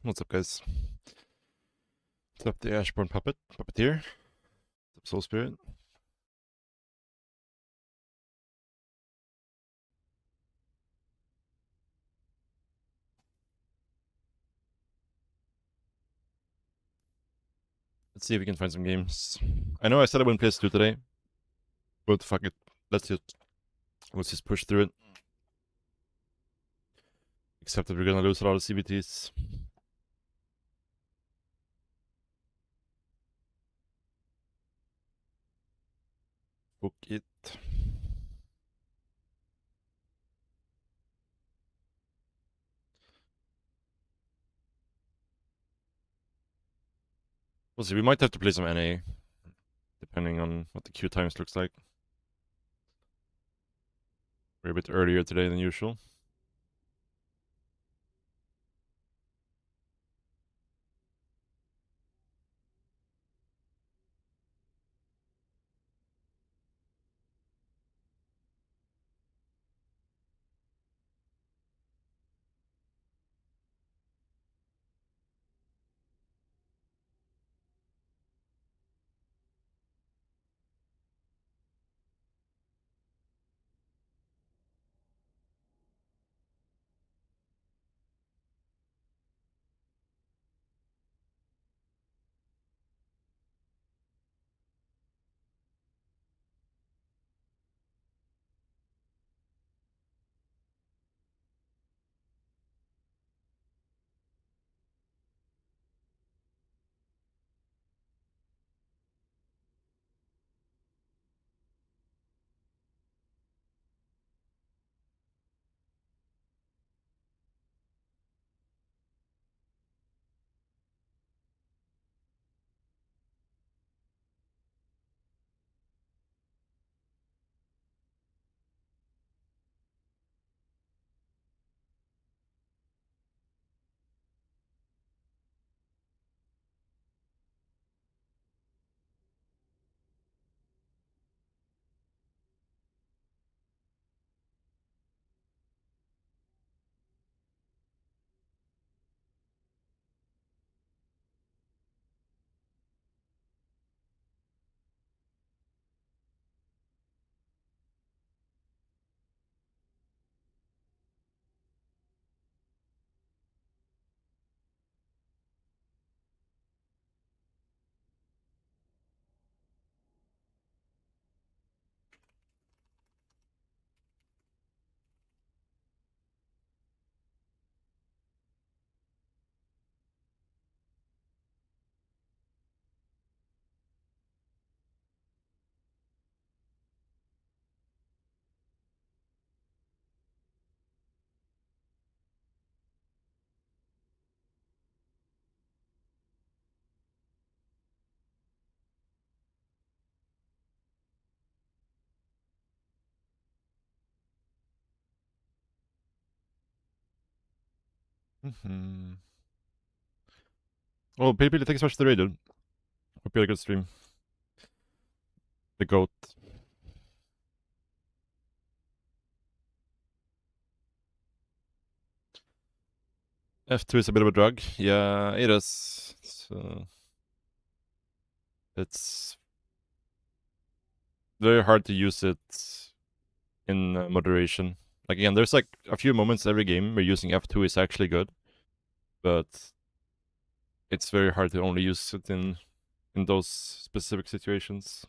What's up, guys? What's up, the Ashbourne Puppeteer? What's up, Soul Spirit? Let's see if we can find some games. I know I said I wouldn't play SC2 today, but fuck it. Let's just push through it. Except that we're gonna lose a lot of CBTs. Book it. We'll see, we might have to play some NA, depending on what the queue times looks like. We're a bit earlier today than usual. Well, Pili, thanks so much for the raid, dude. Hope you had a good stream. The GOAT. F2 is a bit of a drug. Yeah, it is. It's very hard to use it in moderation. Like, again, there's like a few moments every game where using F2 is actually good, but it's very hard to only use it in those specific situations.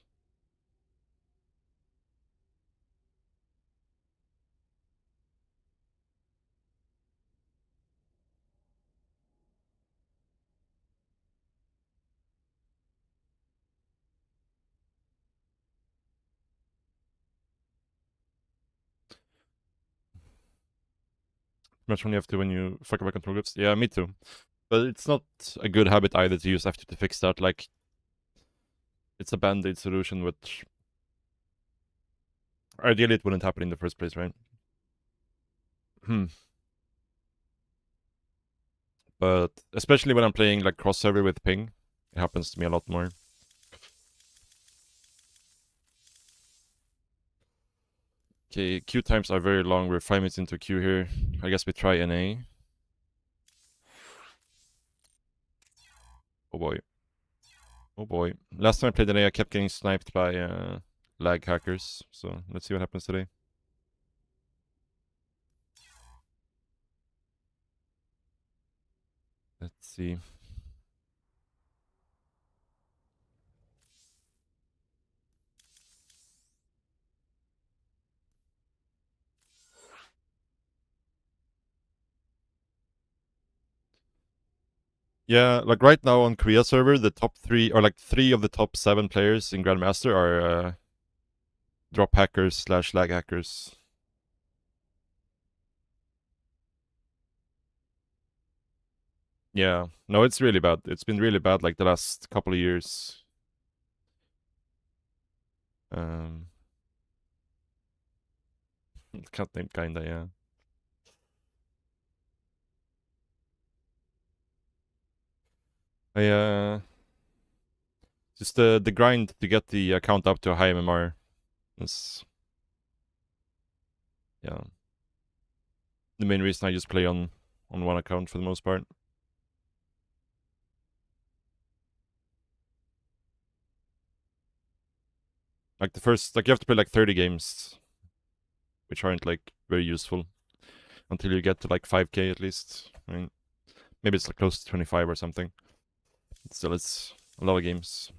Much when you have to when you fuck up my control grips. Yeah, me too. But it's not a good habit either to use F2 to fix that. Like, it's a band-aid solution, which ideally it wouldn't happen in the first place, right? But especially when I'm playing like cross-server with ping, it happens to me a lot more. Okay, queue times are very long. We're 5 minutes into queue here. I guess we try NA. Oh boy. Oh boy. Last time I played today, I kept getting sniped by lag hackers. So let's see what happens today. Let's see. Yeah, like right now on Korea server, the top 3, or like 3 of the top 7 players in Grandmaster are drop hackers / lag hackers. Yeah, no, it's really bad. It's been really bad like the last couple of years. Um, can't name kinda, yeah. Just the grind to get the account up to a high MMR is, yeah, the main reason I just play on one account for the most part. Like the first, like you have to play like 30 games, which aren't like very useful until you get to like 5k at least. I mean, maybe it's like close to 25 or something. Still, it's a lot of games.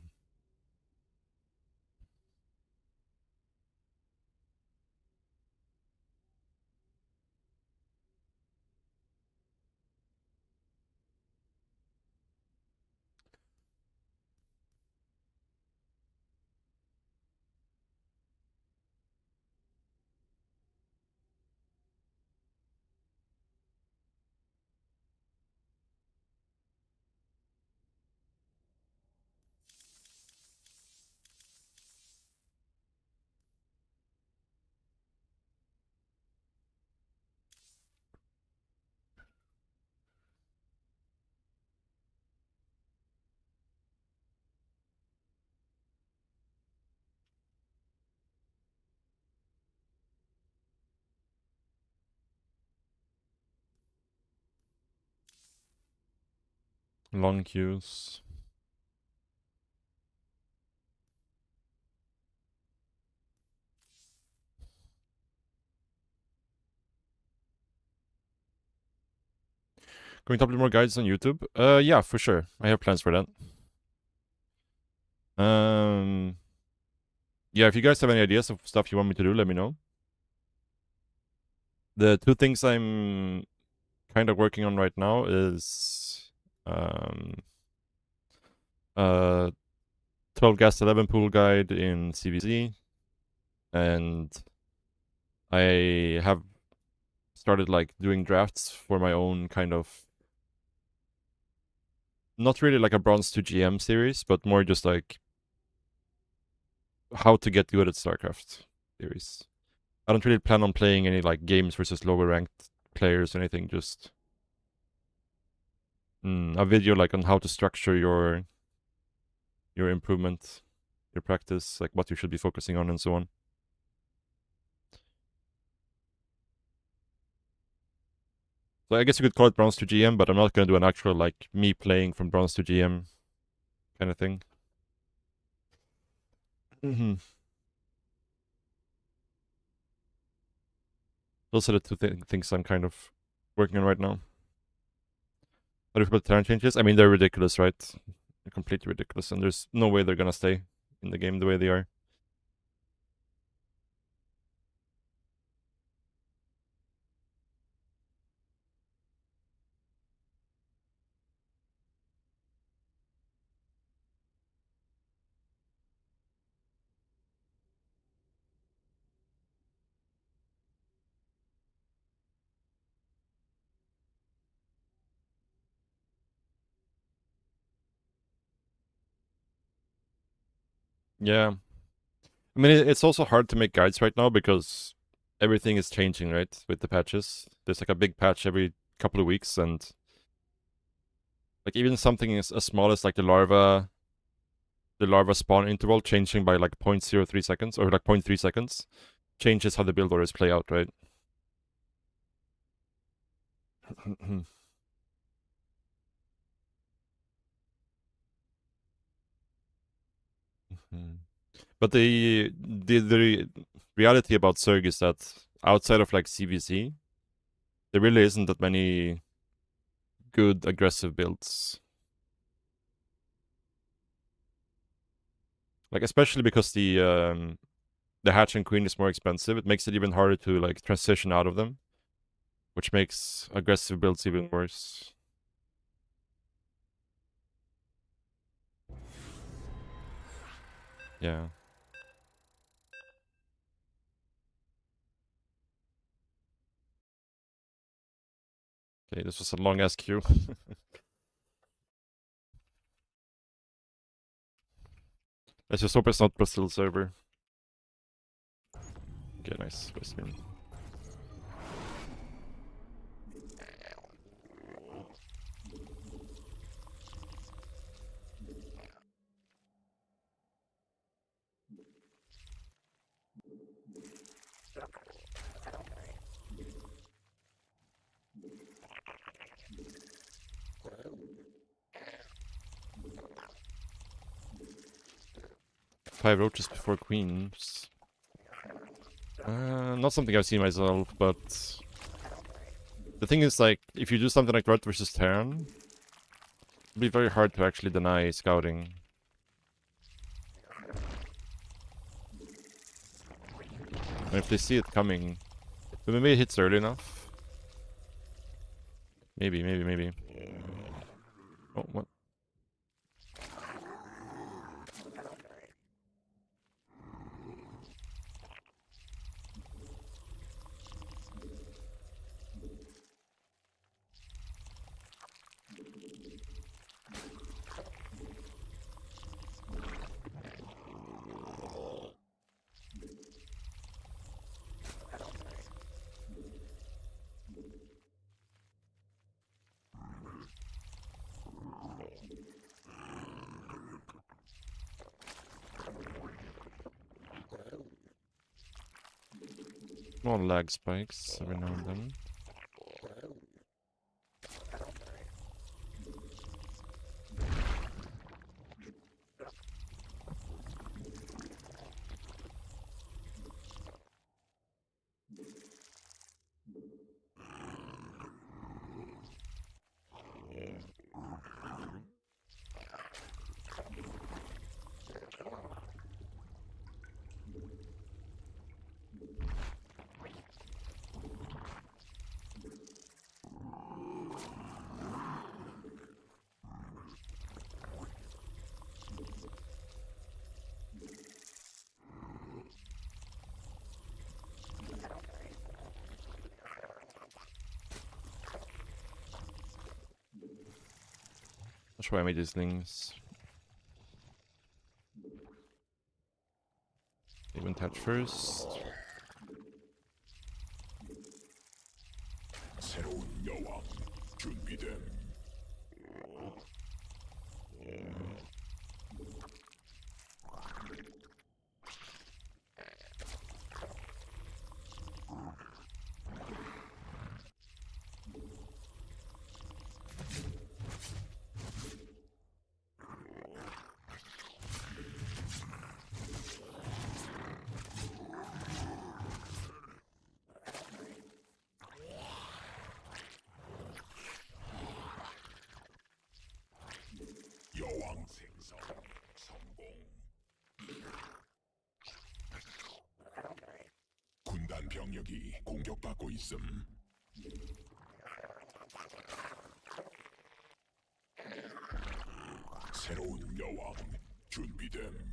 Long queues. Going to upload more guides on YouTube? Yeah, for sure. I have plans for that. Yeah, if you guys have any ideas of stuff you want me to do, let me know. The 2 things I'm kind of working on right now is uh 12 gas 11 pool guide in CVZ, and I have started like doing drafts for my own kind of, not really like a bronze to GM series, but more just like how to get good at StarCraft series. I don't really plan on playing any like games versus lower ranked players or anything, just a video like on how to structure your improvement, your practice, like what you should be focusing on and so on. So I guess you could call it bronze to GM, but I'm not gonna do an actual like me playing from bronze to GM kind of thing. Those are the 2 things I'm kind of working on right now. How do you feel about talent changes? I mean, they're ridiculous, right? They're completely ridiculous, and there's no way they're gonna stay in the game the way they are. Yeah. I mean, it's also hard to make guides right now because everything is changing, right? With the patches. There's like a big patch every couple of weeks, and like even something as small as like the larva spawn interval changing by like 0.03 seconds or like 0.3 seconds changes how the build orders play out, right? But the reality about Zerg is that outside of like CVC, there really isn't that many good aggressive builds. Like especially because the Hatch and Queen is more expensive, it makes it even harder to like transition out of them, which makes aggressive builds even worse. Yeah. Okay, this was a long ass queue. Let's just hope it's not Brazil server. Okay, nice. Nice game. Five roaches before queens. Not something I've seen myself, but the thing is, like, if you do something like Red versus Terran, it'd be very hard to actually deny scouting. And if they see it coming, but maybe it hits early enough. Maybe. Oh, what? More lag spikes every now and then. Not sure why I made these things. Even touch first. 새로운 여왕 준비됨. 여왕 생성 성공. 군단 병력이 공격받고 있음. 새로운 여왕 준비됨.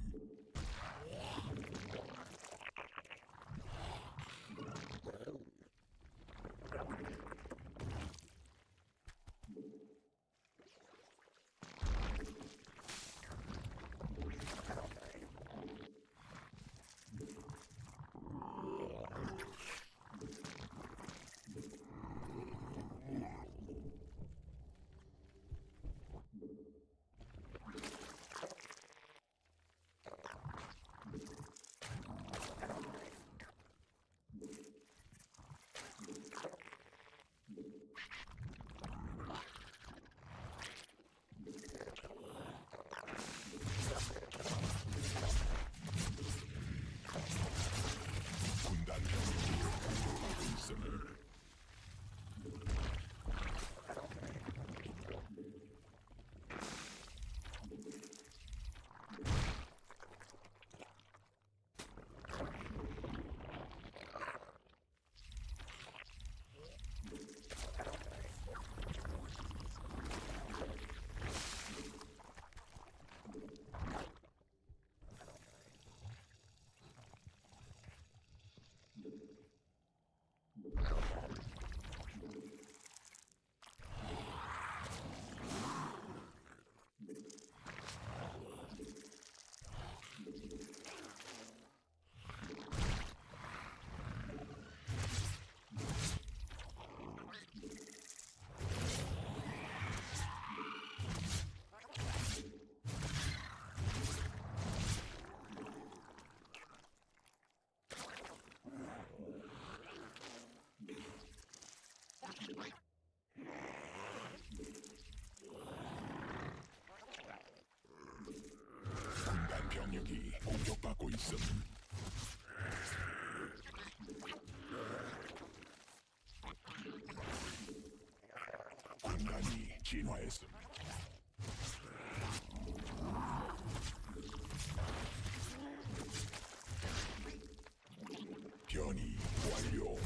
진화했음. 변이 완료.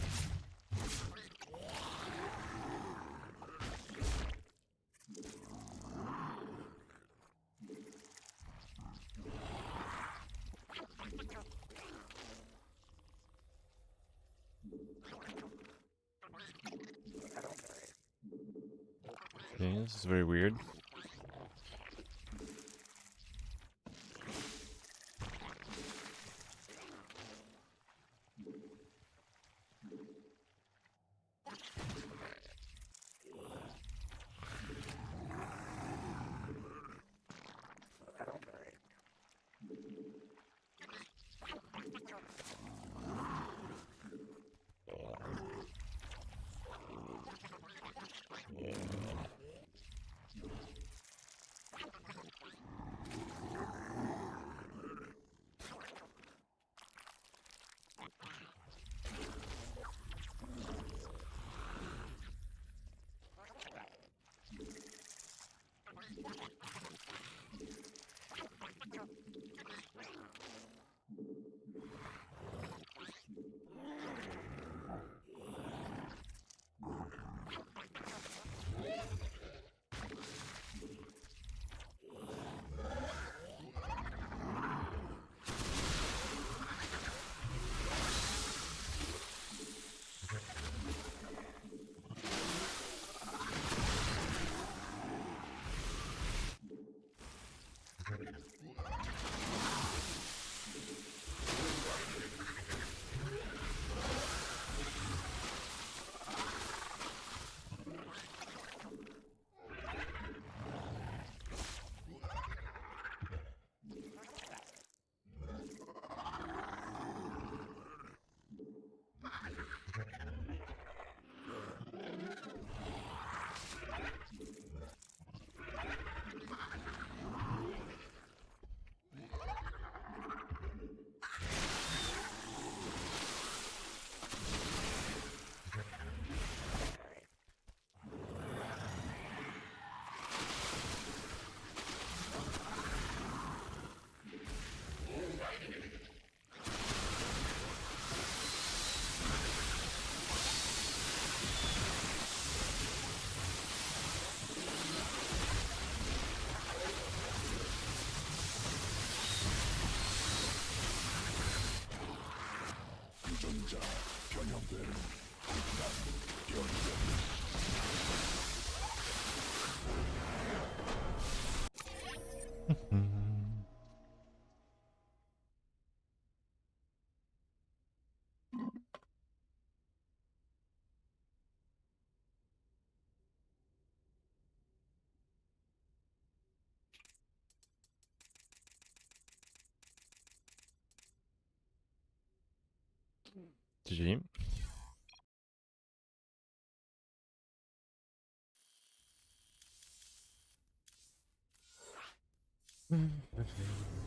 Okay, this is very weird. 유전자 변형됨. 군단 변경. GG.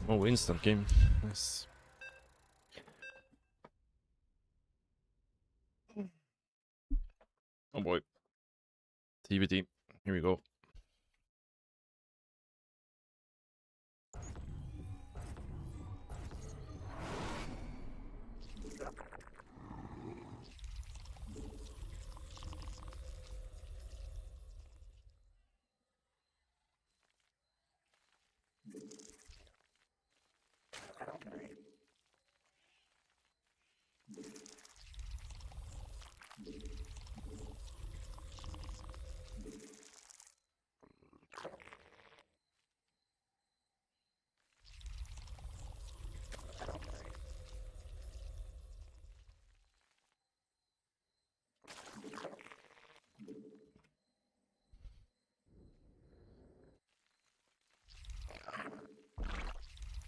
Oh, instant game. Nice. Oh boy. TBT. Here we go.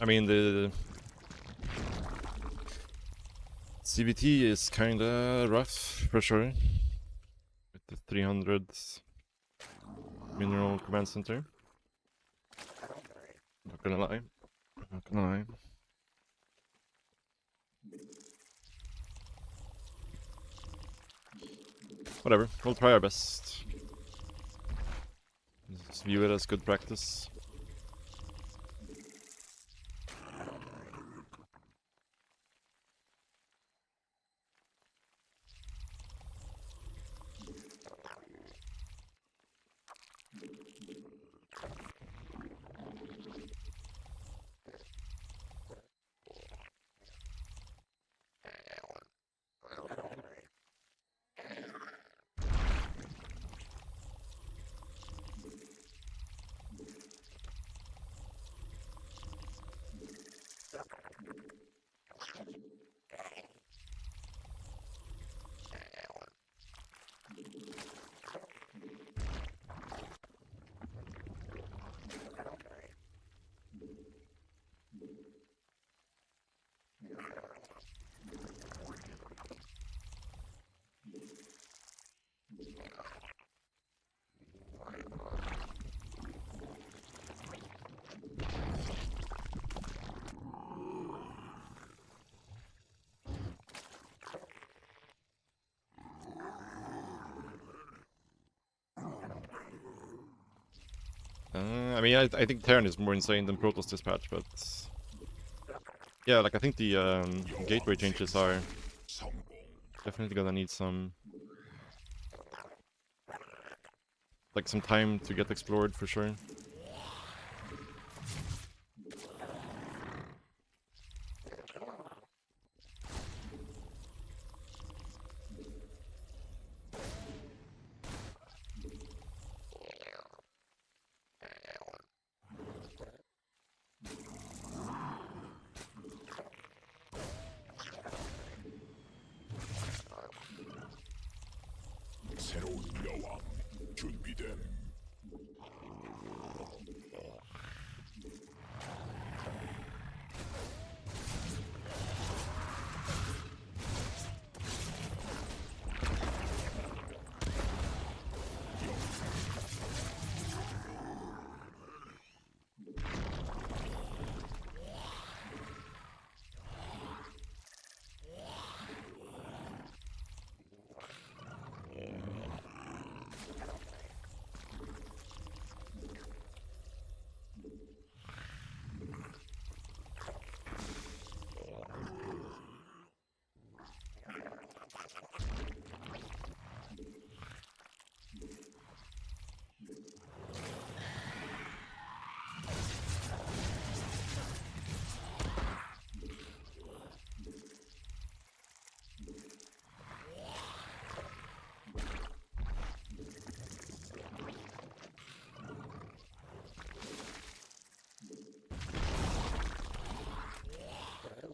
I mean, the CVT is kinda rough for sure. With the 300 mineral command center. Not gonna lie. Not gonna lie. Whatever, we'll try our best. view it as good practice. I mean, I think Terran is more insane than Protoss Dispatch, but yeah, like I think the gateway changes are definitely gonna need some time to get explored for sure. 새로운 여왕 준비됨.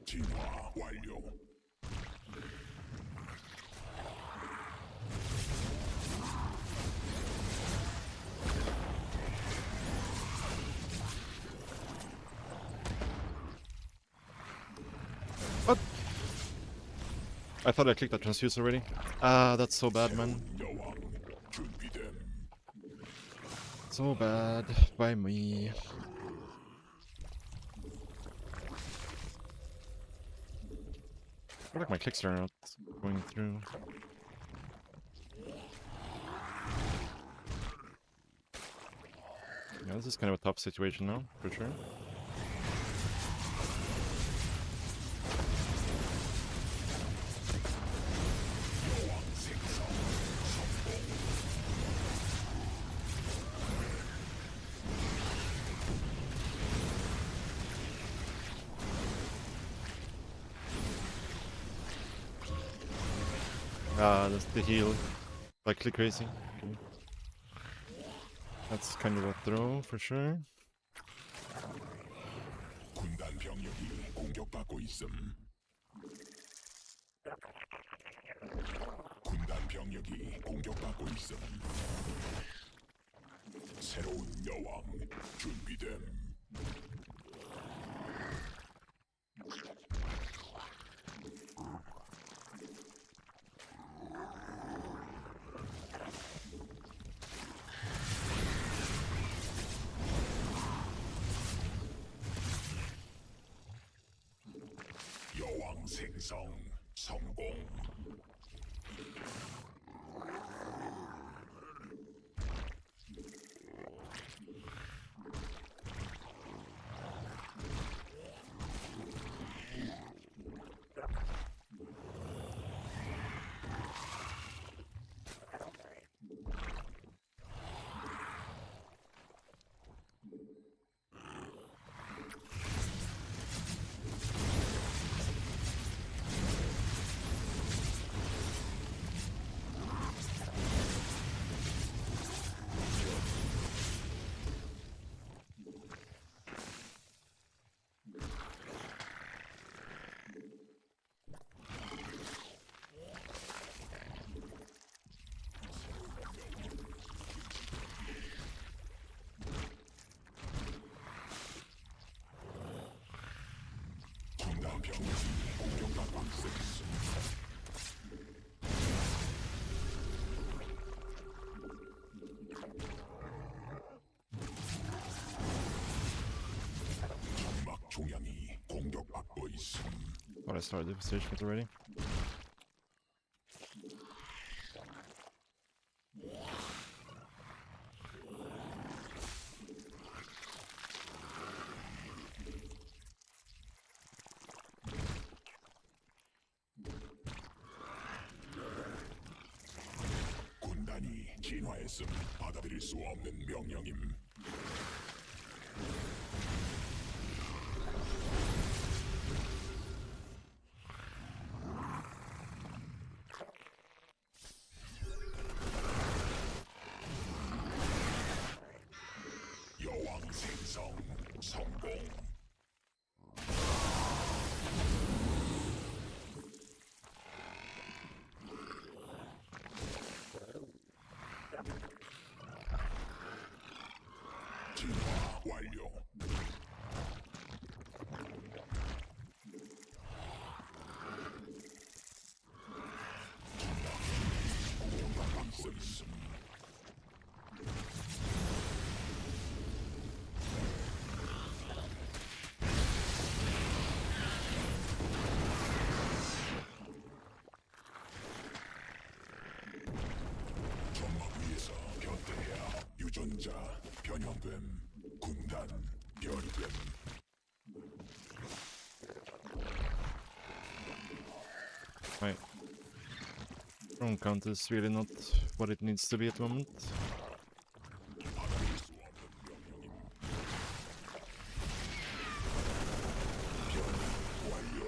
진화 완료. What? I thought I clicked that transfuse already. Ah, that's so bad, man. 여왕 준비됨. So bad by me. I feel like my clicks are not going through. Yeah, this is kind of a tough situation now, for sure. That's the heal. Like click crazy. Okay. That's kind of a throw for sure. 군단 병력이 공격받고 있음. 군단 병력이 공격받고 있음. 새로운 여왕 준비됨. 여왕 생성 성공. Thought I started the stage mate already. 군단이 진화했음. 받아들일 수 없는 명령임. 여왕 생성 성공. 진화 완료. 공격받고 있음. 점막 위에서 변태야. 유전자 변형됨. 군단 변됨. Right. Drone count is really not what it needs to be at the moment. 받아들일 수 없는 명령임. 변 완료.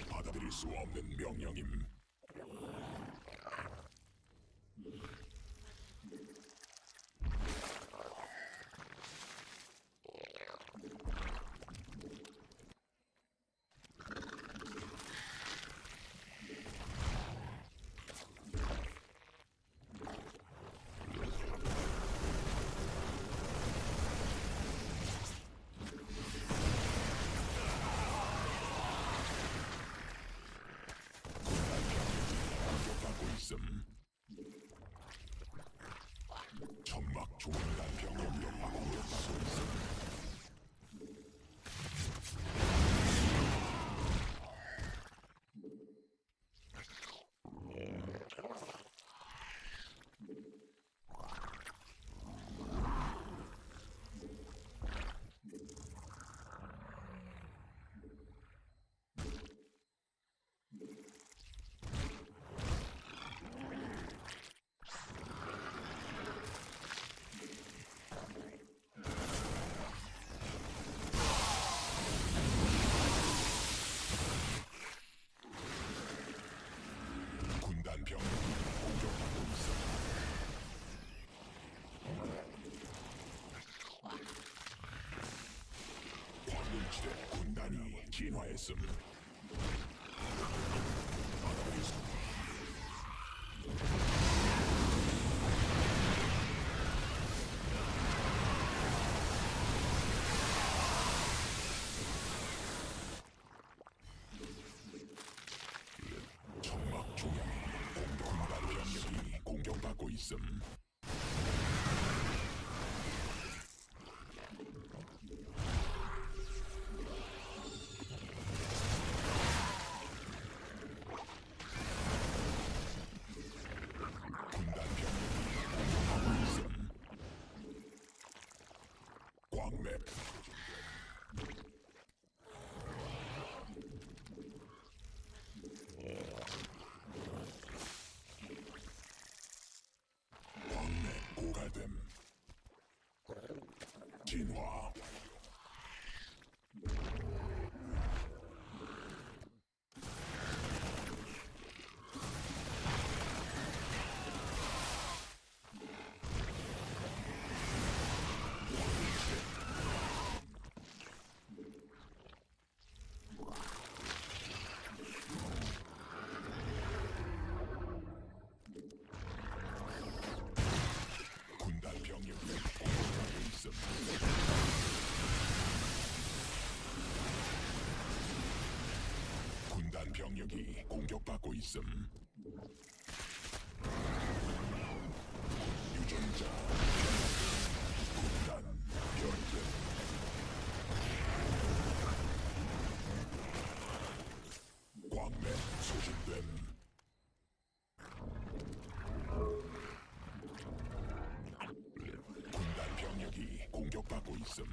받아들일 수 없는 명령임. 공격받고 있음. 점막 중단 병력이 공격받고 있음. 군단 병력이 공격받고 있음. 광물지대 군단이 진화했음. 받아들일 수 점막 중앙 군단 병력이 공격받고 있음. 군단 병력이 공격받고 있음. 광맥 광맥 고갈됨. 진화 군단 병력이 공격받고 있음. 군단 병력이 공격받고 있음. 유전자 군단 변경 광맥 소진됨 군단 병력이 공격받고 있음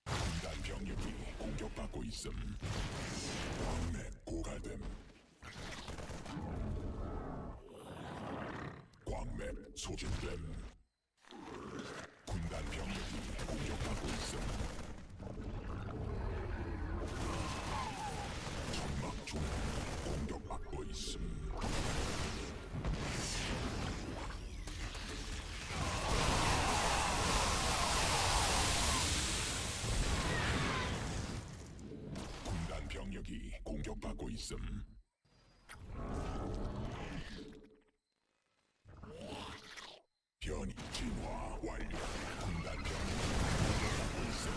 군단 병력이 공격받고 있음 광맥 고갈됨 광맥 소진됨 군단 병력이 공격받고 있음 점막 중 공격받고 있음 군단 병력이 공격받고 있음 변이 진화 완료 군단 병력이 공격받고 있음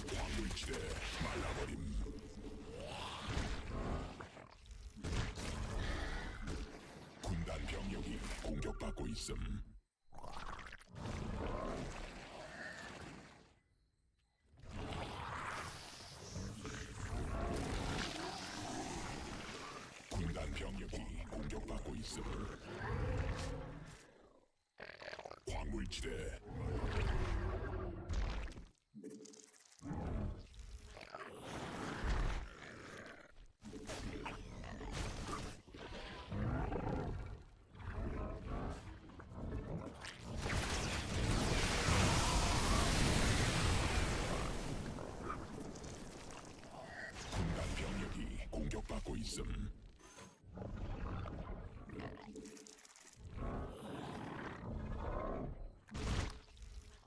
광물지대 말라버림 군단 병력이 공격받고 있음 군단 병력이 공격받고 있음 광물지대 군단 병력이 공격받고 있음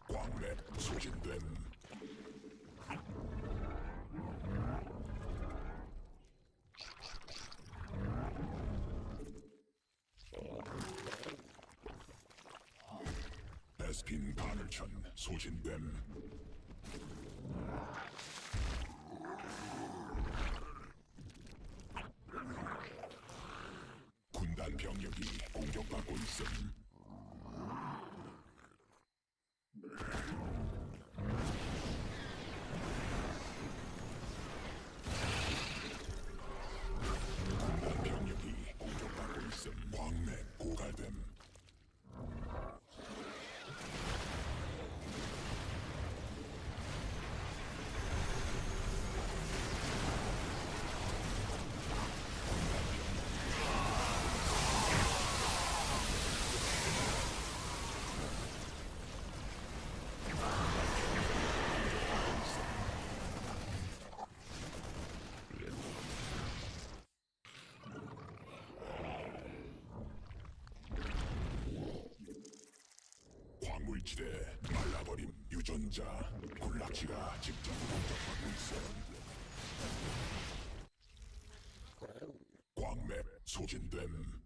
광맥 소진됨 베스핀 바늘천 소진됨 군단 병력이 공격받고 있음 군단 병력이 공격받고 있음 광맥 고갈됨 광물지대 말라버림 유전자 군락지가 직접 공격받고 있어 광맥 소진됨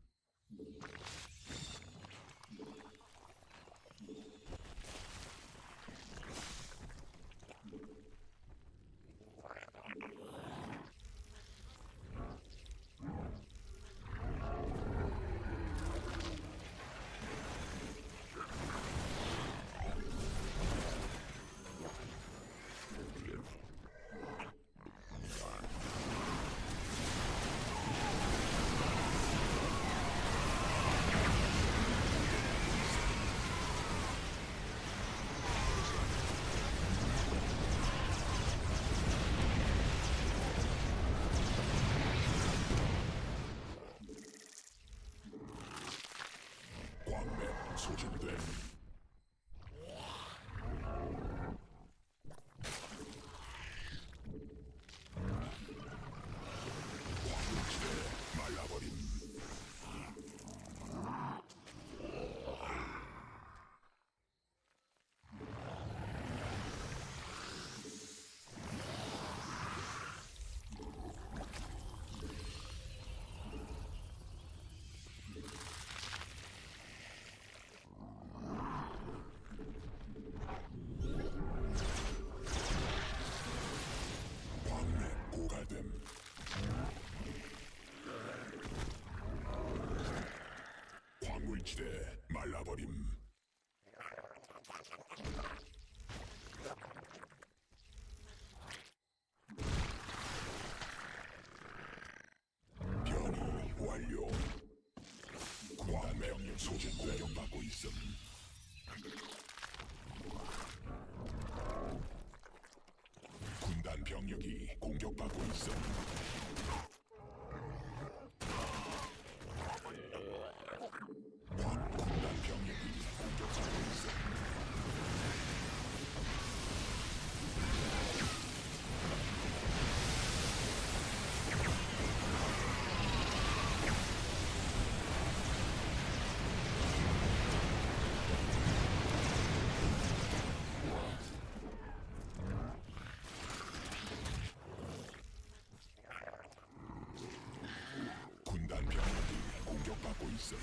말라버림. 변이 완료. 군단 병력 소진 공격받고 있음. 군단 병력이 공격받고 있음. 군단 병력이 공격받고 있음. 군단 병력이 공격받고 있음.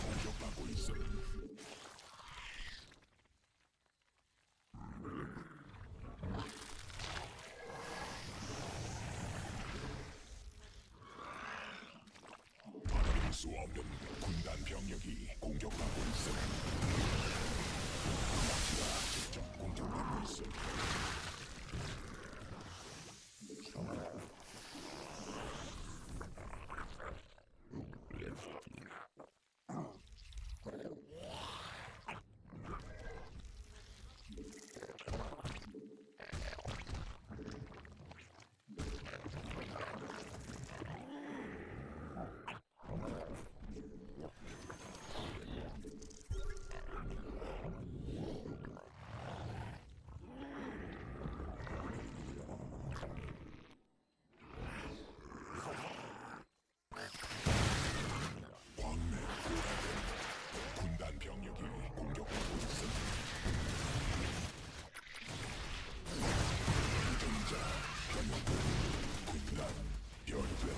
공격받고 있음. 받아들일 수 없는 군단 병력이 공격받고 있음. 나치가 직접 공격받고 있음. 광맥 군단 병력이 공격받고 있음. 전자 변경 군단 변경.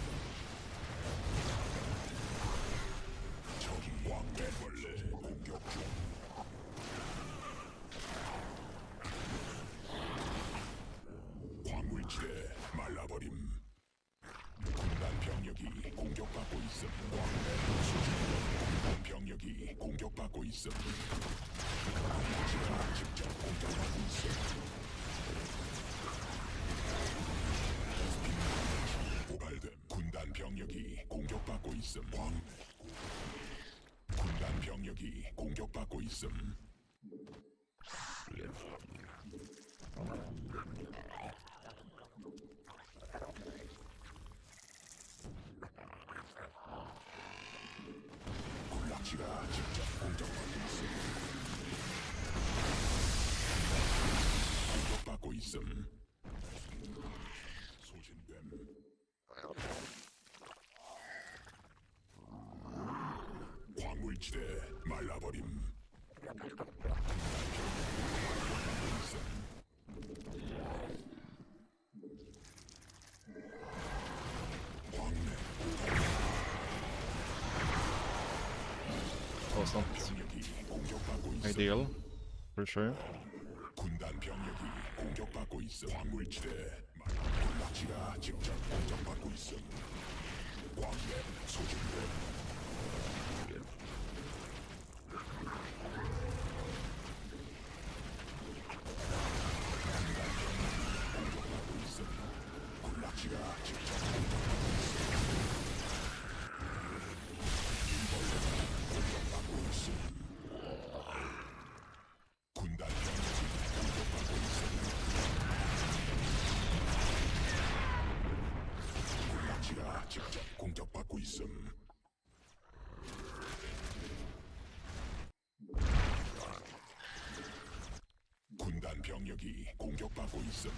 적이 광맥벌레 공격 중. 광물지대 말라버림. 군단 병력이 공격받고 있음. 광맥 수준. 군단 병력이 공격받고 있음. 광물지가 직접 공격받고 있음. 고갈됨. 군단 병력이 공격받고 있음. 광맥. 군단 병력이 공격받고 있음. 군락지가 직접 공격받고 있음. 공격받고 있음. 소진됨. 광물지대 말라버림. 광맥 Oh, it's not 병력이 공격받고 있음. ideal, for sure. 군단 병력이 공격받고 있음. 광물지대 군락지가 직접 공격받고 있음. 광맥 소진됨. 공격받고 있음. 군락지가 직접 공격받고 있음. 공격받고 있음. 군단 병력이 공격받고 있음. 군락지가 직접 공격받고 있음. 군단 병력이 공격받고 있음.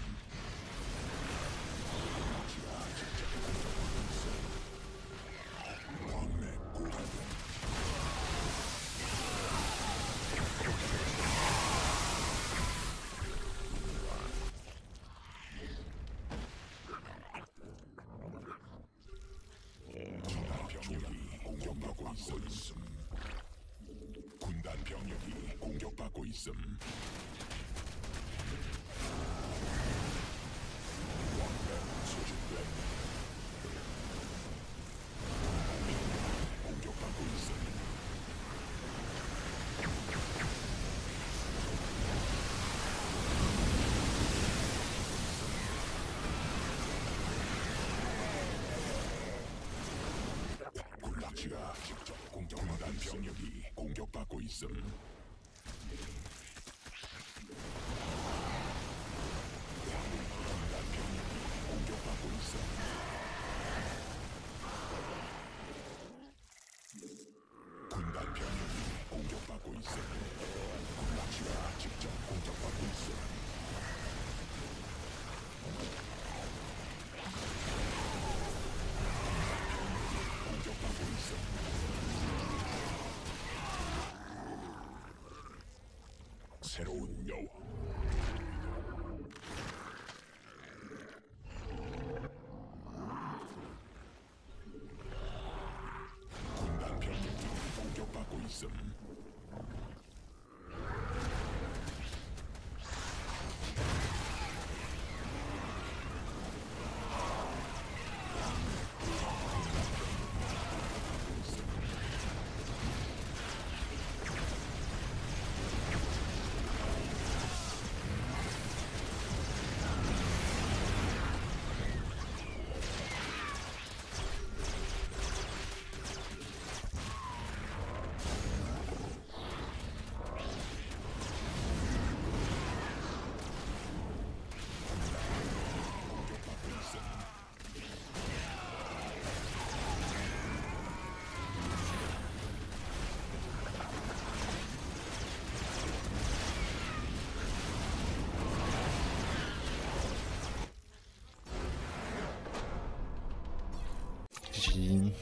군락지가 직접 공격받고 있음. 광맥 고갈됨. 공격받고 있음. 군단 병력이 공격받고 있음. 왕래 소집됨. 공격받고 있음. 군락지가 직접 공격받고 있음. 병력이 공격받고 있음. 공격받고 있음. 군단 병력이 공격받고 있음. 군락지가 직접 공격받고 있음. 공격받고 있음. 새로운 여왕. 군단 병력이 공격받고 있음. GG.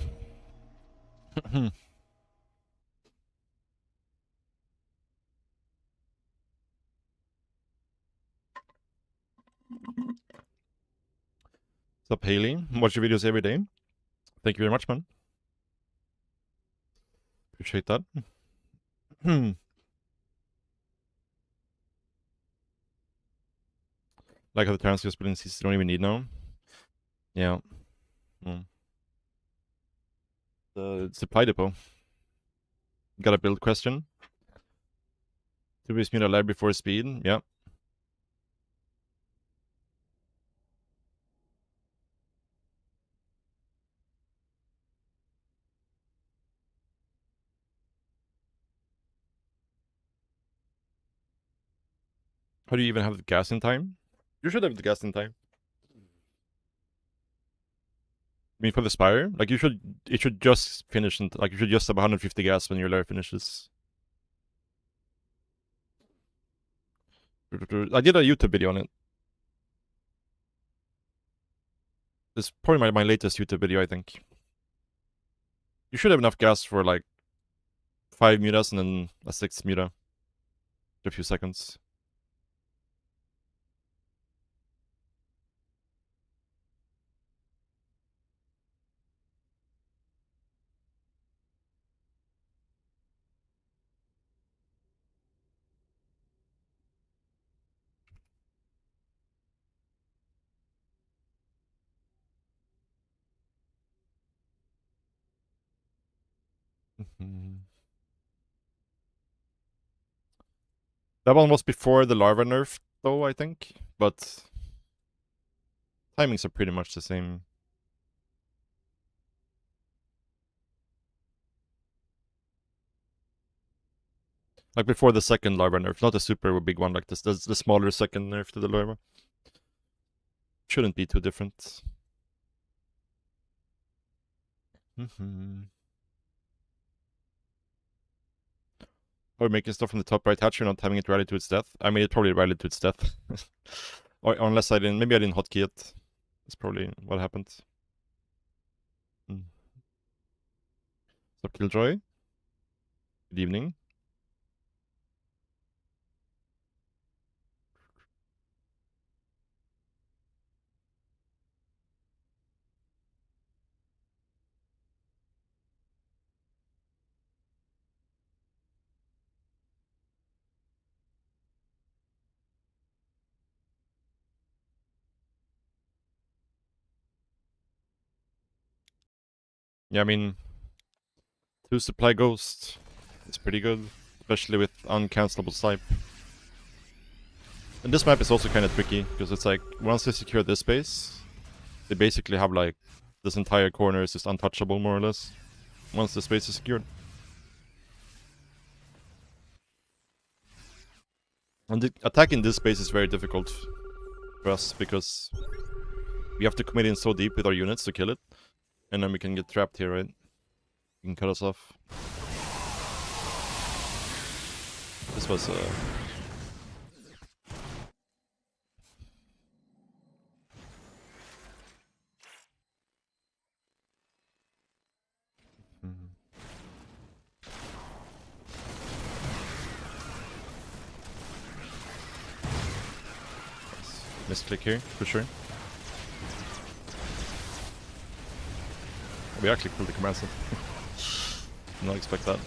What's up, Haley? Watch your videos every day. Thank you very much, man. Appreciate that. Like how the transfer split CC don't even need now. Yeah. The supply depot. Got a build question. To be smooth ladder before speed. Yeah. How do you even have the gas in time? You should have the gas in time. I mean, for the Spire, like it should just finish, like you should just have 150 gas when your layer finishes. I did a YouTube video on it. This is probably my latest YouTube video, I think. You should have enough gas for like 5 mutas and then a 6th muta. A few seconds. That one was before the larva nerf, though, I think. But timings are pretty much the same. Like before the second larva nerf, not the super big one, like this, the smaller second nerf to the larva. Shouldn't be too different. Or making stuff from the top right hatcher, not having it rally to its death. I mean, it probably rallied to its death. Or unless I didn't, maybe I didn't hotkey it. That's probably what happened. What's up, Killjoy? Good evening. Yeah, I mean, 2 supply ghost is pretty good, especially with uncancelable snipe. And this map is also kind of tricky, because it's like, once they secure this space, they basically have like, this entire corner is just untouchable, more or less, once the space is secured. And attacking this space is very difficult for us, because we have to commit in so deep with our units to kill it, and then we can get trapped here, right? You can cut us off. This was misclick here, for sure. We actually killed the command center. Did not expect that.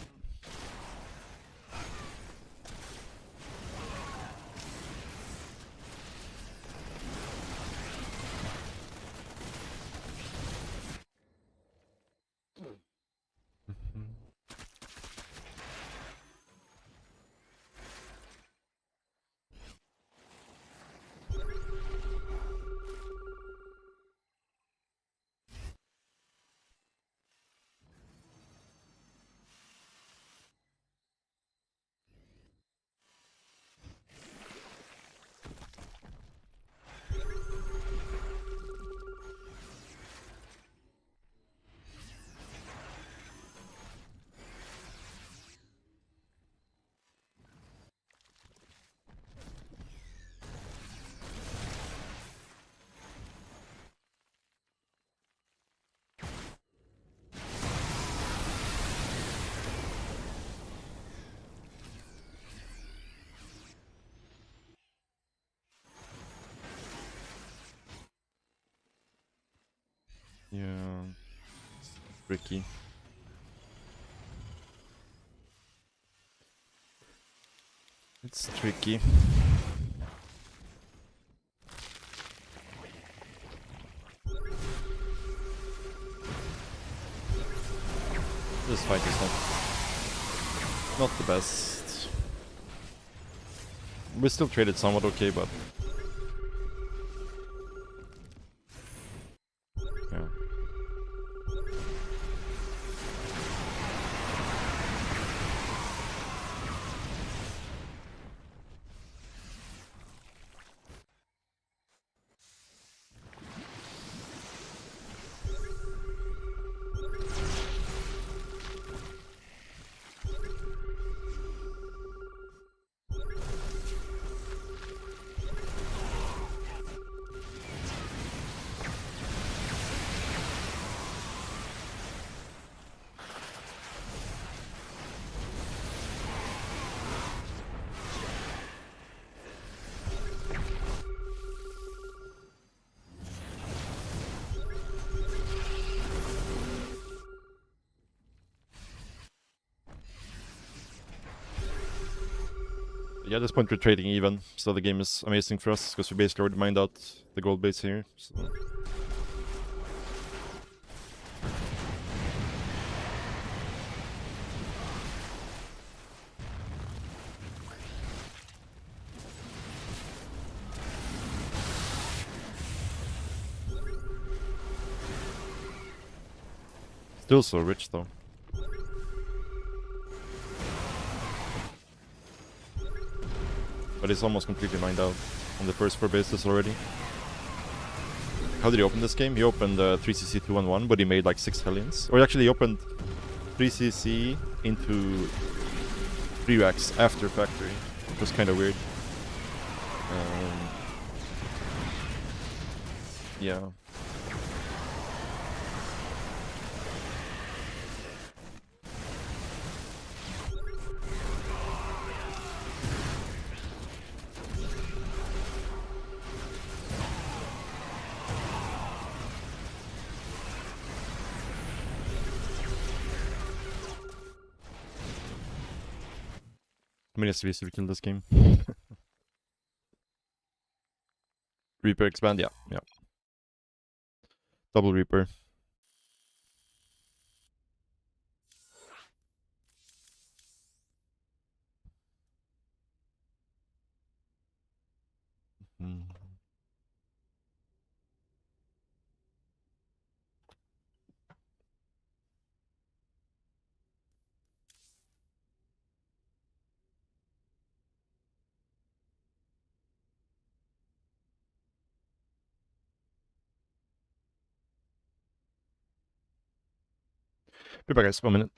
Yeah, it's tricky. It's tricky. This fight is not the best. We still traded somewhat okay, but yeah. Yeah, at this point we're trading even, so the game is amazing for us, because we basically already mined out the gold base here, so. Still so rich though. But it's almost completely mined out on the first 4 bases already. How did he open this game? He opened 3cc 2-1-1, but he made like 6 Hellions. Or actually he opened 3cc into 3 racks after factory, which was kind of weird. Yeah. I mean, it's easy to kill this game. Reaper expand, yeah. Double Reaper. Mm. Be back, guys. 1 minute.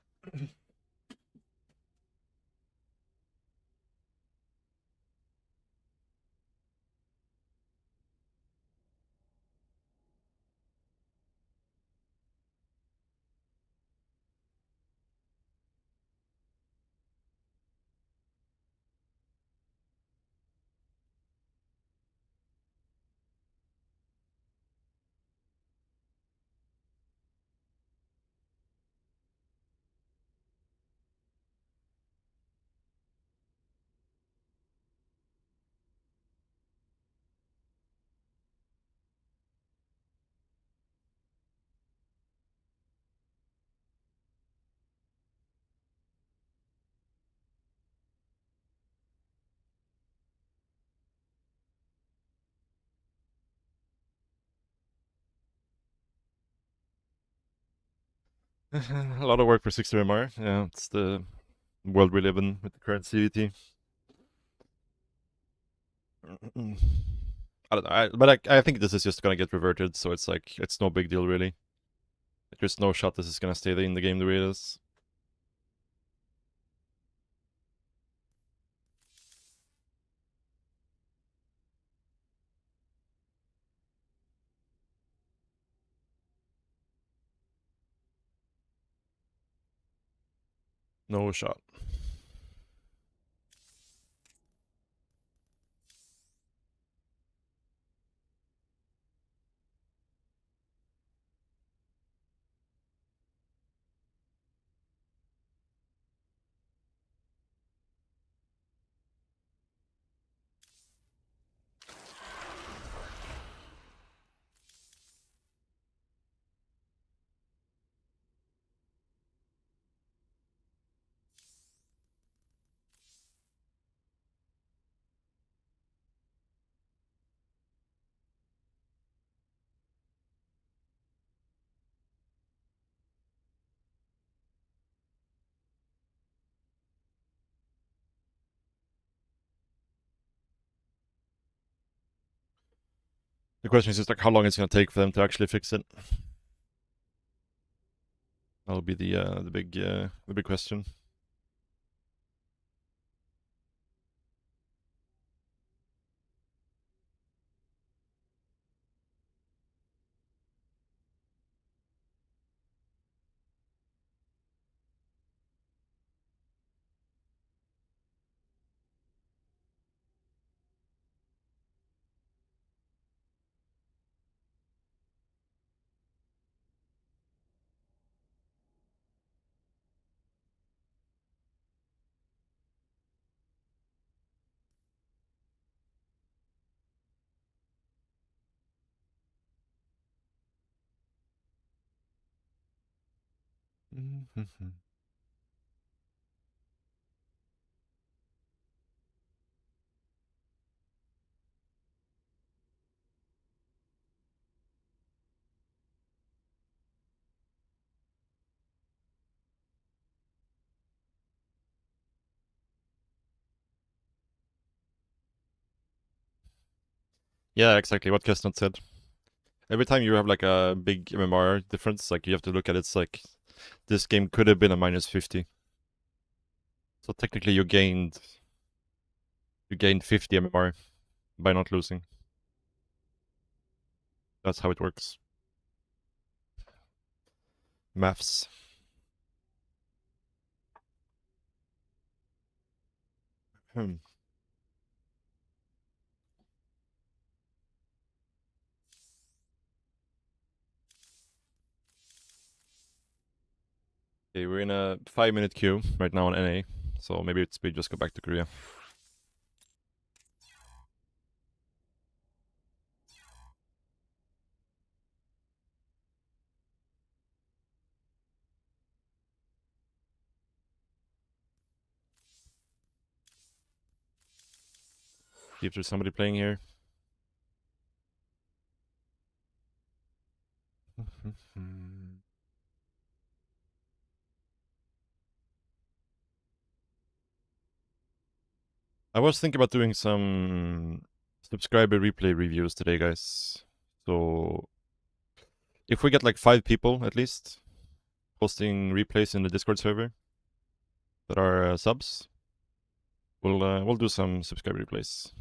A lot of work for 60 MR. Yeah, it's the world we live in with the current CVT. I don't know, but I think this is just gonna get reverted, so it's like, it's no big deal really. There's no shot this is gonna stay in the game the way it is. No shot. The question is just like how long it's gonna take for them to actually fix it. That'll be the big question. Yeah, exactly what Keston said. Every time you have like a big MMR difference, like you have to look at it's like this game could have been a -50. So technically you gained 50 MMR by not losing. That's how it works. Maths. Hmm. Okay, we're in a 5-minute queue right now on NA, so maybe we just go back to Korea. See if there's somebody playing here. I was thinking about doing some subscriber replay reviews today, guys. So if we get like 5 people at least posting replays in the Discord server that are subs, we'll do some subscriber replays.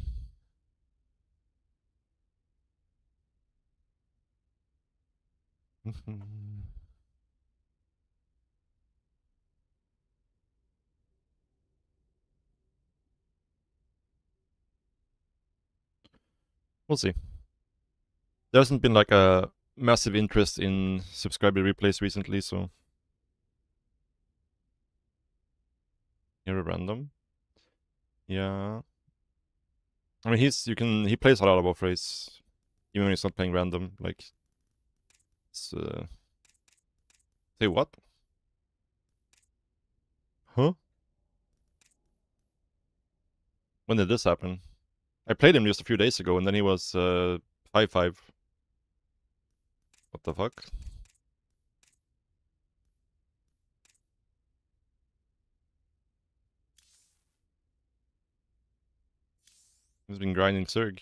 We'll see. There hasn't been like a massive interest in subscriber replays recently, so here a random. Yeah. I mean he plays a lot of off-race, even when he's not playing random. Like it's say what? Huh? When did this happen? I played him just a few days ago and then he was 5-5. What the fuck? He's been grinding Zerg.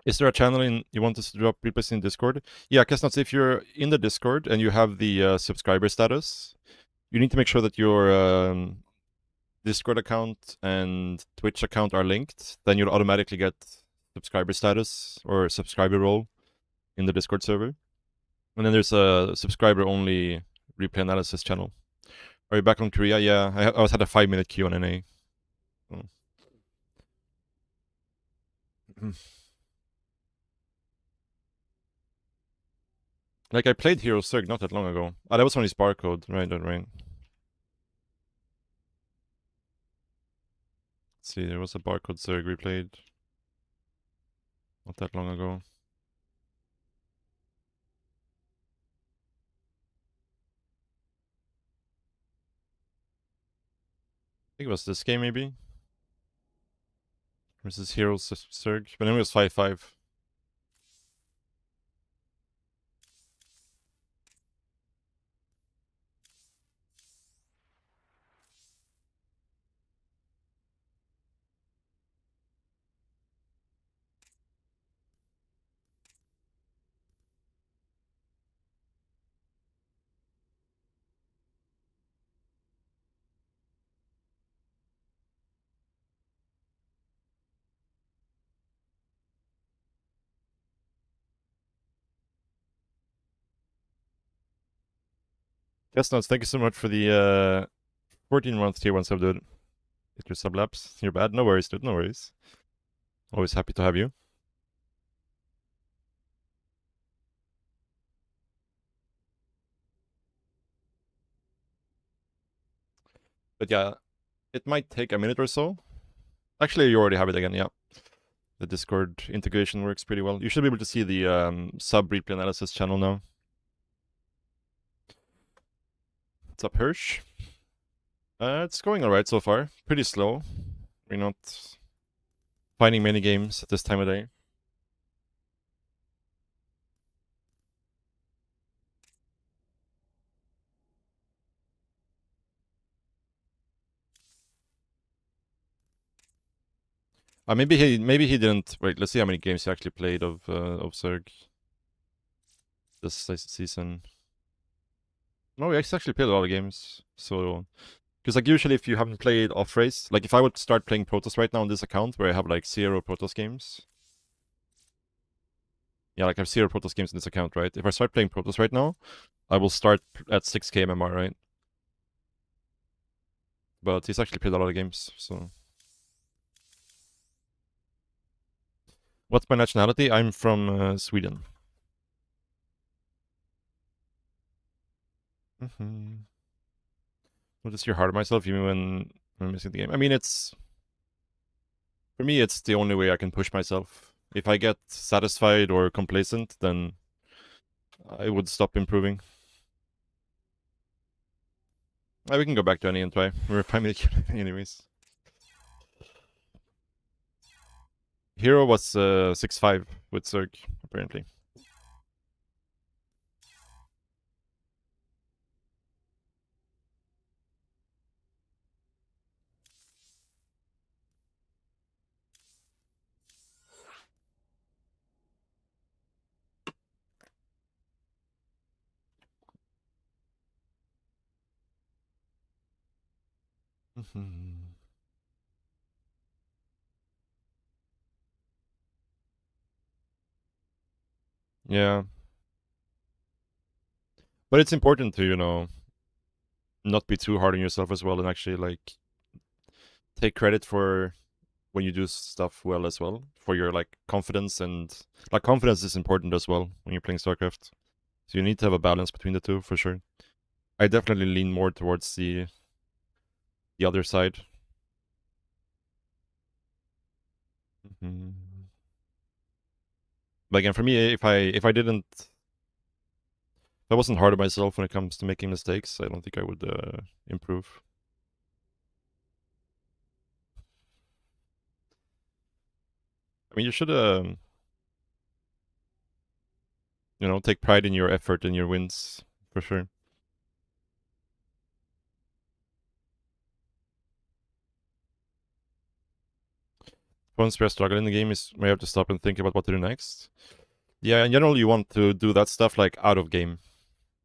Is there a channel you want us to drop replays in Discord? Yeah, Kesnuts, if you're in the Discord and you have the subscriber status, you need to make sure that your Discord account and Twitch account are linked. Then you'll automatically get subscriber status or subscriber role in the Discord server. And then there's a subscriber-only replay analysis channel. Are you back on Korea? Yeah, I was had a 5-minute Q&A. So. Like, I played Hero Zerg not that long ago. Ah, that was only Spark Code. Right. Let's see, there was a Barcode Zerg we played not that long ago. I think it was this game, maybe? Versus Hero Zerg. But then it was 5-5. Yes, Nuts, thank you so much for the 14-month tier 1 sub, dude. Get your sub laps. You're bad. No worries, dude. No worries. Always happy to have you. But yeah, it might take a minute or so. Actually, you already have it again, yeah. The Discord integration works pretty well. You should be able to see the sub replay analysis channel now. What's up, Hirsch? It's going alright so far. Pretty slow. We're not finding many games at this time of day. Maybe he didn't. Wait, let's see how many games he actually played of Zerg this season. No, he actually played a lot of games. So, because like usually if you haven't played off race, like if I would start playing Protoss right now on this account where I have like 0 Protoss games. Yeah, like I have 0 Protoss games in this account, right? If I start playing Protoss right now, I will start at 6k MMR, right? But he's actually played a lot of games, so. What's my nationality? I'm from Sweden. I'll just hear hard on myself even when I'm missing the game. I mean, it's... For me, it's the only way I can push myself. If I get satisfied or complacent, then I would stop improving. We can go back to any and try. We're 5 minutes anyways. Hero was 6-5 with Zerg, apparently. Yeah. But it's important to, you know, not be too hard on yourself as well and actually, like, take credit for when you do stuff well as well, for your, like, confidence. And, like, confidence is important as well when you're playing StarCraft. So you need to have a balance between the two, for sure. I definitely lean more towards the other side. But again, for me, if I wasn't hard on myself when it comes to making mistakes, I don't think I would improve. I mean, you should, you know, take pride in your effort and your wins, for sure. Once you're struggling in the game, is where you have to stop and think about what to do next. Yeah, in general, you want to do that stuff like out of game.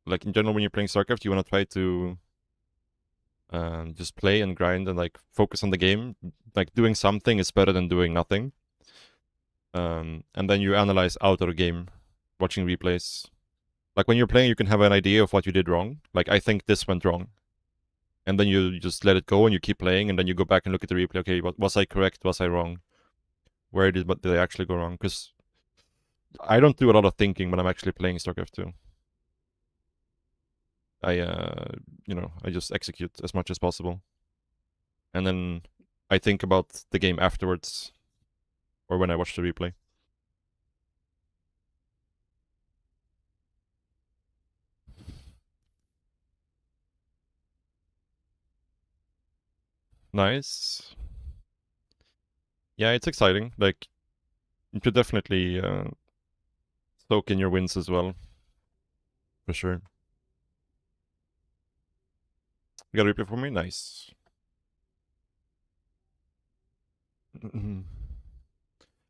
Like in general, when you're playing StarCraft, you want to try to just play and grind and like focus on the game. Like doing something is better than doing nothing. And then you analyze out of the game, watching replays. Like when you're playing, you can have an idea of what you did wrong. Like I think this went wrong, and then you just let it go and you keep playing, and then you go back and look at the replay. Okay, was I correct? Was I wrong? Where did I actually go wrong? Because I don't do a lot of thinking when I'm actually playing StarCraft 2. I you know, I just execute as much as possible, and then I think about the game afterwards, or when I watch the replay. Nice. Yeah, it's exciting. Like you should definitely soak in your wins as well, for sure. You got a replay for me? Nice.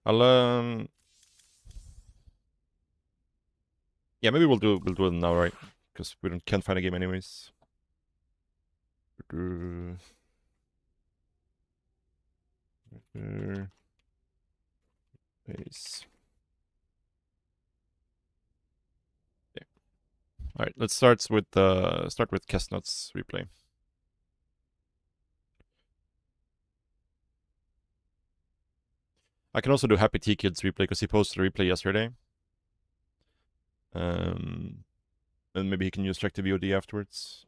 I'll yeah, maybe we'll do it now, right? Because we can't find a game anyways. Base. Yeah. All right, let's start with Kestnut's replay. I can also do Happy T Kid's replay because he posted a replay yesterday. And maybe he can use Track to VOD afterwards.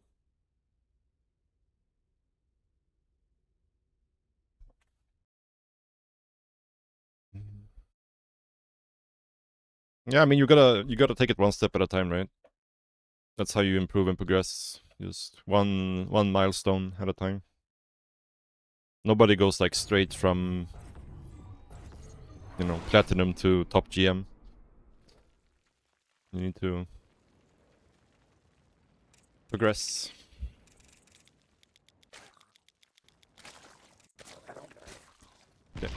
Yeah, I mean you gotta take it one step at a time, right? That's how you improve and progress. Just one milestone at a time. Nobody goes like straight from, you know, platinum to top GM. You need to progress. Okay,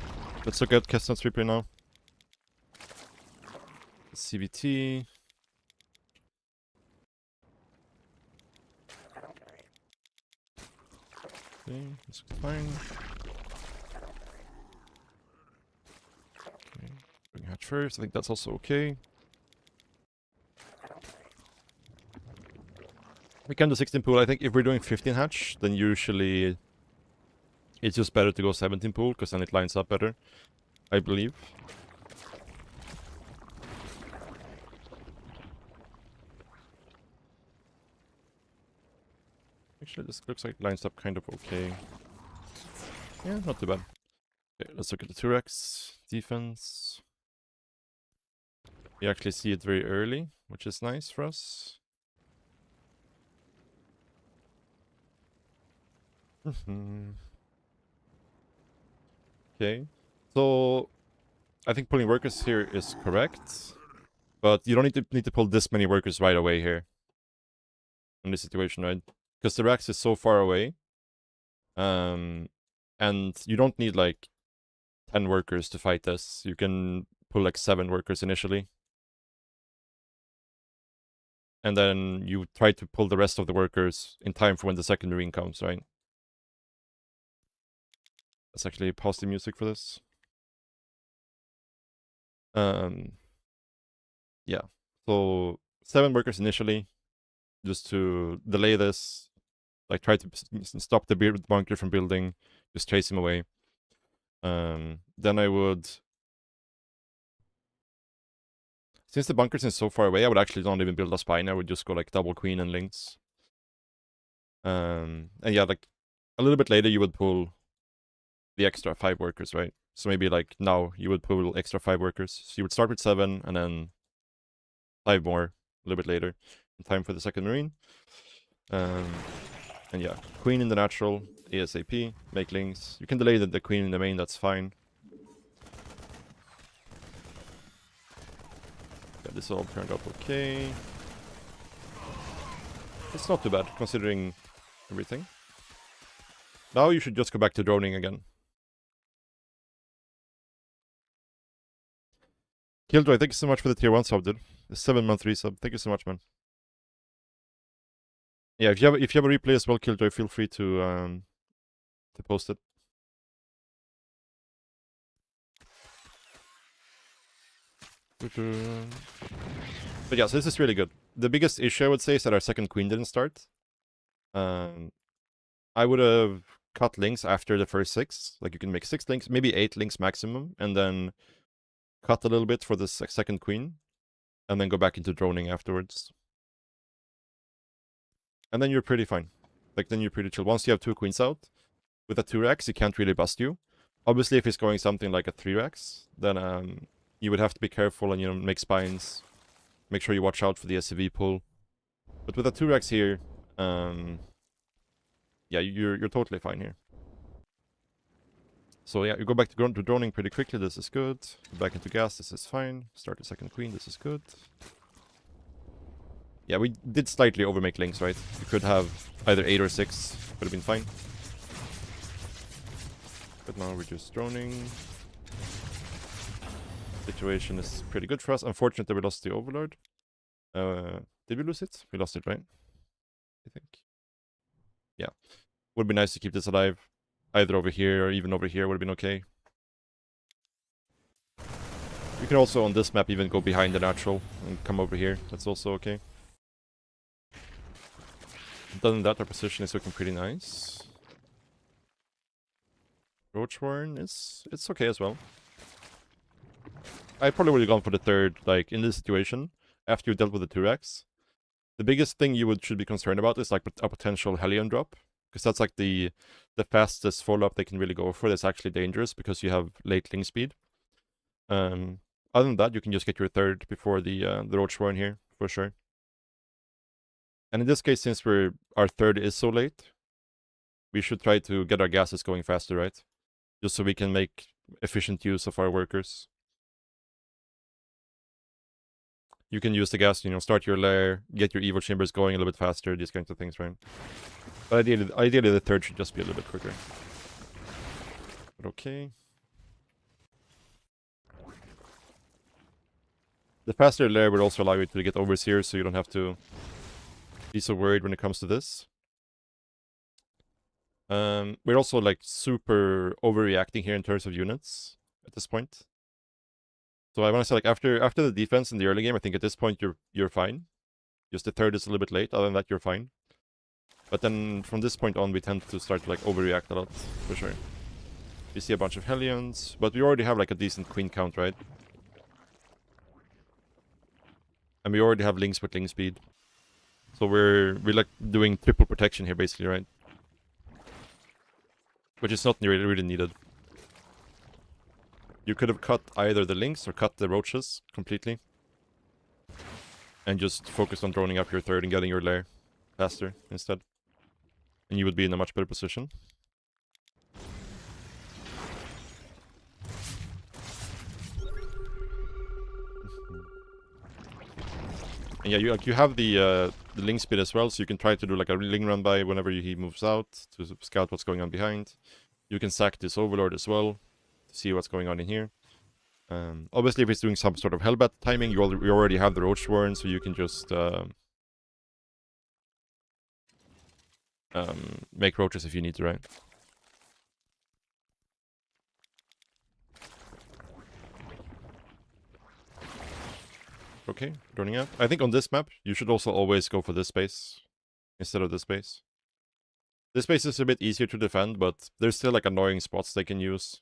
let's look at Kestnut's replay now. CVT. Okay, this is fine. Okay, bring hatch first. I think that's also okay. We can do 16 pool. I think if we're doing 15 hatch, then usually it's just better to go 17 pool because then it lines up better, I believe. Actually, this looks like it lines up kind of okay. Yeah, not too bad. Okay, let's look at the 2x defense. We actually see it very early, which is nice for us. Okay, so I think pulling workers here is correct, but you don't need to pull this many workers right away here. In this situation, right? Because the Rex is so far away. And you don't need like 10 workers to fight this. You can pull like 7 workers initially. And then you try to pull the rest of the workers in time for when the second Marine comes, right? Let's actually pause the music for this. Yeah. So 7 workers initially, just to delay this. Like try to stop the bunker from building, just chase him away. Then I would, since the bunker's is so far away, I would actually not even build a spine. I would just go like double queen and links. And yeah, like a little bit later you would pull the extra 5 workers, right? So maybe like now you would pull extra 5 workers. So you would start with 7 and then 5 more a little bit later in time for the second Marine. And yeah, queen in the natural, ASAP, make links. You can delay the queen in the main, that's fine. Yeah, this all turned out okay. It's not too bad, considering everything. Now you should just go back to droning again. Killjoy, thank you so much for the tier 1 sub, dude. The 7-month resub. Thank you so much, man. Yeah, if you have a replay as well, Killjoy, feel free to post it. But yeah, so this is really good. The biggest issue I would say is that our second queen didn't start. I would have cut links after the first 6. Like you can make 6 links, maybe 8 links maximum, and then cut a little bit for the second queen, and then go back into droning afterwards. And then you're pretty fine. Like then you're pretty chill. Once you have 2 queens out, with a 2-rex, he can't really bust you. Obviously, if he's going something like a 3-rex, then you would have to be careful and, you know, make spines. Make sure you watch out for the SCV pull. But with a 2-rex here, yeah, you're totally fine here. So yeah, you go back to droning pretty quickly, this is good. Go back into gas, this is fine. Start the second queen, this is good. Yeah, we did slightly overmake links, right? We could have either 8 or 6, would have been fine. But now we're just droning. Situation is pretty good for us. Unfortunately, we lost the Overlord. Did we lose it? We lost it, right? I think. Yeah. Would be nice to keep this alive. Either over here or even over here would have been okay. You can also on this map even go behind the natural and come over here. That's also okay. Other than that, our position is looking pretty nice. Roachworn it's okay as well. I probably would have gone for the third, like in this situation, after you dealt with the 2-rex. The biggest thing you should be concerned about is like a potential Hellion drop. Because that's like the fastest follow-up they can really go for. That's actually dangerous because you have late link speed. Other than that, you can just get your third before the Roachworn here, for sure. And in this case, since our third is so late, we should try to get our gases going faster, right? Just so we can make efficient use of our workers. You can use the gas, you know, start your lair, get your Evo chambers going a little bit faster, these kinds of things, right? But ideally the third should just be a little bit quicker. But okay. The faster lair would also allow you to get overseers, so you don't have to be so worried when it comes to this. We're also like super overreacting here in terms of units at this point. So I want to say like after the defense in the early game, I think at this point you're fine. Just the third is a little bit late. Other than that, you're fine. But then from this point on, we tend to start to like overreact a lot, for sure. We see a bunch of Hellions, but we already have like a decent queen count, right? And we already have links with link speed. So we're like doing triple protection here basically, right? Which is not really needed. You could have cut either the links or cut the roaches completely. And just focused on droning up your third and getting your lair faster instead. And you would be in a much better position. And yeah, you have the link speed as well, so you can try to do like a ling run by whenever he moves out to scout what's going on behind. You can sack this overlord as well to see what's going on in here. Obviously, if he's doing some sort of hellbat timing, you already have the roach warren, so you can just make roaches if you need to, right? Okay, running up. I think on this map, you should also always go for this space instead of this space. This space is a bit easier to defend, but there's still like annoying spots they can use.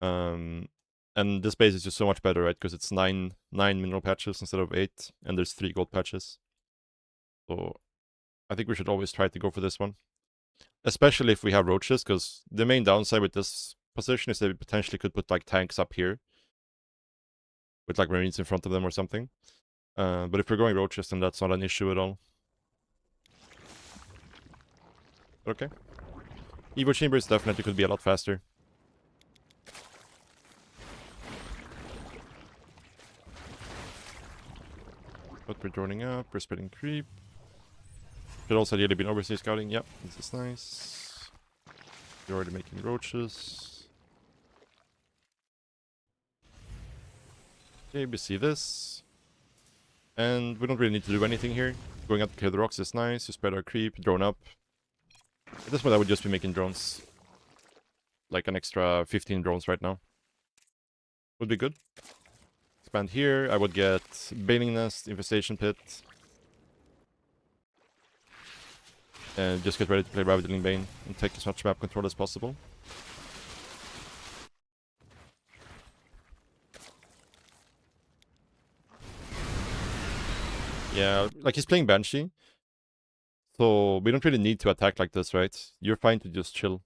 And this base is just so much better, right? Because it's 9 mineral patches instead of 8, and there's 3 gold patches. So I think we should always try to go for this one. Especially if we have roaches, because the main downside with this position is that we potentially could put like tanks up here. With like marines in front of them or something. But if we're going roaches, then that's not an issue at all. Okay. Evo Chambers definitely could be a lot faster. But we're joining up, we're spreading creep. Should also ideally been overseas scouting. Yep, this is nice. You're already making roaches. Okay, we see this. And we don't really need to do anything here. Going up to clear the rocks is nice. You spread our creep, drone up. At this point, I would just be making drones. Like an extra 15 drones right now. Would be good. Expand here. I would get Baning Nest, Infestation Pit. And just get ready to play Ravaging Bane and take as much map control as possible. Yeah, like he's playing Banshee. So we don't really need to attack like this, right? You're fine to just chill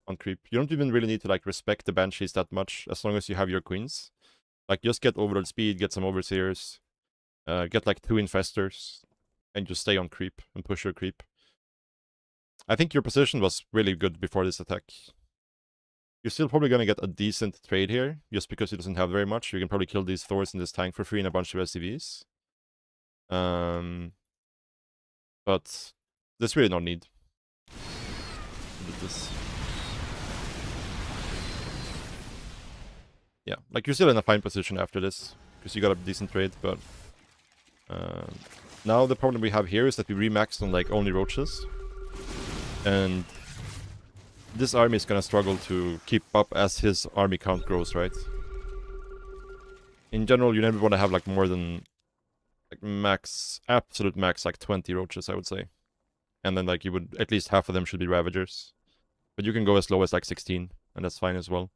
on creep. You don't even really need to like respect the Banshees that much as long as you have your queens. Like just get overload speed, get some overseers, get like 2 infestors, and just stay on creep and push your creep. I think your position was really good before this attack. You're still probably gonna get a decent trade here, just because he doesn't have very much. You can probably kill these Thors in this tank for free and a bunch of SCVs. But there's really no need to do this. Yeah, like you're still in a fine position after this, because you got a decent trade, but now the problem we have here is that we remaxed on like only roaches. And this army is gonna struggle to keep up as his army count grows, right? In general, you never want to have like more than like max, absolute max, like 20 roaches, I would say. And then like you would, at least half of them should be Ravagers. But you can go as low as like 16, and that's fine as well.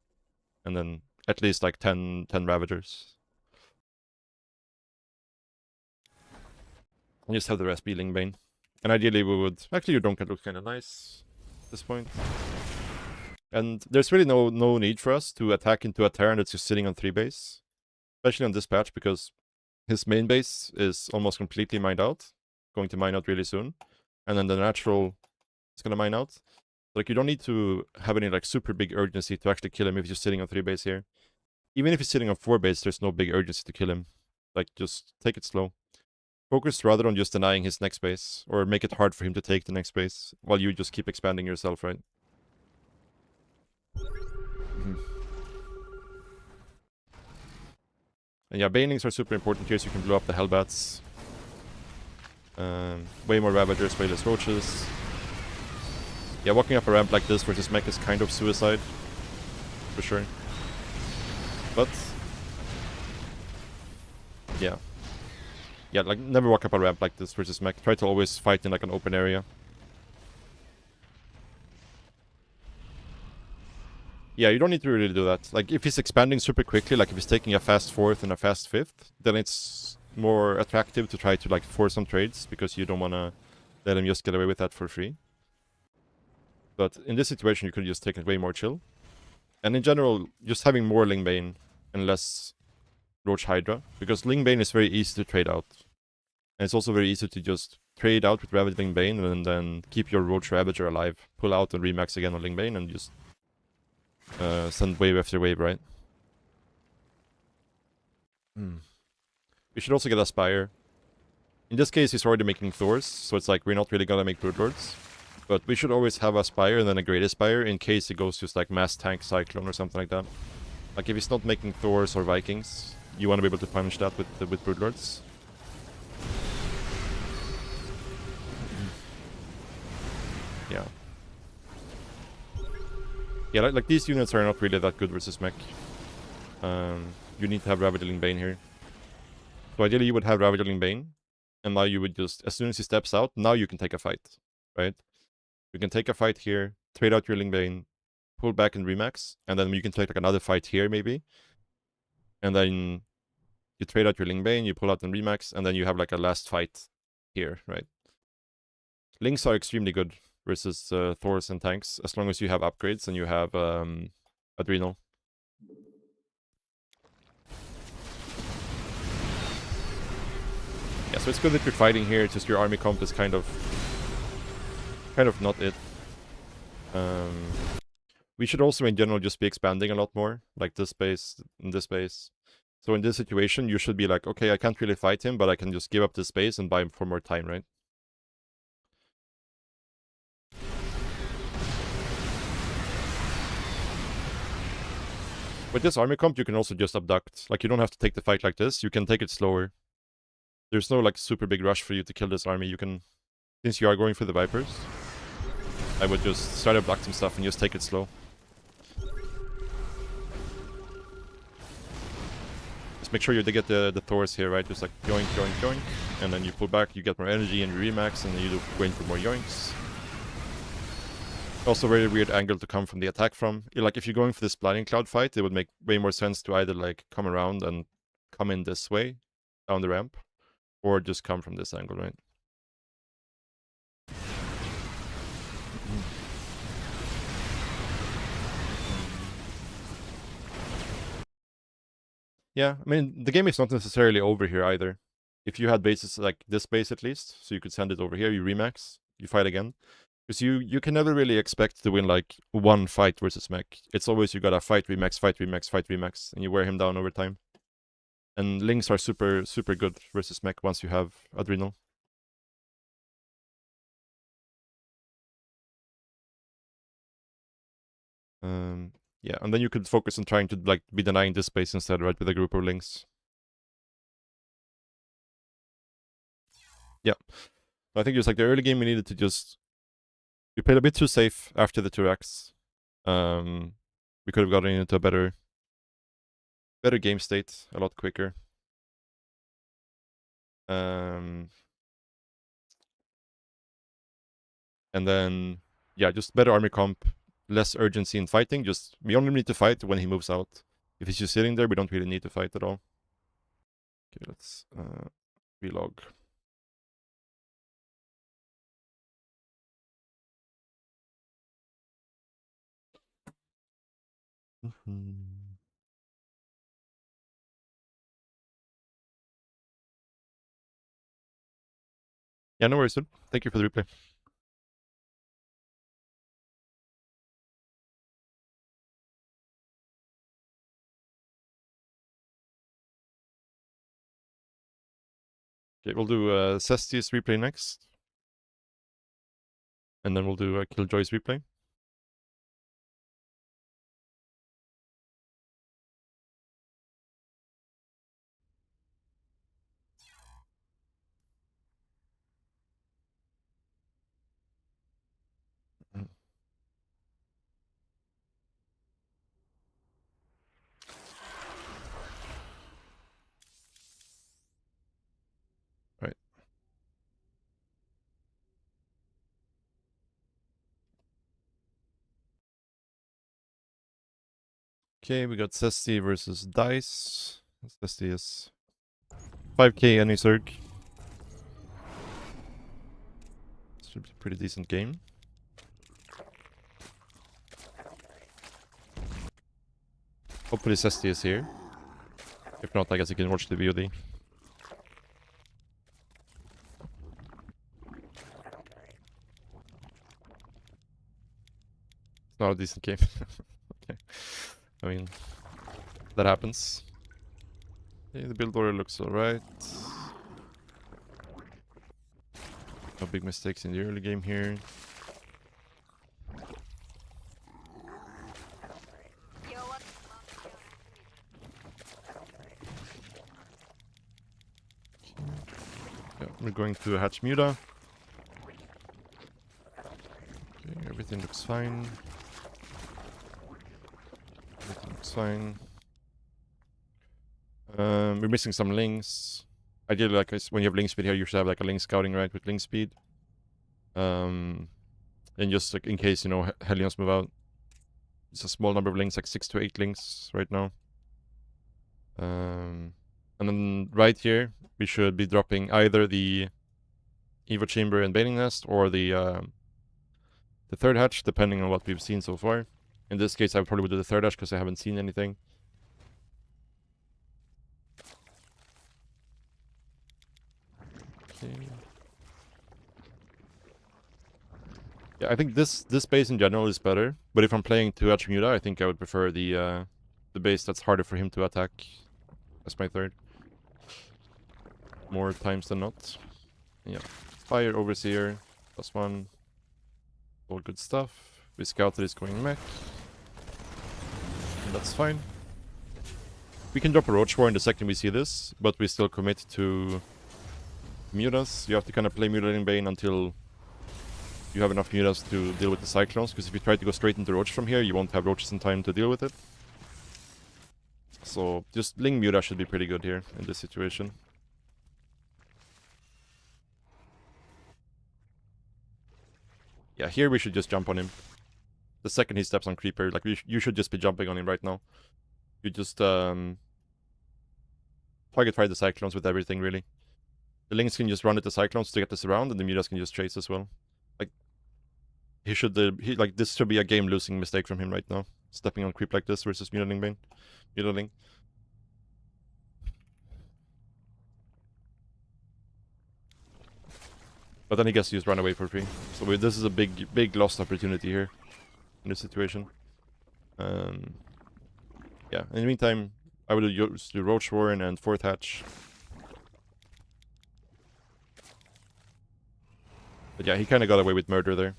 And then at least like 10 Ravagers. And just have the rest be Lingbane. And ideally we would... Actually, your Donket looks kind of nice at this point. And there's really no need for us to attack into a Terran that's just sitting on 3 base. Especially on this patch, because his main base is almost completely mined out. Going to mine out really soon. And then the natural is going to mine out. Like, you don't need to have any like super big urgency to actually kill him if he's just sitting on 3 base here. Even if he's sitting on 4 base, there's no big urgency to kill him. Like, just take it slow. Focus rather on just denying his next base, or make it hard for him to take the next base, while you just keep expanding yourself, right? And yeah, banings are super important here, so you can blow up the Hellbats. Way more Ravagers, way less Roaches. Yeah, walking up a ramp like this versus mech is kind of suicide. For sure. But... yeah. Yeah, like, never walk up a ramp like this versus mech. Try to always fight in like an open area. Yeah, you don't need to really do that. Like, if he's expanding super quickly, like if he's taking a fast 4th and a fast 5th, then it's more attractive to try to like force some trades, because you don't want to let him just get away with that for free. But in this situation, you could just take it way more chill. And in general, just having more Lingbane and less Roach Hydra, because Lingbane is very easy to trade out. And it's also very easy to just trade out with Ravaging Bane and then keep your Roach Ravager alive. Pull out and remax again on Lingbane and just send wave after wave, right? We should also get a Spire. In this case, he's already making Thors, so it's like we're not really gonna make Broodlords. But we should always have a Spire and then a Great Spire in case he goes just like Mass Tank Cyclone or something like that. Like if he's not making Thors or Vikings, you want to be able to punish that with Broodlords. Yeah. Yeah, like these units are not really that good versus mech. You need to have Ravageling Bane here. So ideally you would have Ravageling Bane, and now you would just, as soon as he steps out, now you can take a fight, right? You can take a fight here, trade out your Lingbane, pull back and remax, and then you can take like another fight here maybe. And then you trade out your Lingbane, you pull out and remax, and then you have like a last fight here, right? Lings are extremely good versus Thors and tanks, as long as you have upgrades and you have Adrenal. Yeah, so it's good that you're fighting here, it's just your army comp is kind of not it. We should also in general just be expanding a lot more, like this base and this base. So in this situation, you should be like, okay, I can't really fight him, but I can just give up this space and buy him for more time, right? With this army comp, you can also just abduct. Like, you don't have to take the fight like this. You can take it slower. There's no, like, super big rush for you to kill this army. You can, since you are going for the Vipers, I would just start abducting stuff and just take it slow. Just make sure you get the Thors here, right? Just like yoink, yoink, yoink. And then you pull back, you get more energy and you remax, and then you wait for more yoinks. Also very weird angle to come from the attack from. Like, if you're going for this Blinding Cloud fight, it would make way more sense to either, like, come around and come in this way, down the ramp, or just come from this angle, right? Yeah, I mean, the game is not necessarily over here either. If you had bases like this base at least, so you could send it over here, you remax, you fight again. Because you can never really expect to win like one fight versus mech. It's always you gotta fight, remax, fight, remax, fight, remax, and you wear him down over time. And Lings are super, super good versus mech once you have Adrenal. Yeah, and then you could focus on trying to like be denying this space instead, right, with a group of Lings. Yeah. I think just like the early game, we needed to just... We played a bit too safe after the 2x. We could have gotten into a better game state a lot quicker. And then, yeah, just better army comp, less urgency in fighting. Just, we only need to fight when he moves out. If he's just sitting there, we don't really need to fight at all. Okay, let's relog. Yeah, no worries, dude. Thank you for the replay. Okay, we'll do Cesti's replay next. And then we'll do Killjoy's replay. Right. Okay, we got Cesti versus Dice. Cesti is 5k any Zerg. Should be a pretty decent game. Hopefully Cesti is here. If not, I guess you can watch the VOD. It's not a decent game. Okay. I mean, that happens. Okay, the build order looks alright. No big mistakes in the early game here. Yeah, we're going to hatch Muta. Okay, everything looks fine. Everything looks fine. We're missing some links. Ideally, like when you have link speed here, you should have like a link scouting right with link speed. And just like in case, you know, Hellions move out. It's a small number of links, like 6 to 8 links right now. And then right here, we should be dropping either the Evo Chamber and Baning Nest or the third hatch, depending on what we've seen so far. In this case, I probably would do the third hatch because I haven't seen anything. Okay. Yeah, I think this base in general is better, but if I'm playing 2-hatch Muta, I think I would prefer the base that's harder for him to attack as my third. More times than not. Yeah. Fire Overseer, +1. All good stuff. We scouted is going mech. And that's fine. We can drop a Roach War in the second we see this, but we still commit to Mutas. You have to kind of play Mutilating Bane until you have enough Mutas to deal with the Cyclones, because if you try to go straight into Roach from here, you won't have Roaches in time to deal with it. So just Ling Muta should be pretty good here in this situation. Yeah, here we should just jump on him. The second he steps on Creeper, like you should just be jumping on him right now. You just target fire the Cyclones with everything, really. The Lings can just run at the Cyclones to get this around, and the Mutas can just chase as well. Like, this should be a game-losing mistake from him right now. Stepping on creep like this versus Mutilating Bane. Mutilating. But then he gets to just run away for free. So this is a big lost opportunity here in this situation. Yeah, in the meantime, I would use the Roach Warren and 4th hatch. But yeah, he kind of got away with murder there.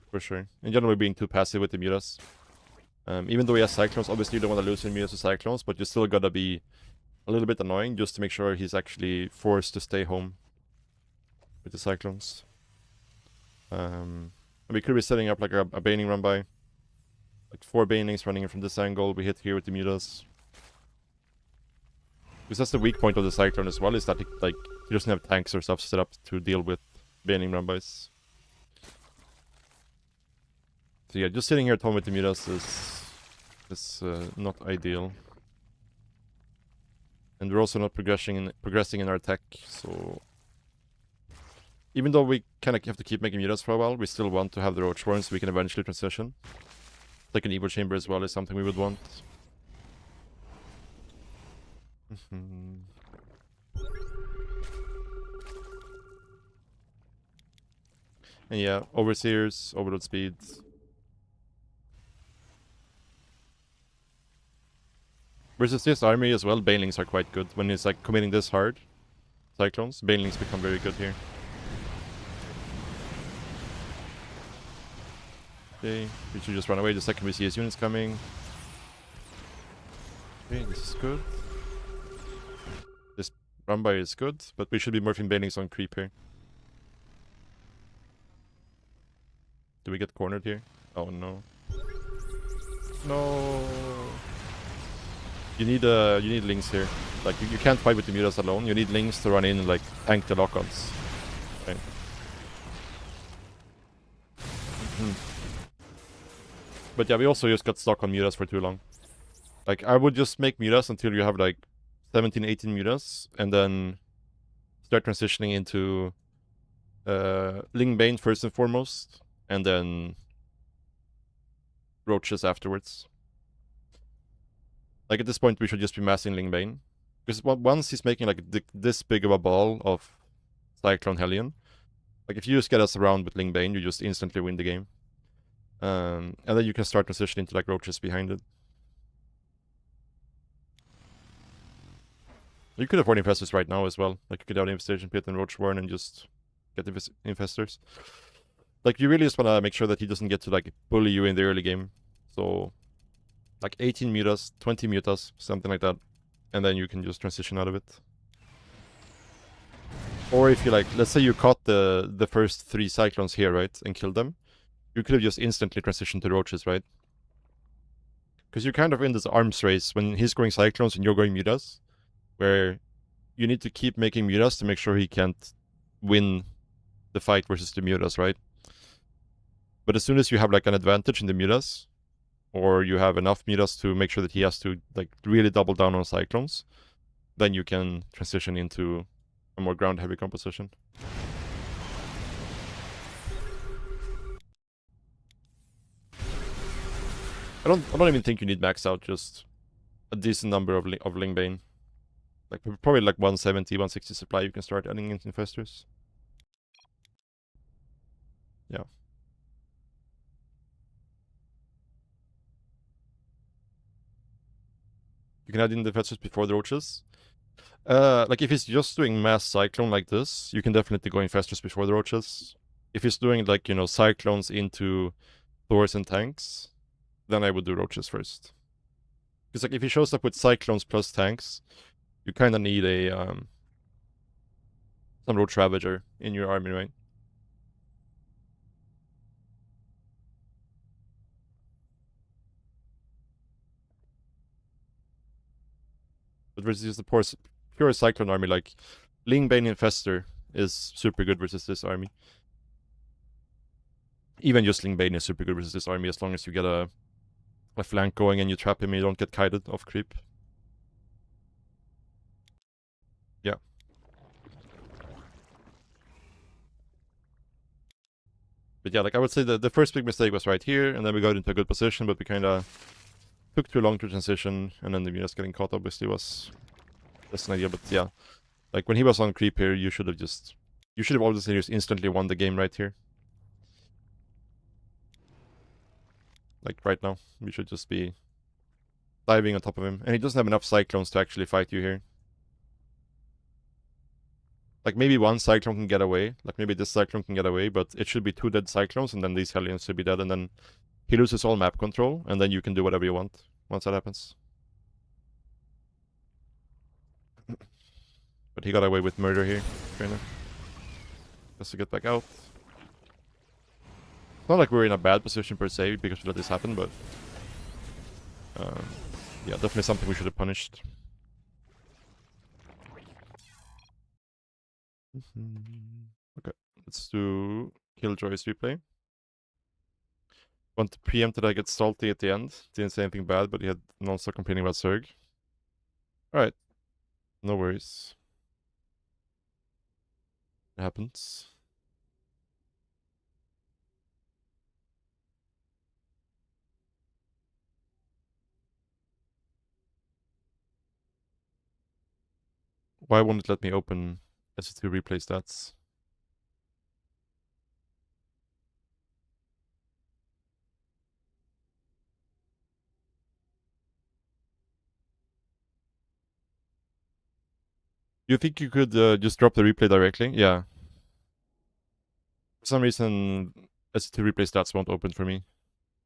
For sure. In general, we're being too passive with the Mutas. Even though he has Cyclones, obviously you don't want to lose your Mutas to Cyclones, but you still gotta be a little bit annoying just to make sure he's actually forced to stay home with the Cyclones. We could be setting up like a Baning run by. Like 4 Banings running in from this angle. We hit here with the Mutas. Because that's the weak point of the Cyclone as well, is that he doesn't have tanks or stuff set up to deal with Baning run bys. So yeah, just sitting here at home with the Mutas is not ideal. And we're also not progressing in our tech, so even though we kind of have to keep making Mutas for a while, we still want to have the Roach Warren so we can eventually transition. Like an Evo Chamber as well is something we would want. And yeah, Overseers, Overload Speed. Versus this army as well, Banelings are quite good. When it's like committing this hard, Cyclones, Banelings become very good here. Okay, we should just run away the second we see his units coming. Okay, this is good. This run by is good, but we should be morphing Banelings on creep here. Do we get cornered here? Oh no. No. You need links here. Like you can't fight with the Mutas alone. You need links to run in and like tank the lock-ons. Right. But yeah, we also just got stuck on Mutas for too long. Like, I would just make Mutas until you have like 17, 18 Mutas, and then start transitioning into Ling Bane first and foremost, and then Roaches afterwards. Like, at this point, we should just be massing Ling Bane. Because once he's making like this big of a ball of Cyclone Hellion, like if you just get us around with Ling Bane, you just instantly win the game. And then you can start transitioning to like Roaches behind it. You could have Warning Infestors right now as well. Like you could have Infestation Pit and Roach Warren and just get the infestors. Like, you really just want to make sure that he doesn't get to, like, bully you in the early game. So, like, 18 mutas, 20 mutas, something like that. And then you can just transition out of it. Or if you, like, let's say you caught the first 3 Cyclones here, right? And killed them. You could have just instantly transitioned to the Roaches, right? Because you're kind of in this arms race when he's going Cyclones and you're going mutas. Where you need to keep making mutas to make sure he can't win the fight versus the mutas, right? But as soon as you have, like, an advantage in the mutas, or you have enough mutas to make sure that he has to, like, really double down on Cyclones, then you can transition into a more ground heavy composition. I don't even think you need max out, just a decent number of Lingbane. Like, probably like 170, 160 supply you can start adding into infestors. Yeah. You can add in the infestors before the roaches. Like, if he's just doing mass cyclone like this, you can definitely go infestors before the roaches. If he's doing, like, you know, cyclones into Thors and tanks, then I would do roaches first. Because, like, if he shows up with cyclones plus tanks, you kind of need a some roach ravager in your army, right? But versus the pure cyclone army, like Lingbane Infestor is super good versus this army. Even just Lingbane is super good versus this army as long as you get a flank going and you trap him and you don't get kited off creep. Yeah. But yeah, like, I would say the first big mistake was right here, and then we got into a good position, but we kind of took too long to transition, and then the Venus getting caught obviously was just an idea. But yeah, like, when he was on creep here, you should have obviously just instantly won the game right here. Like, right now, we should just be diving on top of him, and he doesn't have enough cyclones to actually fight you here. Like, maybe one cyclone can get away, like maybe this cyclone can get away, but it should be 2 dead cyclones, and then these Hellions should be dead, and then he loses all map control, and then you can do whatever you want once that happens. But he got away with murder here, kinda. Just to get back out. It's not like we're in a bad position per se because we let this happen, but yeah, definitely something we should have punished. Okay, let's do Killjoy's replay. Want to preempt that I get salty at the end. Didn't say anything bad, but he had also complaining about Zerg. Alright. No worries. It happens. Why won't it let me open SC2 replay stats? You think you could just drop the replay directly? Yeah. For some reason, SC2 replay stats won't open for me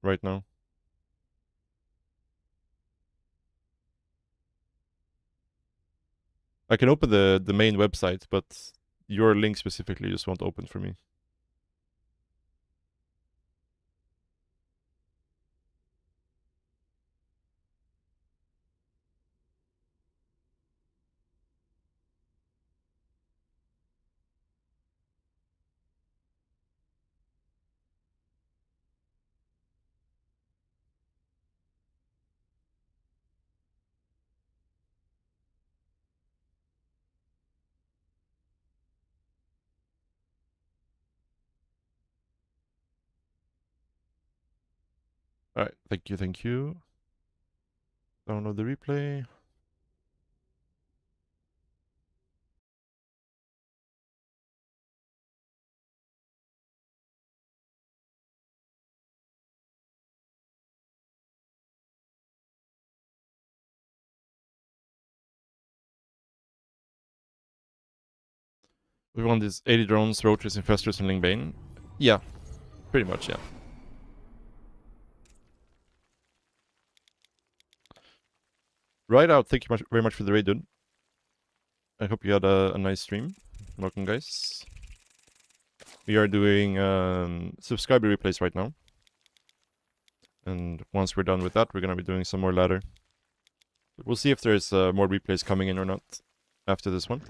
right now. I can open the main website, but your link specifically just won't open for me. Alright, thank you, thank you. Download the replay. We want these 80 drones, roaches, infestors, and Lingbane. Yeah, pretty much, yeah. Right out, thank you very much for the raid, dude. I hope you had a nice stream. Welcome, guys. We are doing subscriber replays right now. And once we're done with that, we're going to be doing some more ladder. We'll see if there's more replays coming in or not after this one.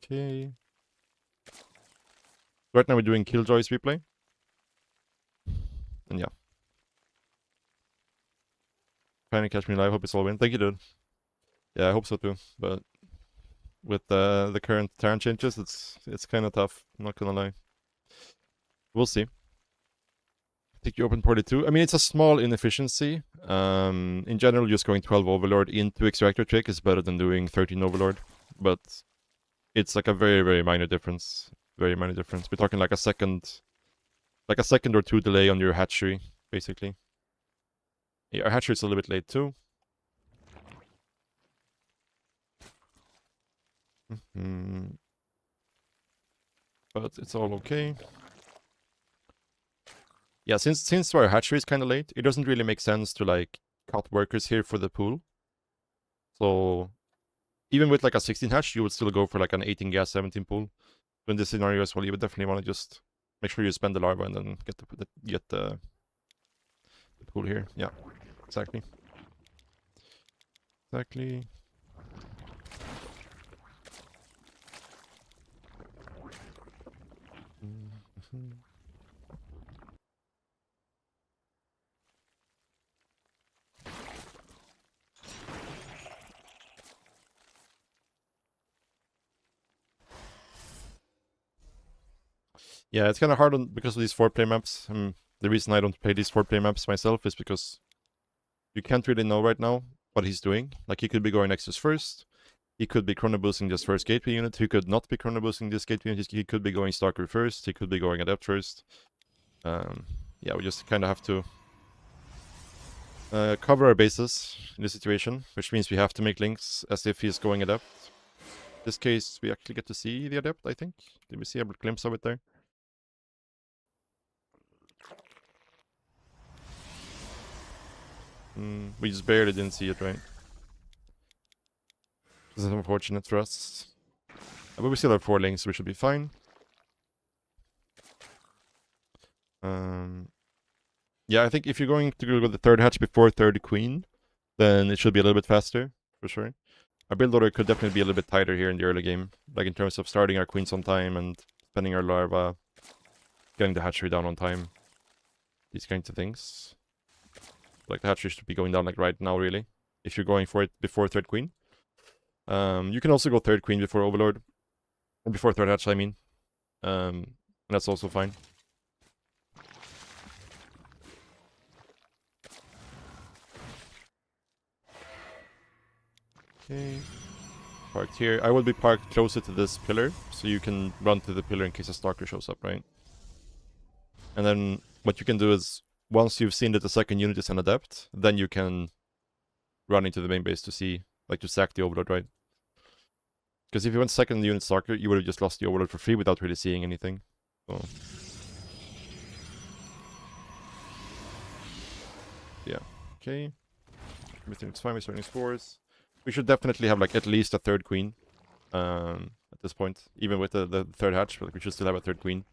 Okay. Right now we're doing Killjoy's replay. And yeah. Trying to catch me live, hope it's all win. Thank you, dude. Yeah, I hope so too. But with the current Terran changes, it's kind of tough. I'm not gonna lie. We'll see. I think you open 42. I mean, it's a small inefficiency. In general, just going 12 Overlord into Extractor Trick is better than doing 13 Overlord. But it's like a very, very minor difference. Very minor difference. We're talking like a second or two delay on your hatchery, basically. Yeah, our hatchery's a little bit late too. But it's all okay. Yeah, since our hatchery is kind of late, it doesn't really make sense to like cut workers here for the pool. So even with like a 16 hatch, you would still go for like an 18 gas, 17 pool. So in this scenario as well, you would definitely want to just make sure you spend the larva and then get the pool here. Yeah, exactly. Exactly. Yeah, it's kind of hard because of these 4-play maps. The reason I don't play these 4-play maps myself is because you can't really know right now what he's doing. Like, he could be going Nexus first. He could be chrono boosting this first gateway unit. He could not be chrono boosting this gateway unit. He could be going Stalker first. He could be going Adept first. Yeah, we just kind of have to cover our bases in this situation, which means we have to make links as if he's going Adept. In this case, we actually get to see the Adept, I think. Did we see a glimpse of it there? We just barely didn't see it, right? This is unfortunate for us. But we still have 4 links, so we should be fine. Yeah, I think if you're going to go the 3rd hatch before 3rd queen, then it should be a little bit faster, for sure. Our build order could definitely be a little bit tighter here in the early game, like in terms of starting our queens on time and spending our larva, getting the hatchery down on time, these kinds of things. Like, the hatchery should be going down like right now, really, if you're going for it before 3rd queen. You can also go 3rd queen before Overlord, or before 3rd hatch, I mean. That's also fine. Okay. Parked here. I will be parked closer to this pillar, so you can run to the pillar in case a stalker shows up, right? And then what you can do is, once you've seen that the 2nd unit is an Adept, then you can run into the main base to see, like, to sack the Overlord, right? Because if you went 2nd unit stalker, you would have just lost the Overlord for free without really seeing anything. So yeah. Okay. Everything's fine. We're starting spores. We should definitely have like at least a 3rd queen at this point, even with the 3rd hatch. But like, we should still have a 3rd queen.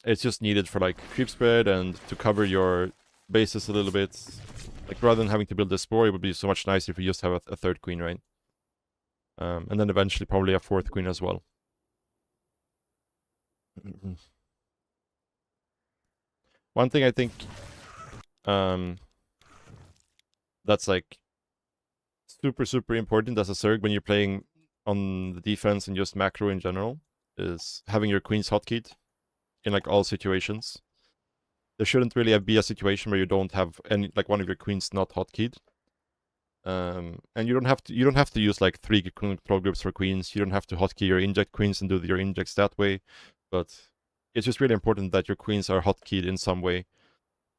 It's just needed for like creep spread and to cover your bases a little bit. Like, rather than having to build a spore, it would be so much nicer if we just have a 3rd queen, right? And then eventually probably a 4th queen as well. One thing I think that's like super important as a Zerg when you're playing on the defense and just macro in general is having your queens hotkeyed in like all situations. There shouldn't really be a situation where you don't have any, like, one of your queens not hotkeyed. And you don't have to use like 3 control groups for queens. You don't have to hotkey your inject queens and do your injects that way. But it's just really important that your queens are hotkeyed in some way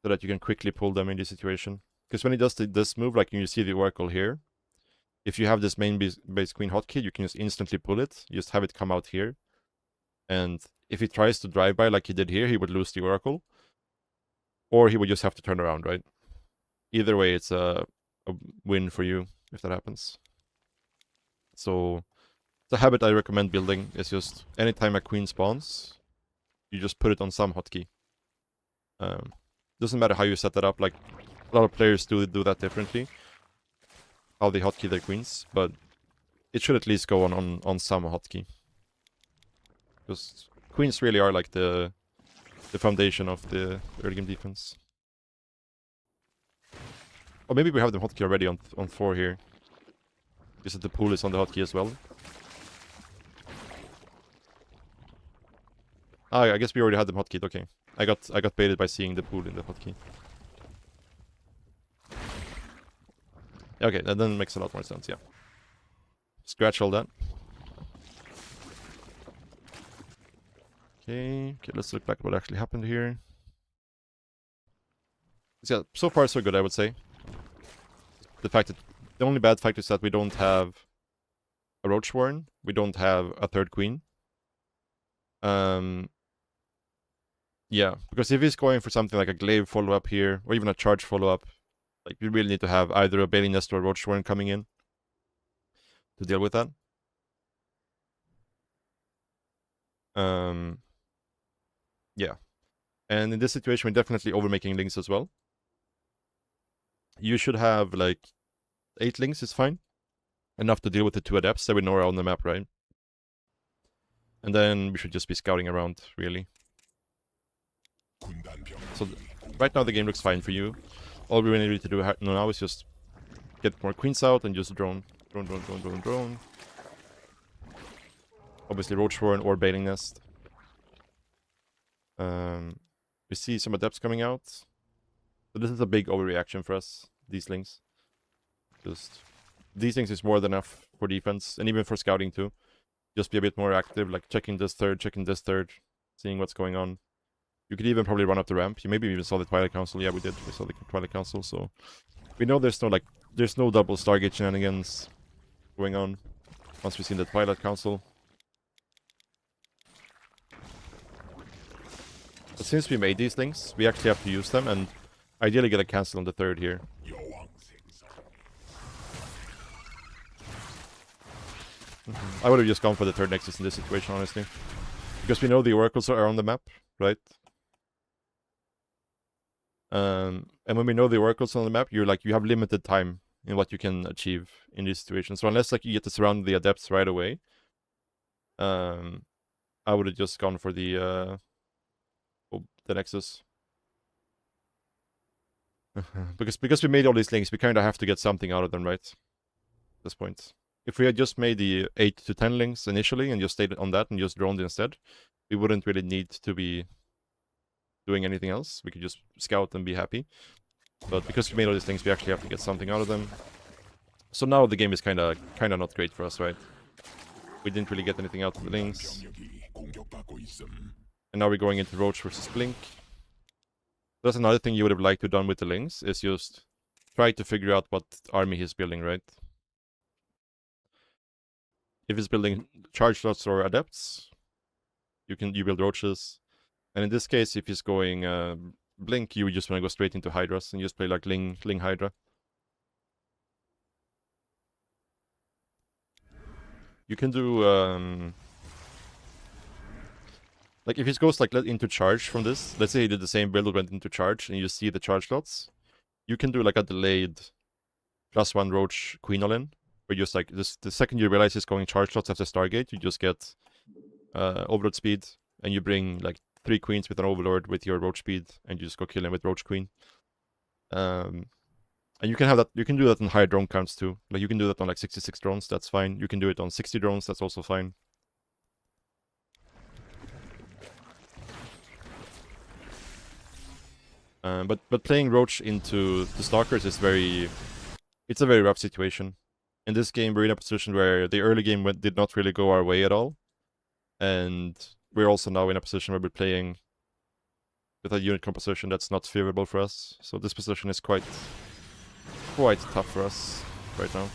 so that you can quickly pull them in this situation. Because when he does this move, like you see the Oracle here, if you have this main base queen hotkey, you can just instantly pull it. You just have it come out here. And if he tries to drive by like he did here, he would lose the Oracle. Or he would just have to turn around, right? Either way, it's a win for you if that happens. So the habit I recommend building is just anytime a queen spawns, you just put it on some hotkey. Doesn't matter how you set that up. Like a lot of players do that differently, how they hotkey their queens, but it should at least go on some hotkey. Because queens really are like the foundation of the early game defense. Or maybe we have the hotkey already on 4 here. Because the pool is on the hotkey as well. Ah, I guess we already had them hotkeyed. Okay, I got baited by seeing the pool in the hotkey. Okay, that then makes a lot more sense. Yeah. Scratch all that. Okay, let's look back at what actually happened here. Yeah, so far so good, I would say. The only bad fact is that we don't have a Roach Warren. We don't have a third queen. Yeah, because if he's going for something like a glaive follow-up here, or even a charge follow-up, like you really need to have either a Bailing Nest or a Roach Warren coming in to deal with that. Yeah. And in this situation, we're definitely overmaking links as well. You should have like 8 links is fine. Enough to deal with the 2 adepts that we know are on the map, right? And then we should just be scouting around, really. So right now the game looks fine for you. All we really need to do now is just get more queens out and just drone. Obviously Roach Warren or Bailing Nest. We see some adepts coming out. So this is a big overreaction for us, these links. Just these things is more than enough for defense, and even for scouting too. Just be a bit more active, like checking this third, seeing what's going on. You could even probably run up the ramp. You maybe even saw the Twilight Council. Yeah, we did. We saw the Twilight Council, so we know there's no double Stargate shenanigans going on once we've seen the Twilight Council. But since we made these things, we actually have to use them and ideally get a cancel on the third here. I would have just gone for the third Nexus in this situation, honestly. Because we know the Oracles are on the map, right? And when we know the Oracles on the map, you have limited time in what you can achieve in these situations. So unless like you get to surround the Adepts right away, I would have just gone for the Nexus. because we made all these links, we kind of have to get something out of them, right? At this point. If we had just made the 8 to 10 links initially and just stayed on that and just droned instead, we wouldn't really need to be doing anything else. We could just scout and be happy. But because we made all these things, we actually have to get something out of them. So now the game is kind of not great for us, right? We didn't really get anything out of the links. And now we're going into Roach versus Blink. That's another thing you would have liked to have done with the links, is just try to figure out what army he's building, right? If he's building charge slots or adepts, you build roaches. And in this case, if he's going Blink, you just want to go straight into Hydras and just play like Ling Hydra. You can do like if he goes like into charge from this, let's say he did the same build, went into charge, and you see the charge slots, you can do like a delayed +1 Roach Queen all-in, where just like this, the second you realize he's going charge slots after Stargate, you just get Overlord speed, and you bring like 3 queens with an Overlord with your Roach speed, and you just go kill him with Roach Queen. And you can have that. You can do that on higher drone counts too. Like you can do that on like 66 drones. That's fine. You can do it on 60 drones. That's also fine. But playing Roach into the Stalkers is it's a very rough situation. In this game, we're in a position where the early game did not really go our way at all. And we're also now in a position where we're playing with a unit composition that's not favorable for us. So this position is quite tough for us right now.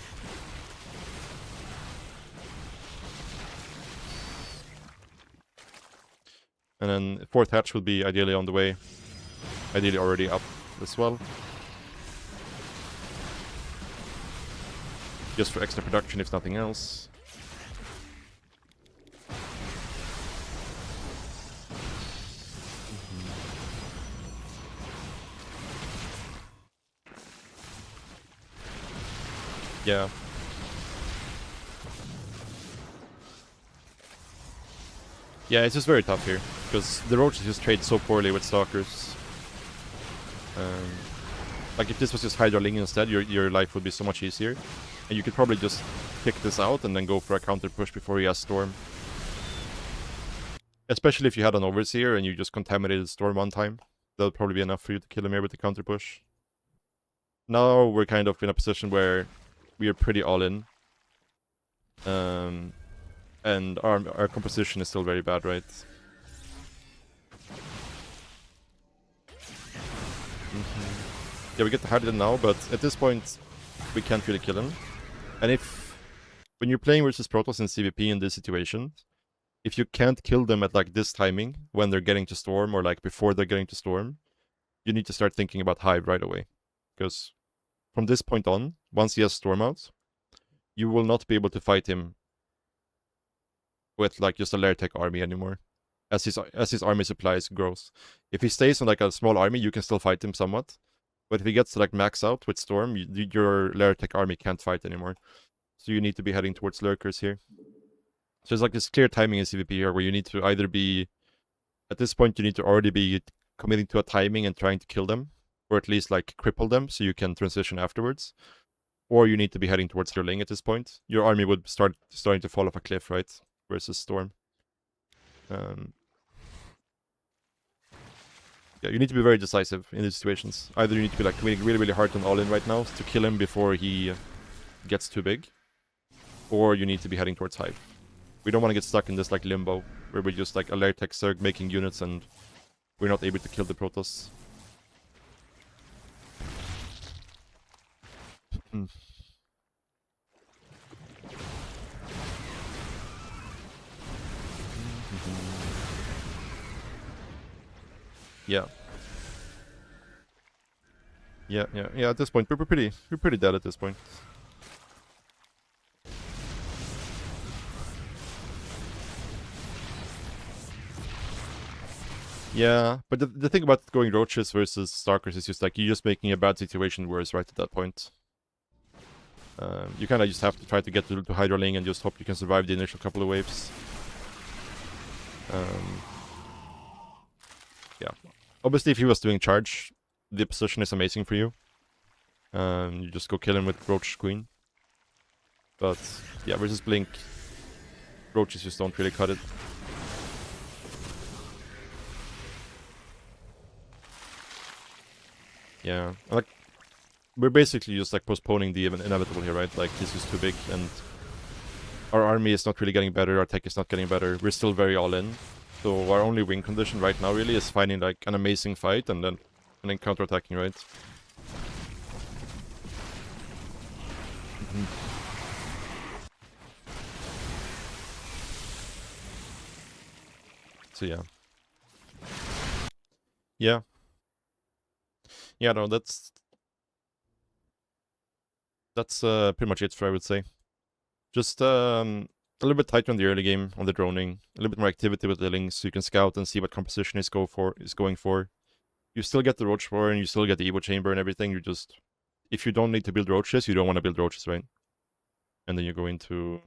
And then 4th hatch would be ideally on the way. Ideally already up as well. Just for extra production if nothing else. Yeah. Yeah, it's just very tough here, because the roaches just trade so poorly with stalkers. Like if this was just Hydra Ling instead, your life would be so much easier. And you could probably just pick this out and then go for a counter push before he has Storm. Especially if you had an Overseer and you just contaminated Storm one time. That would probably be enough for you to kill him here with the counter push. Now we're kind of in a position where we are pretty all in. And our composition is still very bad, right? Yeah, we get the Hydra now, but at this point, we can't really kill him. And when you're playing versus Protoss in CVP in this situation, if you can't kill them at like this timing, when they're getting to Storm, or like before they're getting to Storm, you need to start thinking about Hive right away. Because from this point on, once he has Storm out, you will not be able to fight him with like just a Lair Tech army anymore. As his army supplies grows. If he stays on like a small army, you can still fight him somewhat. But if he gets to like max out with Storm, your Lair Tech army can't fight anymore. So you need to be heading towards Lurkers here. So it's like this clear timing in CVP here where you need to either be... At this point, you need to already be committing to a timing and trying to kill them. Or at least like cripple them so you can transition afterwards. Or you need to be heading towards your Ling at this point. Your army would starting to fall off a cliff, right? Versus Storm. Yeah, you need to be very decisive in these situations. Either you need to be like committing really, really hard on all-in right now to kill him before he gets too big, or you need to be heading towards Hive. We don't want to get stuck in this like limbo where we're just like a Lair Tech Zerg making units and we're not able to kill the Protoss. Yeah. Yeah. At this point, we're pretty dead at this point. Yeah, but the thing about going Roaches versus Stalkers is just like you're just making a bad situation worse right at that point. You kind of just have to try to get to Hydra Ling and just hope you can survive the initial couple of waves. Yeah. Obviously, if he was doing charge, the position is amazing for you. You just go kill him with Roach Queen. But yeah, versus Blink, Roaches just don't really cut it. Yeah, like we're basically just like postponing the inevitable here, right? Like this is too big, and our army is not really getting better. Our tech is not getting better. We're still very all in. So our only win condition right now really is finding like an amazing fight and then counterattacking, right? So yeah. Yeah. Yeah, no, that's pretty much it for I would say. Just a little bit tighter on the early game on the droning, a little bit more activity with the links so you can scout and see what composition is going for. You still get the Roach War and you still get the Evo Chamber and everything. You just, if you don't need to build roaches, you don't want to build roaches, right? And then you go into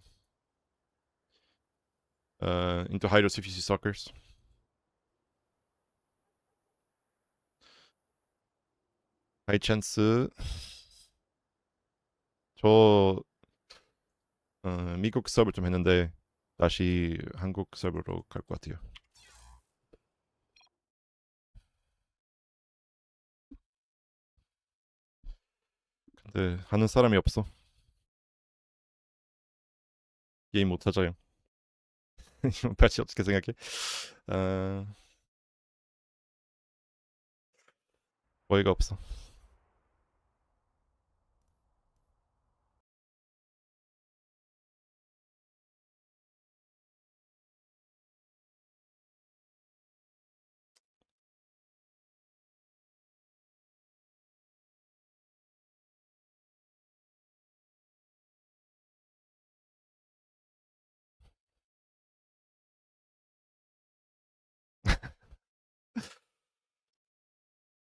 Hydros if you see suckers. 하이 찬스. 저 미국 서브를 좀 했는데 다시 한국 서브로 갈 것 같아요. 근데 하는 사람이 없어. 게임 못 하자요. 다시 어떻게 생각해? 어이가 없어.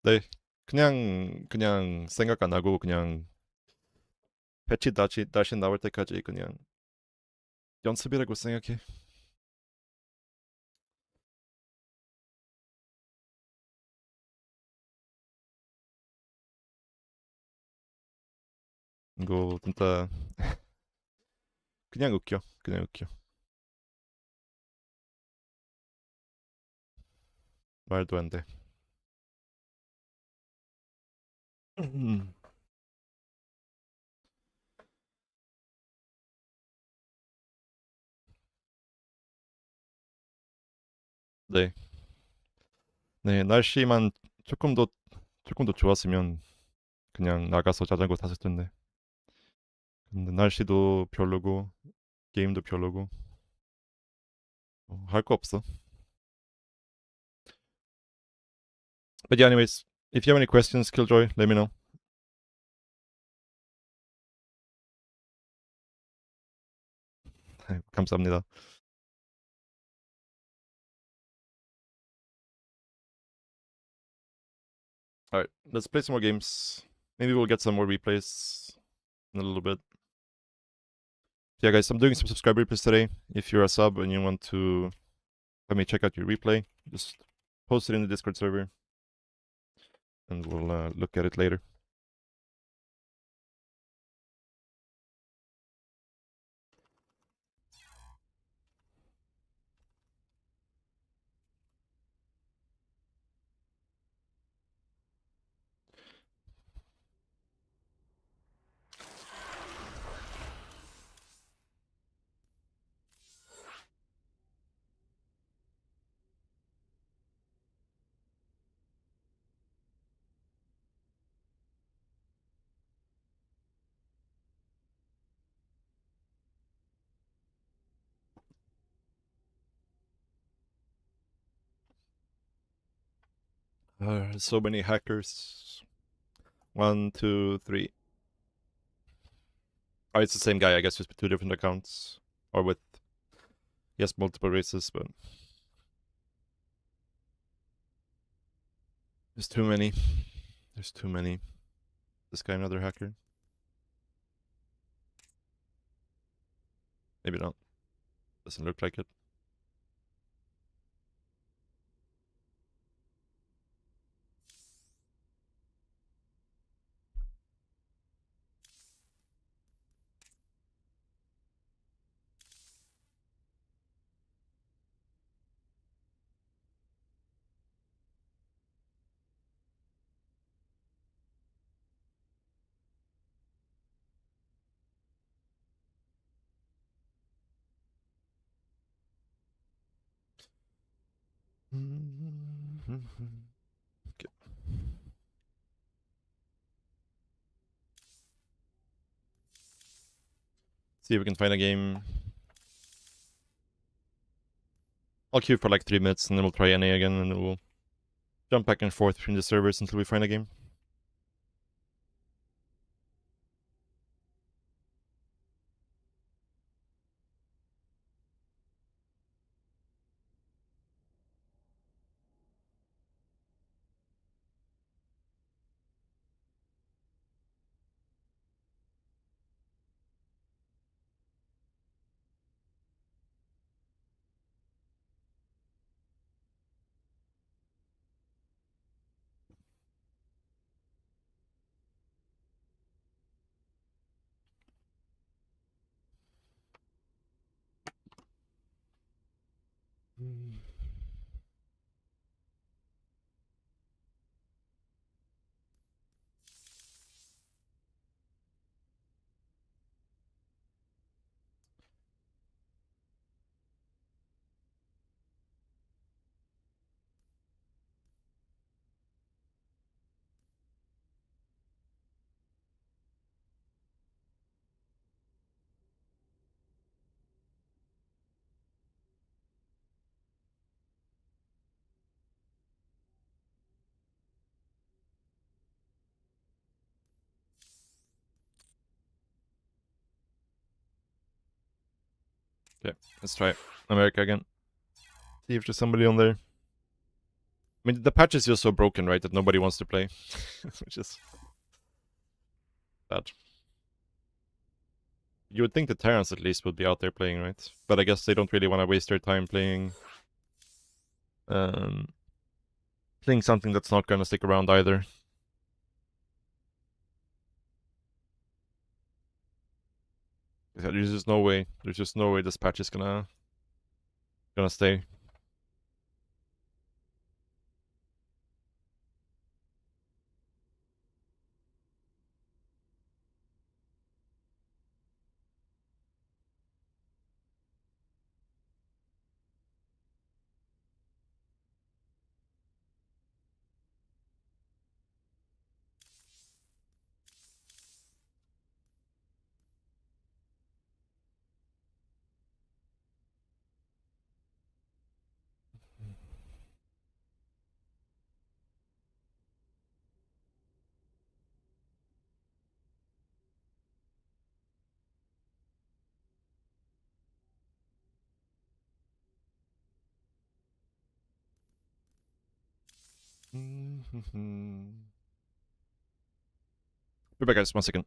네, 그냥 생각 안 하고 그냥 패치 다시 나올 때까지 그냥 연습이라고 생각해. 이거 진짜 그냥 웃겨. 그냥 웃겨. 말도 안 돼. 네. 네, 날씨만 조금 더 좋았으면 그냥 나가서 자전거 탔을 텐데. 근데 날씨도 별로고 게임도 별로고 할 거 없어. But yeah, anyways, if you have any questions, Killjoy, let me know. 감사합니다. All right, let's play some more games. Maybe we'll get some more replays in a little bit. Yeah, guys, I'm doing some subscriber replays today. If you're a sub and you want to have me check out your replay, just post it in the Discord server, and we'll look at it later. So many hackers. 1, 2, 3. Oh, it's the same guy, I guess, just with 2 different accounts. Or with, yes, multiple races, but there's too many. There's too many. This guy another hacker? Maybe not. Doesn't look like it. Okay. See if we can find a game. I'll queue for like 3 minutes and then we'll try NA again and then we'll jump back and forth between the servers until we find a game. Okay, let's try America again. See if there's somebody on there. I mean, the patch is just so broken, right, that nobody wants to play, which is bad. You would think the Terrans at least would be out there playing, right? But I guess they don't really want to waste their time playing playing something that's not gonna stick around either. There's just no way. There's just no way this patch is gonna stay. Be back, guys. 1 second.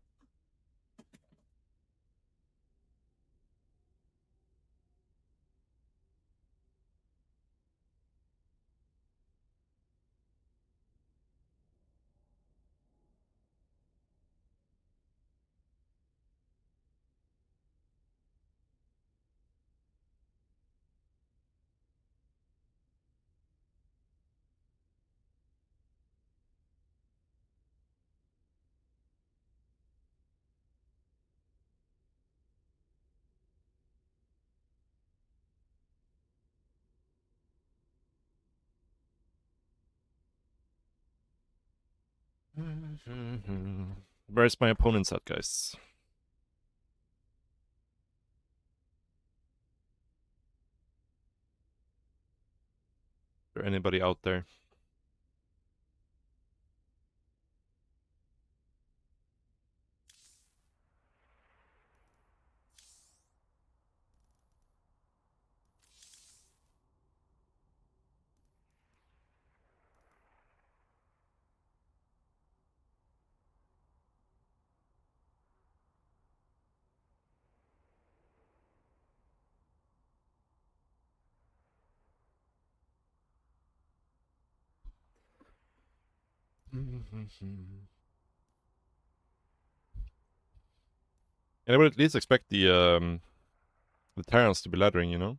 Where's my opponent's at, guys? Is there anybody out there? And I would at least expect the Terrans to be laddering, you know?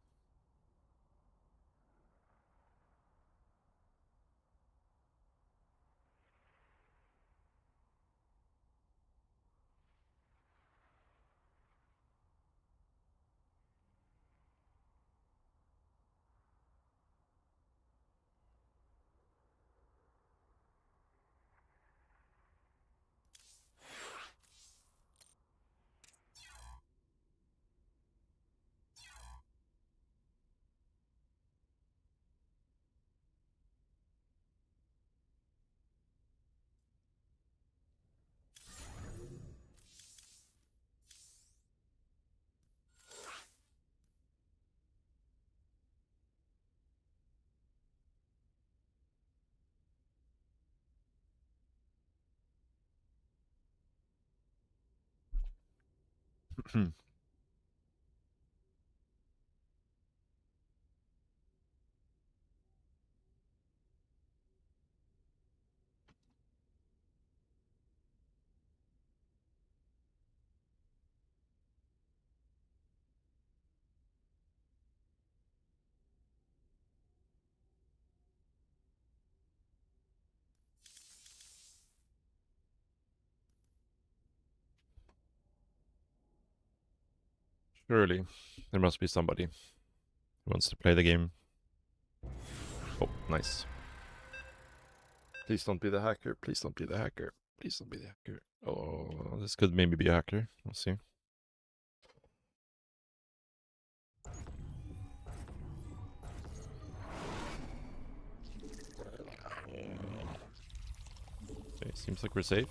Surely, there must be somebody who wants to play the game. Oh, nice. Please don't be the hacker. Please don't be the hacker. Please don't be the hacker. Oh, this could maybe be a hacker. We'll see. Okay, seems like we're safe.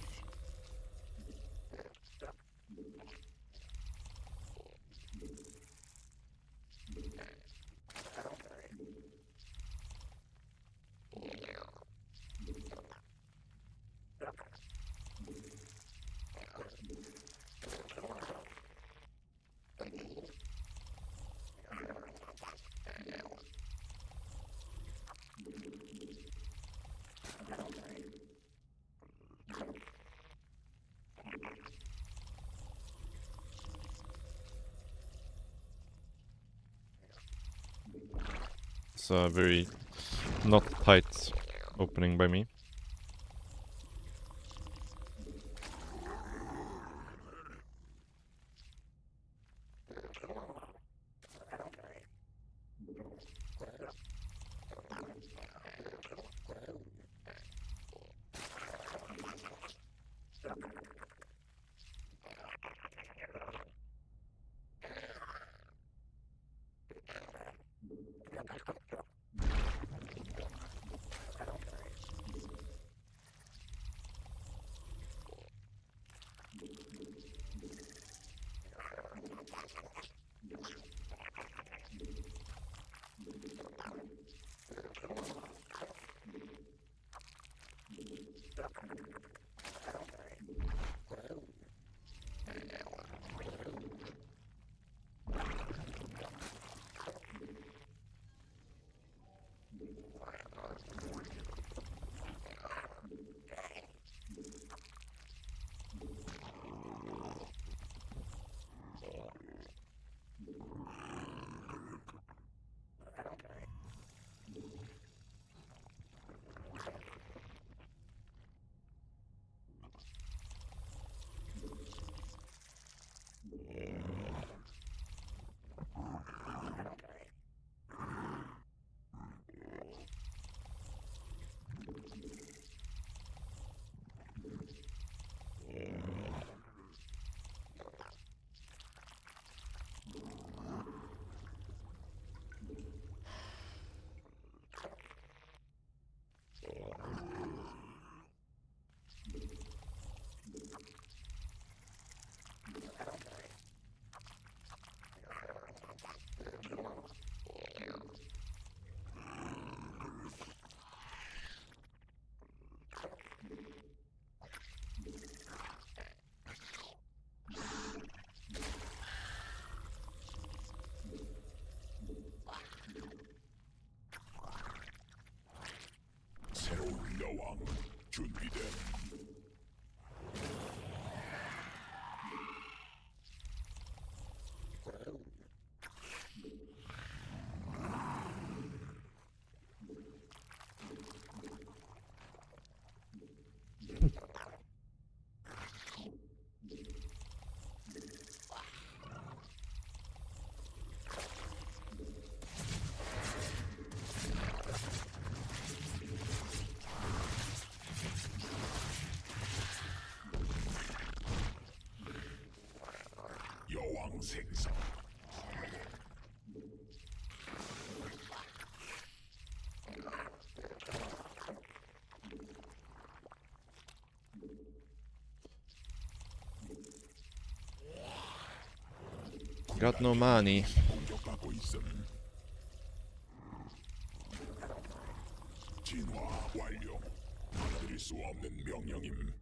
was a very not tight opening by me. 새로운 여왕 준비됨. 여왕 생성. Got no money. 공격받고 있음. 진화 완료. 받아들일 수 없는 명령임.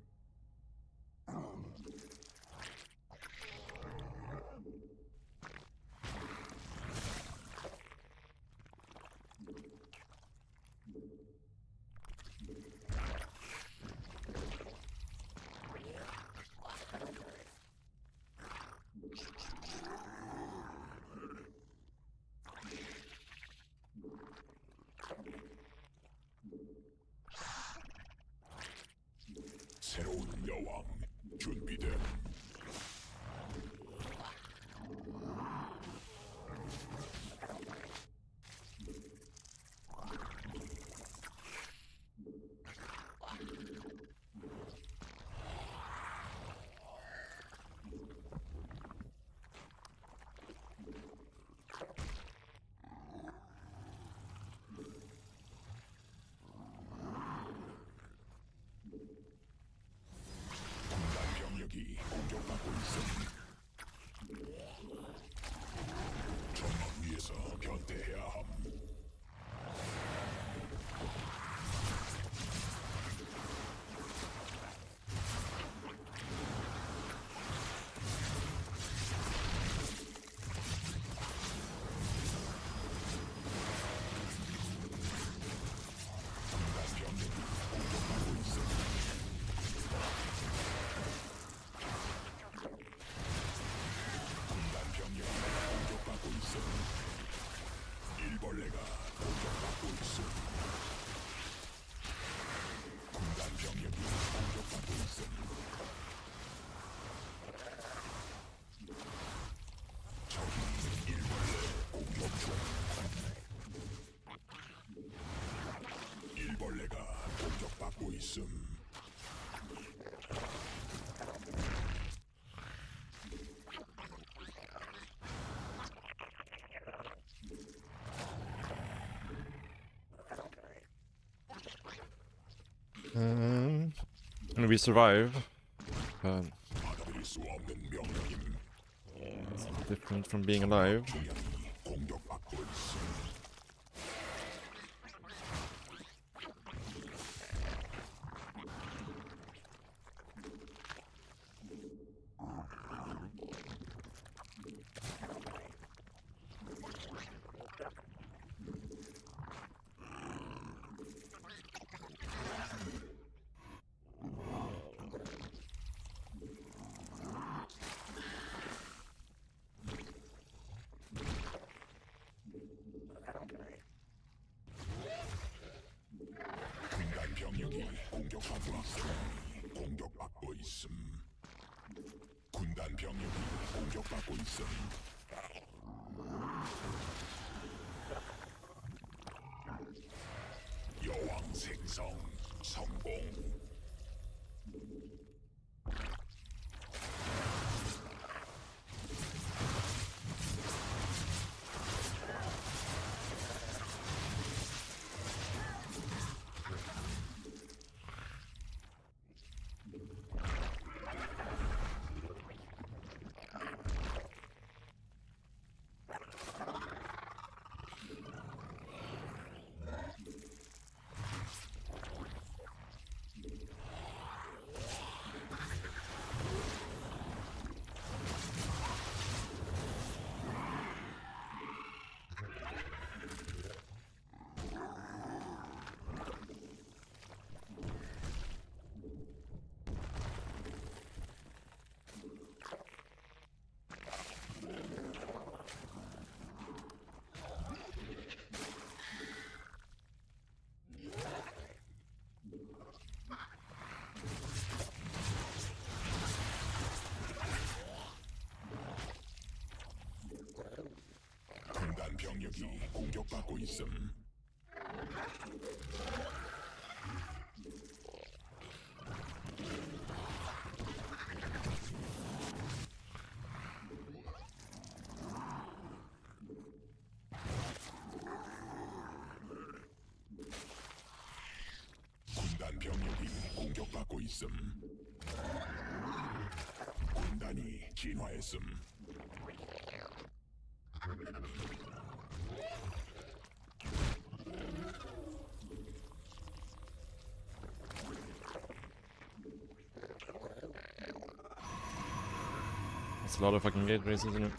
And we survive. 받아들일 수 없는 명령임. It's different from being alive. 중량이 공격받고 있음. 군단 병력이 공격받고 있음. 공격받고 있음. 군단 병력이 공격받고 있음. 여왕 생성 성공. 군단 병력이 공격받고 있음. 군단 병력이 공격받고 있음. 군단이 진화했음. That's a lot of fucking gate races, isn't it?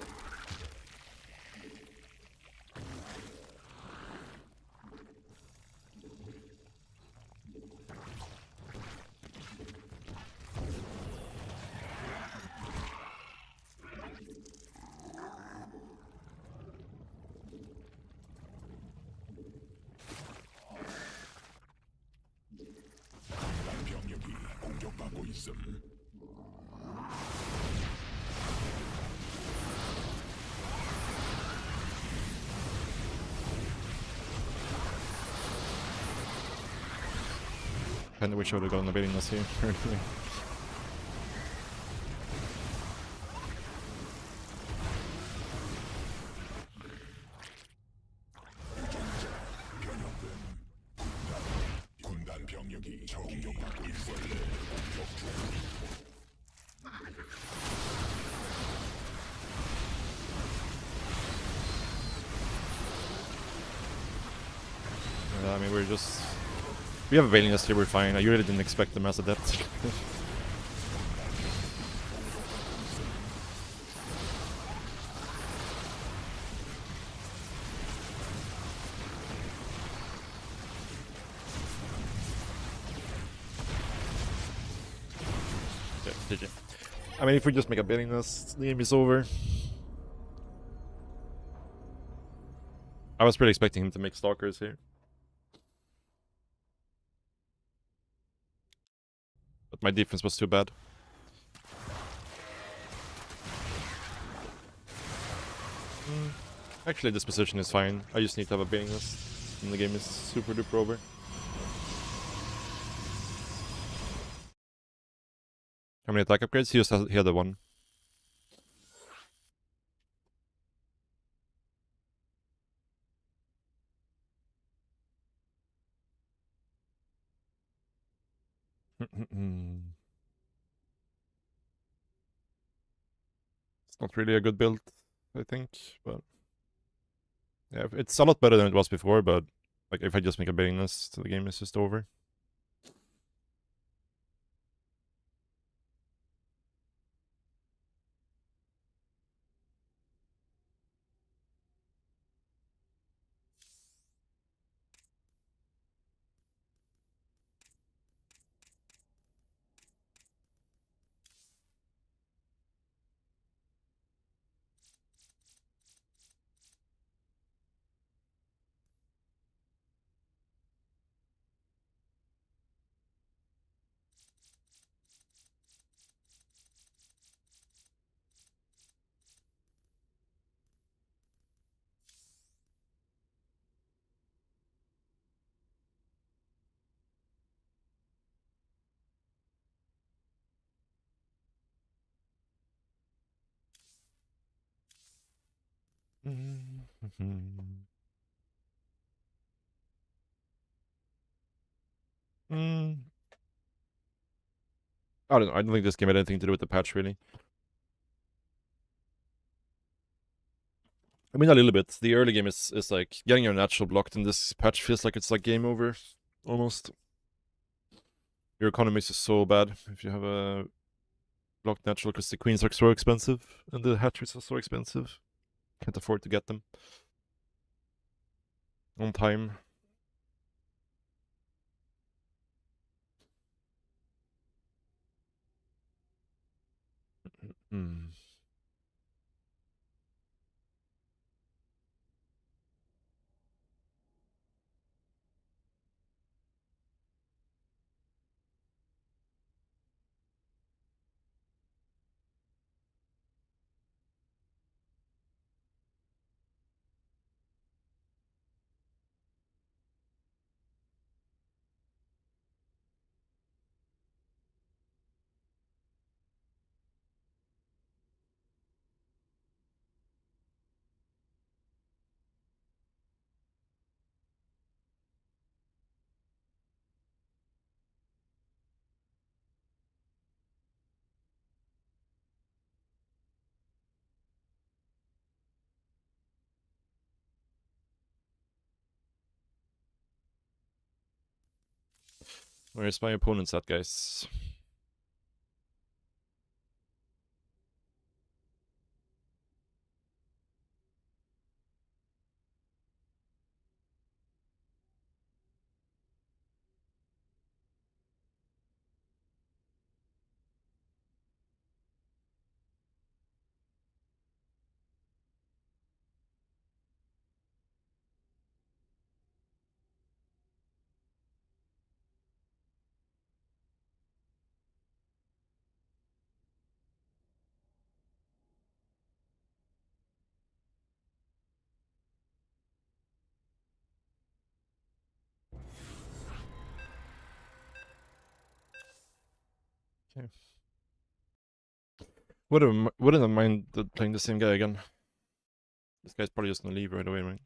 군단 병력이 공격받고 있음. Kinda wish I would have gotten a baiting list here. Personally. 군단 병력이 공격받고 있음. 공격 중. I mean, we have a bailing list here, we're fine. I really didn't expect them as adept. Yeah, GG. I mean, if we just make a bailing list, the game is over. I was pretty expecting him to make stalkers here. But my defense was too bad. Actually, this position is fine. I just need to have a baiting list. And the game is super duper over. How many attack upgrades? He had the one. It's not really a good build, I think, but yeah, it's a lot better than it was before. But like, if I just make a betting list, the game is just over. I don't know. I don't think this game had anything to do with the patch, really. I mean, a little bit. The early game is like getting your natural blocked, and this patch feels like it's like game over, almost. Your economies is so bad if you have a blocked natural, because the queens are so expensive, and the hatcheries are so expensive. Can't afford to get them on time. Hmm. Where's my opponent's at, guys? Okay. Wouldn't have minded playing the same guy again. This guy's probably just gonna leave right away, right?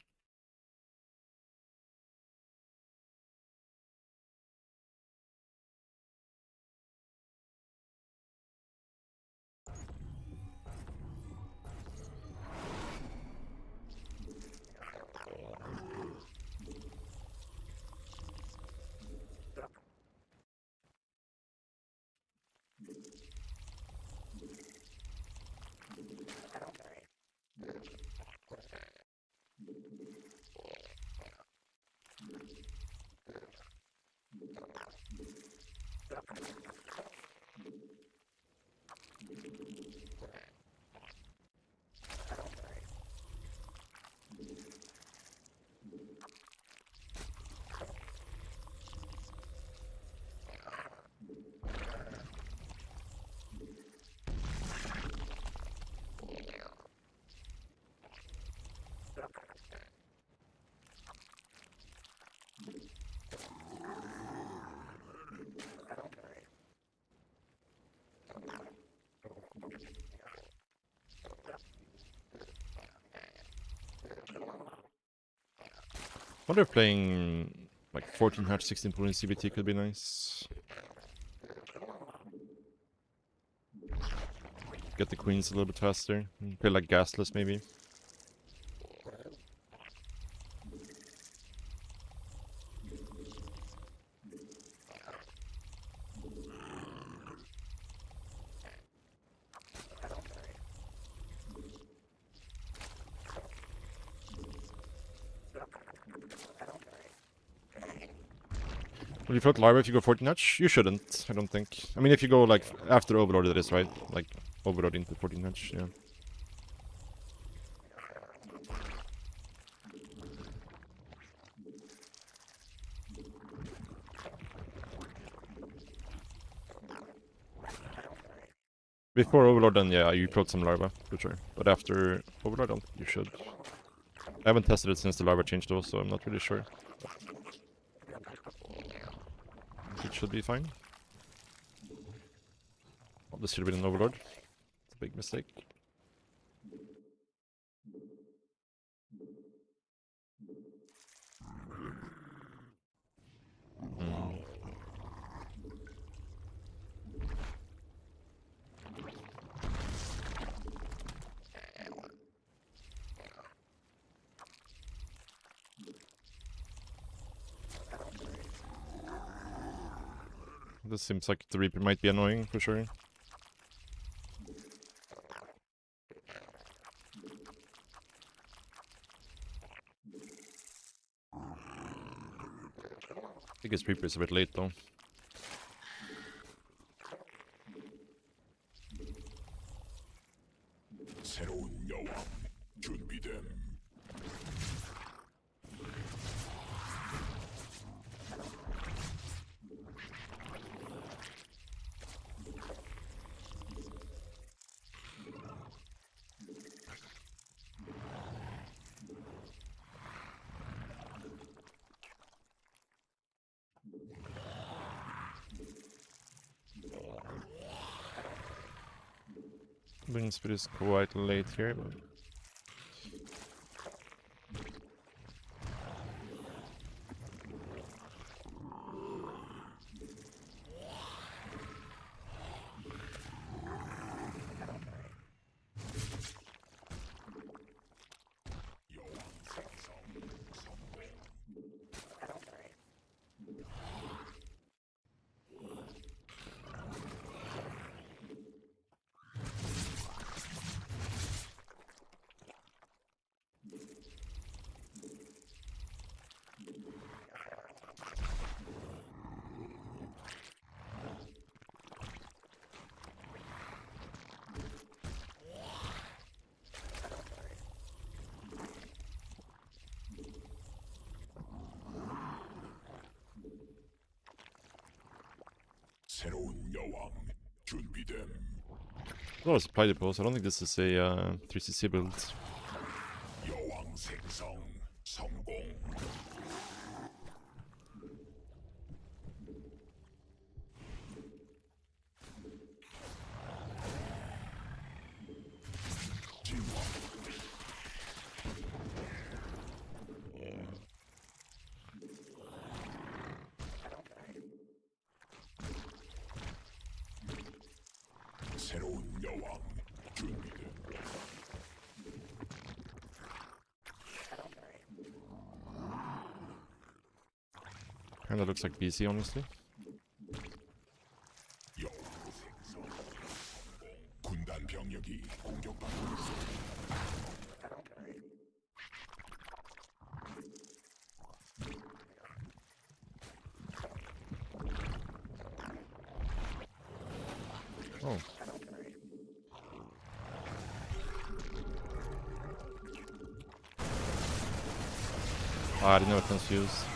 Wonder if playing like 14 hatch, 16 pool in CBT could be nice. get the queens a little bit faster. And play like Gasless maybe. Will you float Larva if you go 14 notch? You shouldn't, I don't think. I mean, if you go like after Overlord, that is right. Like Overlord into 14 notch, yeah. Before Overlord, then yeah, you float some Larva for sure. But after Overlord, I don't think you should. I haven't tested it since the Larva changed though, so I'm not really sure. It should be fine. Oh, this should have been an Overlord. It's a big mistake. This seems like the Reaper might be annoying for sure. I think his Reaper is a bit late though. 새로운 여왕 준비됨. Wing speed is quite late here, but... 새로운 여왕 준비됨. Oh, supply depots. I don't think this is a 3cc build. 여왕 생성 성공. 진화. 새로운 여왕 준비됨. Kinda looks like BC, honestly. 여왕 생성 군단 병력이 공격받고 있어. Oh. Ah, I didn't know it confused.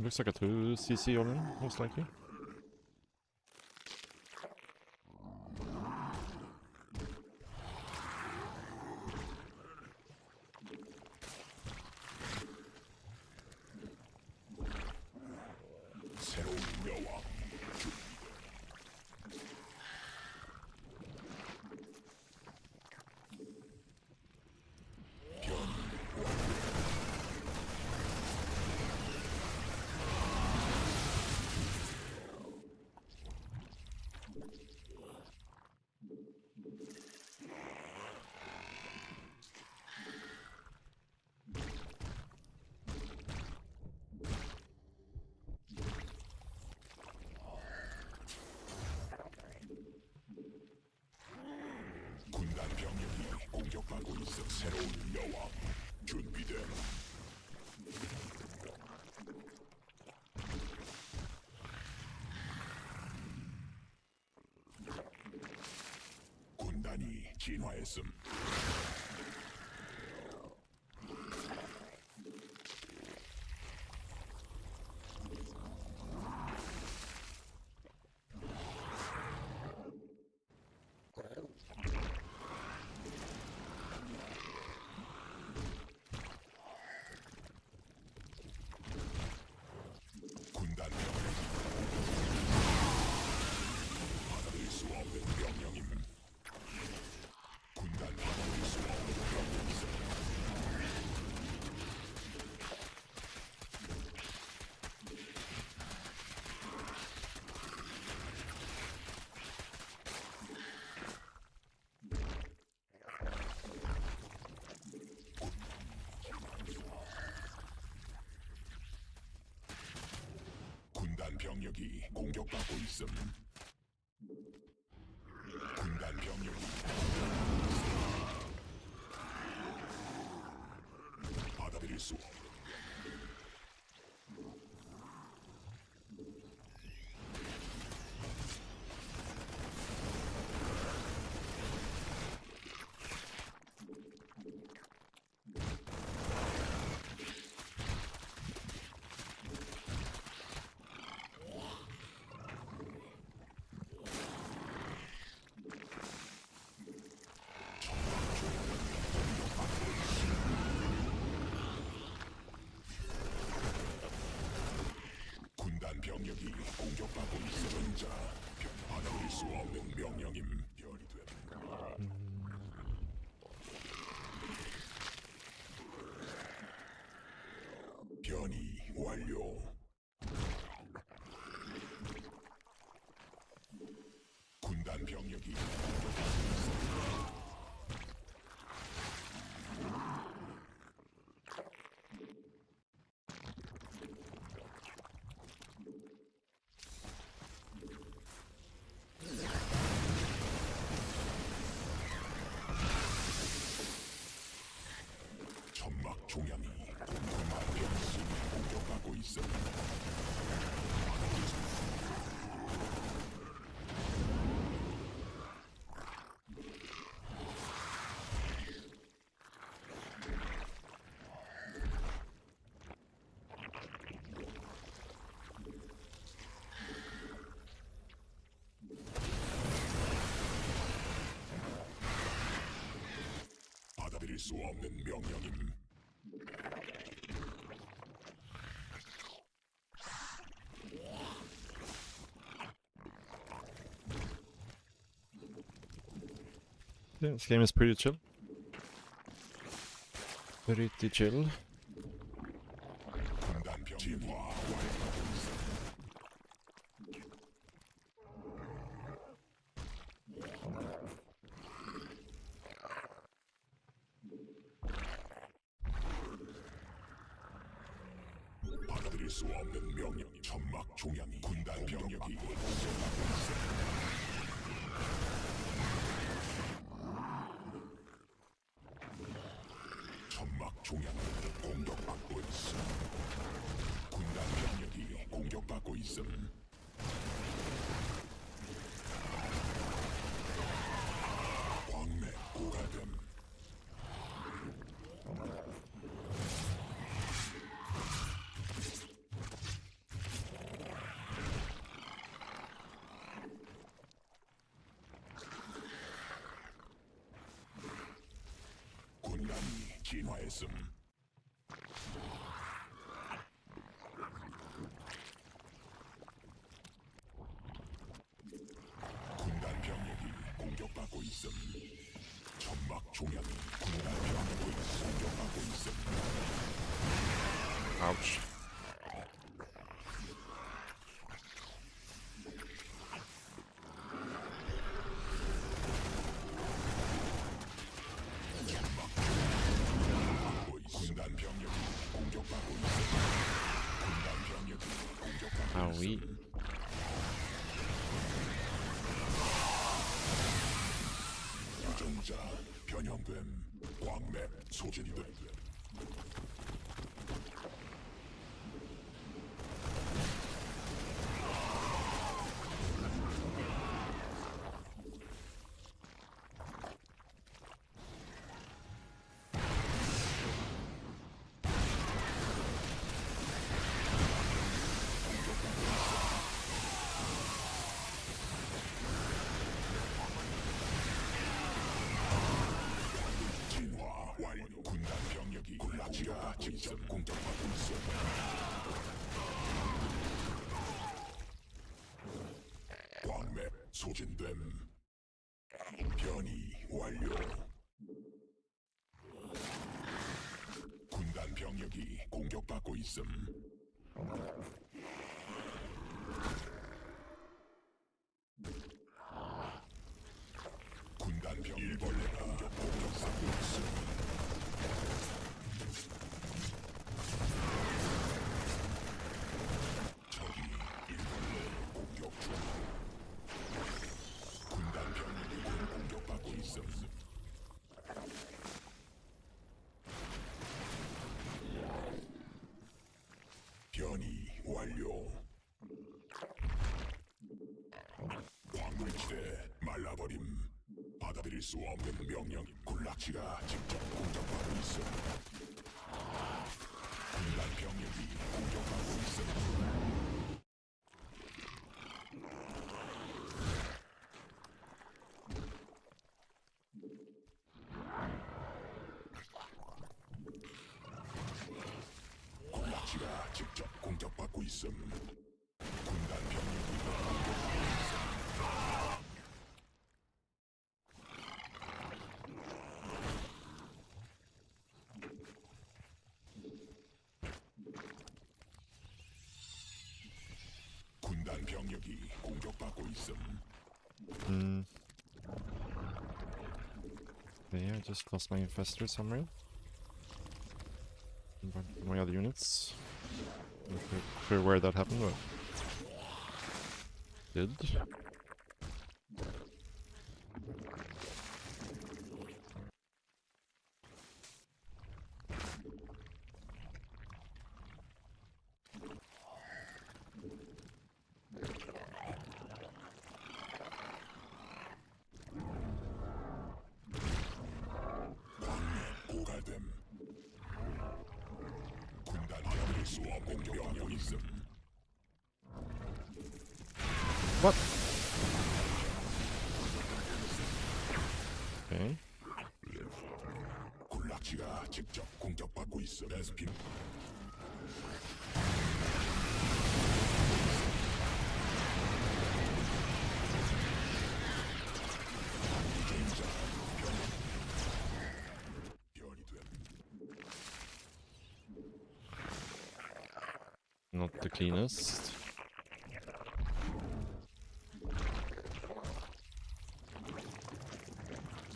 Looks like a 2cc all in, most likely. 새로운 여왕 군단 병력이 공격받고 있어. 새로운 여왕 준비됨. 군단이 진화했음. 군단 병력이 받아들일 수 없는 명령임. 군단 받아들일 수 없는 명령이다. 군단 병력이 공격받고 있음. 군단 병력이 받아들일 수 없음. 군단 병력이 공격받고 있어. 전자 받아들일 수 없는 명령임. 별이 됨. 변이 완료. 군단 병력이 공격받고 있어. 천막 종양이 공격만 병신이 공격받고 있어. 받아들일 수 없는 명령임. Yeah, this game is pretty chill. Pretty chill. 군단 병 진화 완료. 받아들일 수 없는 명령이. 천막 종양이 군단 병력이 공격받고 있어. 천막 종양이 공격받고 있어. 군단 병력이 공격받고 있음. 광맥 고갈됨. 진화했음. 군단 병력이 공격받고 있음. 천막 종양이 군단 병력을 공격받고 있음. Ouch. 군단 병력이 공격받고 있음. 군단 병력이 공격받고 Owie. 있음. 유전자 변형됨. 광맥 소진됨. 진화 완료. 군단 병력이 군락지가 직접 공격받고 있어. 광맥 소진됨. 변이 완료. 군단 병력이 공격받고 있음. 군단 병 일벌레가 공격받고 있음. 적이 일벌레 공격 중. 군단 병력이 공격받고 있음. 변이 완료. 광물지대 말라버림. 받아들일 수 없는 명령. 군락지가 직접 공격받고 있어. 군단 병력이 공격받고 있어. 군락지가 직접 공격받고 있음. 군단 병력이 공격받고 있음. 군단 병력이 공격받고 있음. Yeah, I just lost my infestor somewhere. But my other units. Not quite sure where that happened, but did. 고갈됨. 군단 받아들일 수 없는 명령이 있음. What? Okay. 군락지가 직접 공격받고 있음. 레스핀. 유전자 변이 됨. Not the cleanest.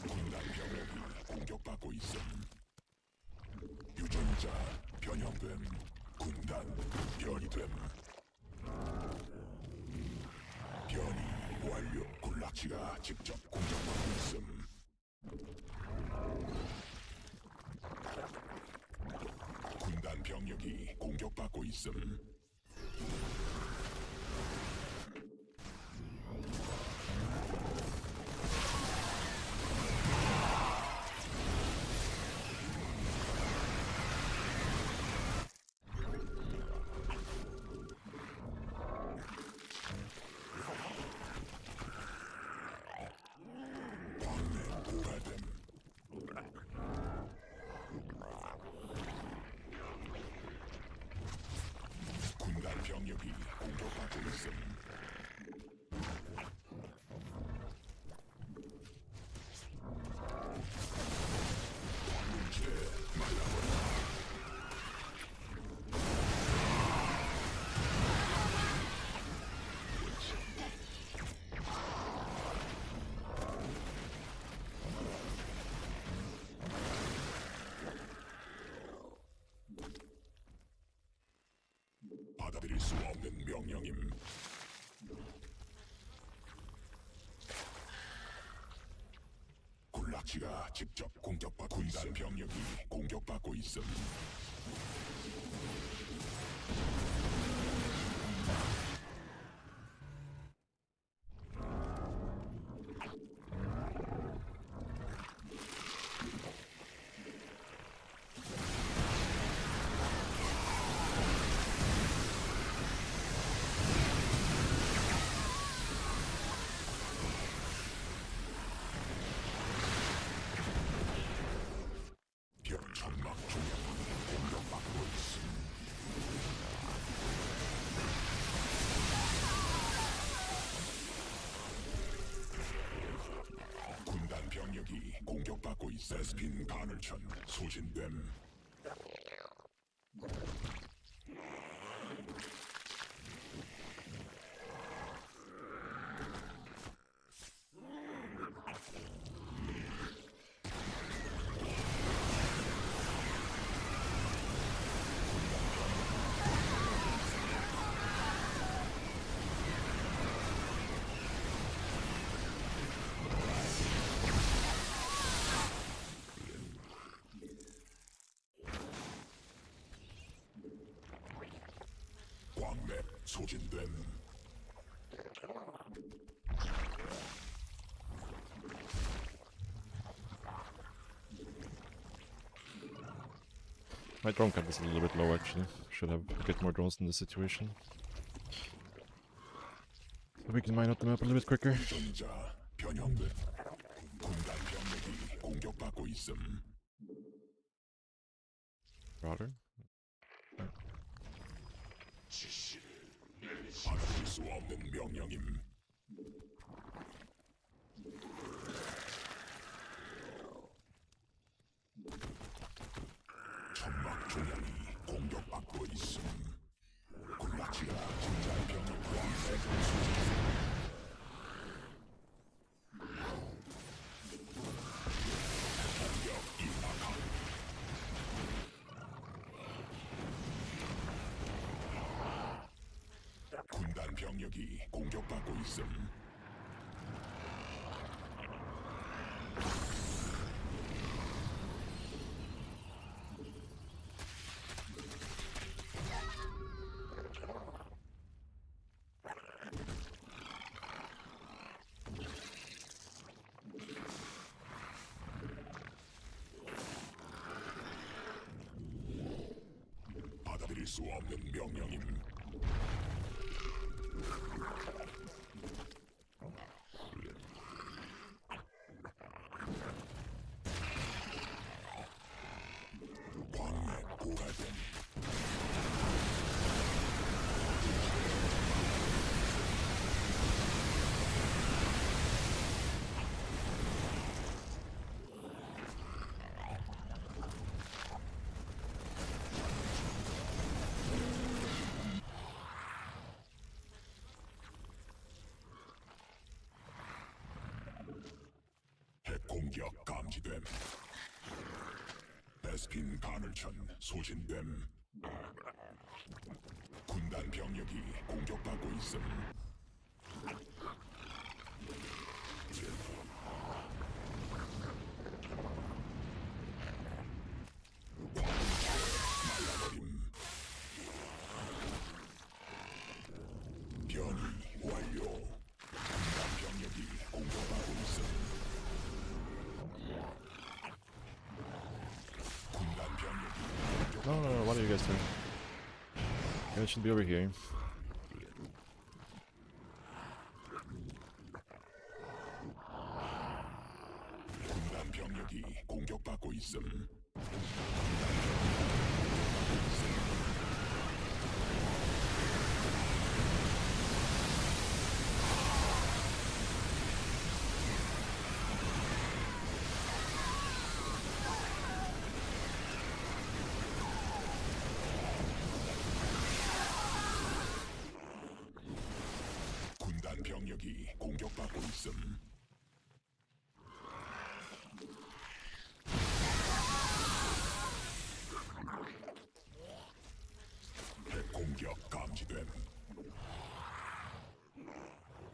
군단 병력이 공격받고 있음. 유전자 변형됨. 군단 변이됨. 변이 완료. 군락지가 직접 공격받고 있음. 군단 병력이 공격받고 있음. 광맥 고갈됨. 군마치가 직접 공격받고 군단 병력이 공격받고 있음. 천막 중량이 공격받고 있음. 군단 병력이 공격받고 있어. 베스핀 가늘천 소진됨. 광맥 소진됨. My drone count is a little bit low actually. Should have a bit more drones in this situation. So we can mine out the map a little bit quicker. 전자 변형됨. 군단 병력이 공격받고 있음. Router. 받아들일 수 없는 명령임. 천막 중량이 공격받고 있음. 군마치가 진짜 병력과 세금 수집. 공격 임박함. 군단 병력이 공격받고 있음. 받아들일 수 없는 명령임. 광맥 고갈됨. 핵 공격 감지됨. 베스핀 가늘천 소진됨. 군단 병력이 공격받고 있음. 말라버림. 변이 완료. 군단 병력이 공격받고 있음. 군단 병력이 No, what are you guys doing? You guys should be over here. 군단 병력이 공격받고 있음. 군단 병력이 공격받고 있음. 핵 공격 감지됨.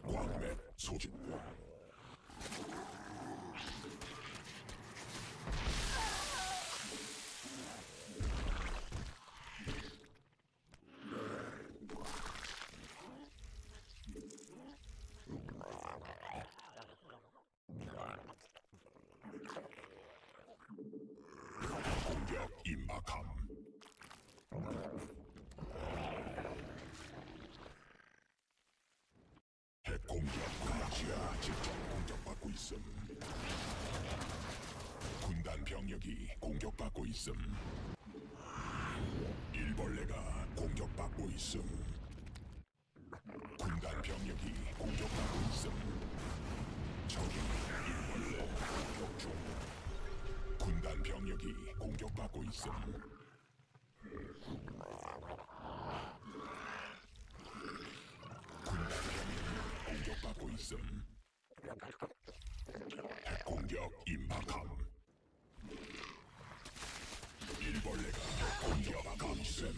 광맥 소진됨. 군락지가 직접 공격받고 있음. 군단 병력이 공격받고 있음. 일벌레가 공격받고 있음. 군단 병력이 공격받고 있음. 적이 일벌레 공격 중. 군단 병력이 공격받고 있음. 군단 병력이 공격받고 있음. 핵공격 임박함. 일벌레가 공격받고 있음.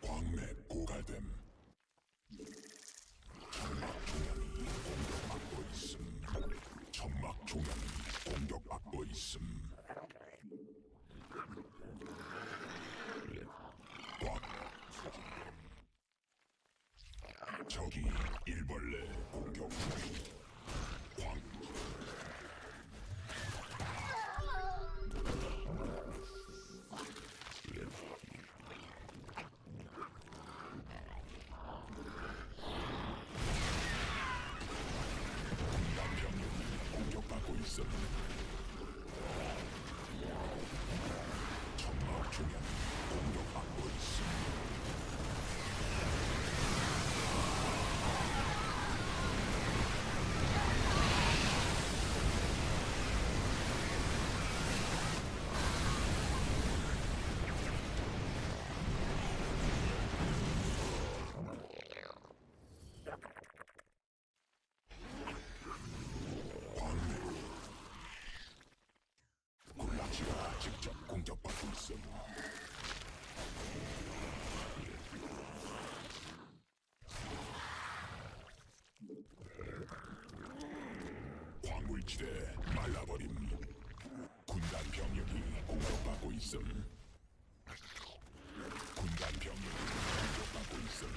광맥 고갈됨. 점막 중량이 공격받고 있음. 점막 중량이 공격받고 있음. 적이 일벌레 공격 중. 광 군단 병력이 공격받고 있음. 점막 중량이 공격받고 있음. 군락지가 직접 공격받고 있음. 광물지대 말라버림. 군단 병력이 공격받고 있음. 군단 병력이 공격받고 있음.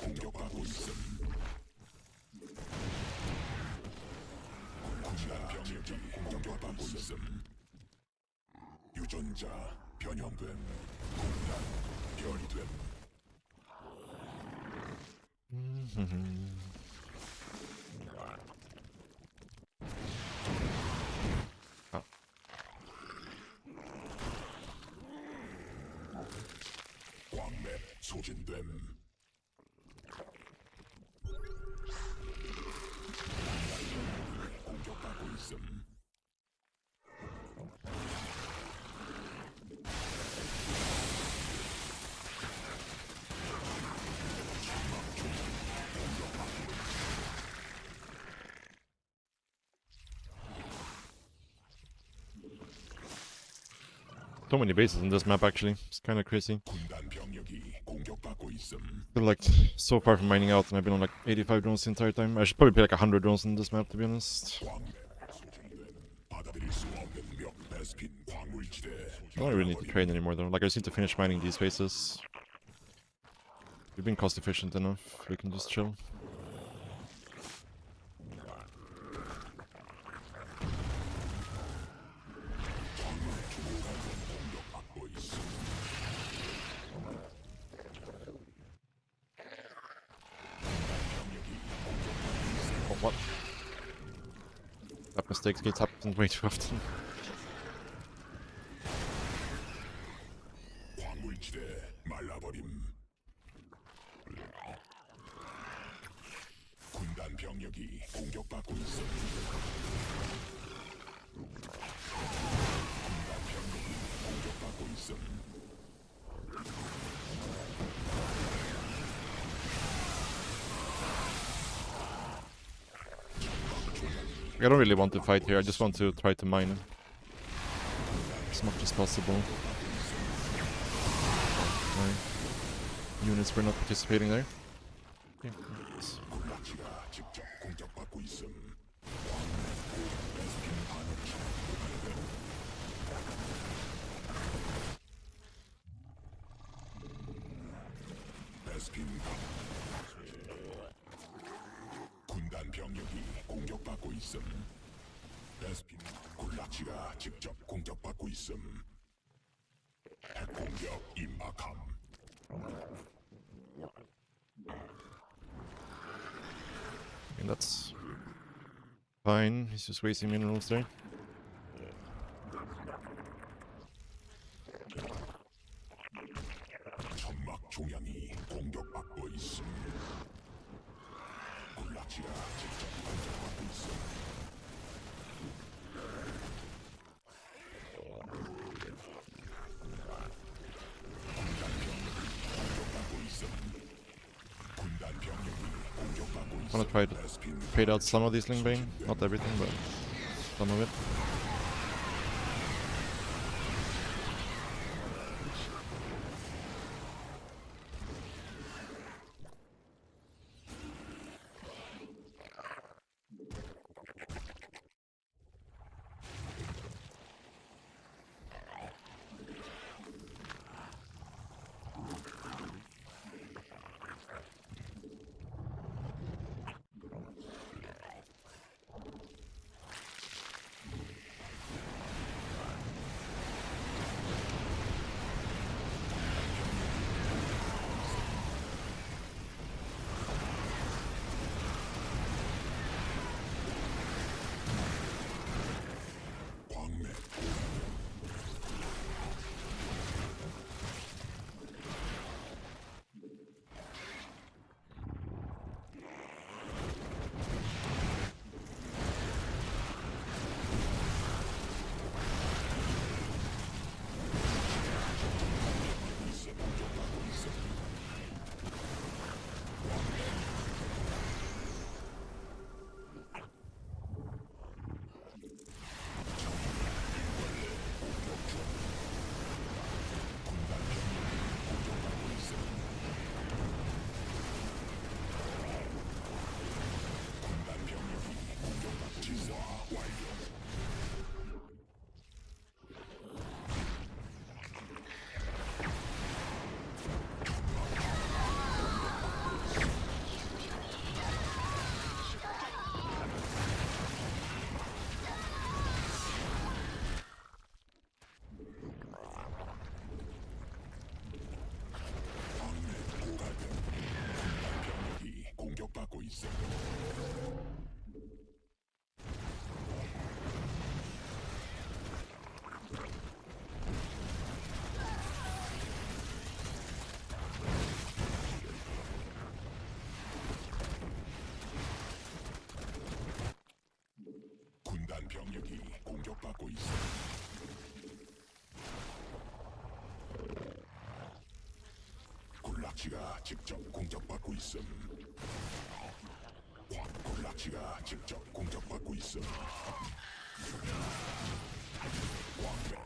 공격받고 있음. 군단 병력이 공격받고 있음. 유전자 변형됨. 군단 별이 됨. 아, 광맥 소진됨. 공격받고 있음. so many bases in this map actually. It's kind of crazy. 군단 병력이 공격받고 있음. They're like so far from mining out, and I've been on like 85 drones the entire time. I should probably play like 100 drones in this map to be honest. 광맥 소진됨. 받아들일 수 없는 명 베스핀 광물지대. I don't really need to train anymore though. Like I just need to finish mining these bases. We've been cost efficient enough. We can just chill. 공격받고 있음. Oh, what? That mistakes gets happen way too often. 광물지대 말라버림. 군단 병력이 공격받고 있음. 군단 병력이 공격받고 있음. I don't really want to fight here. I just want to try to mine as much as possible. My units were not participating there. Okay. 군락지가 직접 공격받고 있음. 군단 병력이 공격받고 있음. 베스핀 군락지가 직접 공격받고 있음. 핵공격 임박함. And that's fine. He's just wasting minerals there. 천막 종양이 공격받고 있음. 군락지가 직접 공격받고 있음. 군단 병력이 공격받고 있음. I'm gonna try to fade out some of this Lingbane. Not everything, but some of it. 공격받고 있어. 군단 병력이 공격받고 있어. 군락지가 직접 공격받고 있음. 군락지가 직접 공격받고 있음.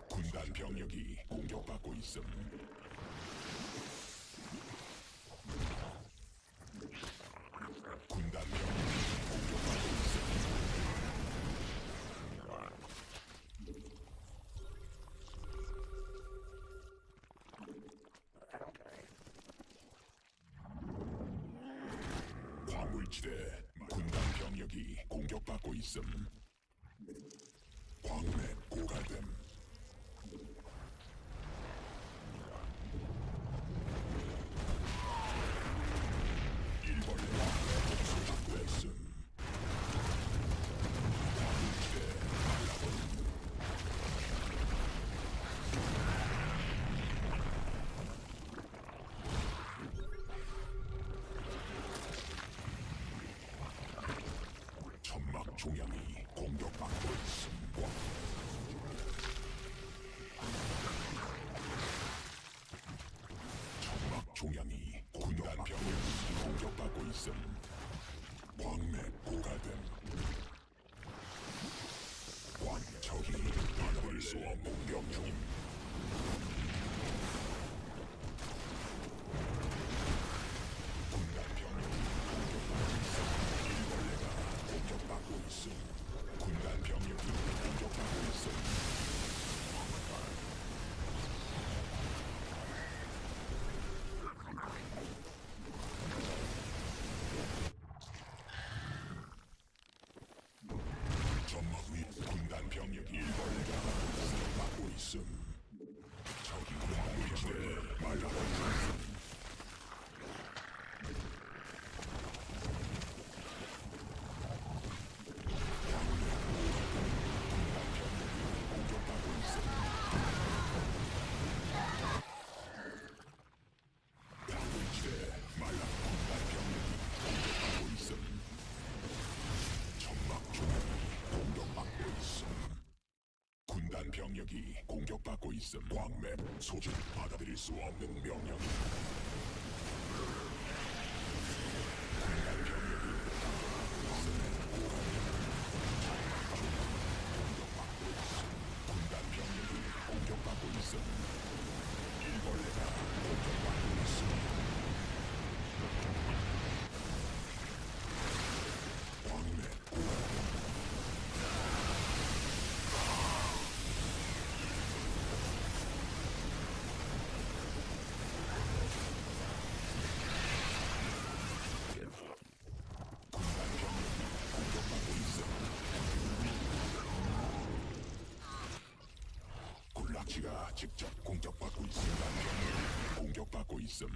군단 병력이 공격받고 있음. 군단 병력이 공격받고 있음. 화물지대 군단 병력이 공격받고 있음. 광맥 고갈됨. 일벌레가 소집됐음. 화물지대 갈라버림. 천막 종양이 공격받고 있음. 천막 종양이 군단 병력이 공격받고 있음. 광맥 고갈됨. 수 없는 명령임. 군단 병력이 공격받고 있음. 군단 병력이 공격받고 있음. 점막 위 군단 병력이 일벌레가 공격받고 있음. 적이 군단 병력을 말하고 있음. 군단 병력이 공격받고 있음. 광맥 소진 받아들일 수 없는 명령. 군단 병력이 공격받고 있음. 일벌레가 공격받고 있음. 광맥 군락지가 직접 공격받고 있음. 군단 병력이 공격받고 있음.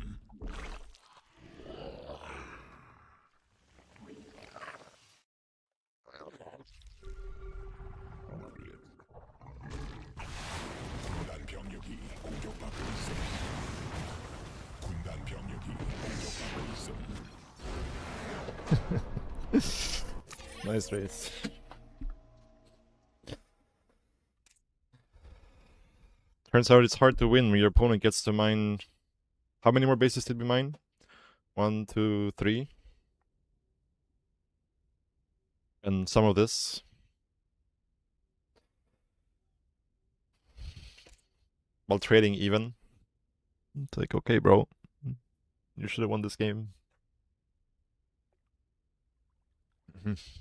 군단 병력이 공격받고 있음. 군단 병력이 공격받고 있음. Nice race. Turns out it's hard to win when your opponent gets to mine. How many more bases did we mine? 1, 2, 3. And some of this. While trading even. It's like, okay, bro. You should have won this game.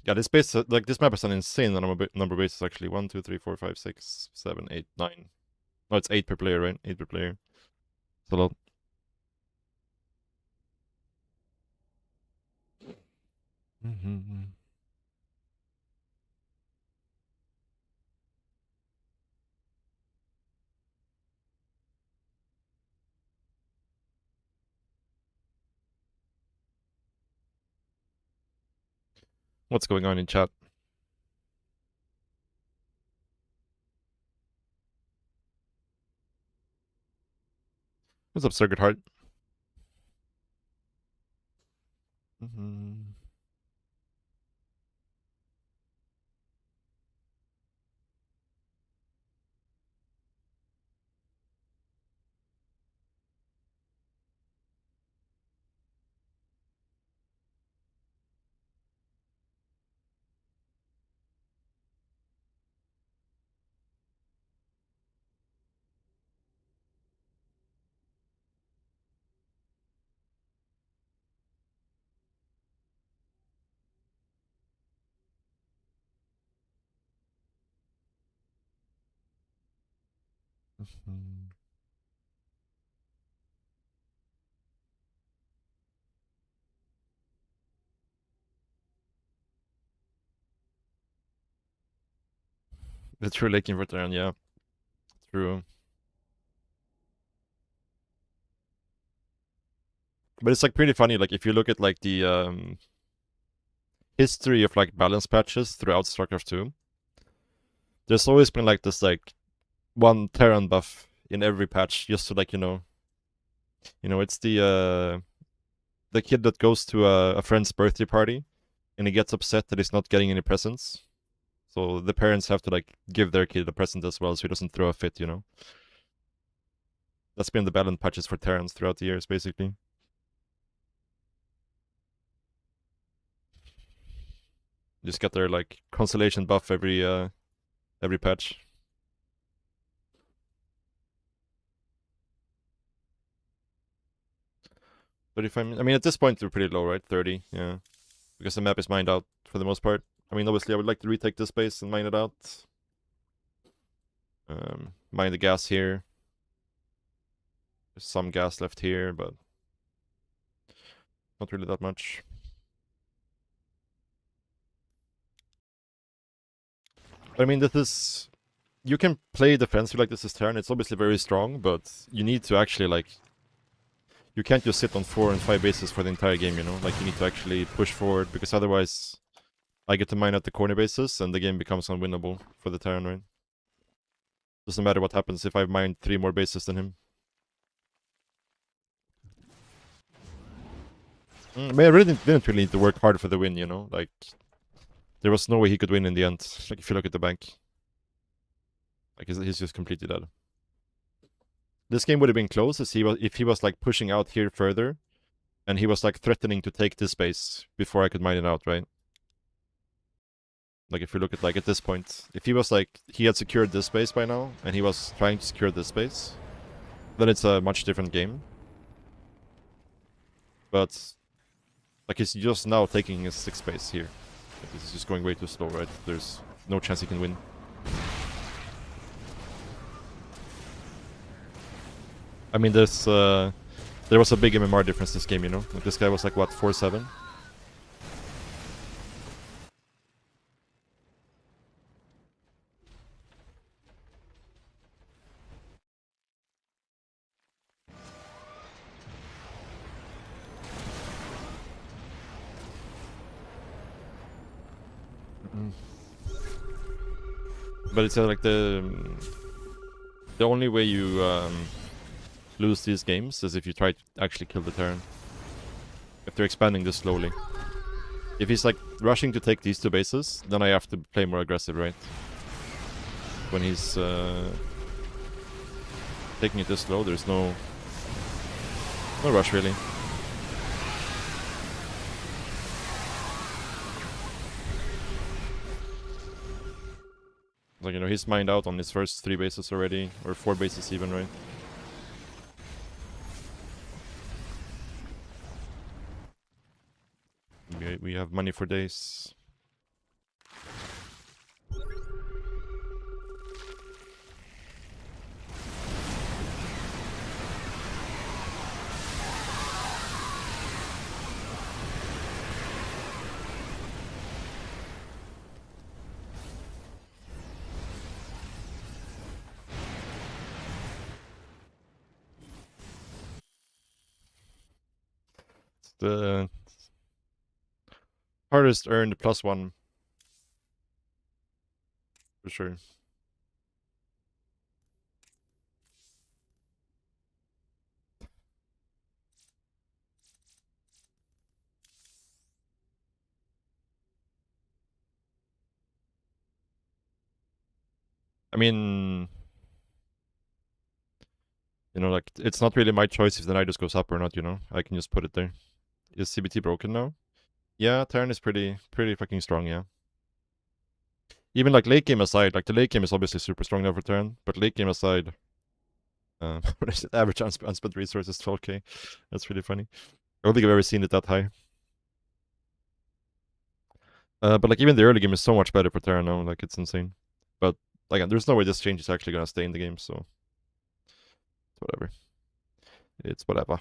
Yeah, this base, like this map is an insane number of bases actually. 1, 2, 3, 4, 5, 6, 7, 8, 9. No, it's 8 per player, right? 8 per player. It's a lot. What's going on in chat? What's up, Circuit Heart? The true Lake Inverter, yeah. True. But it's like pretty funny, like if you look at like the history of like balance patches throughout StarCraft 2, there's always been like this like one Terran buff in every patch, just to like, it's the kid that goes to a friend's birthday party and he gets upset that he's not getting any presents. So the parents have to like give their kid a present as well so he doesn't throw a fit, That's been the balance patches for Terrans throughout the years, basically. Just get their like constellation buff every patch. 35 minutes. I mean, at this point, they're pretty low, right? 30, yeah. Because the map is mined out for the most part. I mean, obviously, I would like to retake this base and mine it out. Mine the gas here. There's some gas left here, but not really that much. But I mean, this is... You can play defensive like this is Terran. It's obviously very strong, but you need to actually, like... You can't just sit on 4 and 5 bases for the entire game, you know? Like, you need to actually push forward, because otherwise... I get to mine out the corner bases, and the game becomes unwinnable for the Terran, right? Doesn't matter what happens if I mine 3 more bases than him. But I really didn't really need to work hard for the win, you know? Like, there was no way he could win in the end. Like, if you look at the bank. Like, he's just completely dead. This game would have been close if he was like pushing out here further, and he was like threatening to take this base before I could mine it out, right? Like, if you look at like at this point, if he was like he had secured this base by now, and he was trying to secure this base, then it's a much different game. But like, he's just now taking his 6th base here. Like, he's just going way too slow, right? There's no chance he can win. I mean, there was a big MMR difference this game, you know? Like, this guy was like, what, 4-7? But it's like the only way you lose these games is if you try to actually kill the Terran. If they're expanding this slowly. If he's like rushing to take these 2 bases, then I have to play more aggressive, right? When he's taking it this slow, there's no rush really. Like, you know, he's mined out on his first 3 bases already, or 4 bases even, right? We have money for days. It's the hardest earned +1. For sure. I mean, you know, like, it's not really my choice if the knight just goes up or not, you know? I can just put it there. Is CBT broken now? Yeah, Terran is pretty fucking strong, yeah. Even like late game aside, like the late game is obviously super strong now for Terran, but late game aside, what is it? Average unspent resources 12k. That's really funny. I don't think I've ever seen it that high. But like even the early game is so much better for Terran now, like it's insane. But like there's no way this change is actually gonna stay in the game, so it's whatever. It's whatever.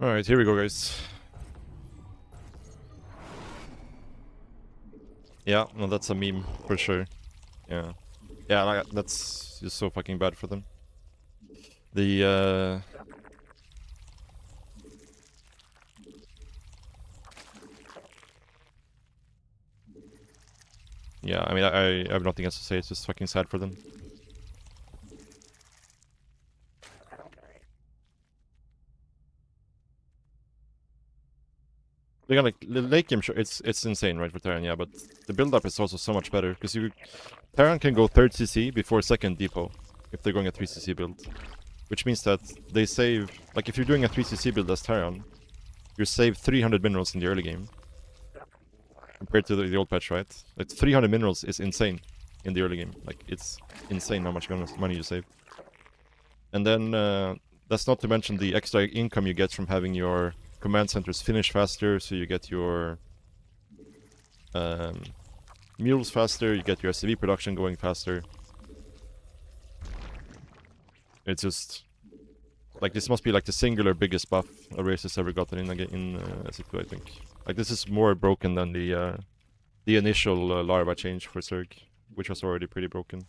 Alright, here we go, guys. Yeah, no, that's a meme for sure. Yeah. Yeah, like, that's just so fucking bad for them. The yeah, I mean, I have nothing else to say. It's just fucking sad for them. Again, like the late game, sure, it's insane, right, for Terran, yeah, but the build-up is also so much better because Terran can go 3rd CC before 2nd depot if they're going a 3 CC build, which means that they save, like if you're doing a 3 CC build as Terran, you save 300 minerals in the early game compared to the old patch, right? Like 300 minerals is insane in the early game. Like it's insane how much money you save. And then that's not to mention the extra income you get from having your command centers finish faster, so you get your mules faster, you get your SCV production going faster. It's just like this must be like the singular biggest buff a race has ever gotten in SC2, I think. Like this is more broken than the initial larva change for Zerg, which was already pretty broken.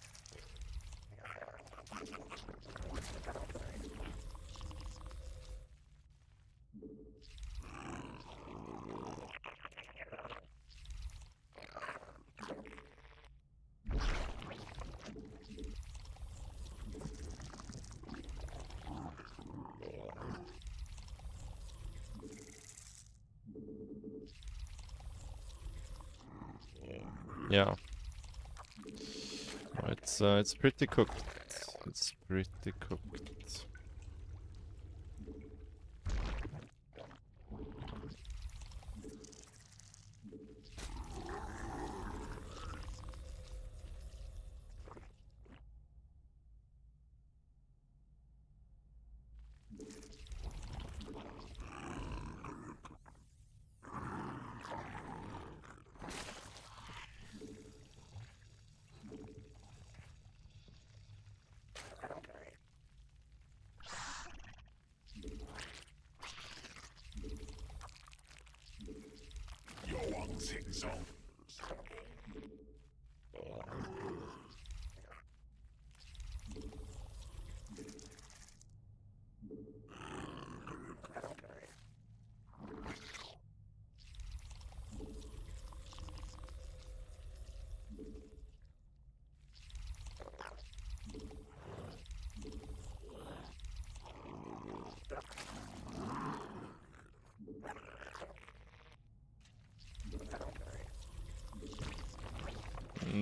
Yeah. It's pretty cooked. It's pretty cooked. 여왕 생성.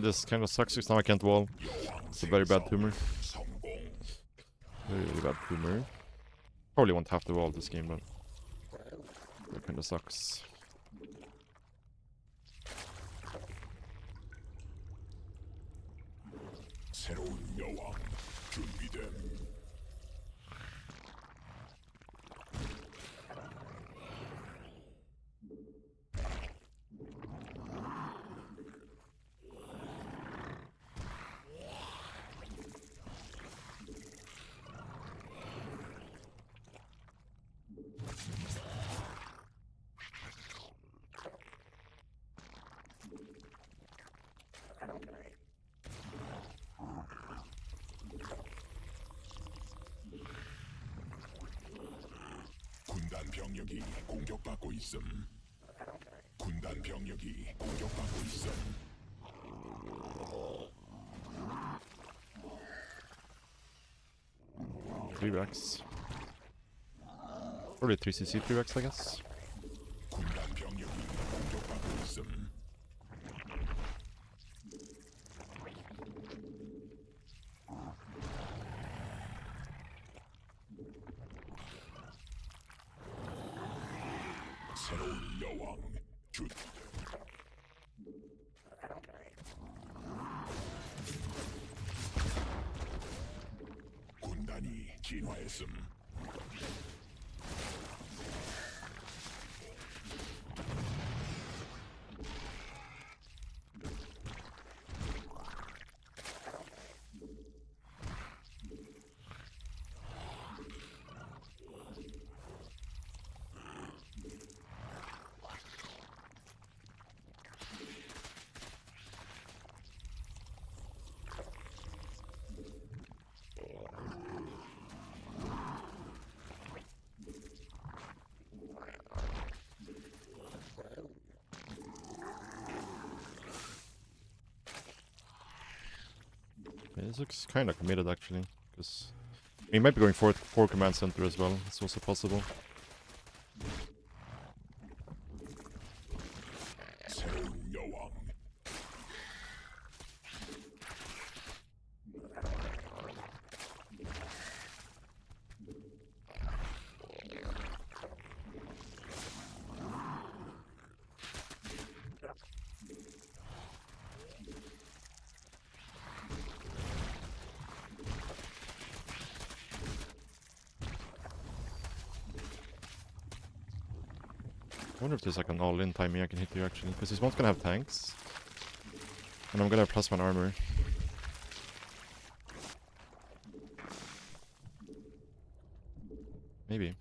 This kind of sucks because now I can't wall. It's a very bad tumor. Very, really bad tumor. Probably won't have to wall this game, but that kind of sucks. 새로운 여왕 준비됨. 군단 병력이 공격받고 있음. 군단 병력이 공격받고 있음. 3x. Probably 3cc 3x, I guess. 군단 병력이 공격받고 있음. 새로운 여왕 준비됨. 군단이 진화했음. This looks kind of committed actually, because he might be going for command center as well. It's also possible. 새로운 여왕. I wonder if there's like an all-in timing I can hit here actually, because this one's gonna have tanks, and I'm gonna have +1 armor. Maybe.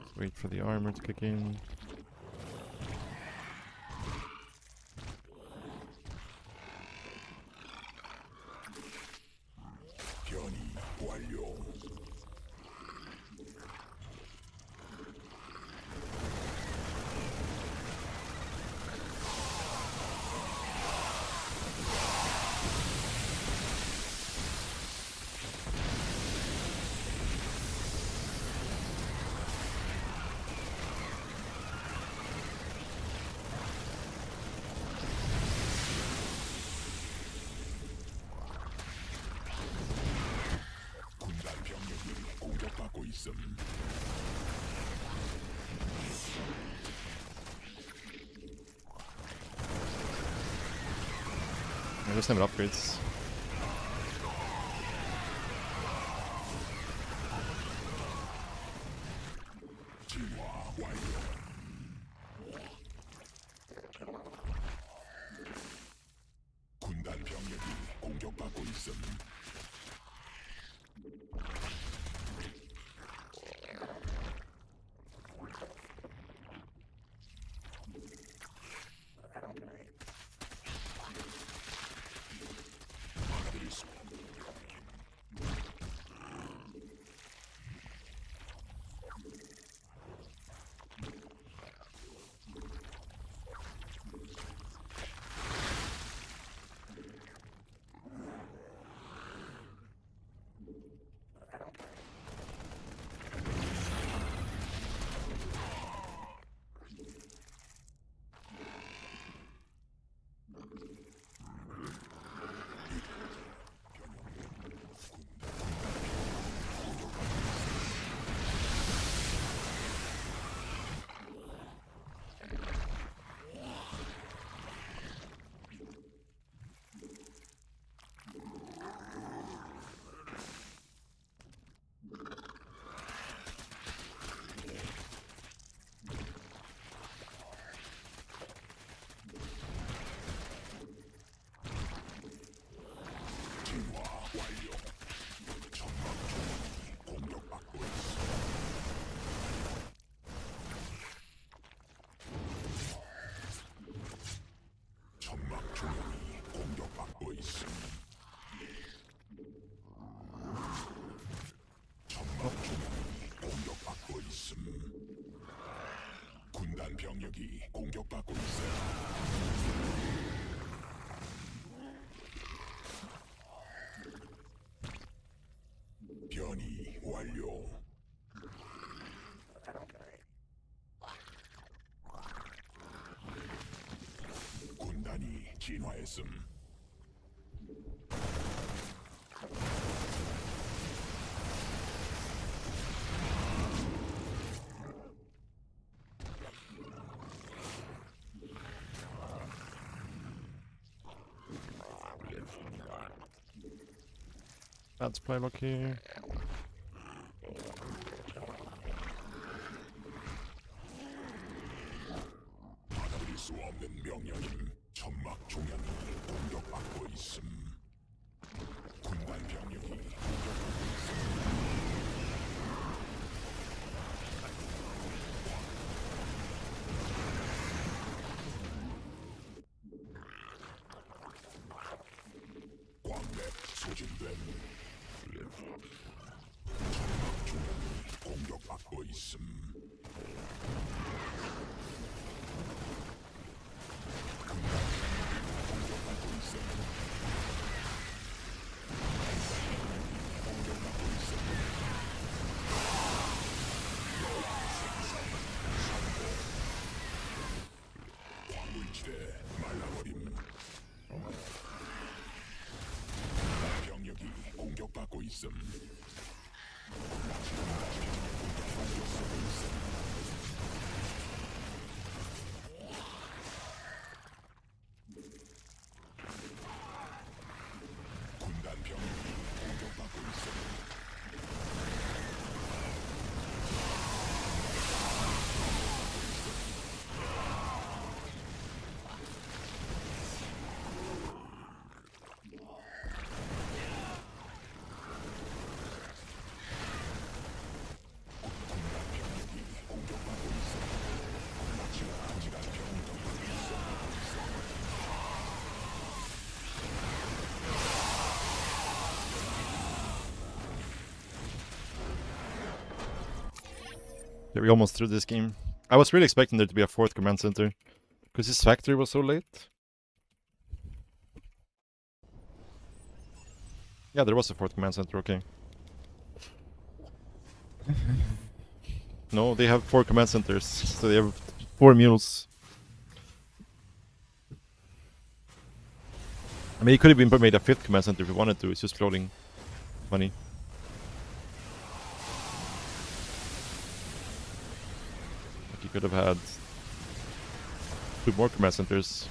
Let's wait for the armor to kick in. 변이 완료. 군단 병력이 공격받고 있음. I just have upgrades. 진화 완료. 군단 병력이 공격받고 있음. 막아들일 수 진화 완료. 천막 조각이 공격받고 있음. 천막 조각이 공격받고 있음. 천막 조각이 공격받고 있음. 군단 병력이 공격받고 있어. 변이 완료. 군단이 진화했음. Bad supply block here. 받아들일 수 없는 명령임. 천막 종양이 공격받고 있음. 군단 병력이 공격받고 있음. 광맥 소진됨. Yeah, we almost threw this game. I was really expecting there to be a fourth command center. Because his factory was so late. Yeah, there was a fourth command center, okay. No, they have 4 command centers. So they have 4 mules. I mean, he could have even made a 5th command center if he wanted to. It's just floating money. Like he could have had 2 more command centers.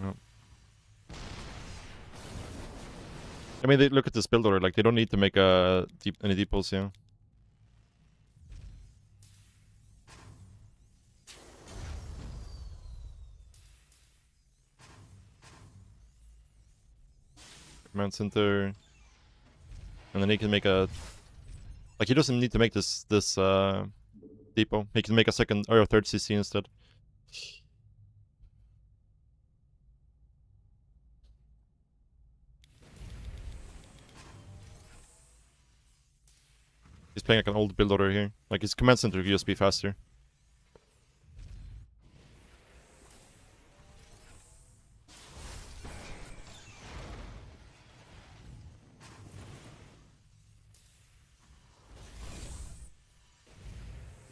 Oh. I mean, they look at this build order. Like, they don't need to make any depots, yeah. Command center. And then he can make a... Like, he doesn't need to make this depot. He can make a second or a third CC instead. He's playing like an old build order here. Like, his command center could just be faster.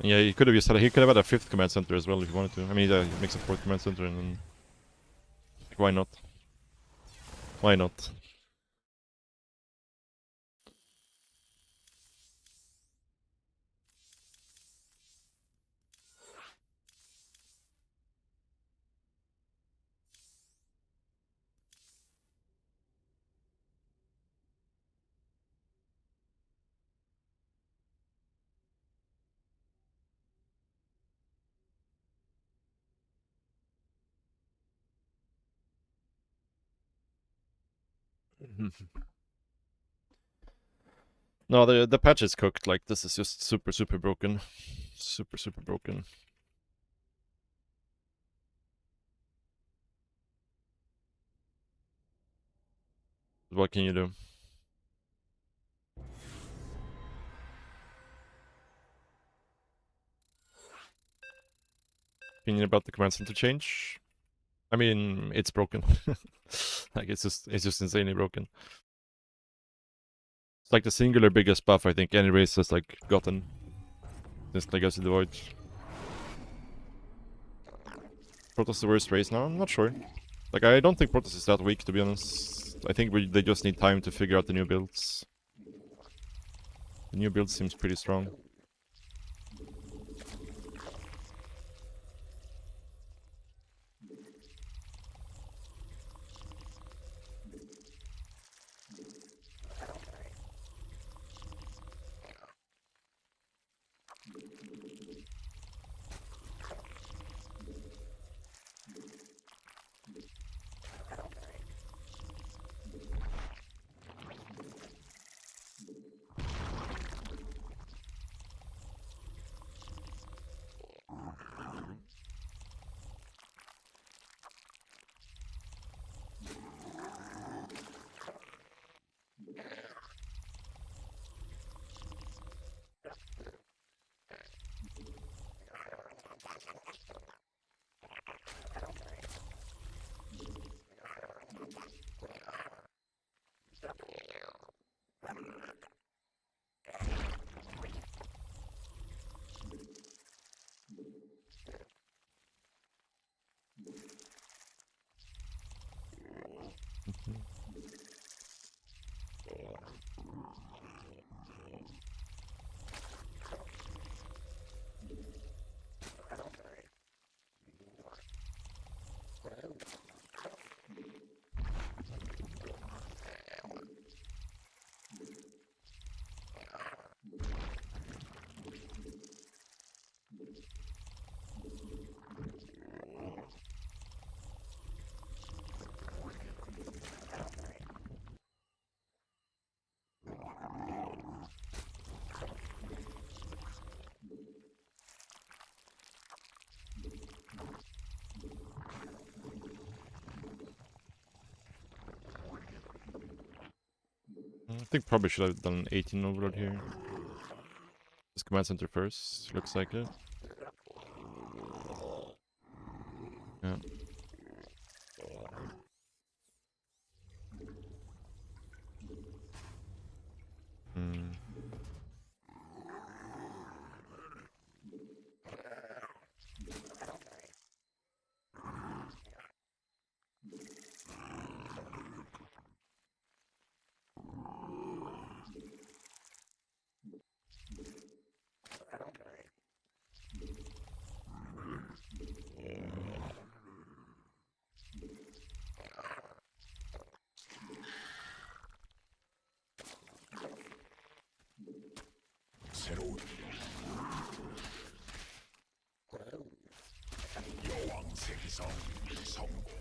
Yeah, he could have just had he could have had a 5th command center as well if he wanted to. I mean, he makes a 4th command center and then... Like, why not? Why not? No, the patch is cooked. Like, this is just super broken. Super broken. What can you do? Opinion about the command center change? I mean, it's broken. Like, it's just insanely broken. It's like the singular biggest buff I think any race has like gotten since Legacy of the Void. Protoss the worst race now? I'm not sure. Like, I don't think Protoss is that weak, to be honest. I think they just need time to figure out the new builds. The new build seems pretty strong. I think probably should have done 18 overload here. This command center first, looks like it. Yeah. Hmm. 새로운 여왕 세기성 성공.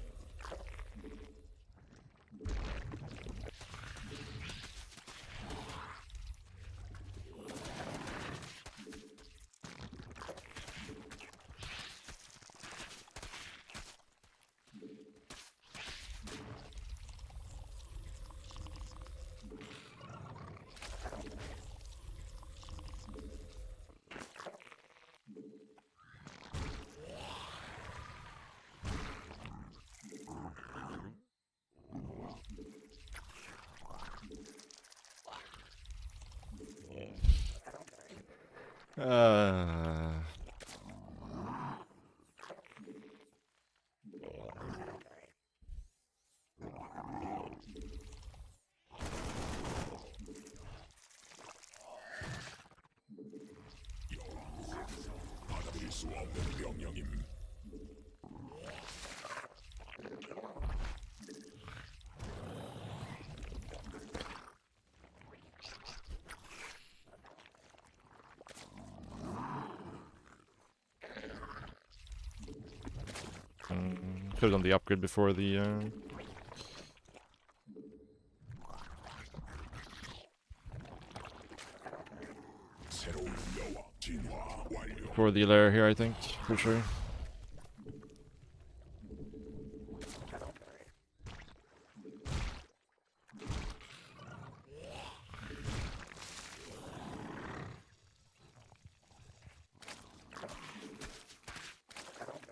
받아들일 수 없는 명령임. Could have done the upgrade before the 새로운 여왕 진화 완료. for the lair here, I think, for sure.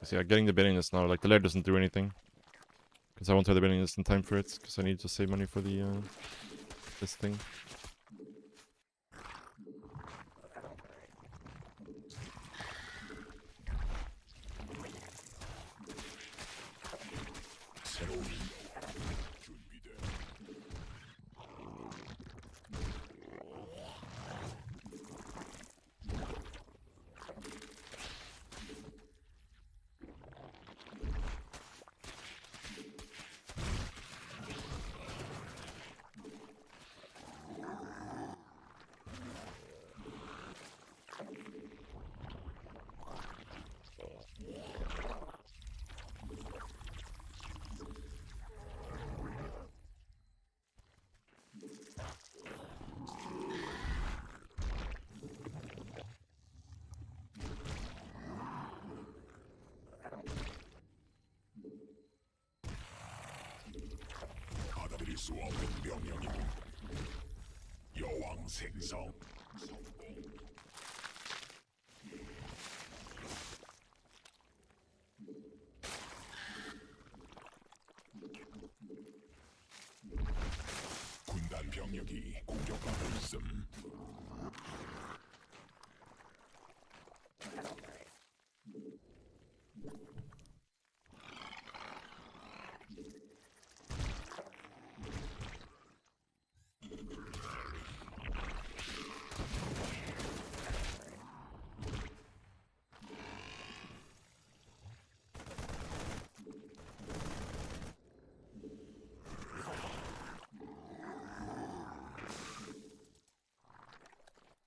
So yeah, getting the bidding list now, like the lair doesn't do anything. Because I won't have the bidding list in time for it, because I need to save money for the this thing. 새로운 준비돼. 받아들일 수 없는 명령임. 여왕 생성 성공. 군단 병력이 공격받고 있음.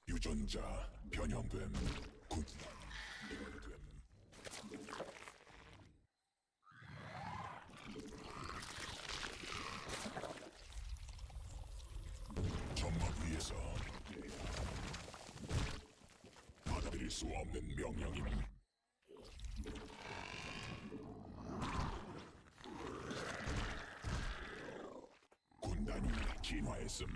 유전자 변형됨. 군단 변형됨. 점막 위에서 받아들일 수 없는 명령임. 군단이 진화했음.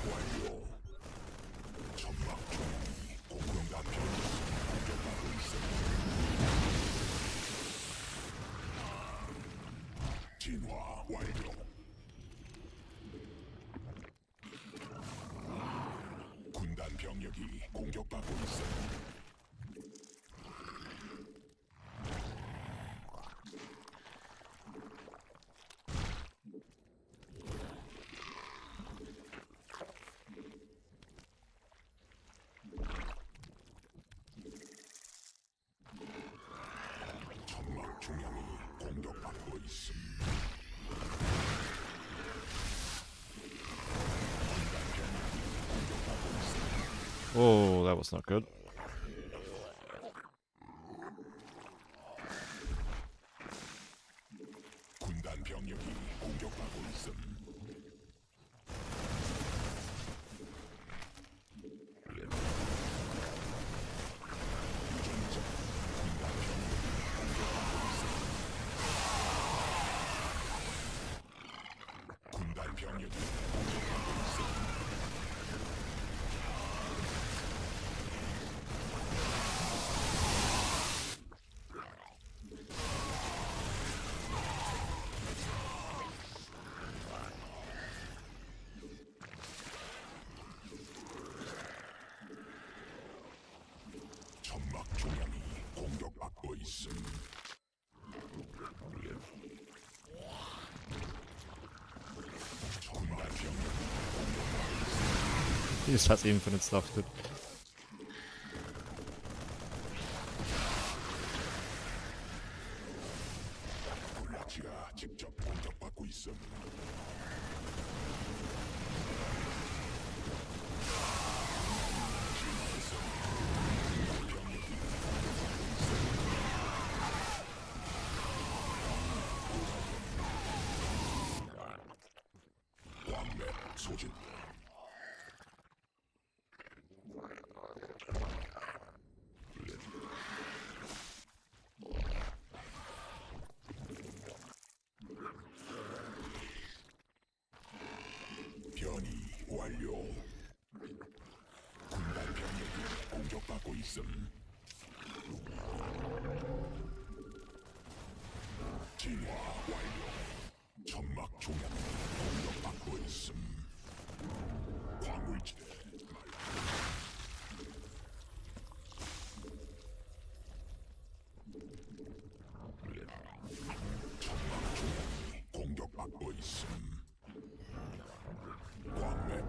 완료. 천막 조명이 공룡단 병력을 공격하고 있습니다. 진화 완료. 군단 병력이 공격받고 있습니다. 천막 중량이 공격받고 있습니다. 군단 병력이 공격받고 있습니다. Oh, that was not good. 군단 병력이 공격받고 있음. 유전자 군단 병력이 공격받고 있음. 군단 병력이 공격받고 있음. 천막 중량이 공격받고 있음. 천막 병력이 공격받고 있음. He just has infinite stuff, dude. 굴라치가 직접 공격받고 있음. 광맥 소진. 변이 완료. 군단 병력이 공격받고 있음. 진화 완료. 천막 중량이 공격받고 있음. 광물지대 천막 중량이 공격받고 있음. 광맥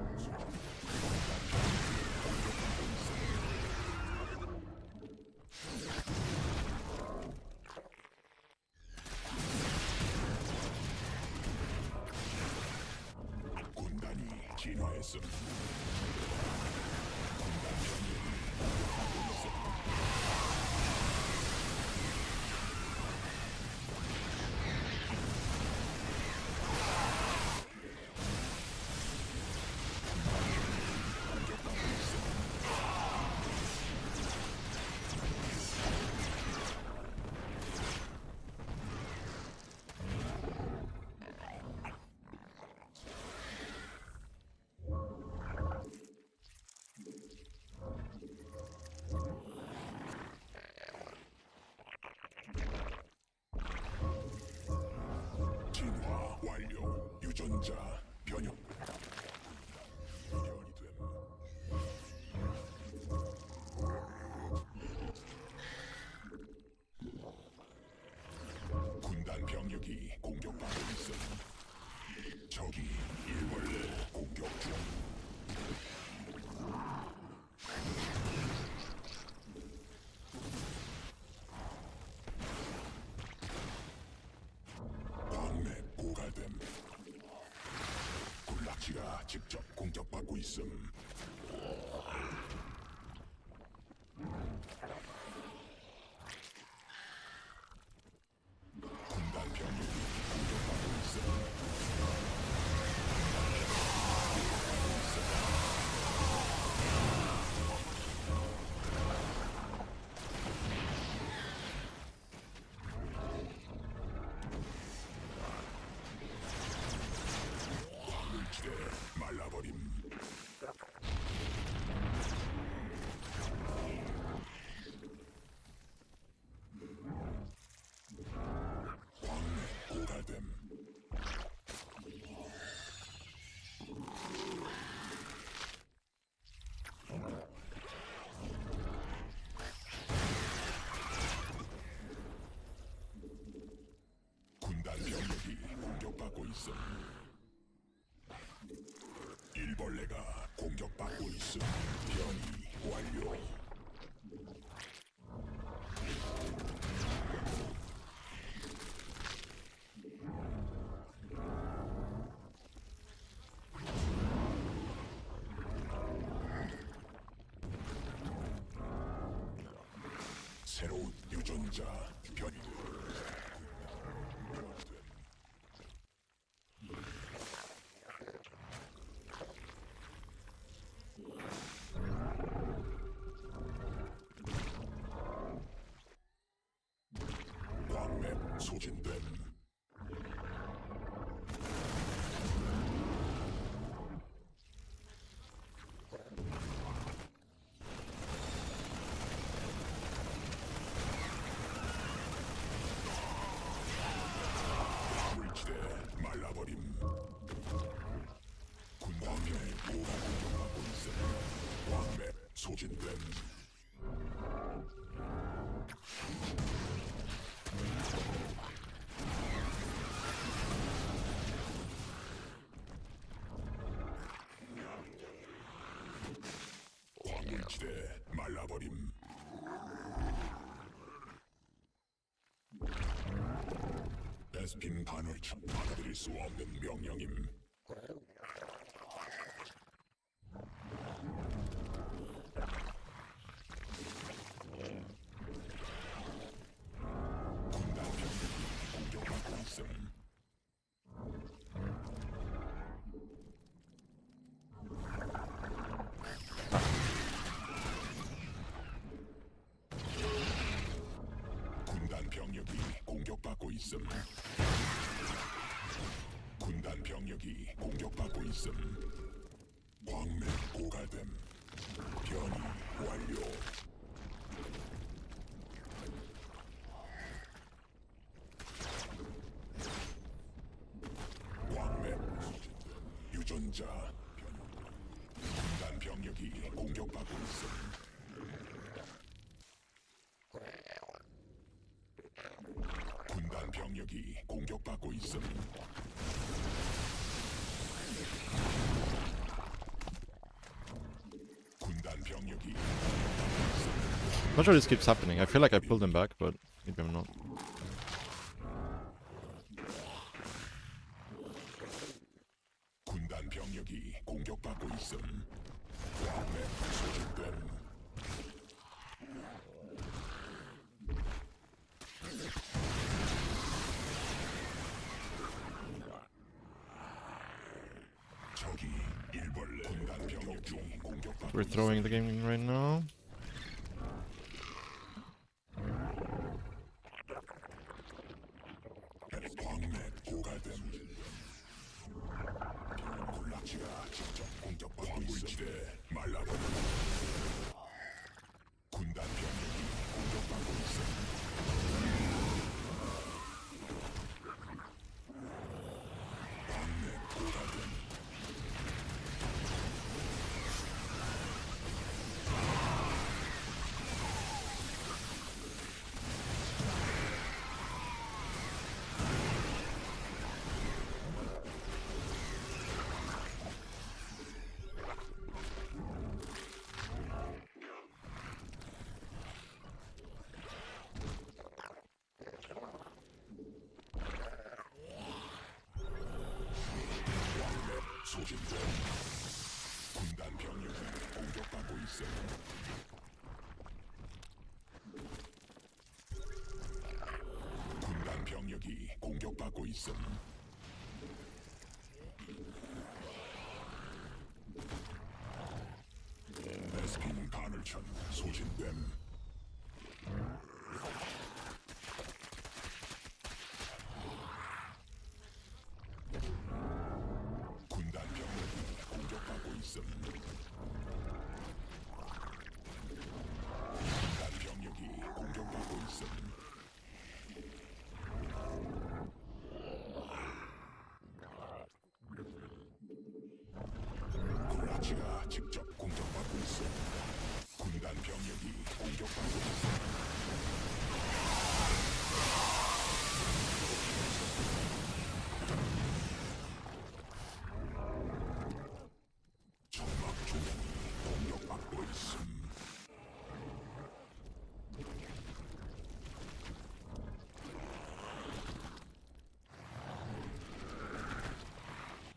군단이 진화했음. 군단 병력이 공격받고 있음. 진화 완료. 유전자 변형. 연이 됨. 직접 공격받고 있음. 군단 병력이 공격받고 있음. 화물지대 말라버림. 광맥 고갈됨. 군단 병력이 공격받고 있음. 일벌레가 공격받고 있음. 변이 완료. 새로운 유전자 변이. 광맥 소진됨. 화물지대 말라버림. 군단의 고가 공격받고 있음. 광맥 소진됨. 화물지대 말라버림. 베스핀 간을 받아들일 수 없는 명령임. 군단 병력이 공격받고 있음. 군단 병력이 공격받고 있음. 군단 병력이 공격받고 있음. 광맥 고갈됨. 변이 완료. 광맥 유전자 변이. 군단 병력이 공격받고 있음. 군단 병력이 공격받고 있음. 군단 병력이 Not sure this keeps happening. I feel like I pulled him back, but maybe I'm not. 군단 병력이 공격받고 있음. 광맥 소진됨. 적이 일벌레 군단 병력이 공격받고 We're throwing the game right now. 광맥 고갈됨. 군락지가 직접 공격받고 있음. 말라버림. 군단 병력이 공격받고 있음. 광맥 고갈됨. 있음. 군단 병력이 공격받고 있음. 베스핀 가늘천 소진됨. 군단 병력이 공격받고 있음. 군단 병력이 공격받고 있음. 굴라치가 직접 공격받고 있음. 군단 병력이 공격받고 있음. 천막 조명이 공격받고 있음.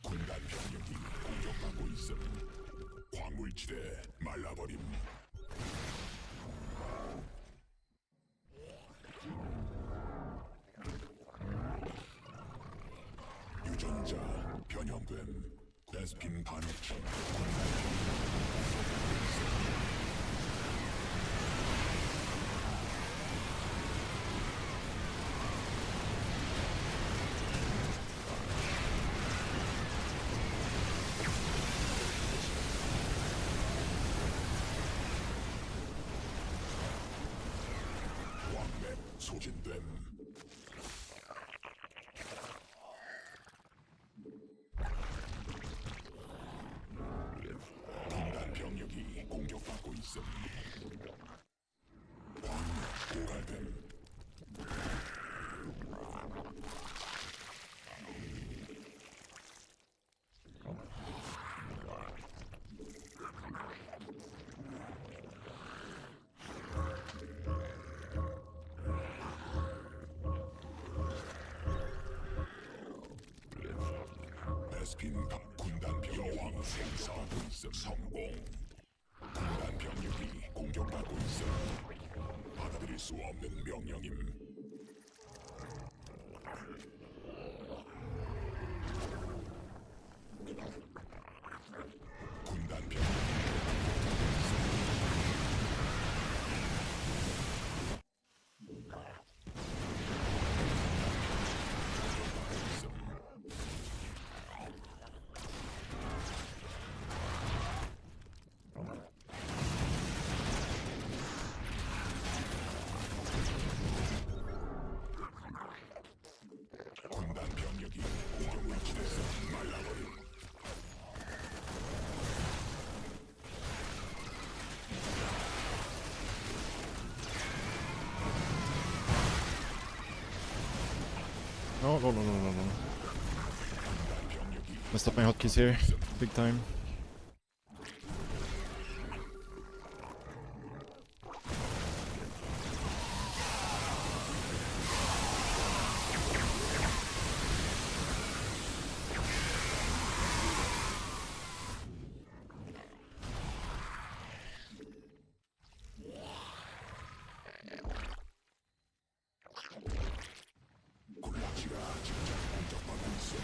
군단 병력이 공격받고 있음. 광물지대 말라버림. 유전자 변형됨. 베스핀 가늘천 왕맵 소진됨. 군단 병력이 공격받고 있음. 광맥 고갈됨. 베스핀 가 군단 병력이 생성하고 있음. 성공. 군단 병력이 공격받고 있음. 받아들일 수 없는 명령임. 군단 병력이 군단 병력이 공격을 지대서 말라버림. No, no, no, no, no, no. 군단 병력이 Messed up my hotkeys here. Big time. 굴라치가 직접 공격받고 있음.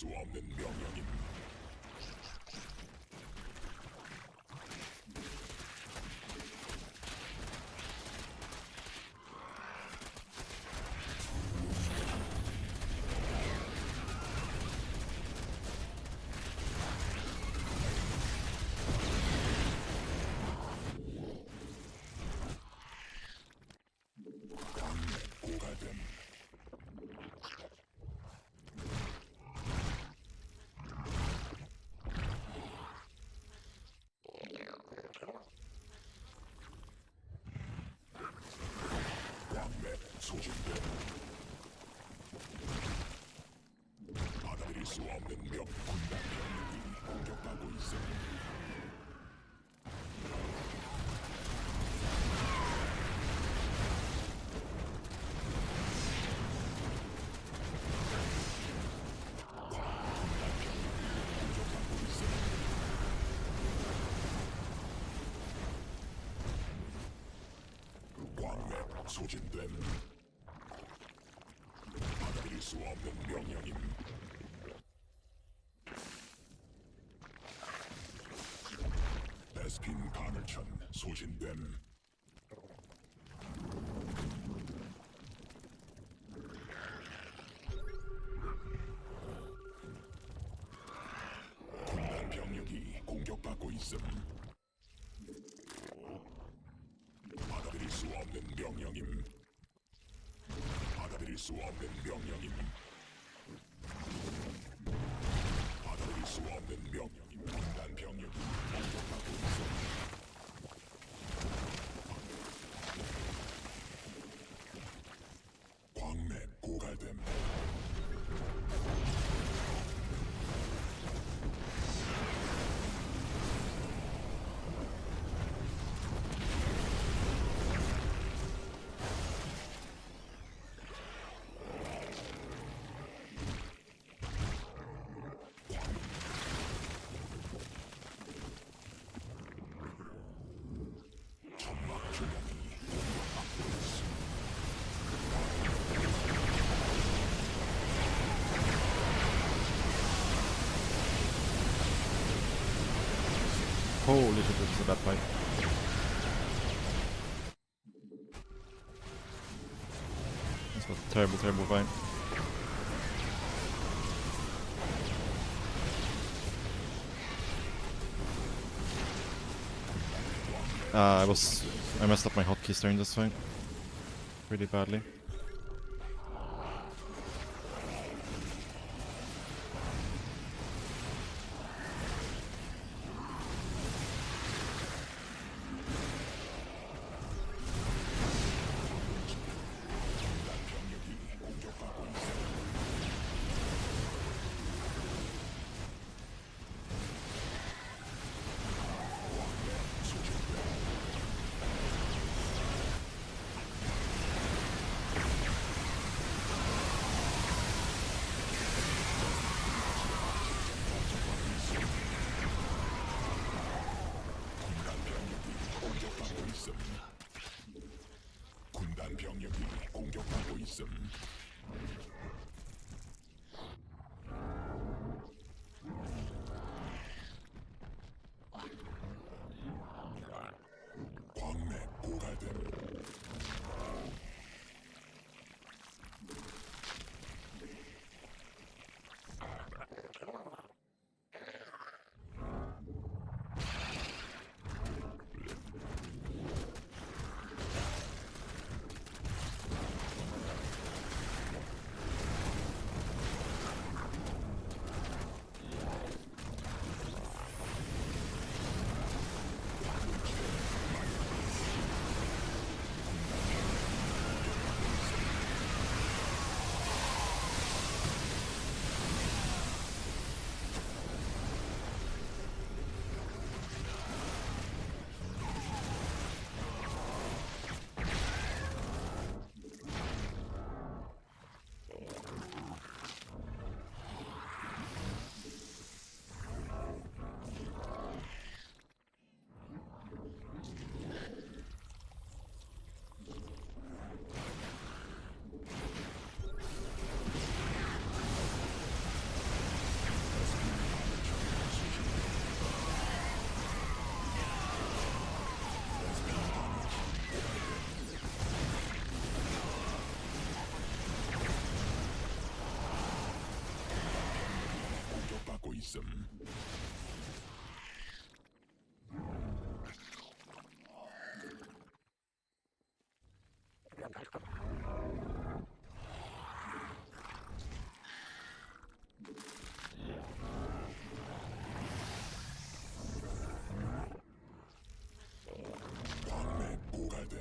수 없는 명령임. 고갈됨. 광맥 소진됨. 받아들일 수 없는 명 군단 병력이 공격받고 있음. 광맥 소진됨. 받아들일 수 없는 명령임. 베스핀 가늘천 소진됨. 군단 병력이 공격받고 있음. 받아들일 수 없는 명령임. 받아들일 수 없는 명령임. 받아들일 수 없는 명령임. 군단 병력이 공격받고 있음. 광맥 고갈됨. 천막 주먹이 공격받고 있음. Holy shit, this is a bad fight. This was a terrible, terrible fight. I messed up my hotkeys during this fight. Really badly. 병력이 공격받고 있음. 소진됨. 있음. 광맥 고갈됨.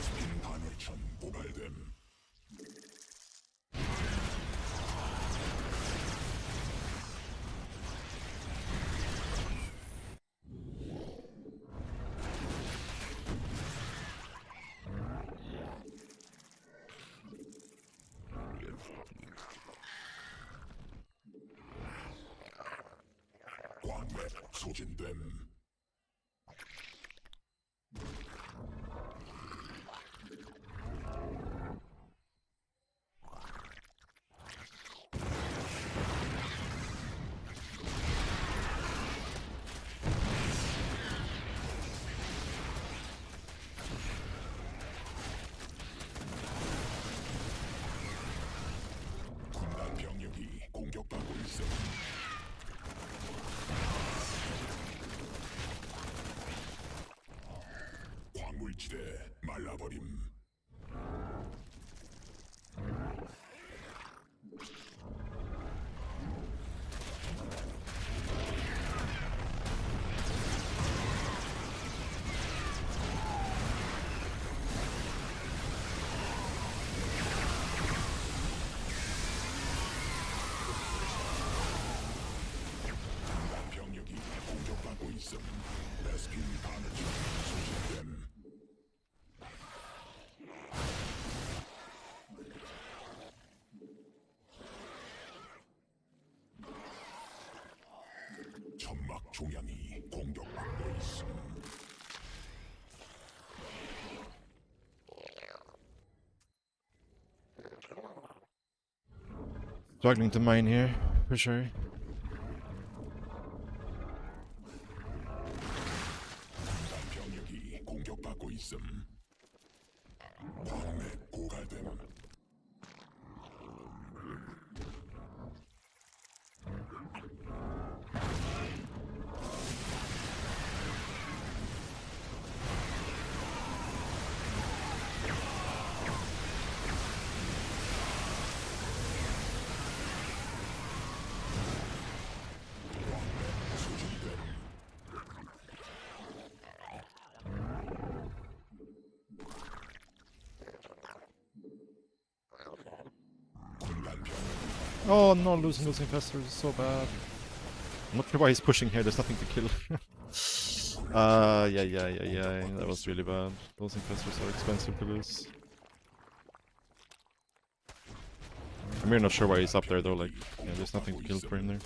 스핀 반열천 고갈됨. 광맥 소진됨. 군단 병력이 공격받고 있음. 광물지대 말라버림. 군단 병력이 공격받고 있음. SC2 반열천 소진됨. 천막 종양이 공격받고 있음. Struggling to mine here, for sure. 군단 병력이 공격받고 있음. 광맥 고갈됨. 소진됨. 군단 병력이 Oh no, losing those infestors is so bad. I'm not sure why he's pushing here, there's nothing to kill. Yeah, that was really bad. Those infestors are expensive to lose. I'm really not sure why he's up there though, like, yeah, there's nothing to kill for him there.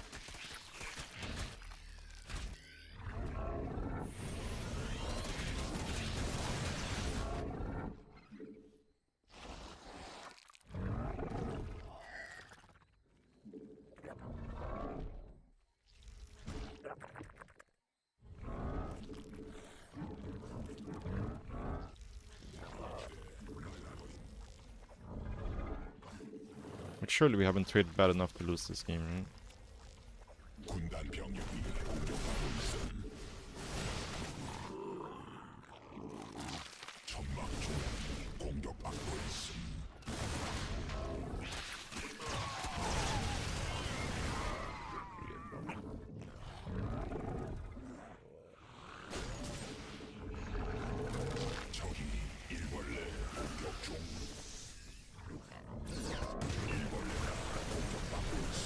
Like, surely we haven't traded bad enough to lose this game, right? 군단 병력이 공격하고 있음. 천막 종양이 공격받고 있음. 적이 일벌레 공격 중. 일벌레가 공격받고 있음.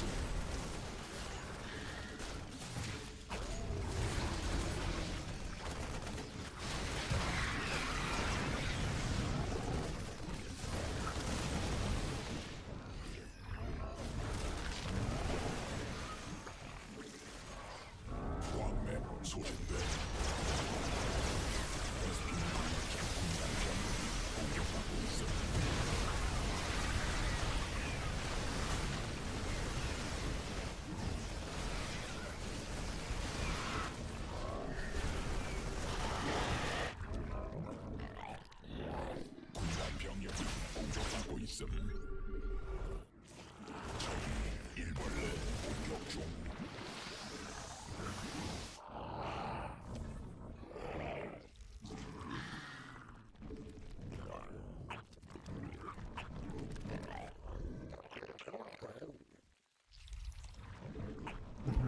있음. 일벌레 공격 중.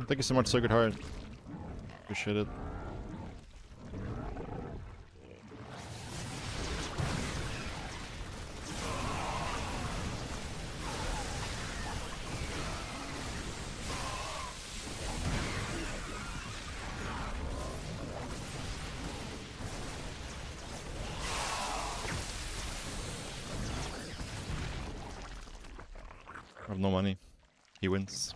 Thank you so much, Sacred Heart. Appreciate it. I have no money. He wins.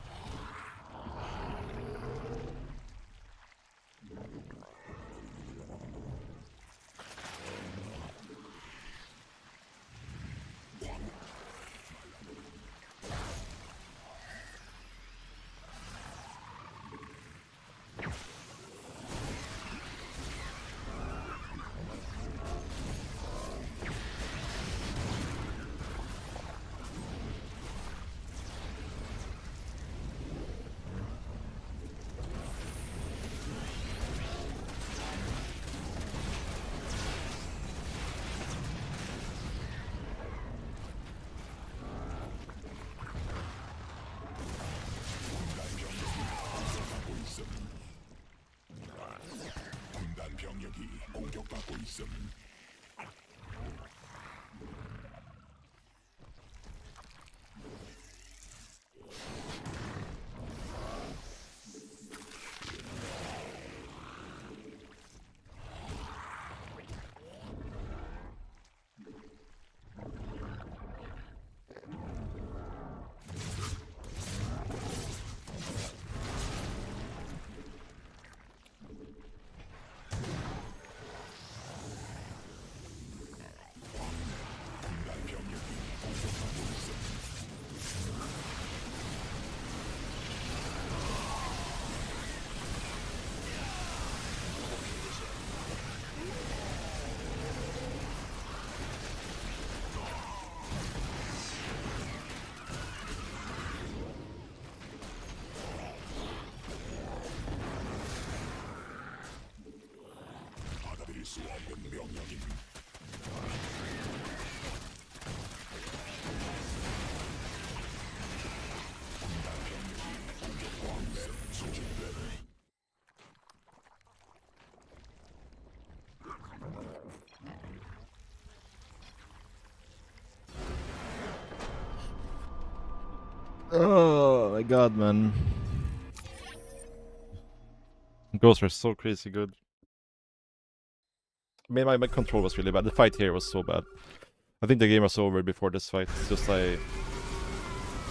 군단 병력이 공격받고 있음. 받아들일 수 없는 명령임. 군단 병력이 공격 광맥 소진됨. Oh my god, man. Ghosts are so crazy good. I mean, my control was really bad. The fight here was so bad. I think the game was over before this fight. It's just like...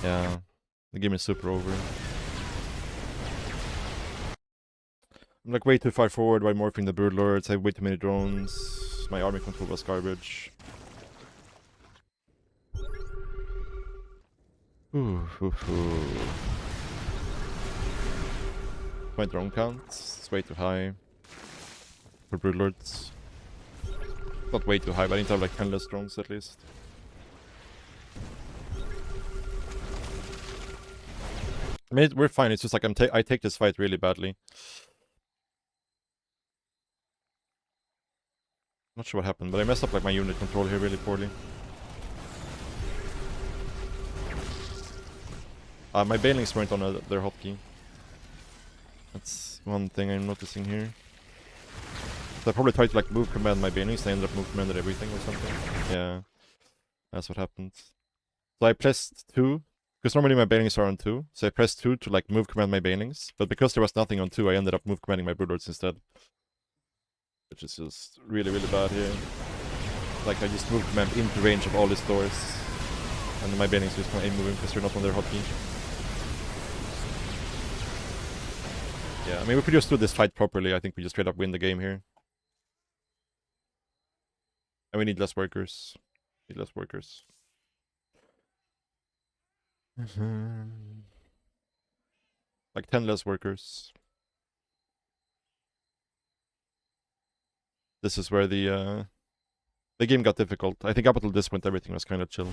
Yeah. The game is super over. I'm like way too far forward by morphing the Broodlords. I have way too many drones. My army control was garbage. My drone count is way too high for Broodlords. Not way too high, but I need to have like 10 less drones at least. I mean, we're fine. It's just like I take this fight really badly. Not sure what happened, but I messed up like my unit control here really poorly. My Banelings weren't on their hotkey. That's one thing I'm noticing here. So I probably tried to like move command my Banelings, I ended up move commanded everything or something. Yeah, that's what happened. So I pressed 2, because normally my Banelings are on 2, so I pressed 2 to like move command my Banelings, but because there was nothing on 2, I ended up move commanding my Broodlords instead. Which is just really, really bad here. Like I just move command into range of all these doors, and then my Banelings just can't aim moving because they're not on their hotkey. Yeah, I mean, if we just do this fight properly, I think we just straight up win the game here. And we need less workers. Need less workers. Like 10 less workers. This is where the game got difficult. I think up until this point everything was kind of chill.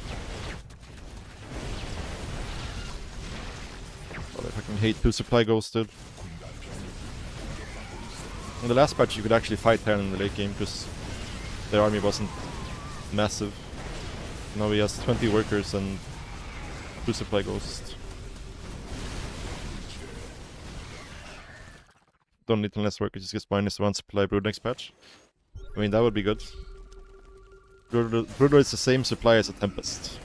I hate 2 supply ghosted. In the last patch you could actually fight Terran in the late game because their army wasn't massive. Now he has 20 workers and 2 supply ghosts. Don't need less workers, just gets -1 supply brood next patch. I mean, that would be good. Brood is the same supply as a Tempest,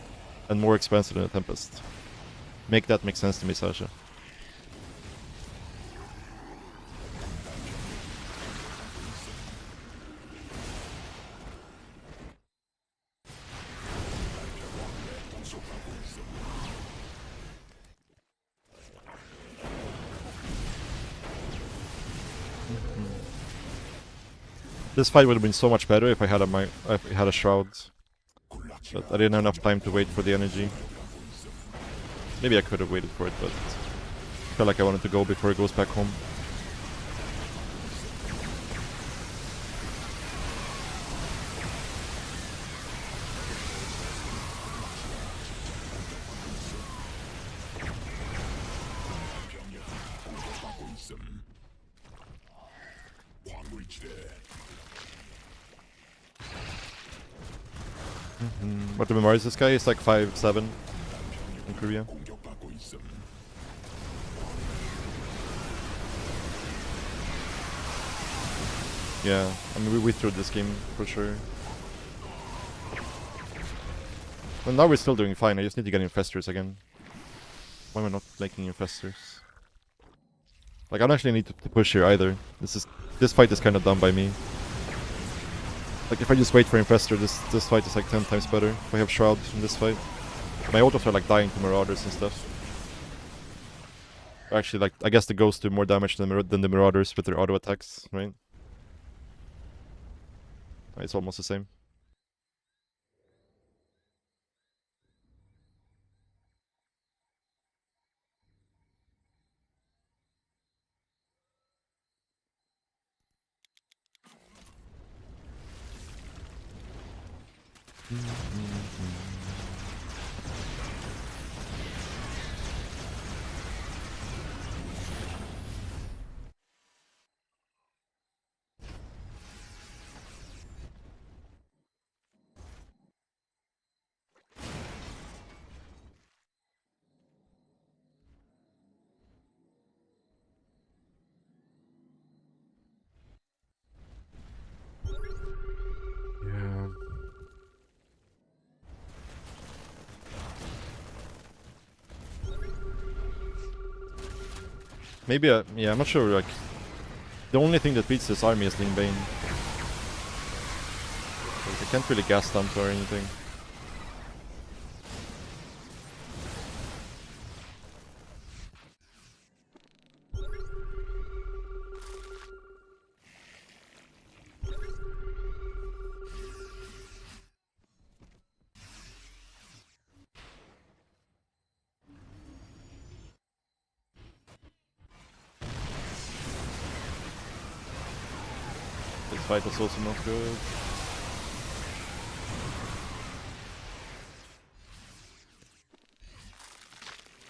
and more expensive than a Tempest. Make that make sense to me, Sasha. This fight would have been so much better if I had a shroud, but I didn't have enough time to wait for the energy. Maybe I could have waited for it, but I felt like I wanted to go before it goes back home. What the memory is this guy? He's like 5'7" in Korea. Yeah, I mean we threw this game for sure. Well, now we're still doing fine. I just need to get infestors again. Why am I not making infestors? Like I don't actually need to push here either. This fight is kind of done by me. Like if I just wait for infestor, this fight is like 10 times better. If I have shroud in this fight, my autos are like dying to marauders and stuff. Actually, like I guess the ghosts do more damage than the marauders with their auto attacks, right? It's almost the same. Yeah. Maybe yeah, I'm not sure. Like the only thing that beats this army is Ling Bane. Like, I can't really gas stump or anything. This fight is also not good.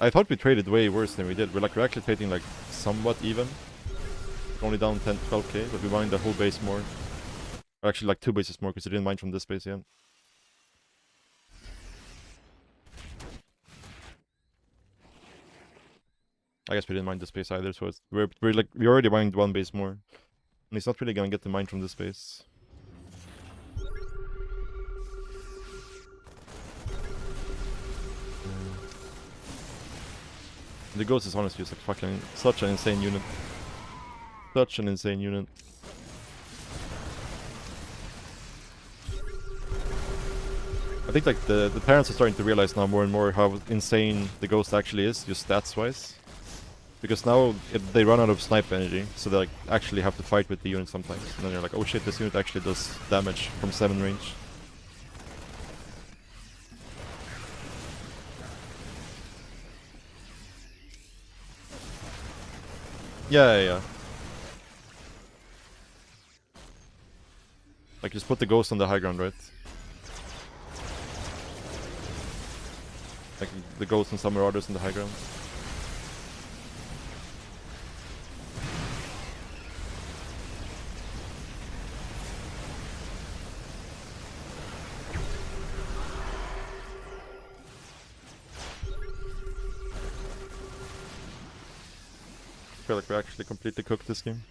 I thought we traded way worse than we did. We're actually trading like somewhat even. Only down 10-12k, but we mined the whole base more. Or actually like 2 bases more because we didn't mine from this base yet. I guess we didn't mine this base either, so we already mined 1 base more. And he's not really gonna get the mine from this base. The ghost is honestly just like fucking such an insane unit. Such an insane unit. I think like the parents are starting to realize now more and more how insane the ghost actually is, just stats wise. Because now they run out of snipe energy, so they like actually have to fight with the unit sometimes. And then you're like, oh shit, this unit actually does damage from 7 range. Yeah. Like just put the ghost on the high ground, right? Like the ghost and some marauders in the high ground. feel like we actually completely cooked this game.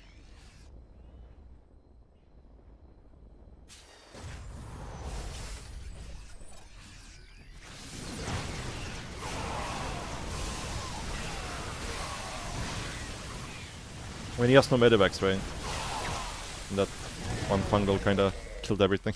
I mean, he has no medivacs, right? And that one fungal kinda killed everything.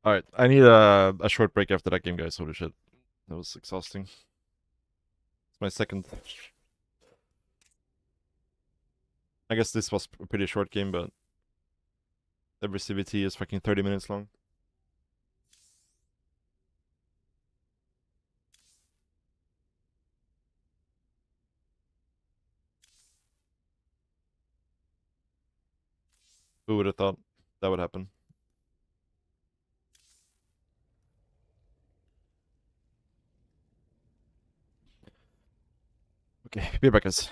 Alright, I need a short break after that game, guys. Holy shit. That was exhausting. It's my second. I guess this was a pretty short game, but every CVT is fucking 30 minutes long. Who would have thought that would happen? Okay, be back, guys.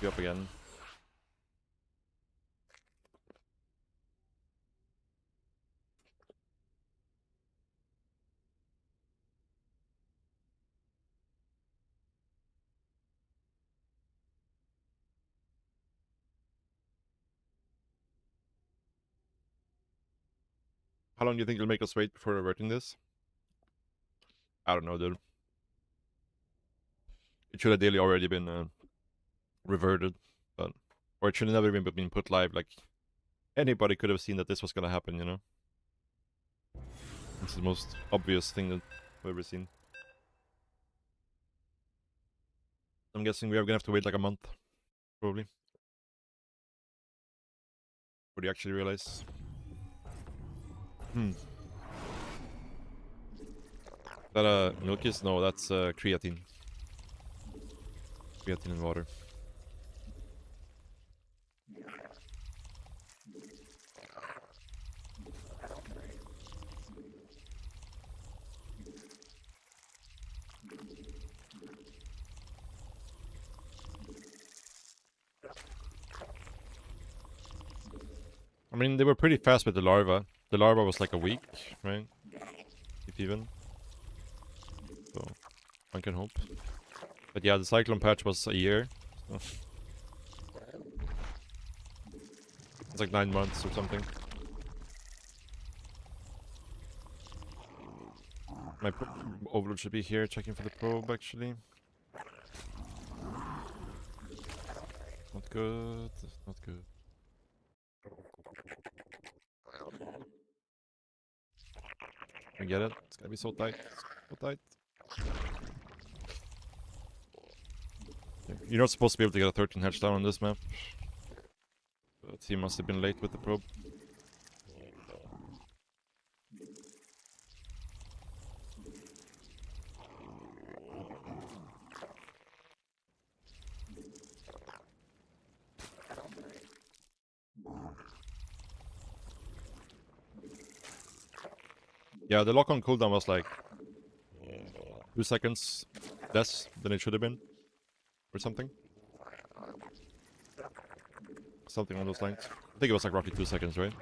Be up again. How long do you think it'll make us wait before reverting this? I don't know, dude. It should have daily already been reverted, but or it should have never been put live. Like anybody could have seen that this was gonna happen, you know. It's the most obvious thing that I've ever seen. I'm guessing we are gonna have to wait like a month, probably, before they actually realize. Is that Milkis? No, that's creatine. Creatine and water. I mean, they were pretty fast with the larva. The larva was like a week, right? If even. So, one can hope. But yeah, the cyclone patch was a year. So. It's like 9 months or something. My overload should be here, checking for the probe actually. Not good, not good. I get it, it's gonna be so tight, so tight. You're not supposed to be able to get a 13 hatch down on this map. But he must have been late with the probe. Yeah, the lock-on cooldown was like 2 seconds less than it should have been. Or something. Something on those lines. I think it was like roughly 2 seconds, right?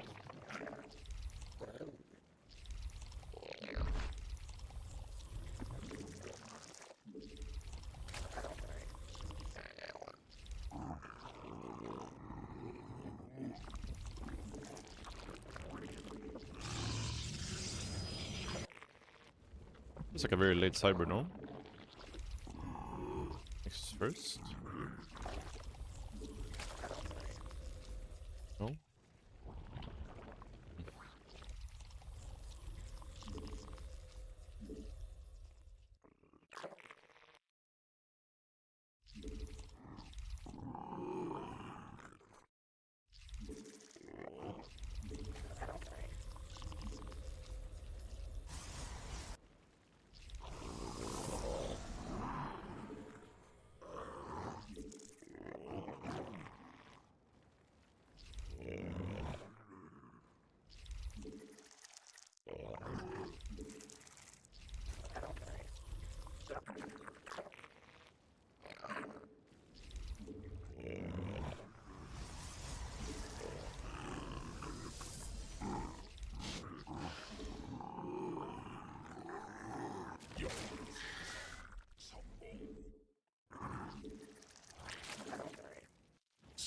It's like a very late cyber, no? Next first? No?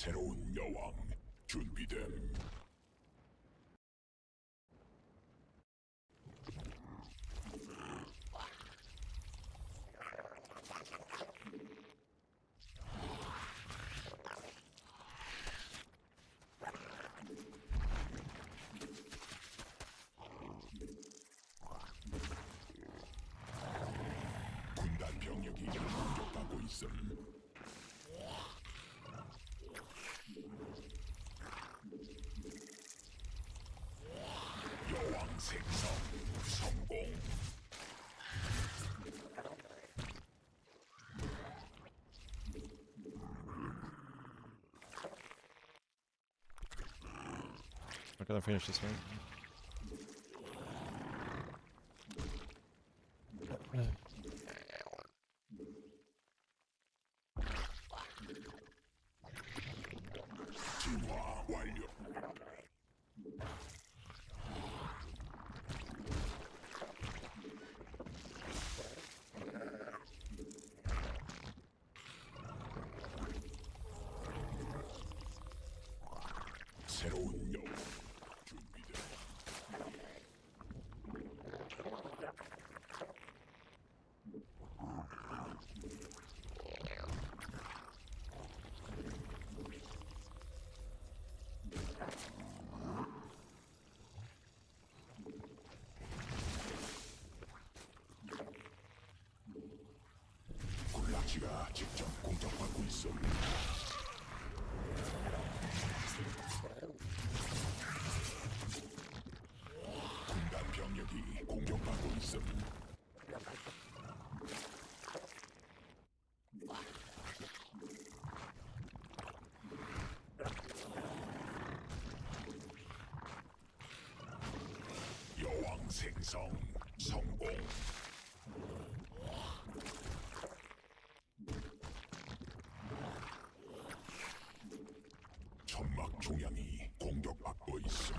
새로운 여왕 준비됨. 군단 병력이 공격받고 있음. 여왕 생성 성공. How can I finish this one? 진화 완료. 새로운 여왕 준비됨. 직접 공격받고 있음. 군단 병력이 공격받고 있음. 여왕 생성 성공. 천막 중앙이 공격받고 있음.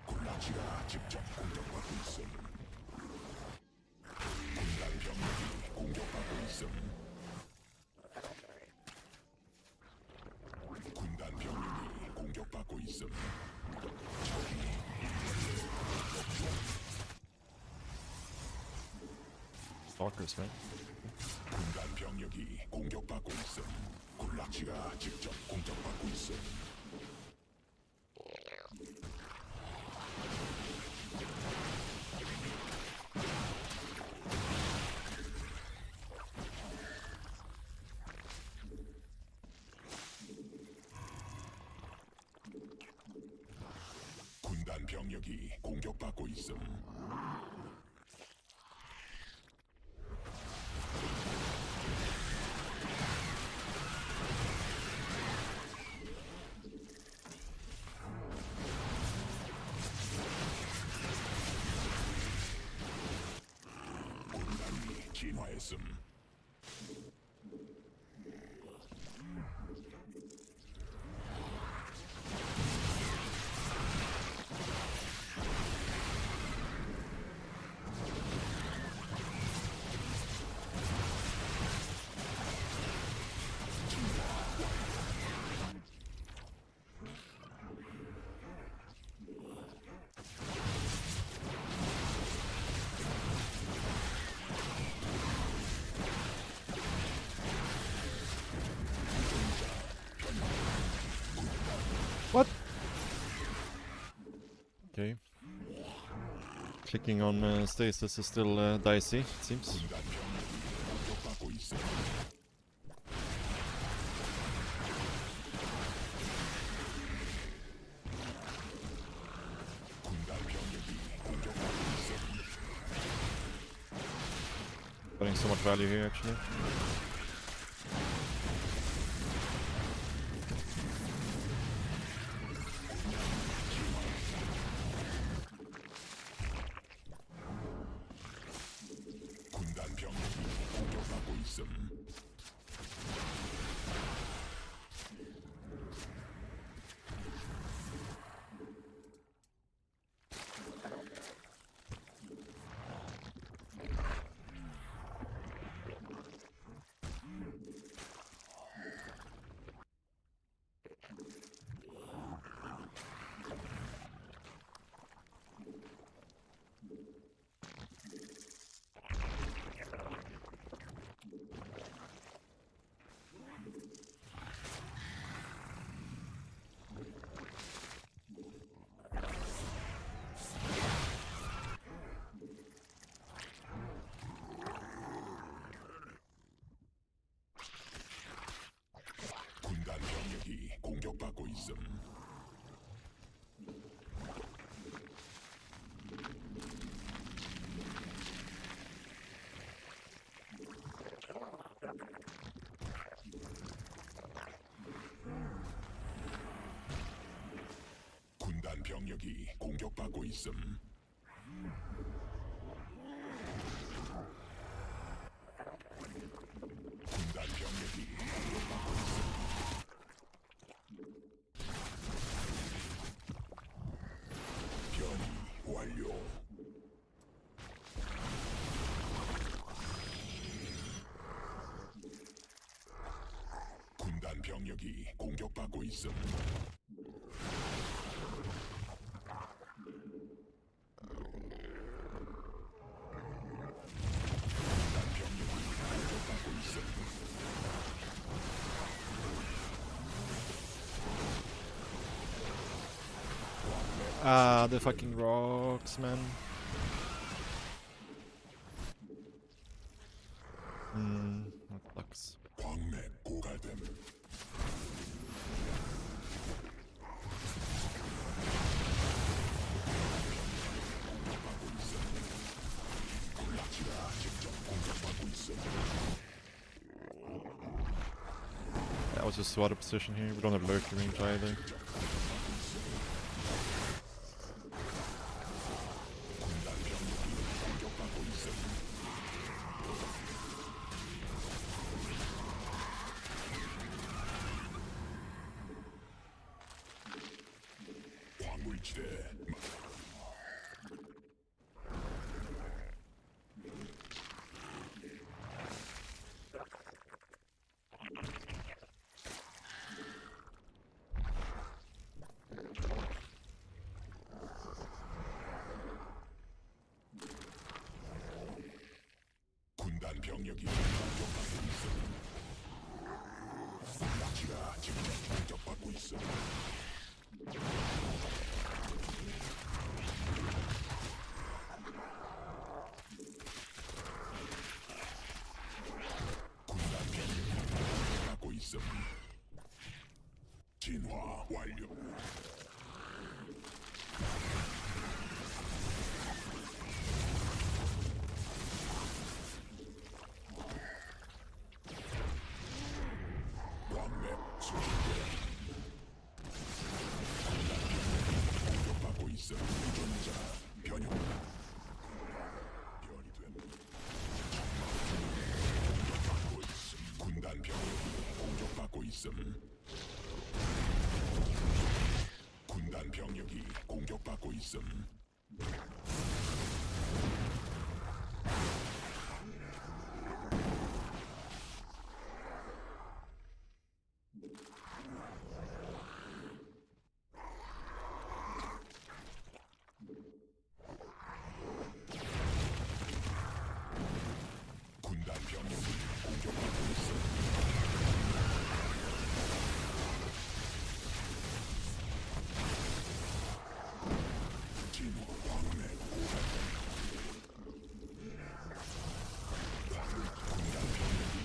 굴라치가 직접 공격받고 있음. 군단 병력이 공격받고 있음. 군단 병력이 공격받고 있음. Stalkers, man. 군단 병력이 공격받고 있음. 굴라치가 직접 공격받고 있음. 군단 병력이 공격받고 있음. 군단이 진화했음. What? Okay. Clicking on stasis is still dicey, it seems. 군단 병력이 공격받고 있음. 군단 병력이 공격받고 있음. Getting so much value here, actually. 군단 병력이 공격받고 있음. 군단 병력이 공격받고 있음. 군단 병력이 공격받고 있음. 군단 병력이 공격받고 있음. 있음. Ah, the fucking rocks, man. That sucks. 광맥 고갈됨. 군락지가 직접 공격받고 있음. That was a SWAT position here. We don't have lurking range either. 광물지대. 군단 병력이 공격받고 있음. 군락지가 직접 공격받고 있음. 군단 병력이 공격받고 있음. 진화 완료. 광맥 소진돼. 공격받고 있음. 유전자 변형. 변이 됨. 공격받고 있음. 군단 병력이 공격받고 있음. 군단 병력이 공격받고 있음. 군단 병력이 공격받고 있음. 진화 광맥 고갈됨. 군단 병력이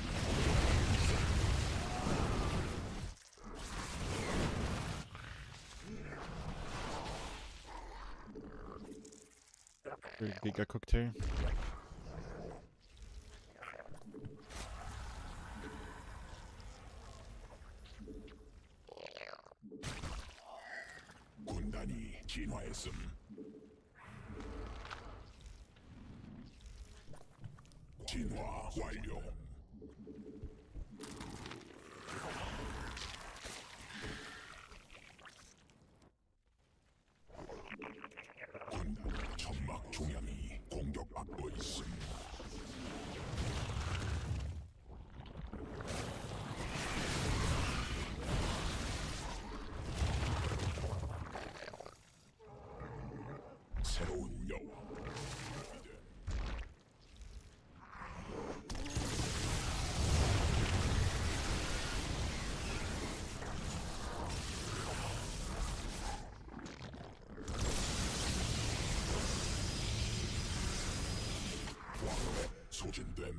They got cooked here. 군단이 진화했음. 진화 완료. 군단 천막 중량이 공격받고 있음. 새로운 여왕. 광맥 소진됨.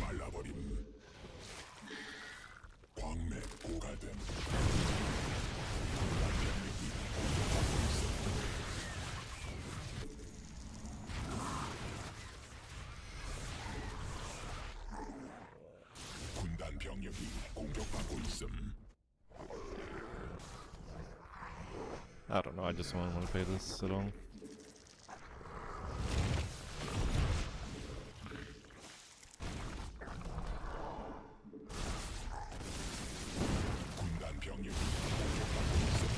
말라버림. 광맥 고갈됨. 군단 병력이 공격받고 있음. I don't know, I just don't want to play this at all. 군단 병력이 공격받고 있음.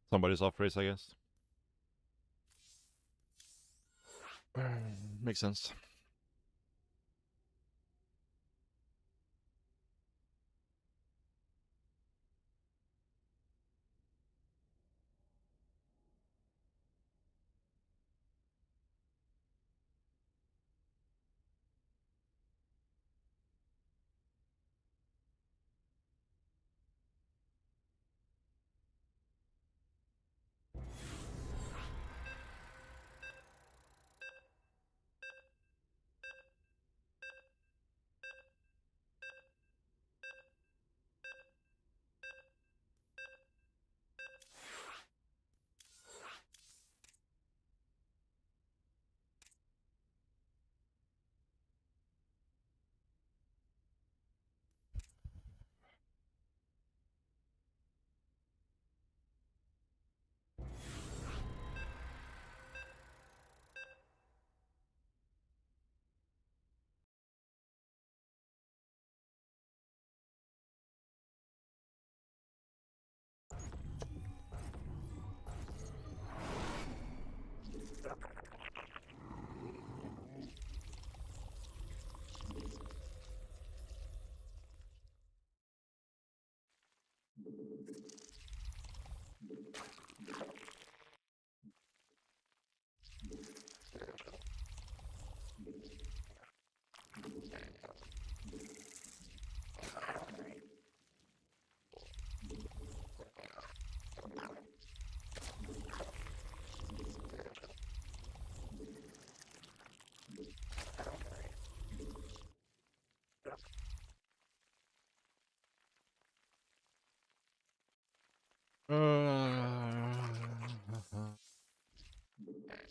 Somebody's off race, I guess. Makes sense.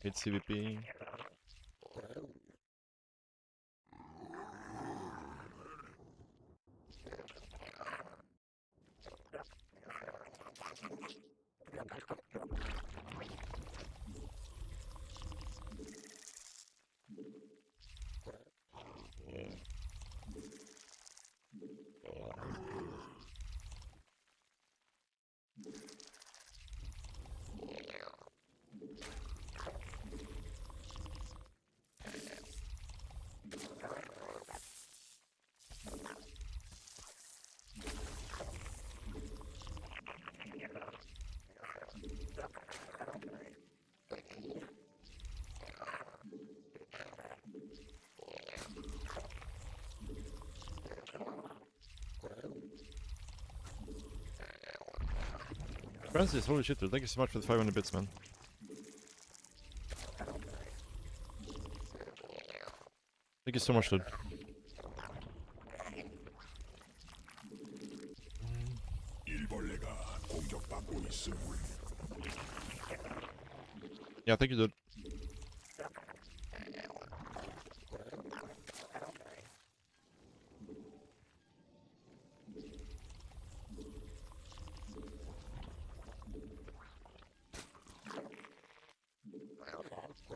Hate CVP. Francis, holy shit, dude. Thank you so much for the 500 bits, man. Thank you so much, dude. 일벌레가 공격받고 있음. Yeah, thank you, dude.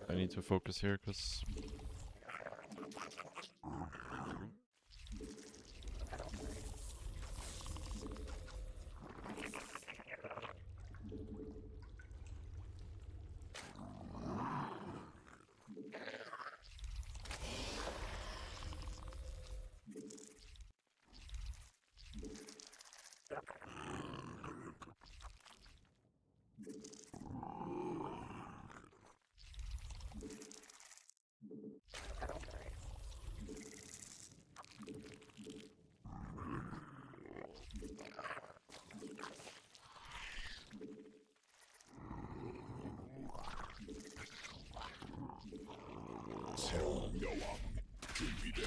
I need to focus here, because... 새로운 여왕 준비됨.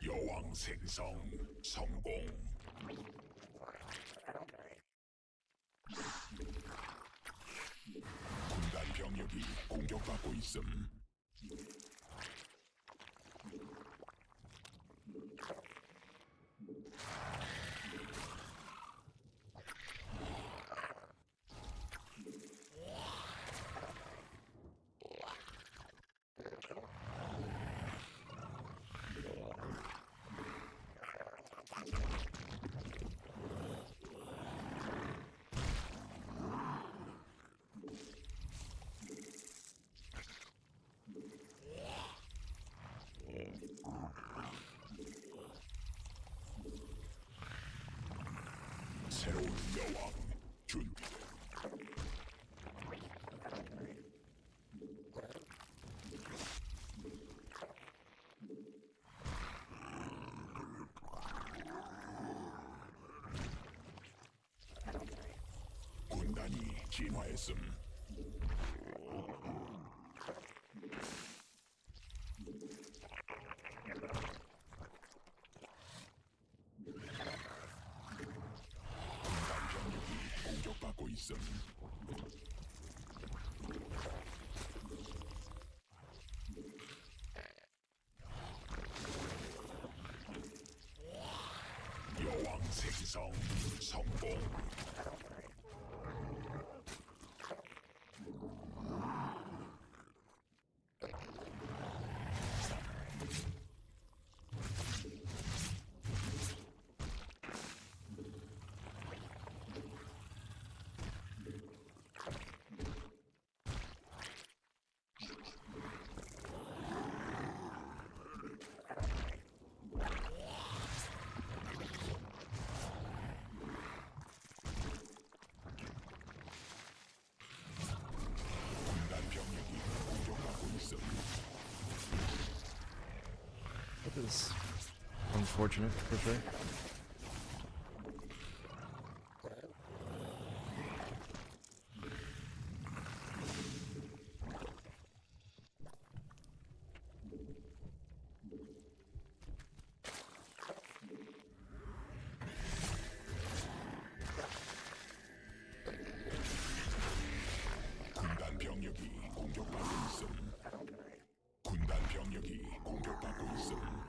여왕 생성 성공. 군단 병력이 공격받고 있음. 새로운 여왕 준비돼. 군단이 진화했음. 군단 병력이 공격받고 있음. 여왕 생성 성공. 군단 병력이 공격받고 있음. That is unfortunate for sure. 군단 병력이 공격받고 있음. 군단 병력이 공격받고 있음.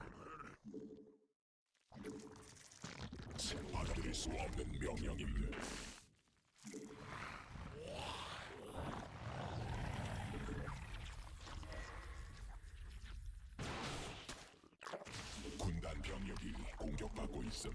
받아들일 수 없는 명령임. 군단 병력이 공격받고 있음.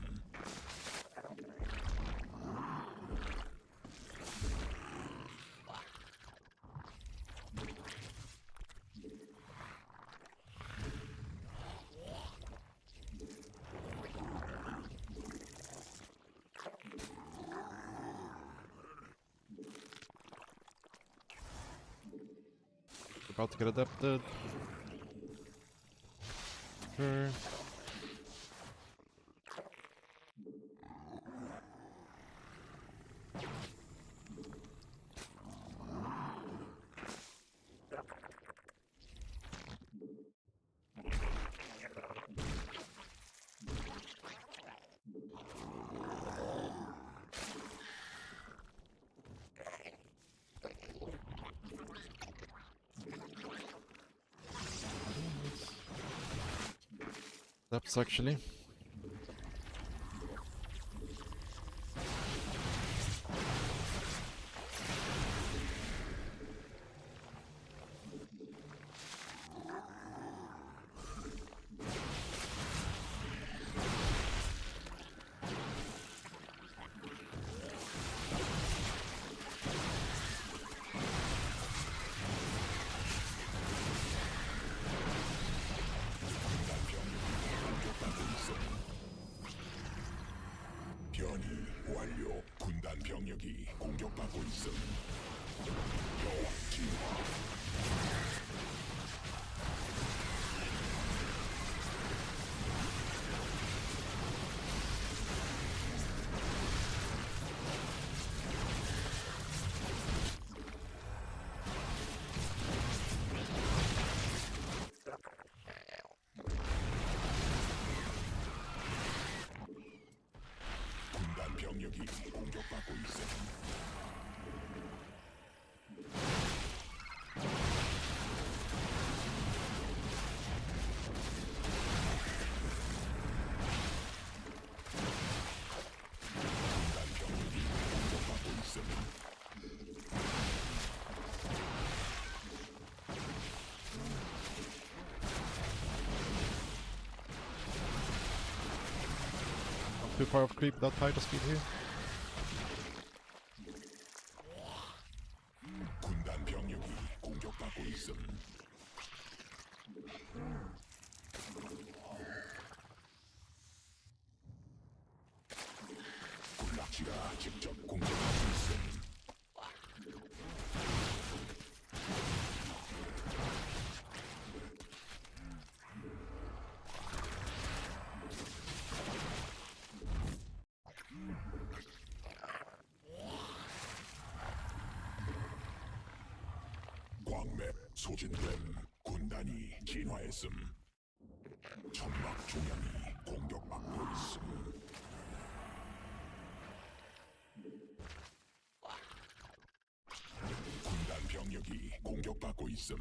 About to get adapted. Sure. That's actually. 변이 완료. 군단 병력이 공격받고 있음. 여왕 진화. 군단 병력이 공격받고 있음. 군단 병력이 공격받고 있음. Too far off creep without tidal speed here. 군단 병력이 공격받고 있음. 군락지가 직접 공격하고 있음. 광맥 소진됨. 군단이 진화했음. 천막 중앙이 공격받고 있음. 군단 병력이 공격받고 있음.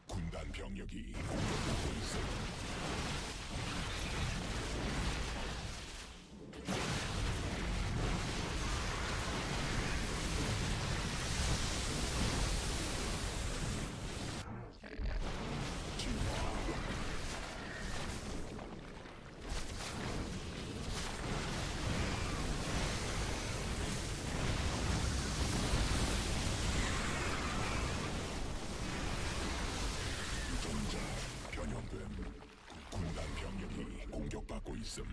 군단 병력이 공격받고 있음. 유전자 변형됨. 군단 병력이 공격받고 있음.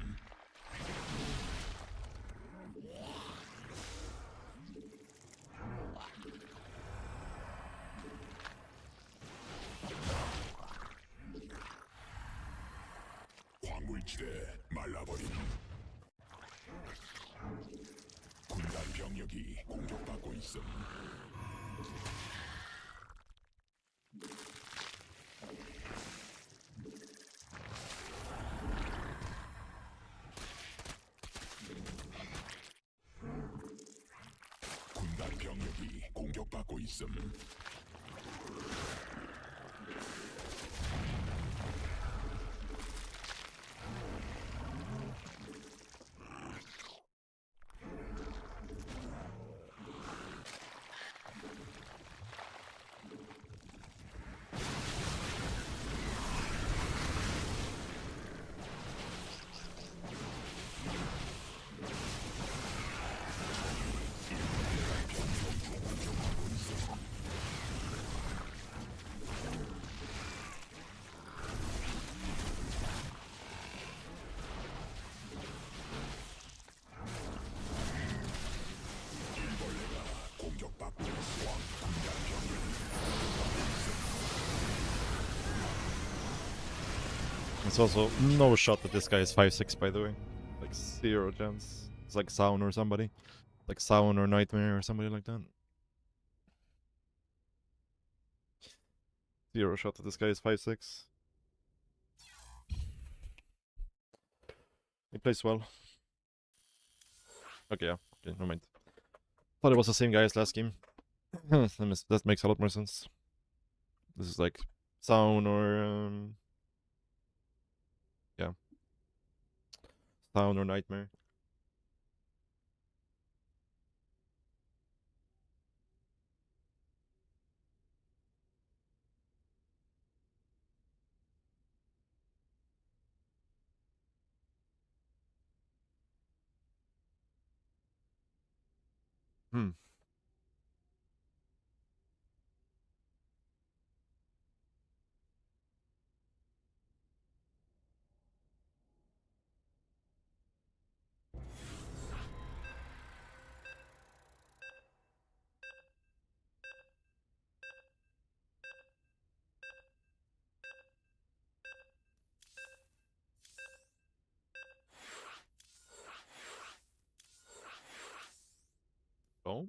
광물지대 말라버림. 군단 병력이 공격받고 있음. 군단 병력이 공격받고 있음. 일벌레가 공격받고 있어. 군단 병력이 It's also no shot that this guy is 5'6", by the way. Like, 0 chance. It's like Sound or somebody. Like Sound or Nightmare or somebody like that. 0 shot that this guy is 5'6". He plays well. Okay, yeah. Okay, never mind. Thought it was the same guy as last game. That makes a lot more sense. This is like Sound or yeah, Sound or Nightmare. Hmm. Oh.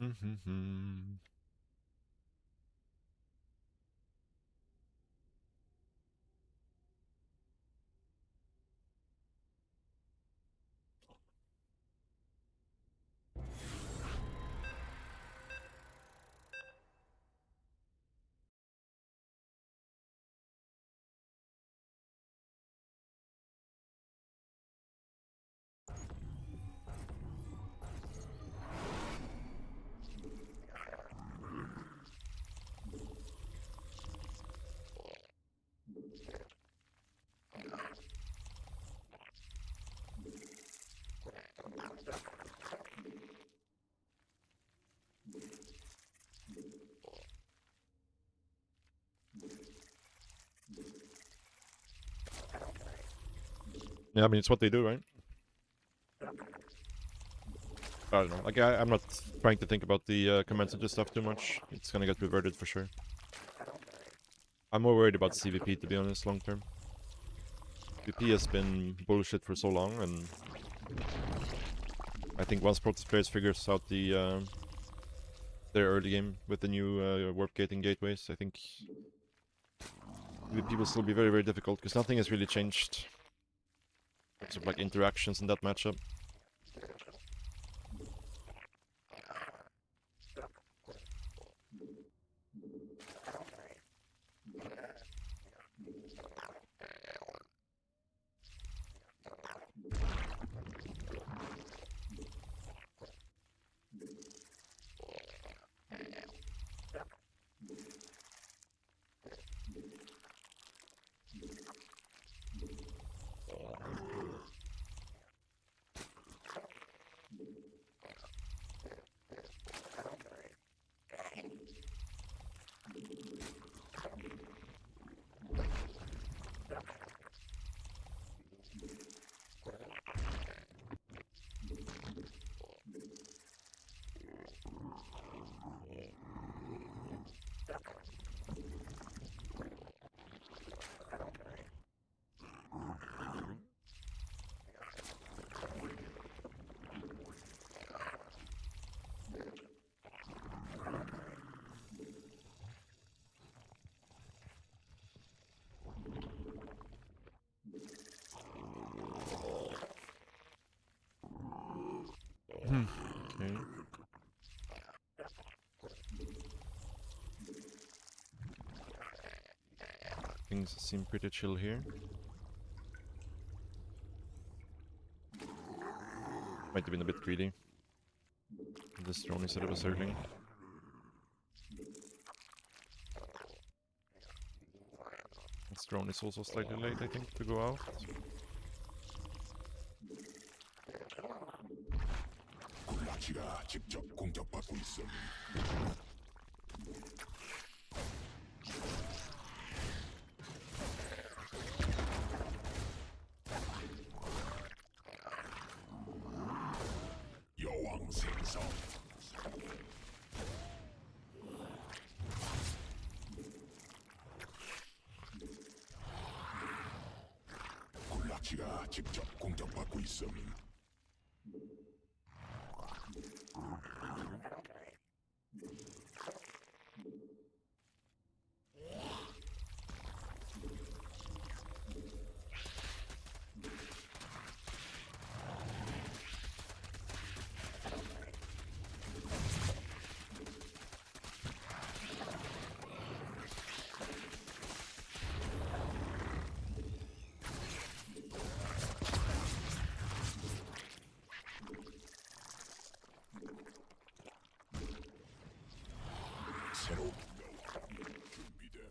Mm-hmm. Yeah, I mean, it's what they do, right? I don't know. Like, I'm not trying to think about the commentator stuff too much. It's gonna get reverted for sure. I'm more worried about CVP, to be honest, long term. CVP has been bullshit for so long, and I think once Protest players figures out their early game with the new warp gating gateways, I think CVP will still be very, very difficult, because nothing has really changed in terms of like interactions in that matchup. Okay. Things seem pretty chill here. Might have been a bit greedy. This drone instead of a circling. This drone is also slightly late, I think, to go out. 굴라치가 직접 공격받고 있음. 여왕 생성. 굴라치가 직접 공격받고 있음. 새로운 여왕 준비됨.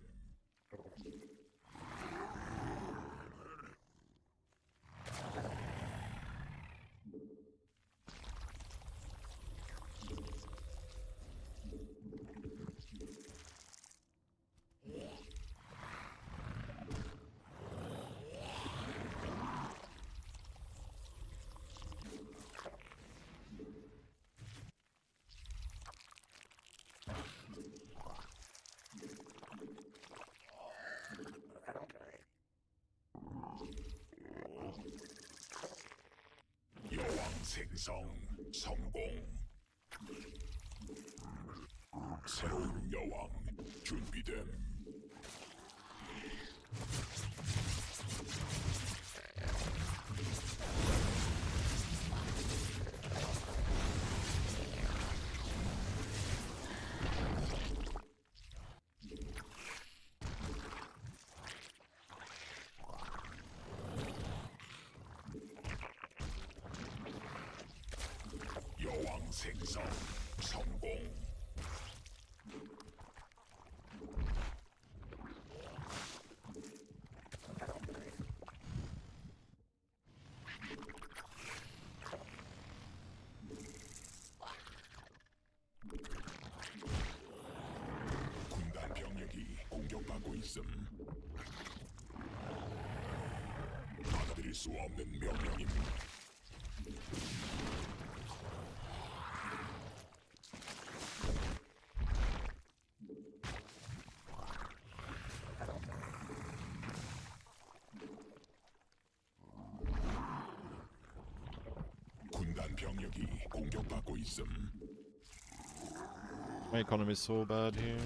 여왕 생성 성공. 새로운 여왕 준비됨. 여왕 생성 성공. 군단 병력이 공격받고 있음. 받아들일 수 없는 명령임. 군단 병력이 공격받고 있음. My economy is so bad here.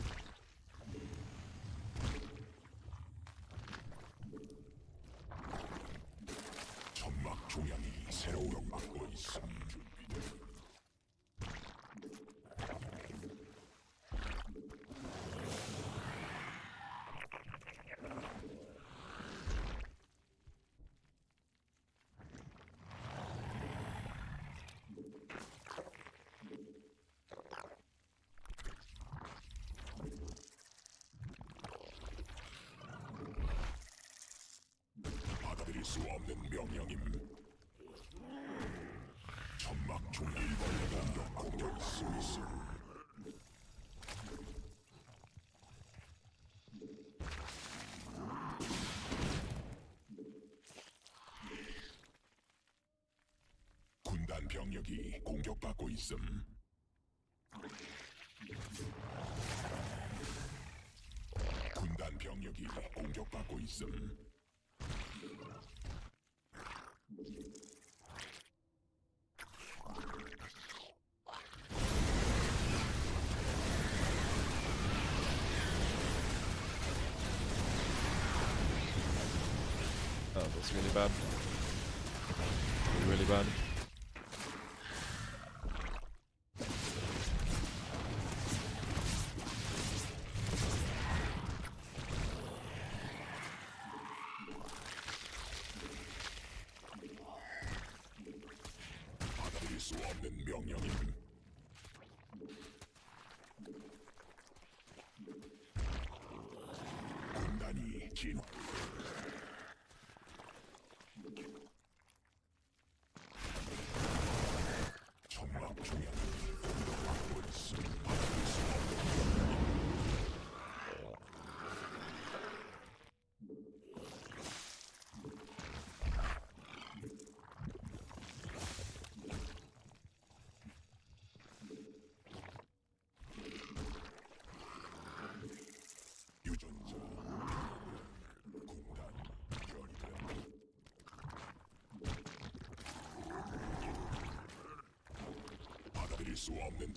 천막 중량이 새로운 막고 있음. 받아들일 수 없는 명령임. 천막 중 일벌레가 공격할 수 있음. 군단 병력이 공격받고 있음. 군단 병력이 공격받고 있음. Oh, that's really bad. Really bad. 받아들일 수 없는 명령임. 군단이 진화. 천막 중량이 공격받고 있음. 받아들일 수 없는 유전자 군단 결의됨. 받아들일 수 없는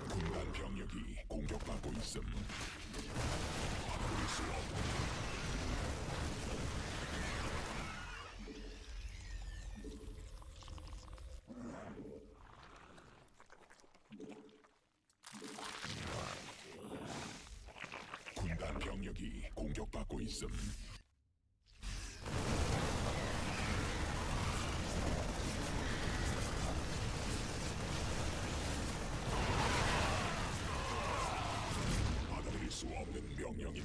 군단 병력이 공격받고 있음. 받아들일 수 없는 군단 병력이 공격받고 있음. 받아들일 수 없는 명령임.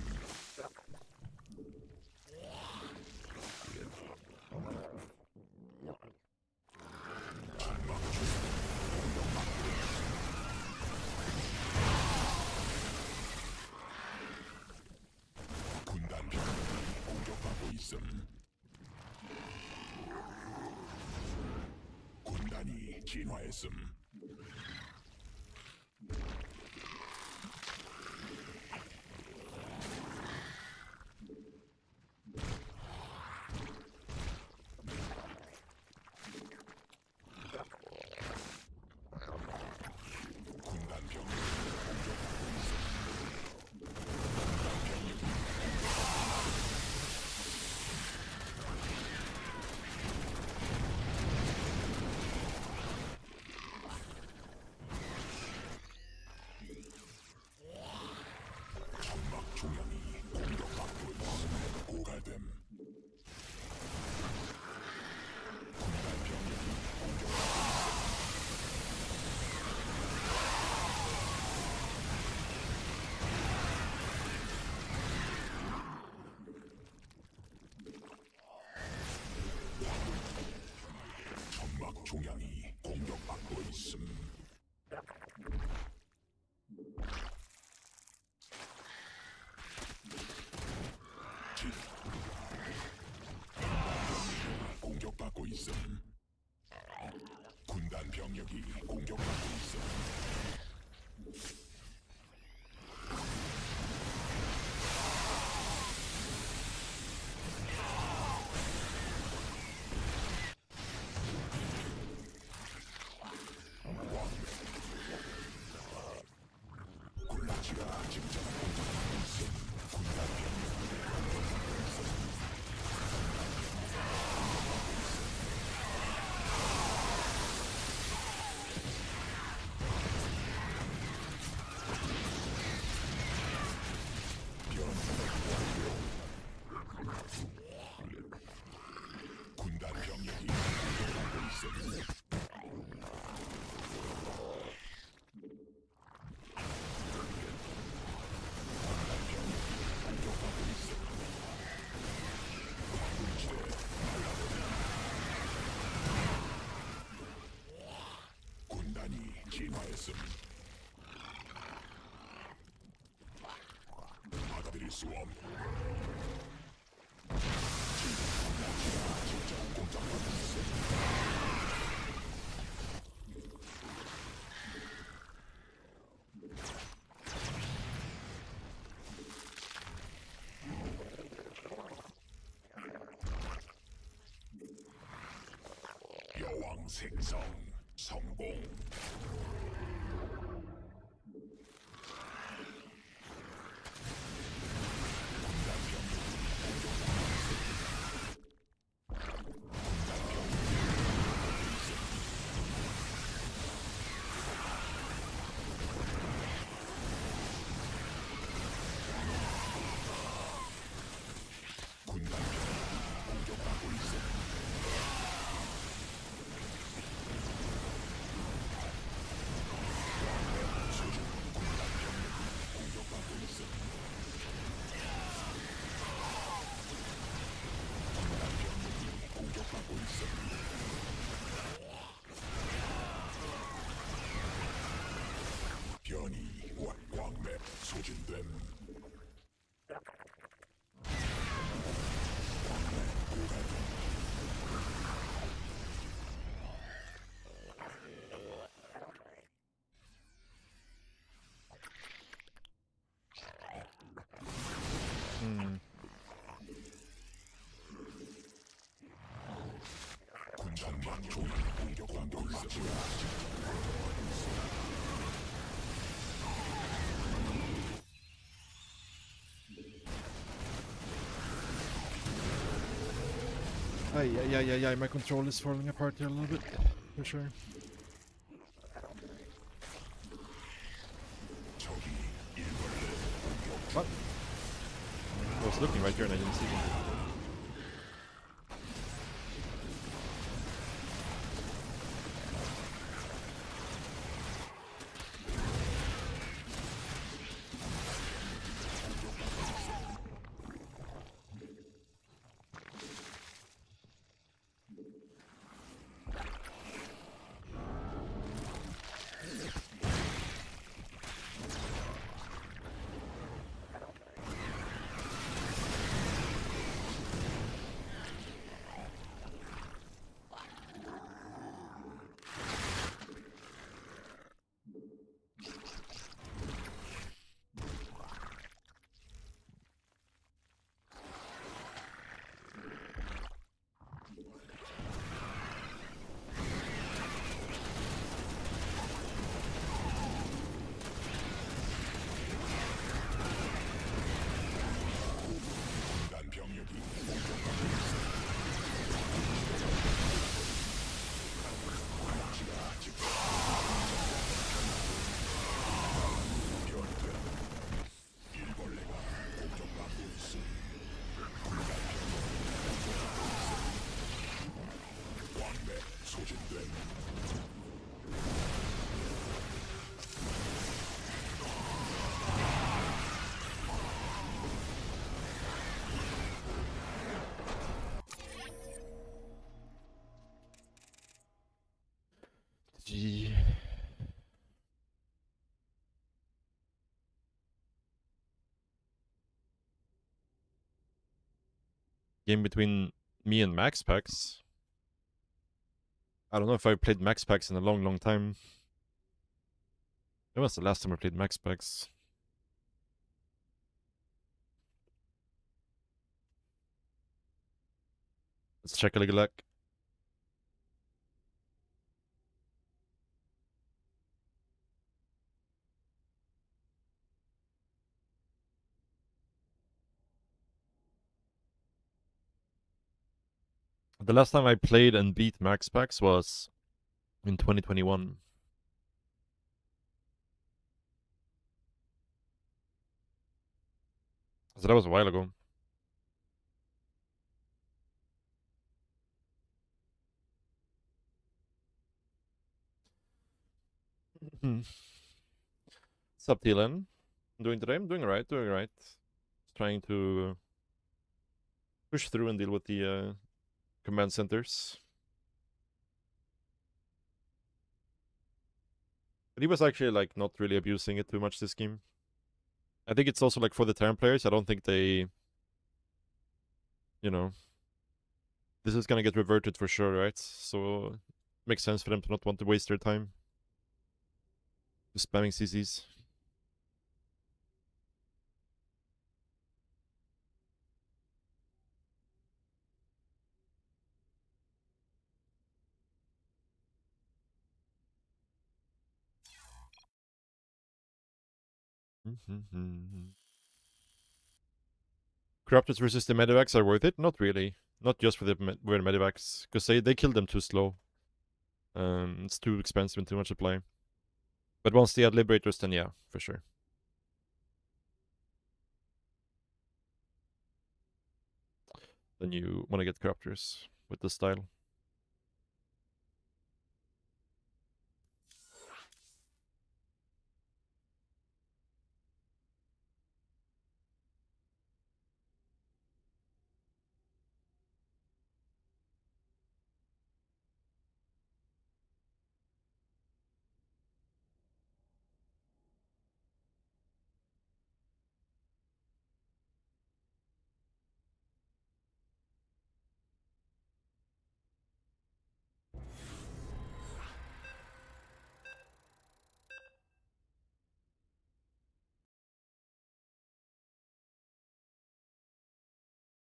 군단 병력이 공격받고 있음. 군단 군단이 진화했음. 군단 병력이 공격받고 있음. 천막 중앙이 공격받고 있음. 고갈됨. 군단 병력이 공격받고 천막 중앙이 공격받고 있음. 지. 공격받고 있음. 군단 병력이 공격받고 있음. 굴라치가 직접 공격받고 있음. 군단 병력이 군단 병력이 공격받고 있음. 공격받고 있음. 물지대 날라버려. 군단이 진화했음. 받아들일 수 없. 굴라치가 직접 공격받고 있음. 여왕 생성 성공. 군단 병력이 군단 병력이 공격받고 있음. 수준 군단 병력이 공격받고 있음. 군단 병력이 공격받고 있음. 변이 광맥 소진됨. 광맥 고갈됨. 군단 병력이 공격받고 있음. My control is falling apart here a little bit, for sure. 적이 일벌레 공격. What? I was looking right here and I didn't see them. game between me and Max Packs. I don't know if I played Max Packs in a long time. When was the last time I played Max Packs? Let's check a little luck. The last time I played and beat Max Packs was in 2021. So that was a while ago. What's up, Dylan? Doing today? I'm doing alright, trying to push through and deal with the command centers. But he was actually like not really abusing it too much this game. I think it's also like for the Terran players, I don't think they, you know, this is gonna get reverted for sure, right? So it makes sense for them to not want to waste their time just spamming CCs. Corruptors versus the Medivacs are worth it? Not really. Not just for the Medivacs, because they kill them too slow. It's too expensive and too much supply. But once they add Liberators, then yeah, for sure. Then you want to get Corruptors with the style.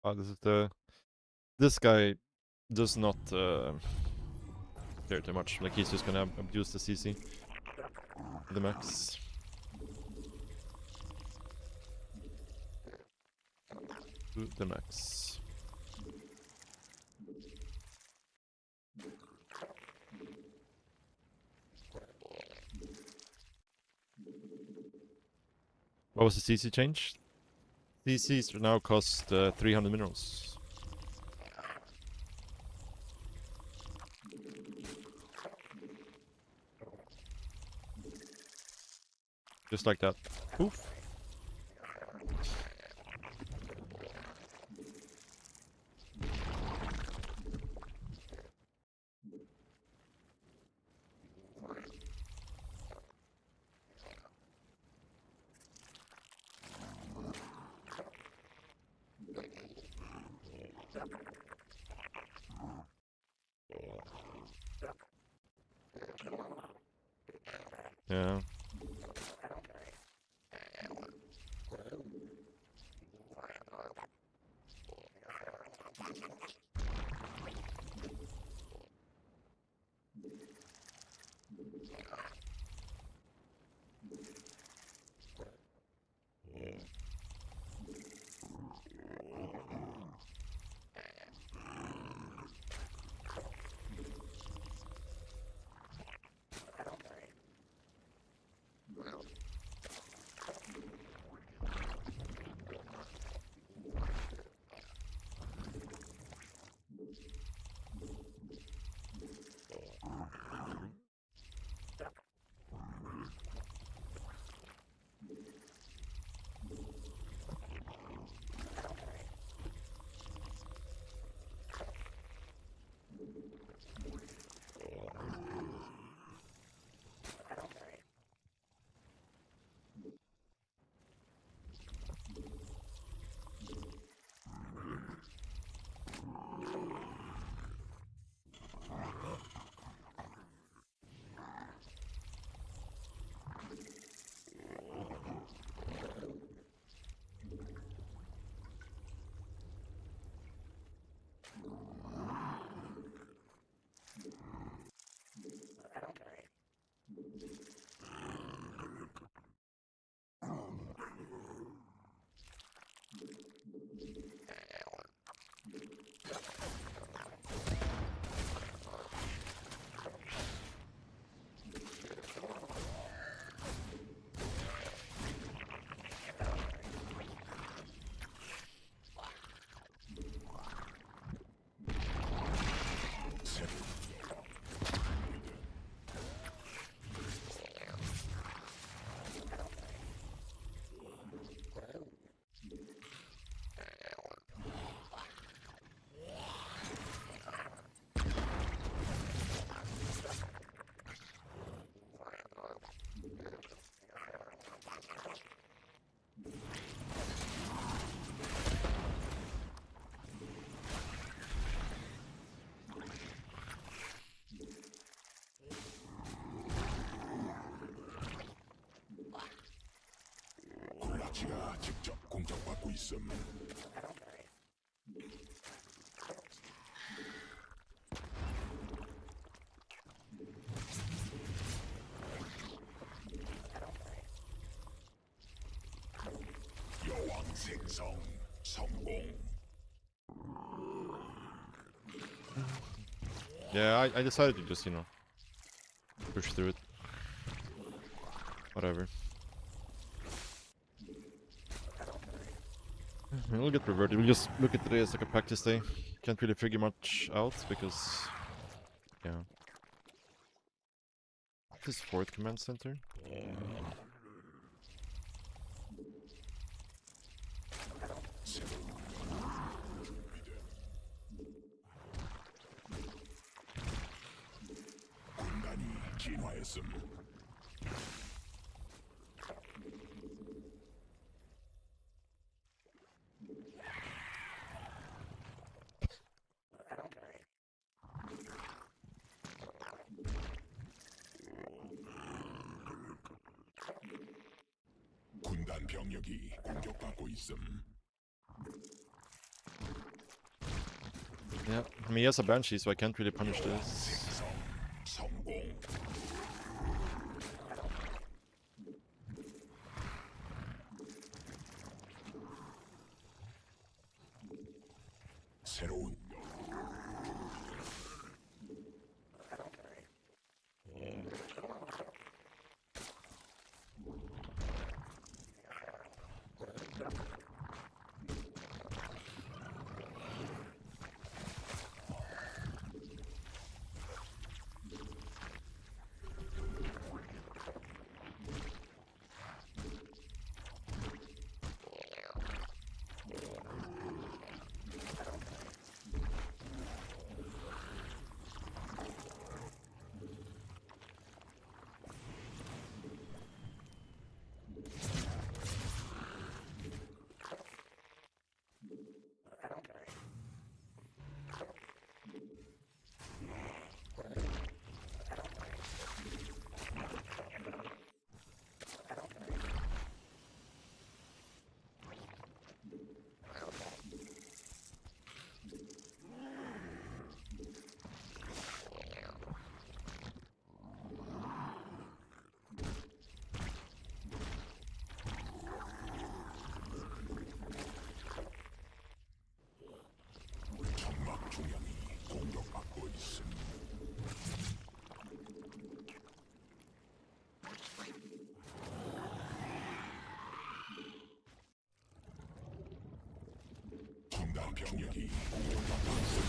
Oh, this guy does not care too much. Like he's just gonna abuse the CC, the max. To the max. What was the CC change? CCs now cost 300 minerals. Just like that. Poof. Yeah. 있음. 여왕 생성 성공. Yeah, I decided to just, push through it. Whatever. We'll get reverted. We'll just look at today as like a practice day. Can't really figure much out because, yeah. This fourth command center. 군단이 진화했음. 군단 병력이 공격받고 있음. Yeah, I mean he has a banshee, so I can't really punish this. 생성 성공. 새로운 천막 중량이 공격받고 있음. 군단 병력이 공격받고 있음.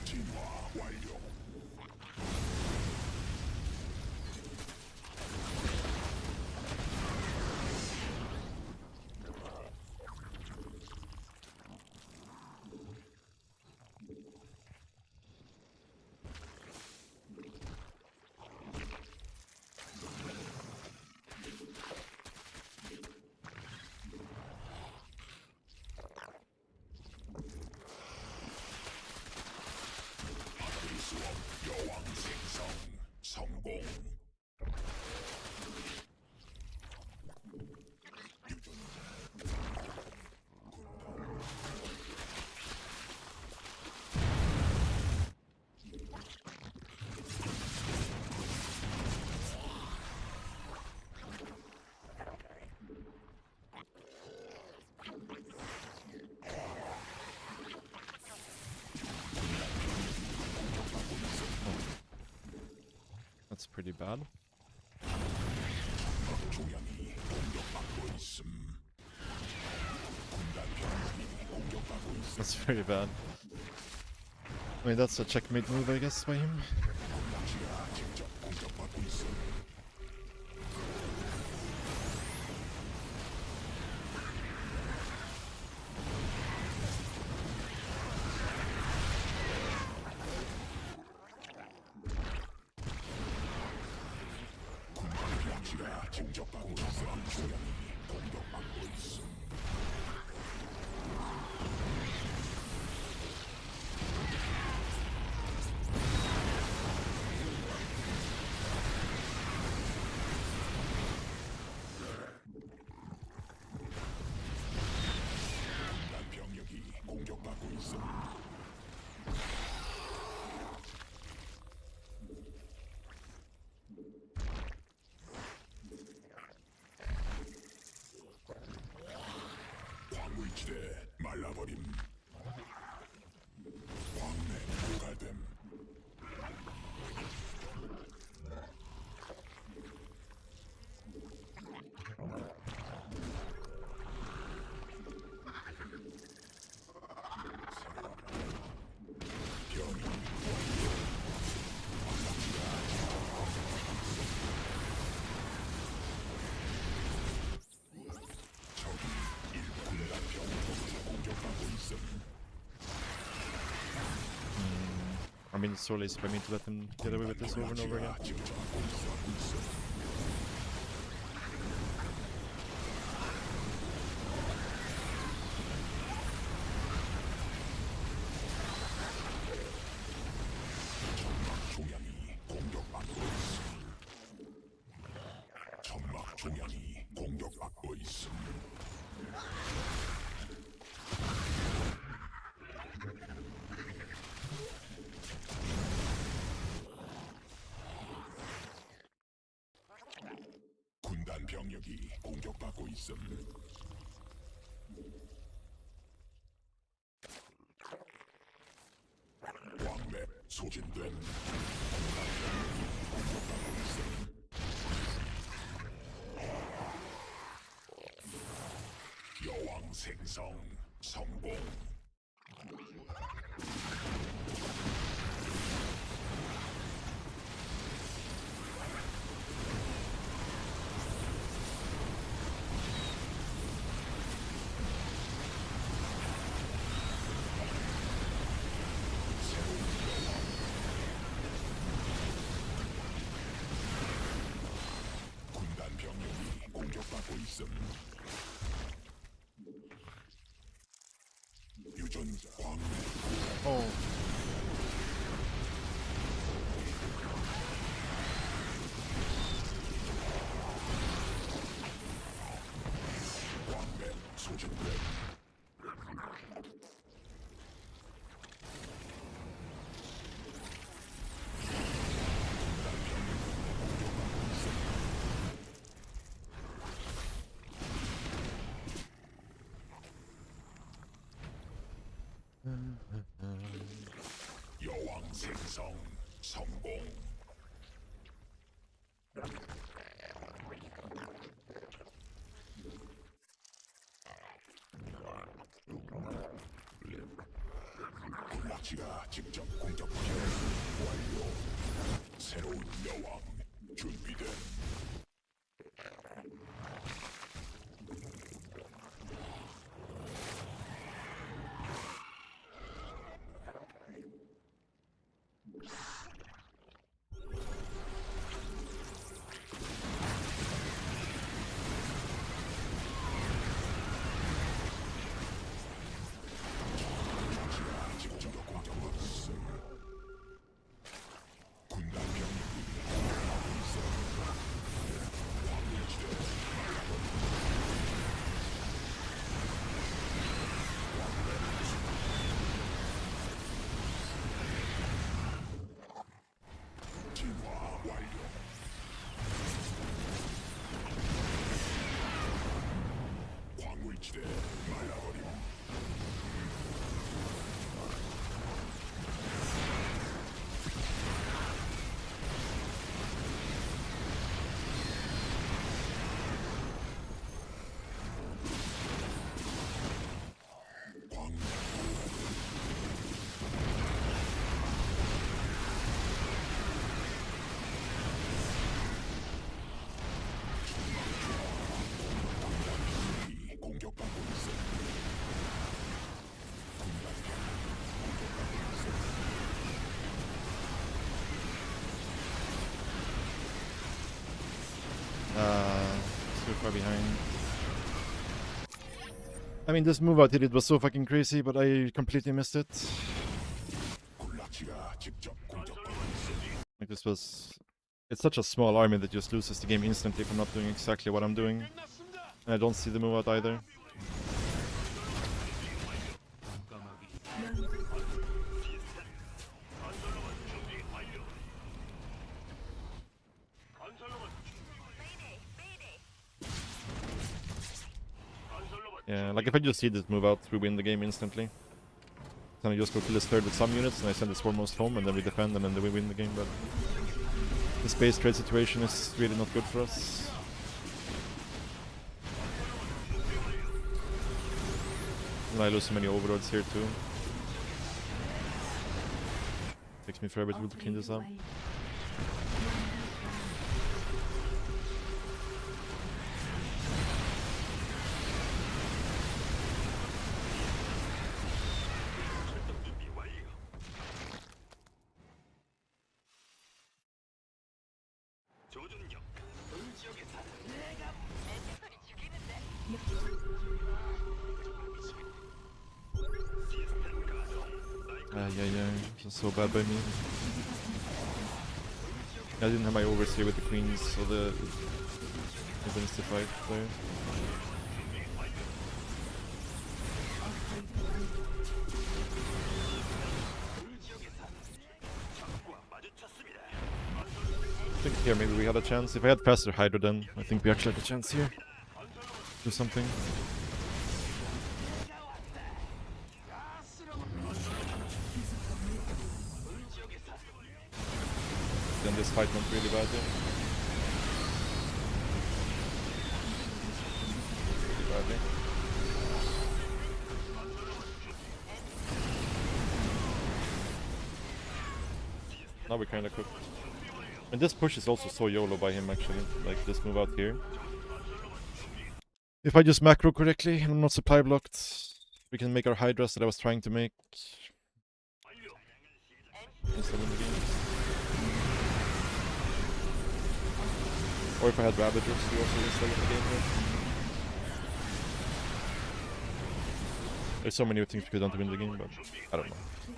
진화 완료. 수업 여왕 생성 성공. That's pretty bad. 중량이 공격받고 있음. 군단 병력이 공격받고 있음. That's very bad. I mean, that's a checkmate move, I guess, by him. 낚시가 직접 공격받고 있음. mean, it's so lazy by me to let them get away with this over and over again. 직접 공격하고 있음. 점막 종양이 공격받고 있음. 군단 병력이 공격받고 있음. 왕맵 소진됨. 여왕 생성 성공. 군단 병력이 공격받고 있음. 유전자 광맥 Oh. 왕맥 소진됨. 여왕 생성 성공. 굴라치가 직접 공격 완료. 새로운 여왕 준비됨. 직접 공격받고 있음. 군단 병력이 공격받고 있음. 왕위지대 진화 완료. 광물지대 말라버림. 광 이 공격받고 있어. 군단 공격받고 있어. So far behind. I mean, this move I did, it was so fucking crazy, but I completely missed it. 굴라치가 직접 공격받고 있어. Like, this was... It's such a small army that just loses the game instantly if I'm not doing exactly what I'm doing. And I don't see the move out either. Yeah, like if I just see this move out, we win the game instantly. Then I just go kill this third with some units, and I send this foremost home, and then we defend, and then we win the game. But the space trade situation is really not good for us. And I lose so many overlords here too. Takes me forever to clean this up. Yeah. This is so bad by me. I didn't have my overseer with the queens, so the wins the fight there. I think here maybe we had a chance. If I had faster Hydra then, I think we actually had a chance here. Do something. Then this fight went really bad there. Really badly. Now we're kinda cooked. And this push is also so YOLO by him actually, like this move out here. If I just macro correctly and I'm not supply blocked, we can make our Hydras that I was trying to make. And still win the game. Or if I had Ravagers, we also would still win the game here. There's so many things we could have done to win the game, but I don't know.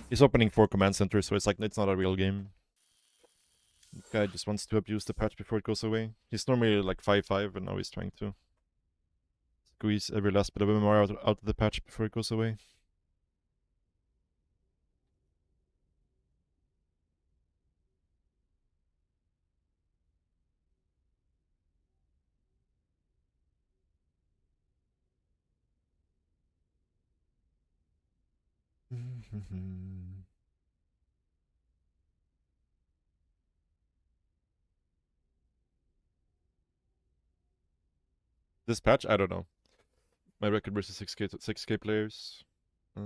He's opening 4 command centers, so it's like it's not a real game. Guy just wants to abuse the patch before it goes away. He's normally like 5-5, and now he's trying to squeeze every last bit of MMR out of the patch before it goes away. This patch, I don't know. My record versus 6k players. I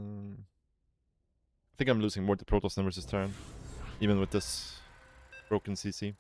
think I'm losing more to Protoss than versus Terran, even with this broken CC.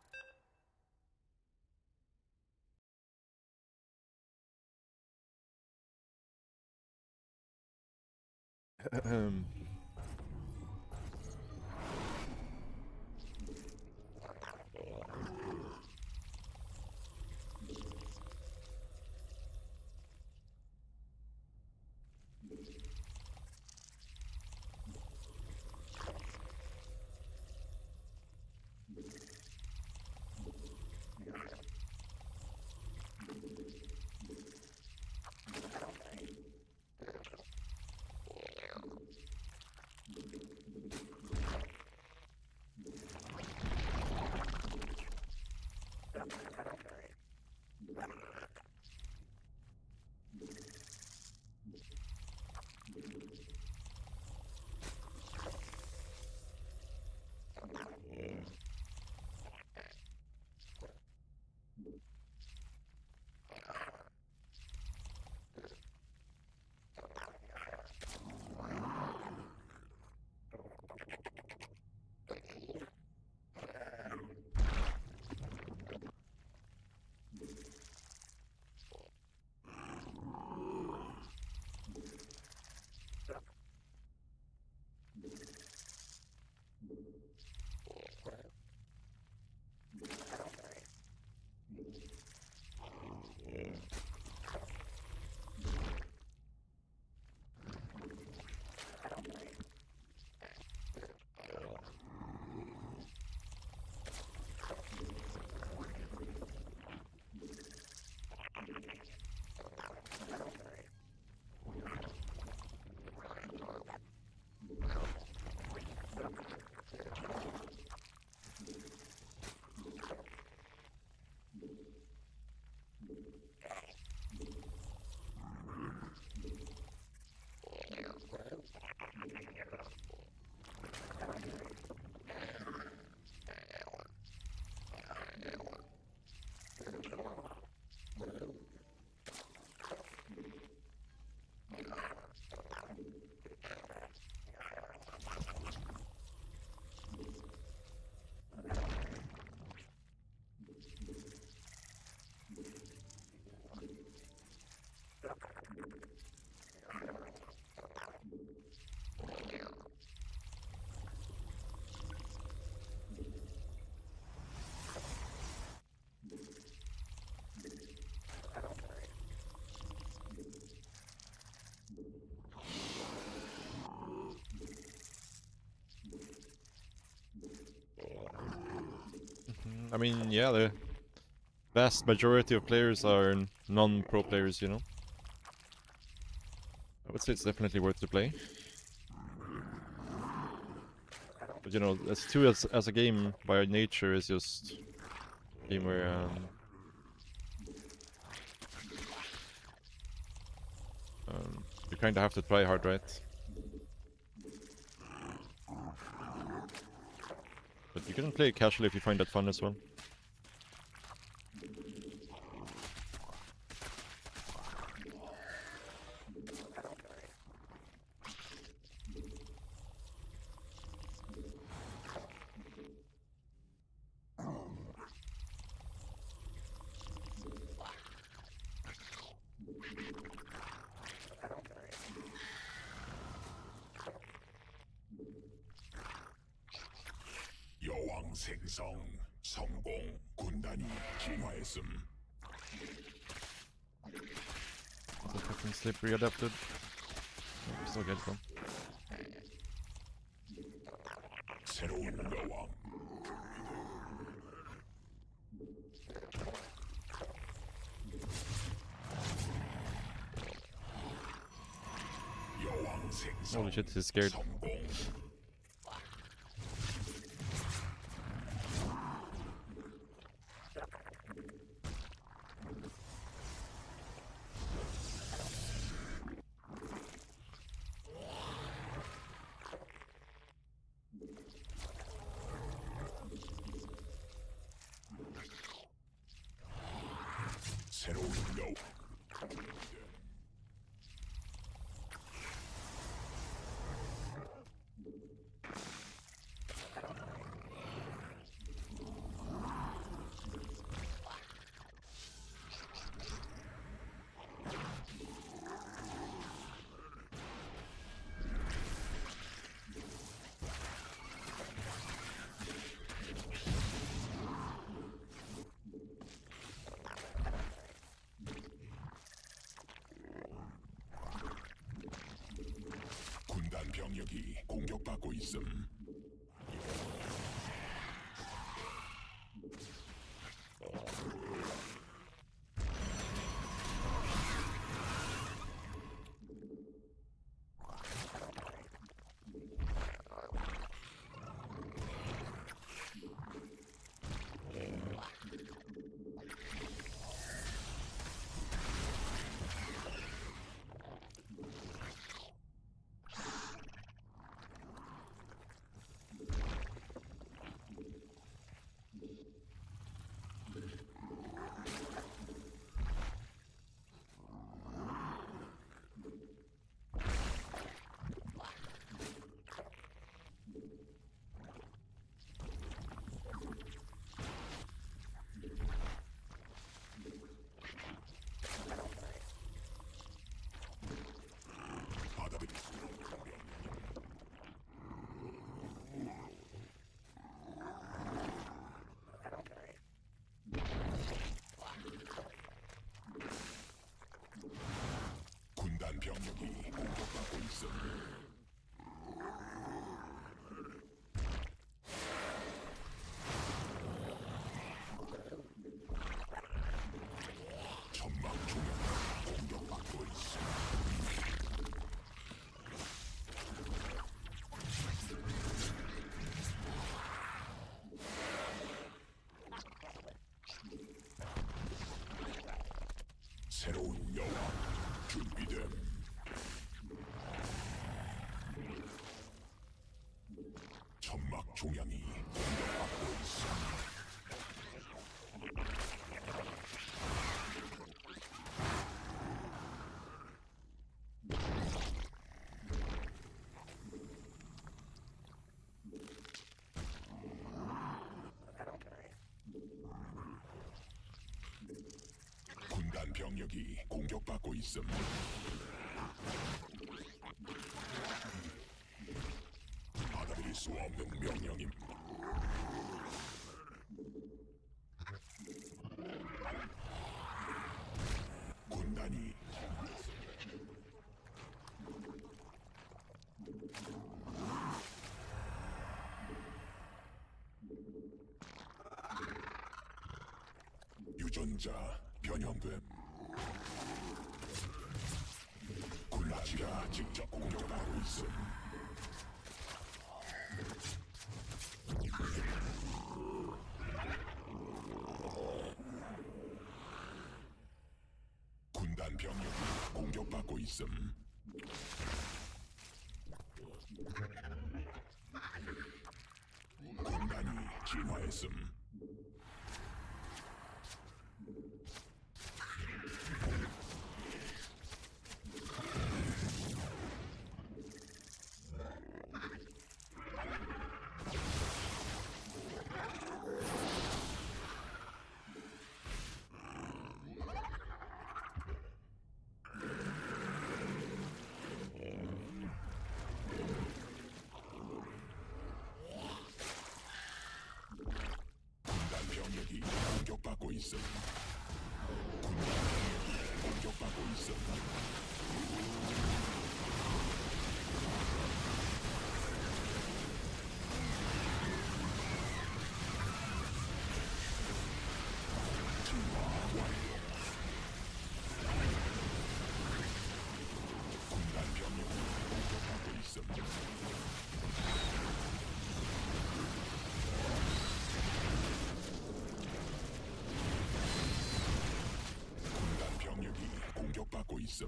I mean, yeah, the vast majority of players are non-pro players, you know. I would say it's definitely worth to play. But you know, S2 as a game by nature is just a game where you kind of have to try hard, right? But you can play it casually if you find that fun as well. 여왕 생성 성공. 군단이 진화했음. The fucking slippery adapted. Still get them. 새로운 여왕. 여왕 생성 Holy shit, he's scared. 성공. 새로운 여왕. 군단 병력이 공격받고 있음. 바다들이 군단 병력이 공격받고 있음. 천막 중에 공격받고 있음. 새로운 여왕 준비됨. 천막 종양이 공격받고 있어. 군단 병력이 공격받고 있음. 받아들일 수 없는 명령임. 군단이 전자 변형됨. 군라치가 직접 공격하고 있음. 군단 병력이 공격받고 있음. 군단이 진화했음. 군단 병력이 공격받고 있음. 군단 병력이 공격받고 있음. 진화 완료. 군단 병력이 공격받고 있음. 군단 병력이 공격받고 있음. 군단 병력이 공격받고 있음.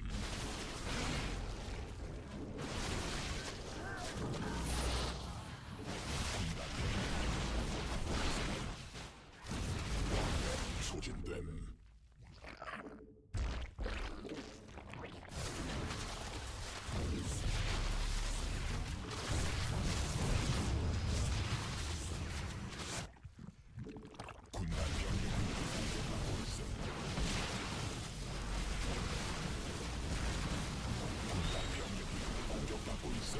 소진됨. 군단 병력이 공격받고 있음. 군단 병력이 공격받고 있음.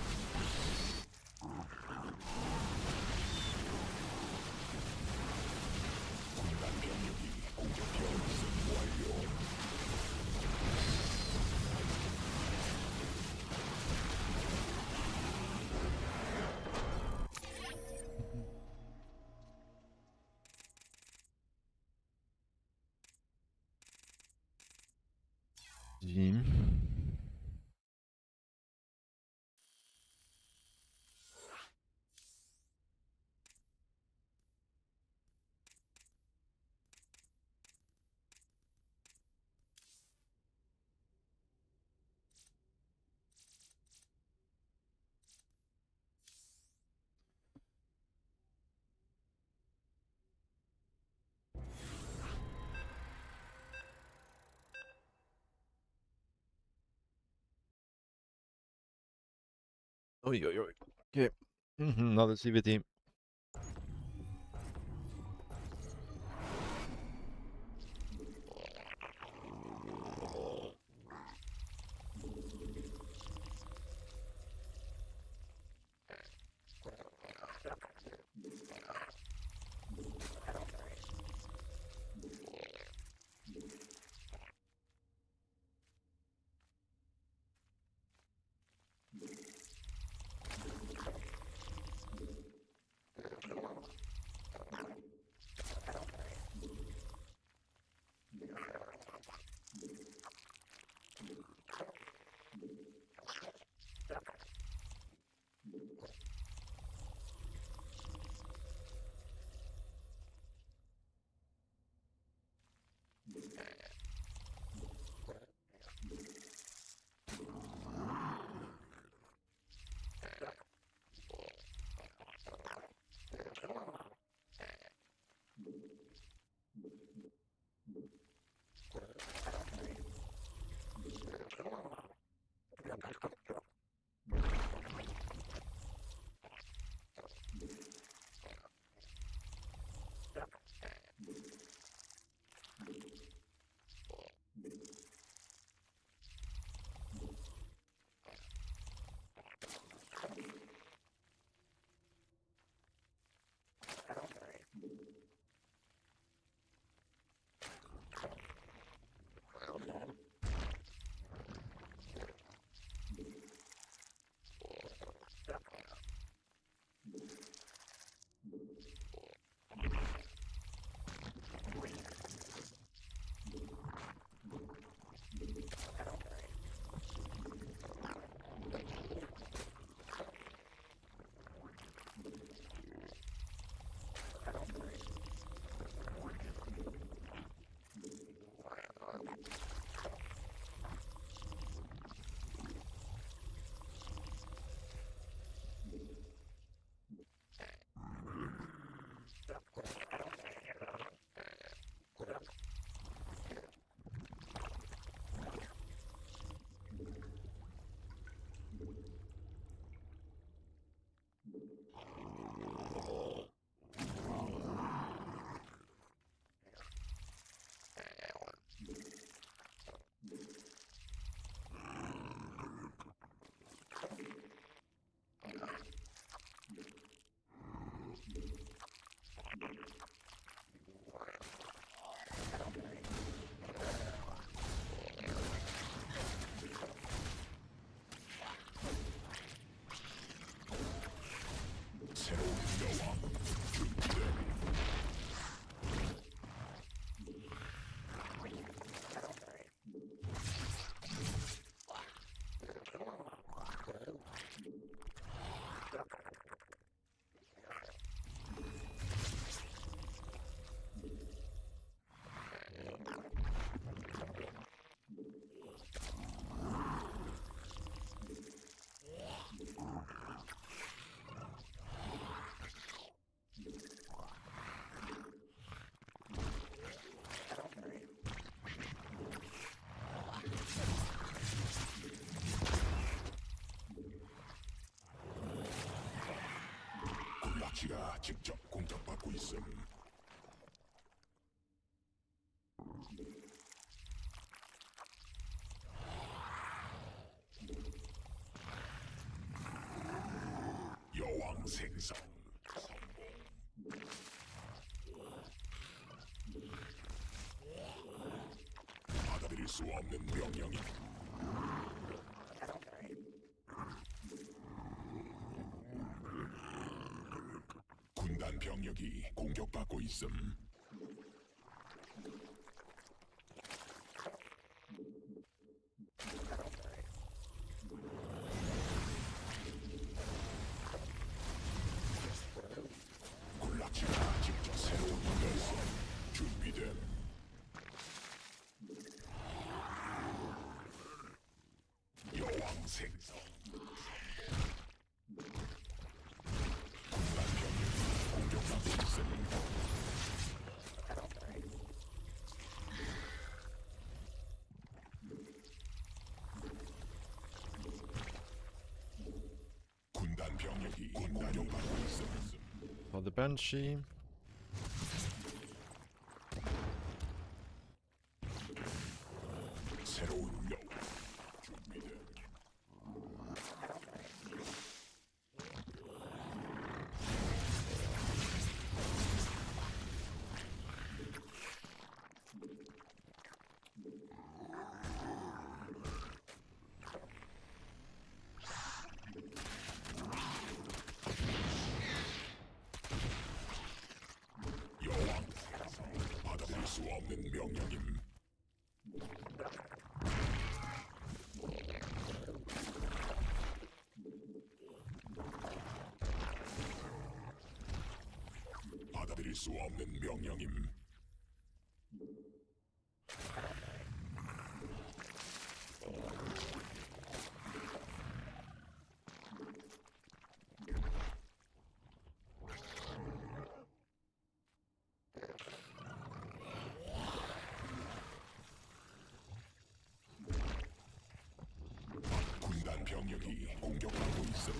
군단 병력이 공격하고 있음. 완료. Team. Oi, oi, oi. Okay. Another CV team. 새로운 여왕 준비됨. 굴락시가 직접 공격받고 있음. 여왕 생성 성공. 받아들일 수 없는 명령이. 군단 병력이 공격받고 있음. 굴락시가 직접 새로운 연습 준비됨. 여왕 생성. 군단 병력이 공격받고 있음. 군단 병력이 공격받고 있음. The Banshee. 새로운 여왕 준비됨. 여왕 받아들일 수 없는 명령임. 받아들일 수 없는 명령임. 군단 병력이 공격받고 있음.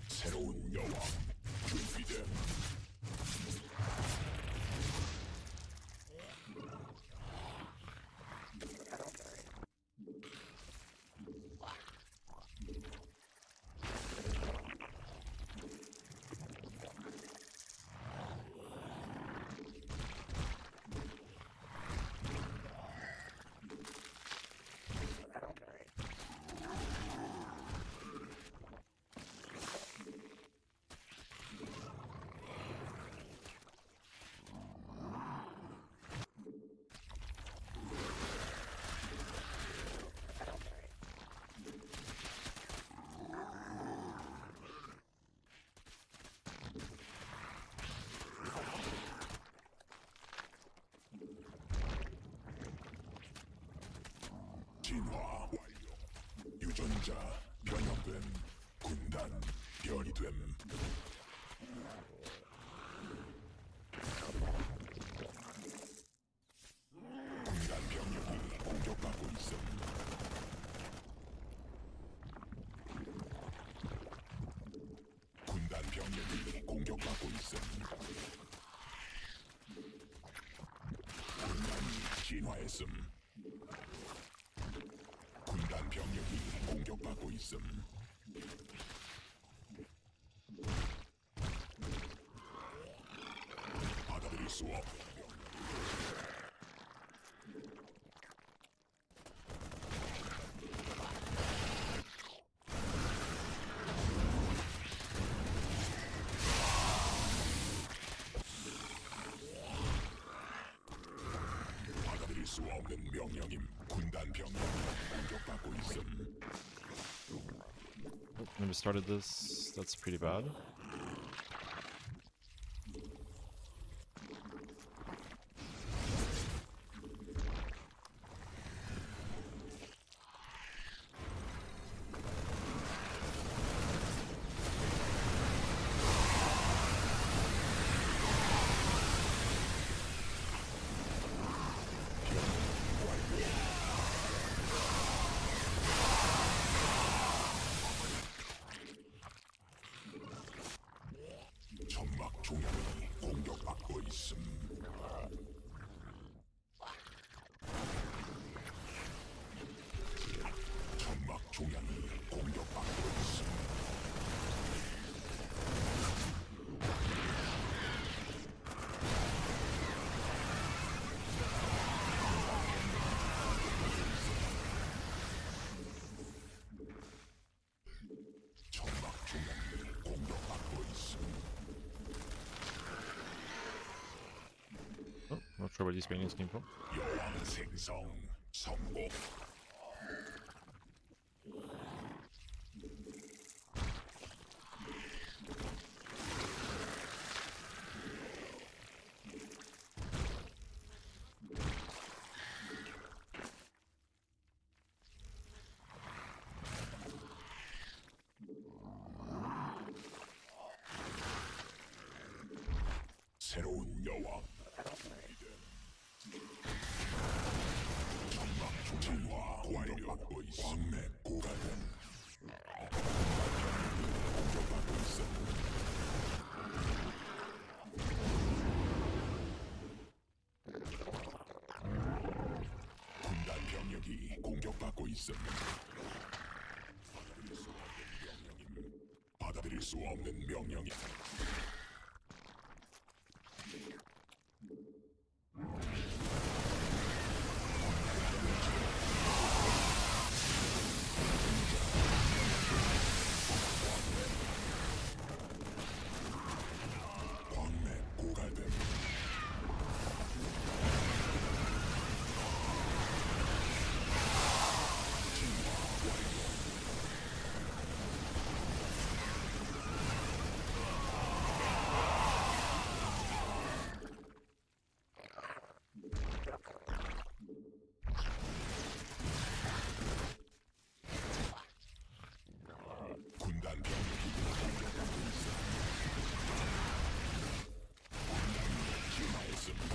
새로운 여왕 준비됨. 진화 완료. 유전자 변형됨. 군단 변이 됨. 군단 병력이 공격받고 있음. 군단 병력이 공격받고 있음. 군단이 진화했음. 군단 병력이 공격 공격받고 있음. 받아들일 수 없. 받아들일 수 없는 명령임. 군단 병력 공격받고 있음. Oh, never started this. That's pretty bad. 점막 중앙이 공격받고 있음. 점막 중앙이 공격받고 있음. 점막 중앙이 공격받고 있음. Oh, not sure where these minions came from. 여왕 생성 성공. 새로운 여왕. 점막 중진화 공격받고 있음. 광맥 고갈됨. 공격받고 있음. 군단 병력이 공격받고 있음. 받아들일 수 없는 명령임. 광맥 고갈됨. 군단 병력이 공격받고 있음. 진화했습니다.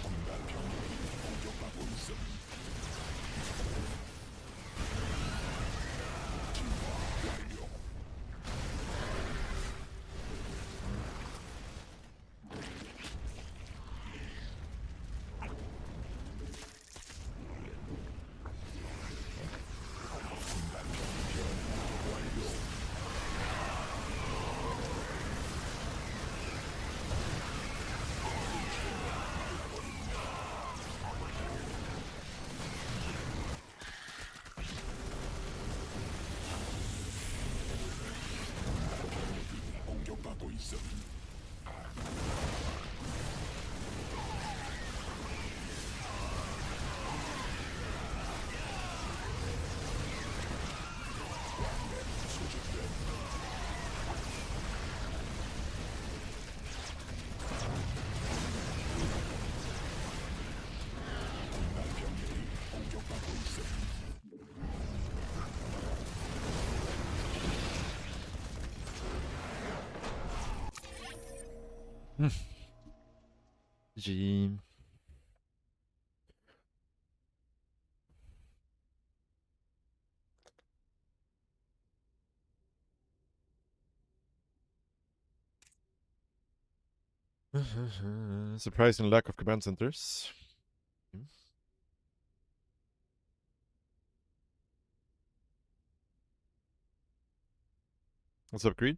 군단 병력이 공격받고 있음. 진화 완료. 군단 병력 완료. 공격받고 있음. 소집된 군단 병력이 공격받고 있음. GG. Surprising lack of command centers. What's up, Creed?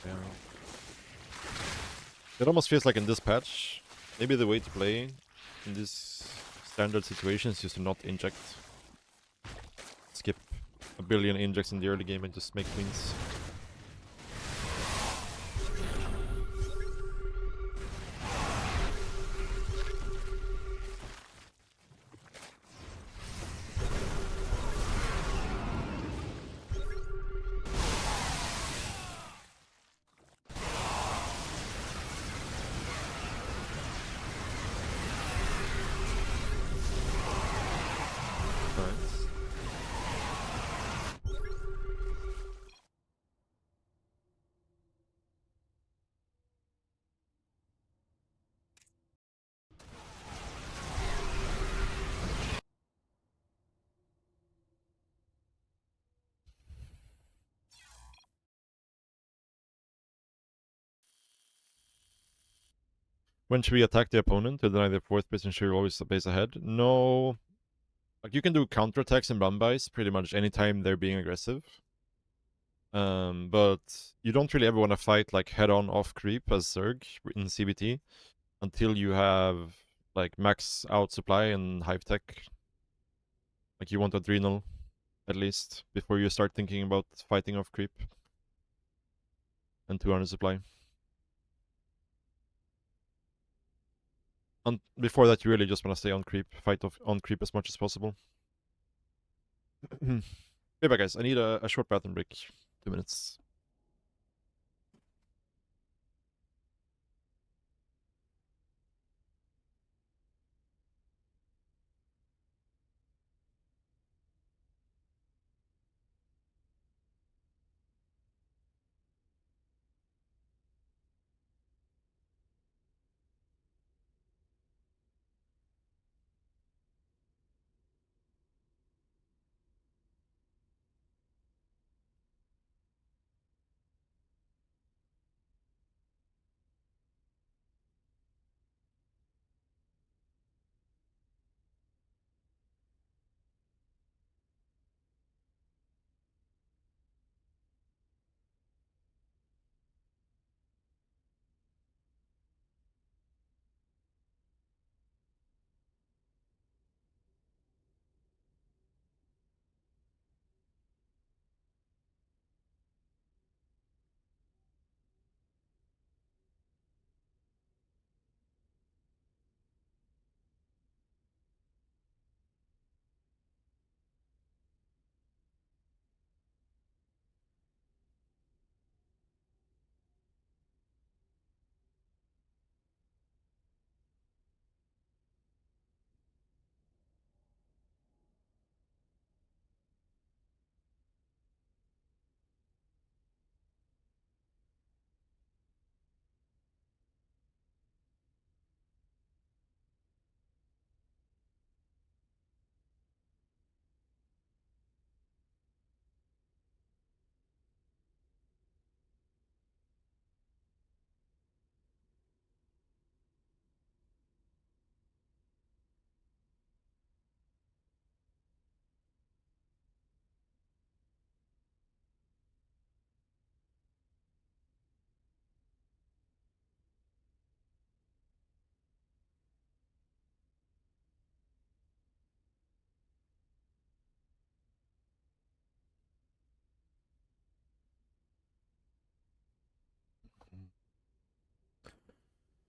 Yeah. It almost feels like in this patch, maybe the way to play in these standard situations is to not inject. Skip a billion injects in the early game and just make queens. Nice. When should we attack the opponent to deny the fourth base and ensure you're always a base ahead? No. Like, you can do counterattacks and run-bys pretty much anytime they're being aggressive. But you don't really ever want to fight like head-on off creep as Zerg in CBT until you have like max out supply and hive tech. Like, you want adrenal at least before you start thinking about fighting off creep and 200 supply. Before that, you really just want to stay on creep, fight off on creep as much as possible. Hey, bye guys. I need a short bathroom break. 2 minutes.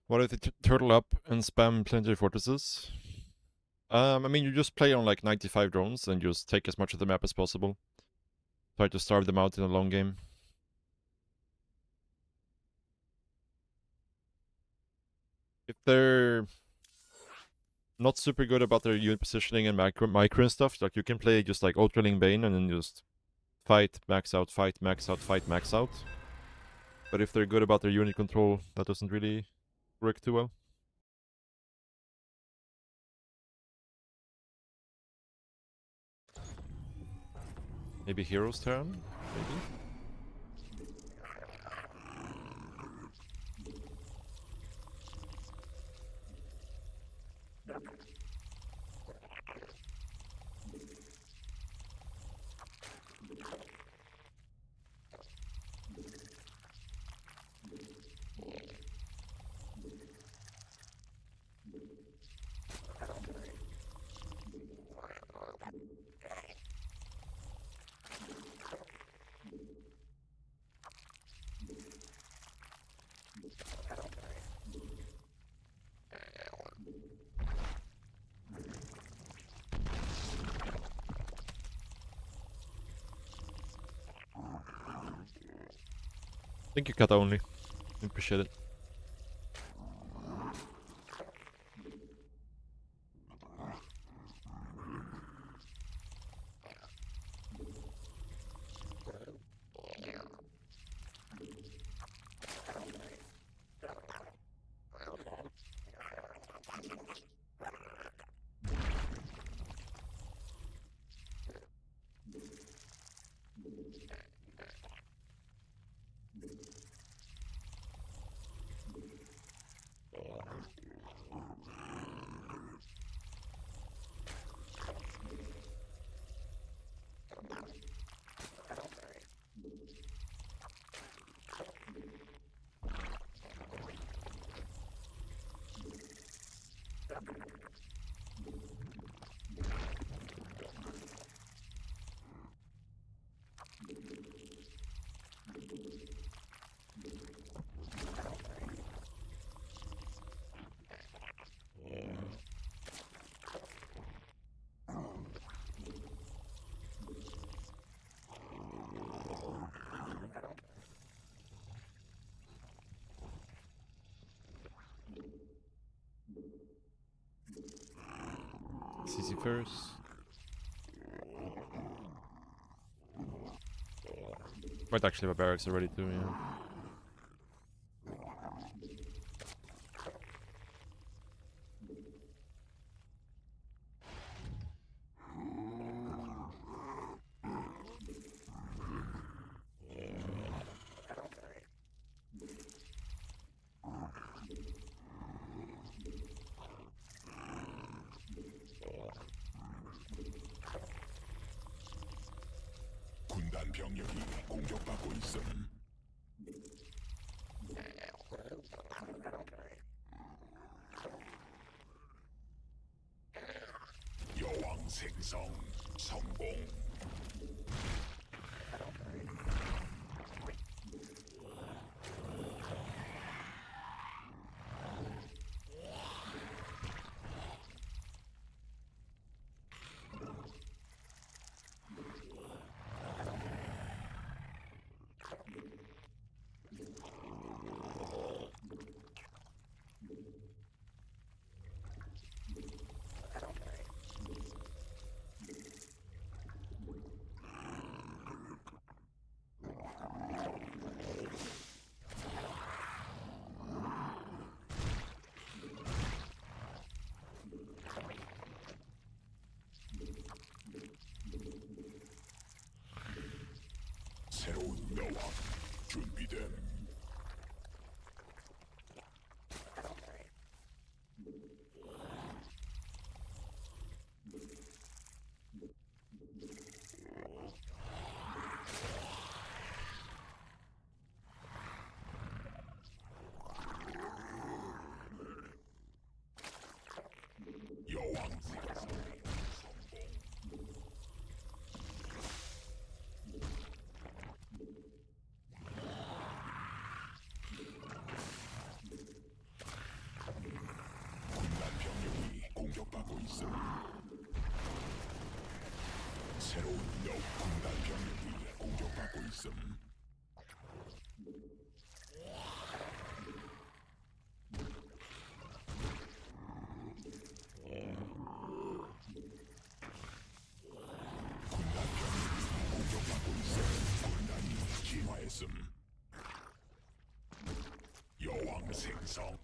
What if they turtle up and spam planetary fortresses? I mean, you just play on like 95 drones and just take as much of the map as possible. Try to starve them out in a long game. If they're not super good about their unit positioning and micro and stuff, like you can play just like Ultraling Bane and then just fight, max out, fight, max out, fight, max out. But if they're good about their unit control, that doesn't really work too well. Maybe hero's turn? Maybe? Thank you, cut only. Appreciate it. CC first. Might actually have a barracks already too, yeah. 군단 병력이 공격받고 있음. 여왕 생성 성공. 새로운 여왕 준비됨. 여왕 생성 성공. 군단 병력이 공격받고 있음. 새로운 군단 병력이 공격받고 있음. 군단 병력이 공격받고 있음. 군단이 진화했음. 여왕 생성.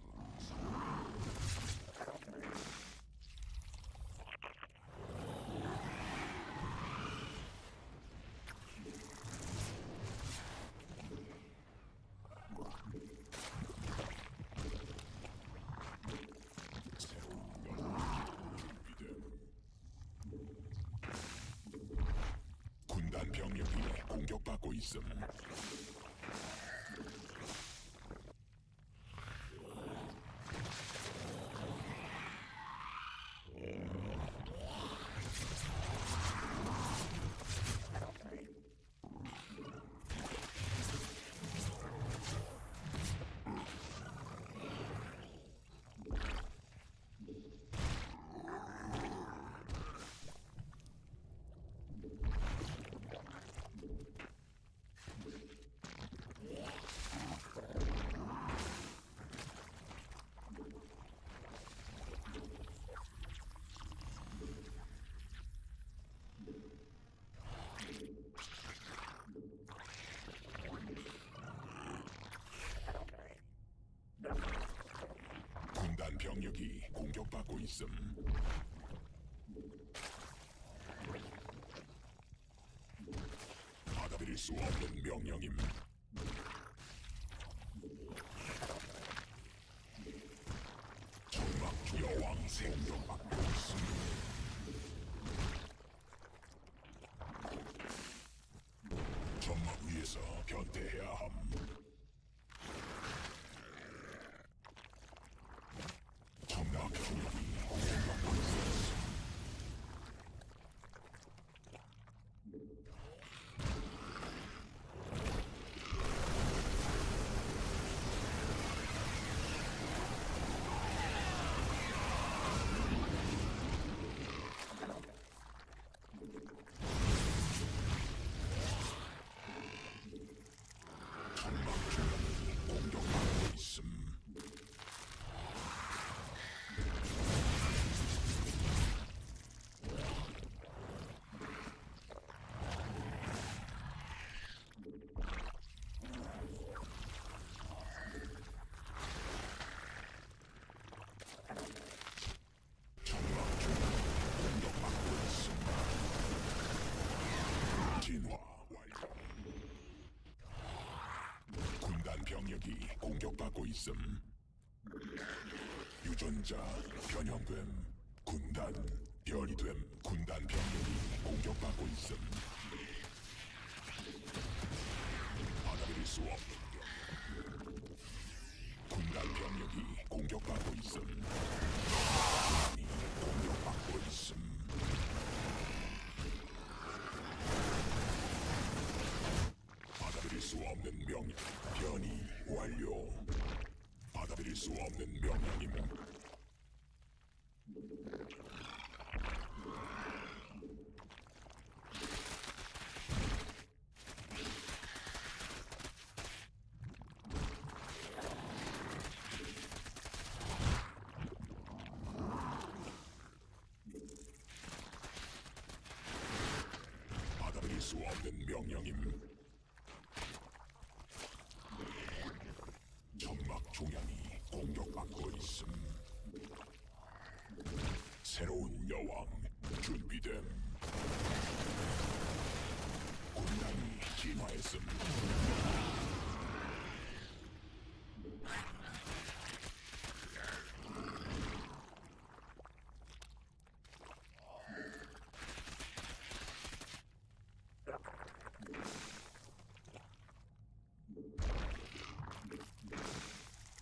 공격받고 있음. 군단 병력이 공격받고 있음. 받아들일 수 없는 명령임. 정막 여왕 생존받고 있음. 점막 위에서 변태해야 함. 정막 병력이 공격받고 있음. 정막 병력이 공격받고 있음. 정막 병력이 공격받고 있음. 진화 완료. 군단 병력이 공격받고 있음. 유전자 변형됨. 군단 별이 됨. 군단 병력이 공격받고 있음. 받아들일 수 없는 병력. 군단 병력이 공격받고 있음. 군단이 공격받고 있음. 받아들일 수 없는 명령. 변이 완료. 받아들일 수 없는 명령임. 받아들일 수 없는 명령임. 정막 종양이 공격받고 있음. 새로운 여왕 준비됨. 군단이 진화했음.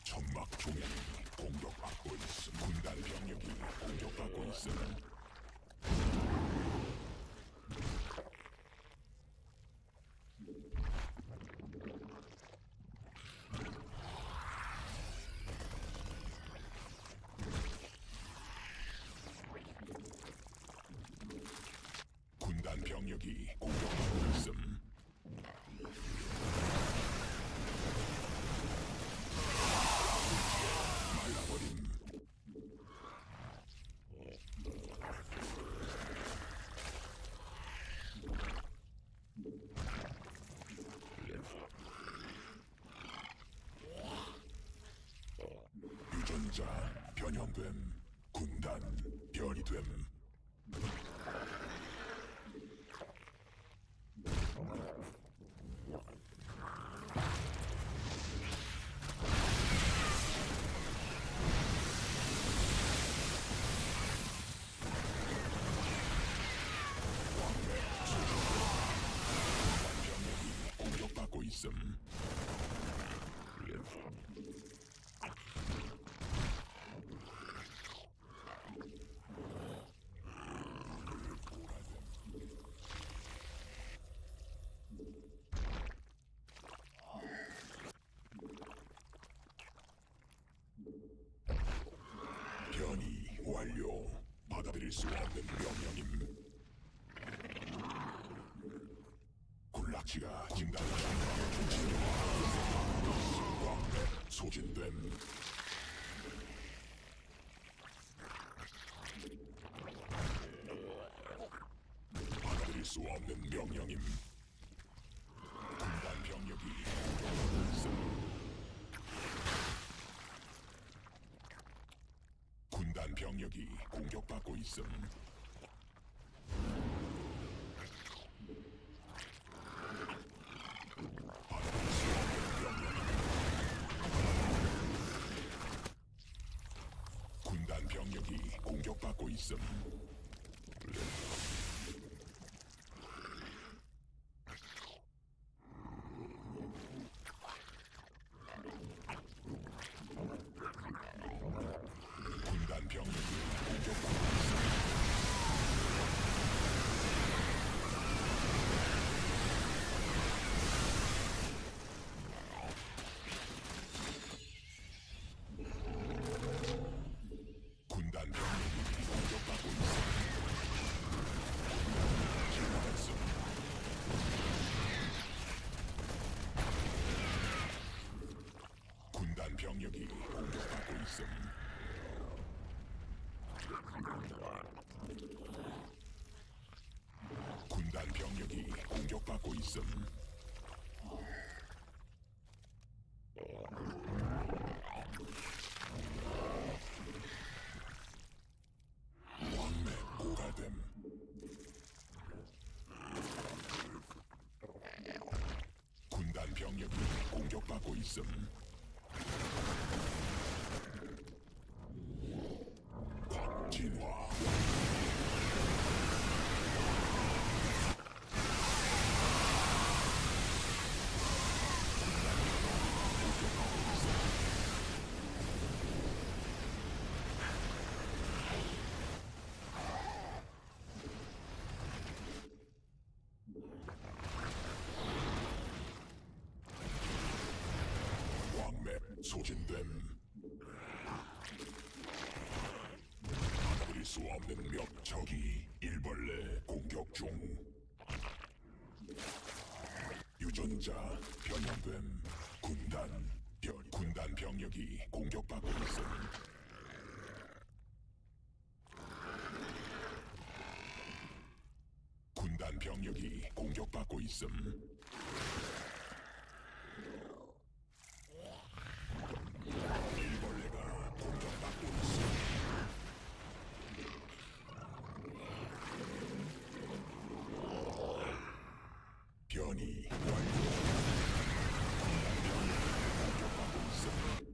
정막 종양이 공격받고 있음. 군단 병력이 공격받고 있음. 군단 병력이 공격받고 있음. 말라버림. 유전자 변형됨. 군단 별이 됨. 병력이 있음. 변이 완료. 받아들일 수 없는 명령임. 군락지가 진단을 왕래 소진됨. 받아들일 수 없는 명령임. 군단 병력이 공격받고 있음. 군단 병력이 공격받고 있음. 받아들일 수 없는 명령임. 군단 병력이 공격받고 있음. 군단 병력이 공격받고 있음. 군단 병력이 공격받고 있음. 진화했음. 군단 병력이 공격받고 있음. 군단 병력이 공격받고 있음. 왕래 고갈됨. 군단 병력이 공격받고 있음. 진화. 왕맵 소진됨. 받아들일 수 없는 적이 일벌레 공격 중. 유전자 변형됨. 군단 병력이 공격받고 있음. 군단 병력이 공격받고 있음. 일벌레가 공격받고 있음. 변이 완료. 공격받고 있음.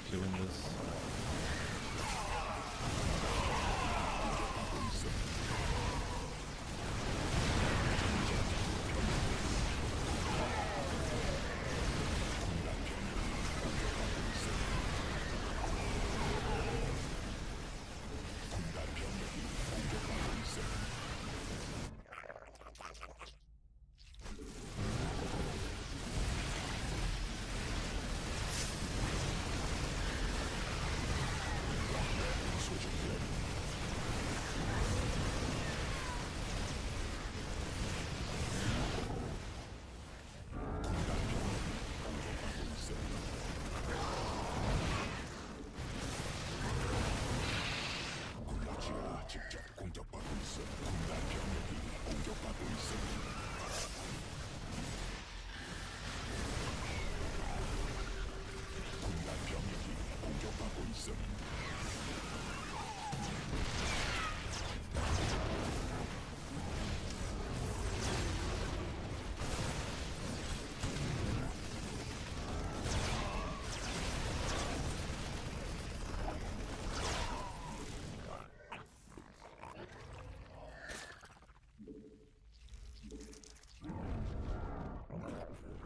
actually win this. 군락지가 직접 공격받고 있어. 군단 병력이 공격받고 있어. 군단 병력이 공격받고 있어.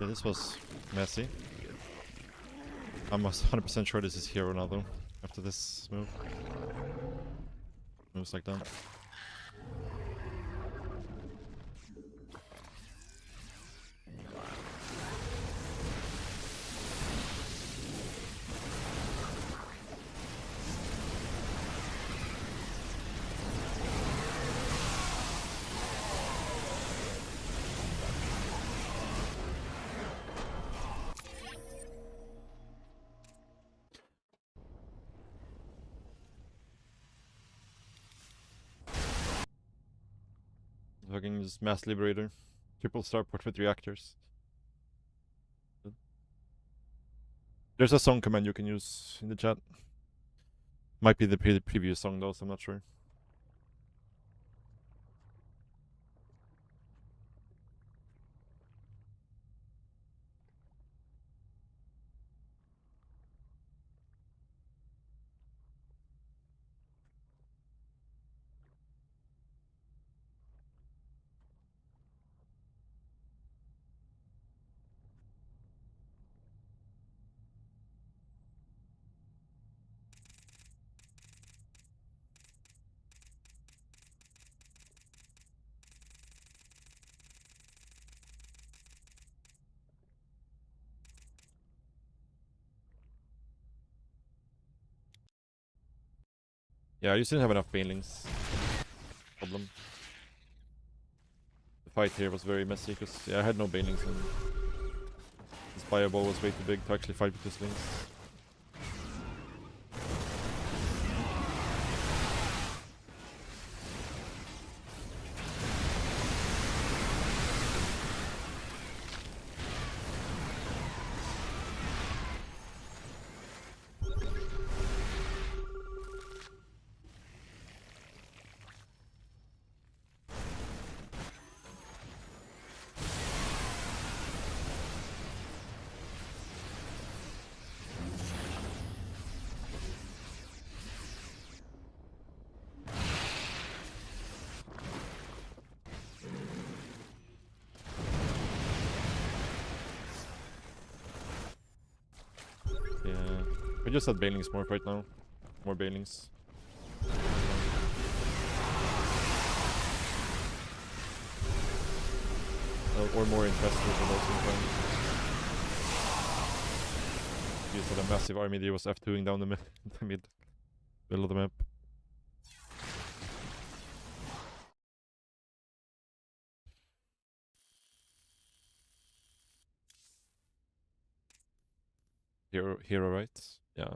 Yeah, this was messy. I'm 100% sure this is hero now though, after this move. Moves like that. Fucking just Mass Liberator. Triple starport with reactors. There's a song command you can use in the chat. Might be the previous song though, so I'm not sure. Yeah, I just didn't have enough banelings. Problem. The fight here was very messy because yeah, I had no banelings and this fireball was way too big to actually fight with his wings. Yeah, we just had banelings more right now. More banelings. Or more infestors and also infestors. You said a massive army that was F2ing down the middle of the map. Hero, right? Yeah,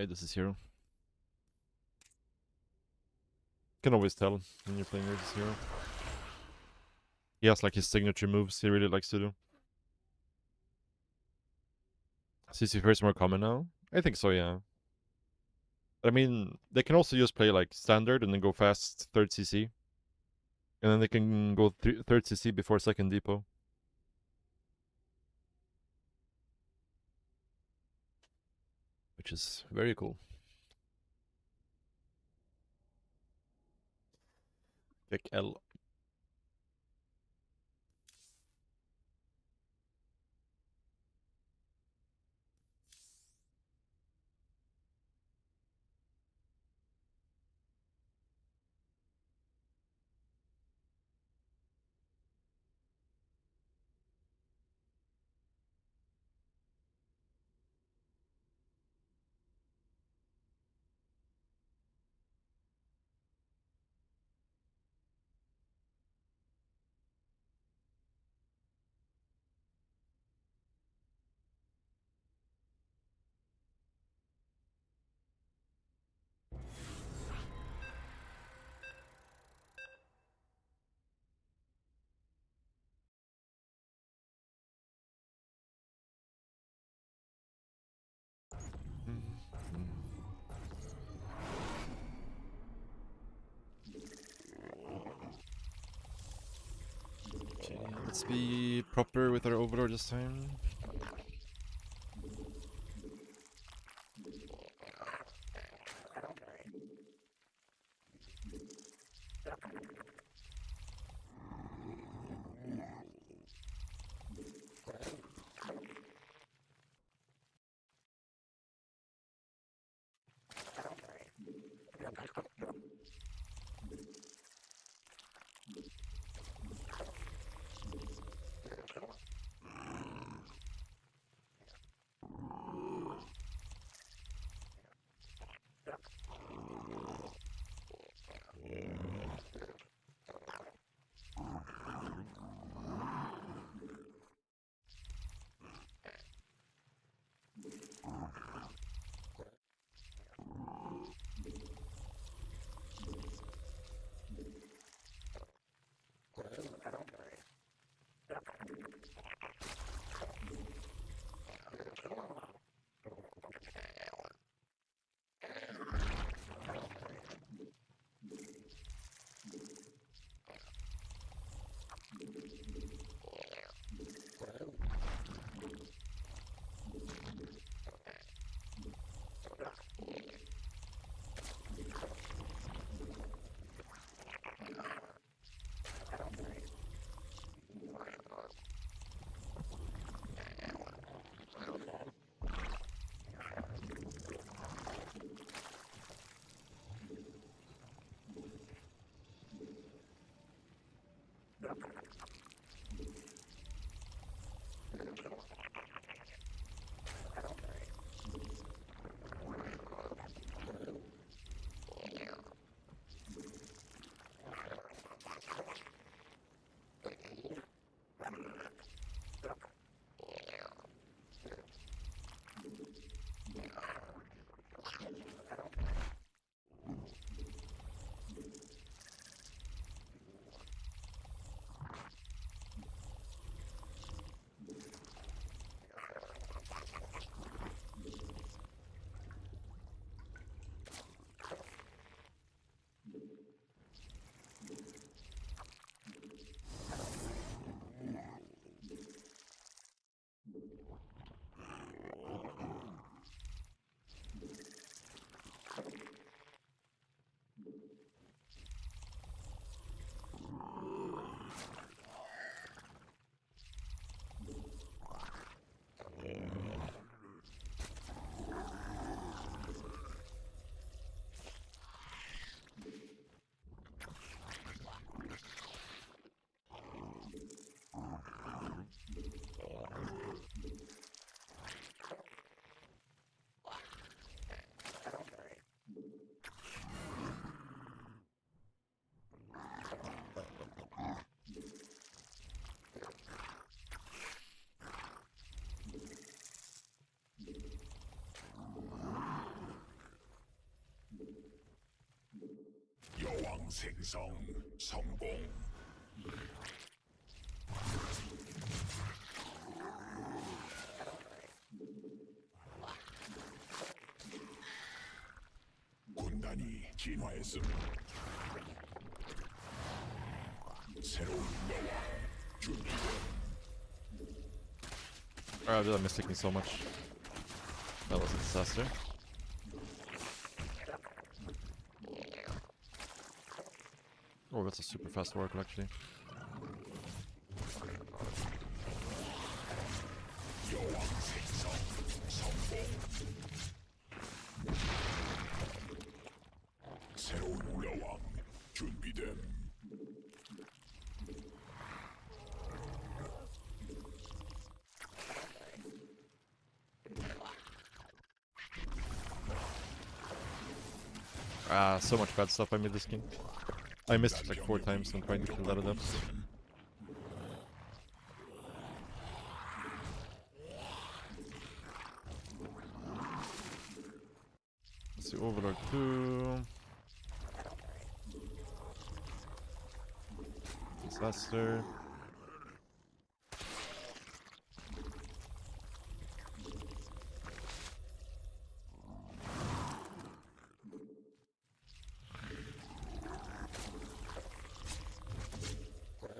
this is hero. Can always tell when you're playing with this hero. He has like his signature moves he really likes to do. CC first more common now? I think so, yeah. I mean, they can also just play like standard and then go fast 3rd CC. And then they can go 3rd CC before 2nd depot. which is very cool. Pick L. Okay, let's be proper with our overlord this time. 여왕 생성 성공. 군단이 진화했음. 새로운 여왕 준비됨. I missed taking so much. That was a disaster. Oh, that's a super fast oracle actually. 여왕 생성 성공. 새로운 여왕 준비됨. Ah, so much bad stuff I made this game. I missed it like 4 times when trying to kill that adept. Let's see, Overlord 2. Disaster.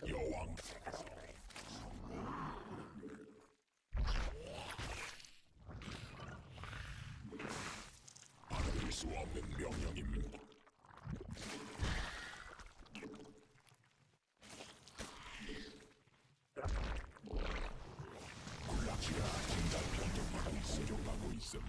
여왕 받아들일 수 없는 명령임. 굴락지가 진단 변경하고 있음.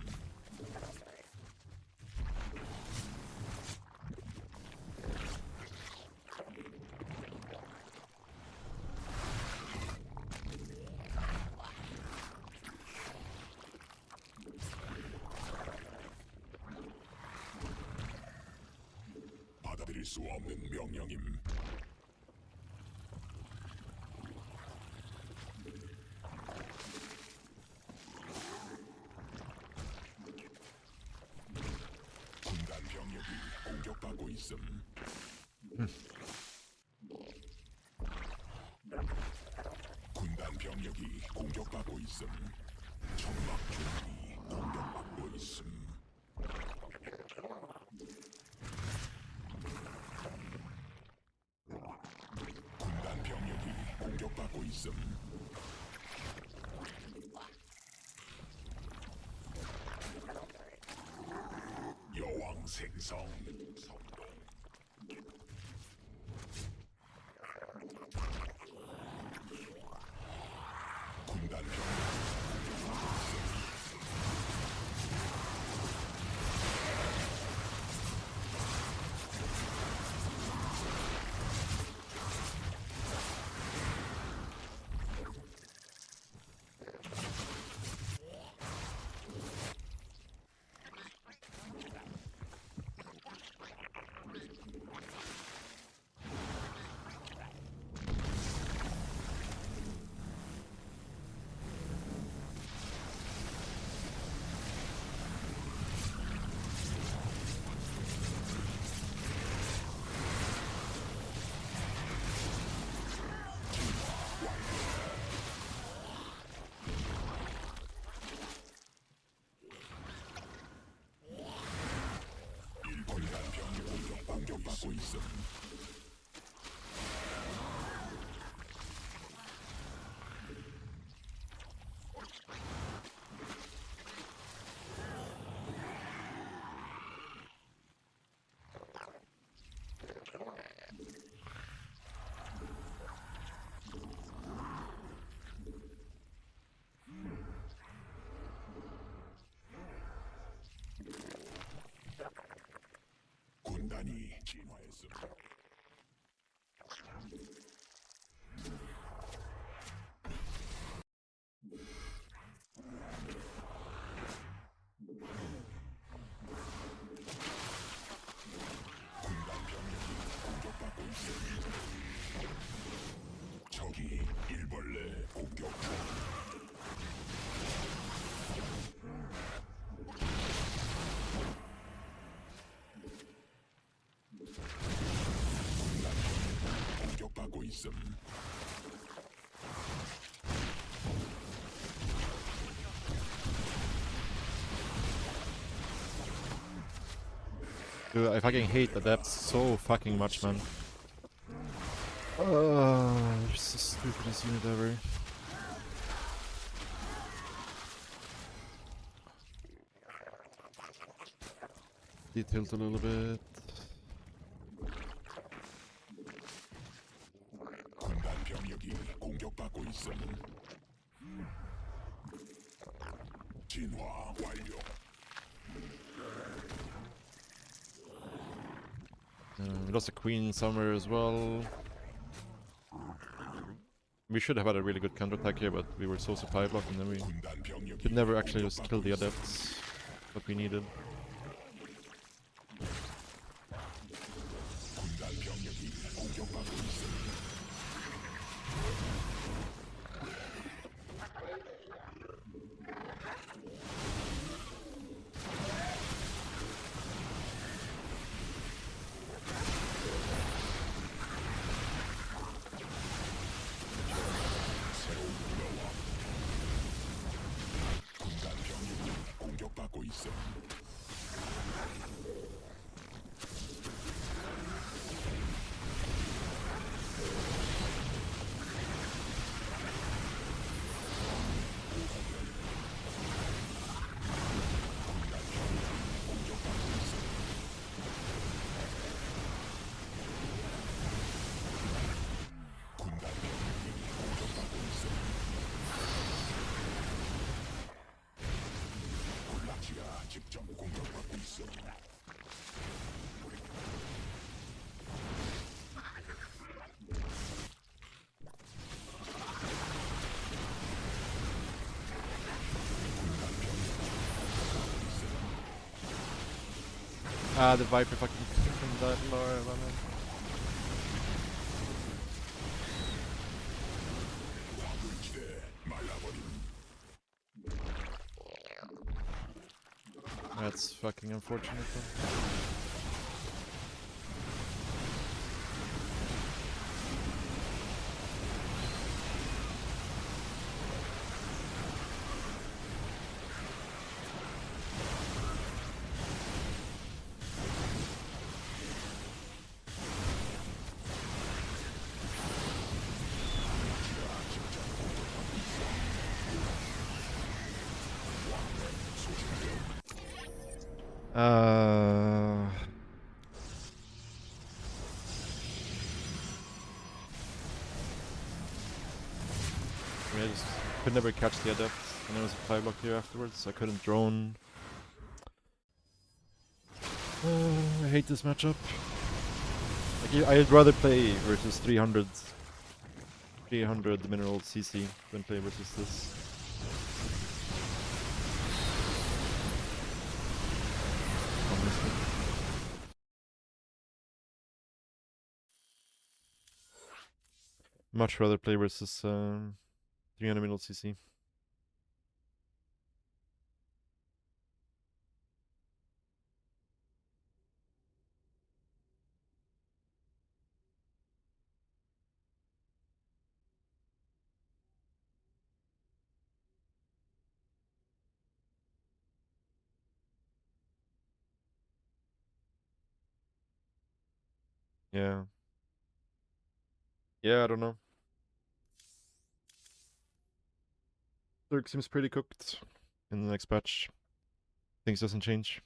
받아들일 수 없는 명령임. 군단 병력이 공격받고 있음. 군단 병력이 공격받고 있음. 천막 주문이 공격받고 있음. 군단 병력이 공격받고 있음. 여왕 생성 성공. 군단 병력 군단 병력이 공격받고 있음. 군단이 진화했음. 군단 병력이 공격받고 있음. 적이 일벌레 공격 중. 군단 병력이 공격받고 있음. Dude, I fucking hate adepts so fucking much, man. It's the stupidest unit ever. Detailed a little bit. 완료. We lost a queen somewhere as well. We should have had a really good counterattack here, but we were so supply blocked, and then we 군단 병력이 could never actually just kill 공격받고 the 있어. adepts that we needed. 군단 병력이 공격받고 있어. 새로운 여왕. 군단 병력이 공격받고 있어. 군단 병력이 공격받고 있어. 군락지가 직접 공격받고 있어. Ah, the Viper fucking died, Laura, man. 화물지대 말라버림. That's fucking unfortunate though. I mean, I just could never catch the adept, and there was a supply block here afterwards, so I couldn't drone. I hate this matchup. Like, I'd rather play versus 300 mineral CC than play versus this. Honestly. Much rather play versus 300 mineral CC. Yeah. Yeah, I don't know. Dirk seems pretty cooked in the next patch. Things doesn't change.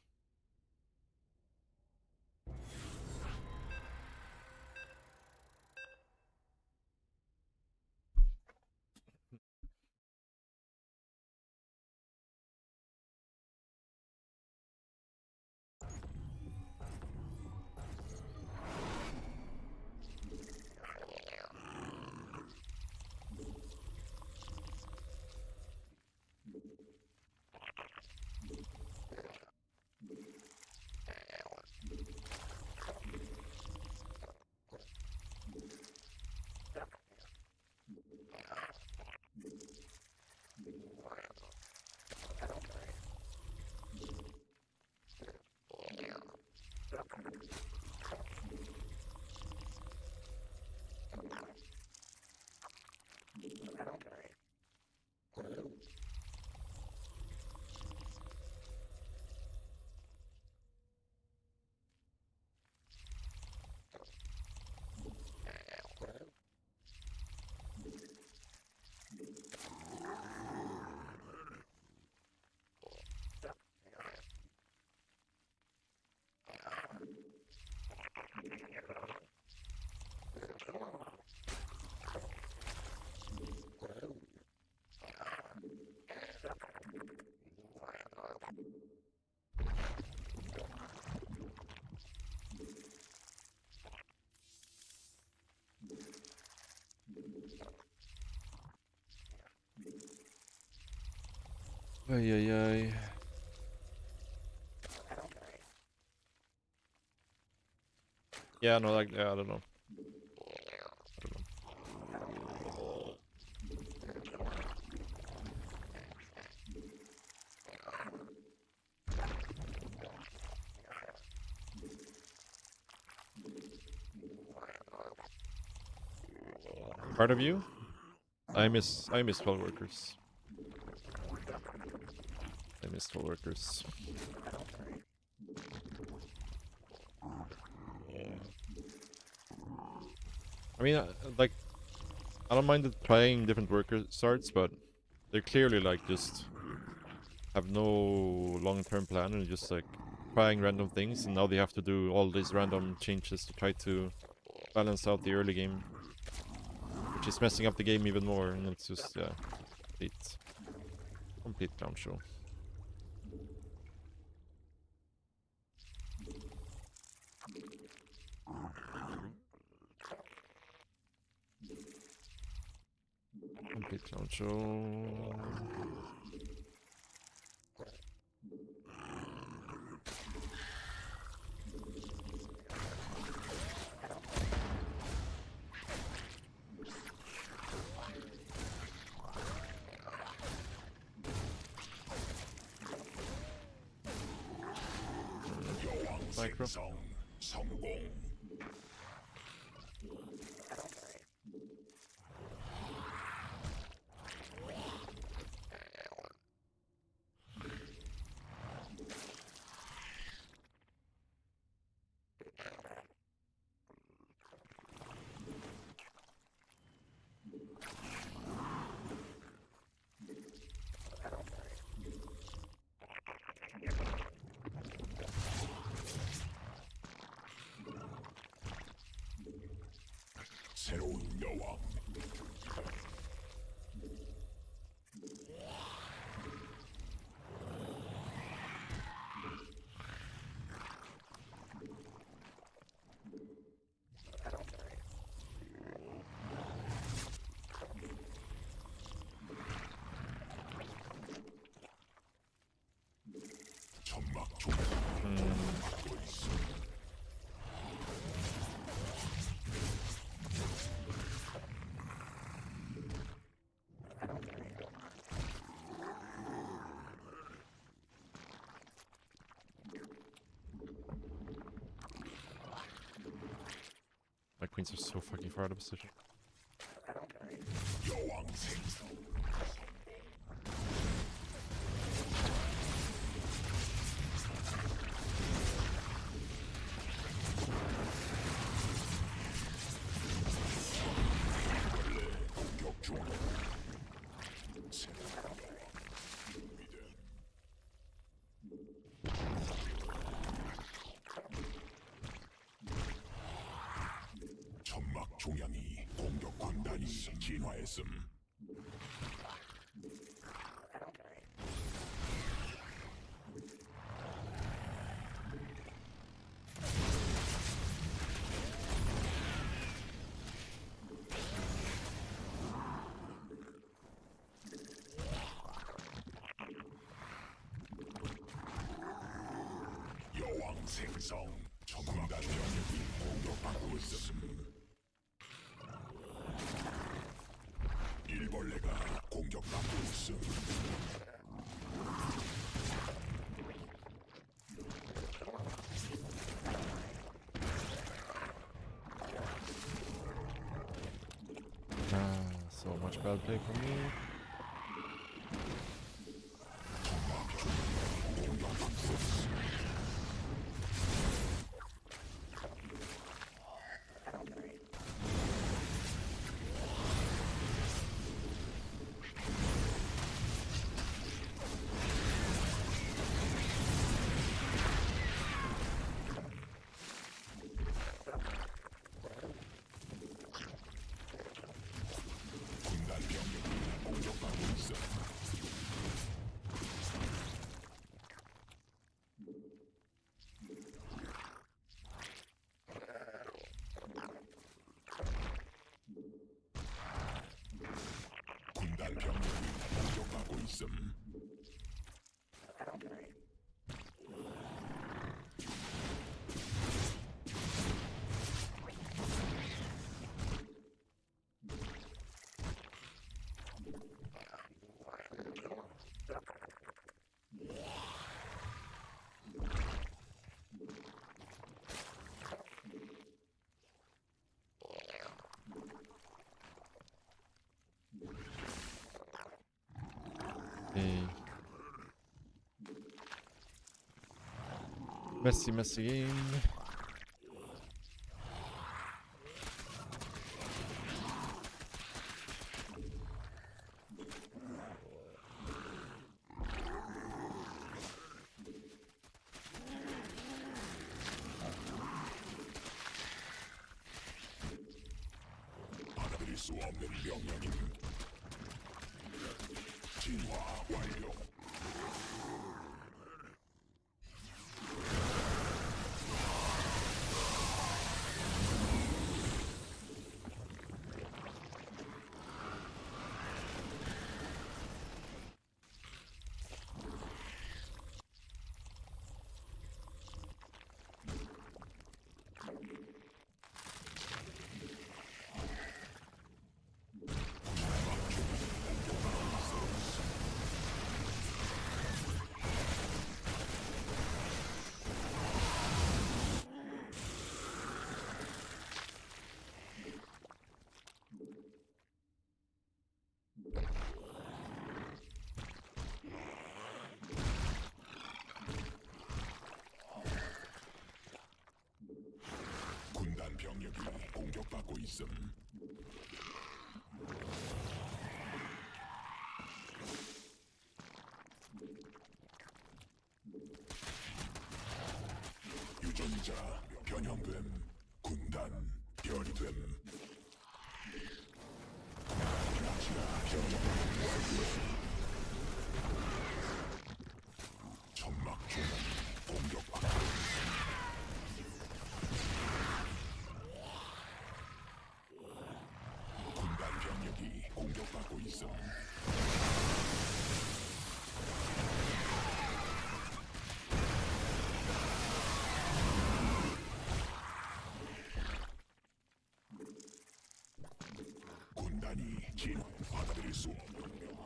Ay ay ay. Yeah, no, like, yeah, I don't know. Part of you? I miss well workers. I miss well workers. I mean, like, I don't mind trying different worker starts, but they're clearly like just have no long-term plan and just like trying random things, and now they have to do all these random changes to try to balance out the early game, which is messing up the game even more, and it's just, yeah, complete clown show. Complete clown show. Micro. 생성 성공. 새로운 여왕. 천막 중. 막고 있어. My queens are so fucking far out of position. 여왕 생성. 공격 중. 새로운 여왕. 준비됨. 천막 종양이 공격 군단이 진화했음. 여왕 생성. 천막 병력이 공격받고 있음. 일벌레가 공격받고 있음. So much bad play for me. 군단 병력이 공격 Messy game. 받아들일 수 없는 명령임. 진화 완료. 군단 병력이 공격받고 있음. 유전자 변형됨. 군단 별이 됨. 라지아 변형 완료. 점막 중 공격받고 군단 병력이 공격받고 있음. 군단이 진화 받아들일 수 없는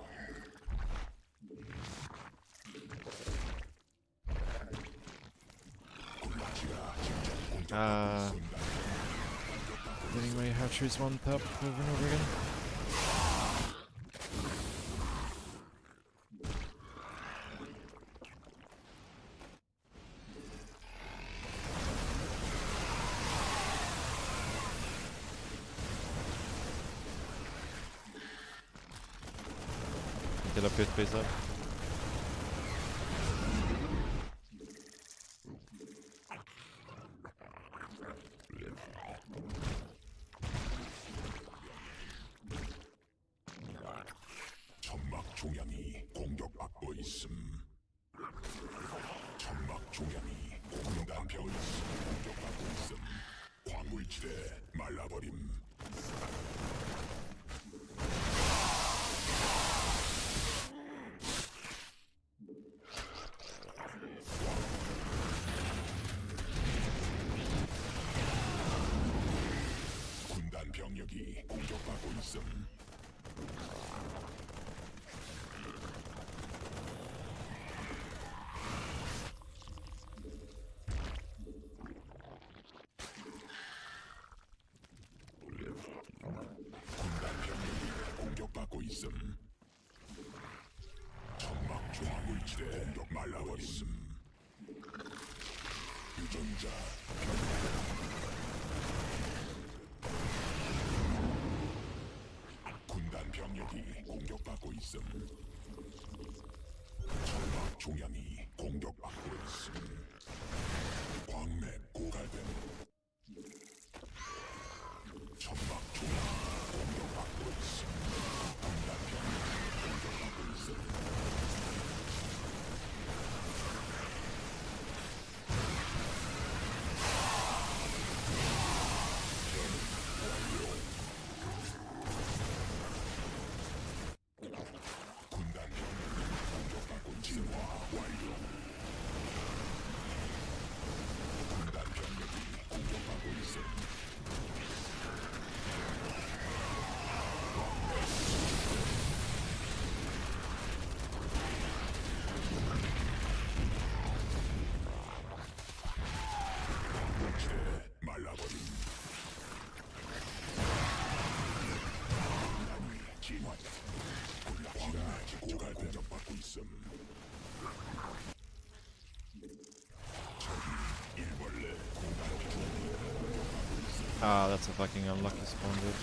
군라지가 직접 공격받고 군단 Getting my hatcheries one tap over and over again. Get a pit face up. 점막 종양이 공격받고 있음. 점막 종양이 군단 병이 공격받고 있음. 광물지대 말라버림. 군단 병력이 공격받고 있음. 군단 병력이 공격받고 있음. 점막 중화물질에 공격 말라버림. 유전자 군단 병력이 공격받고 있음. 점막 종양이 공격받고 있음. 광맥 고갈됨. 점막 종양이 공격받고 있음. 군단 병력이 공격받고 있음. 군단 병력이 공격받고 진화 완료. Ah, that's a fucking unlucky spawn, dude.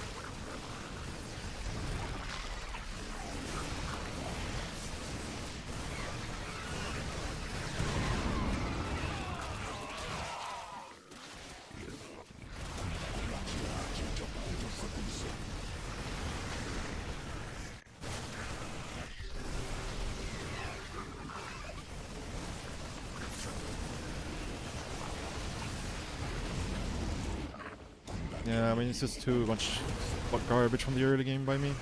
Yeah, I mean, it's just too much garbage from the early game by me.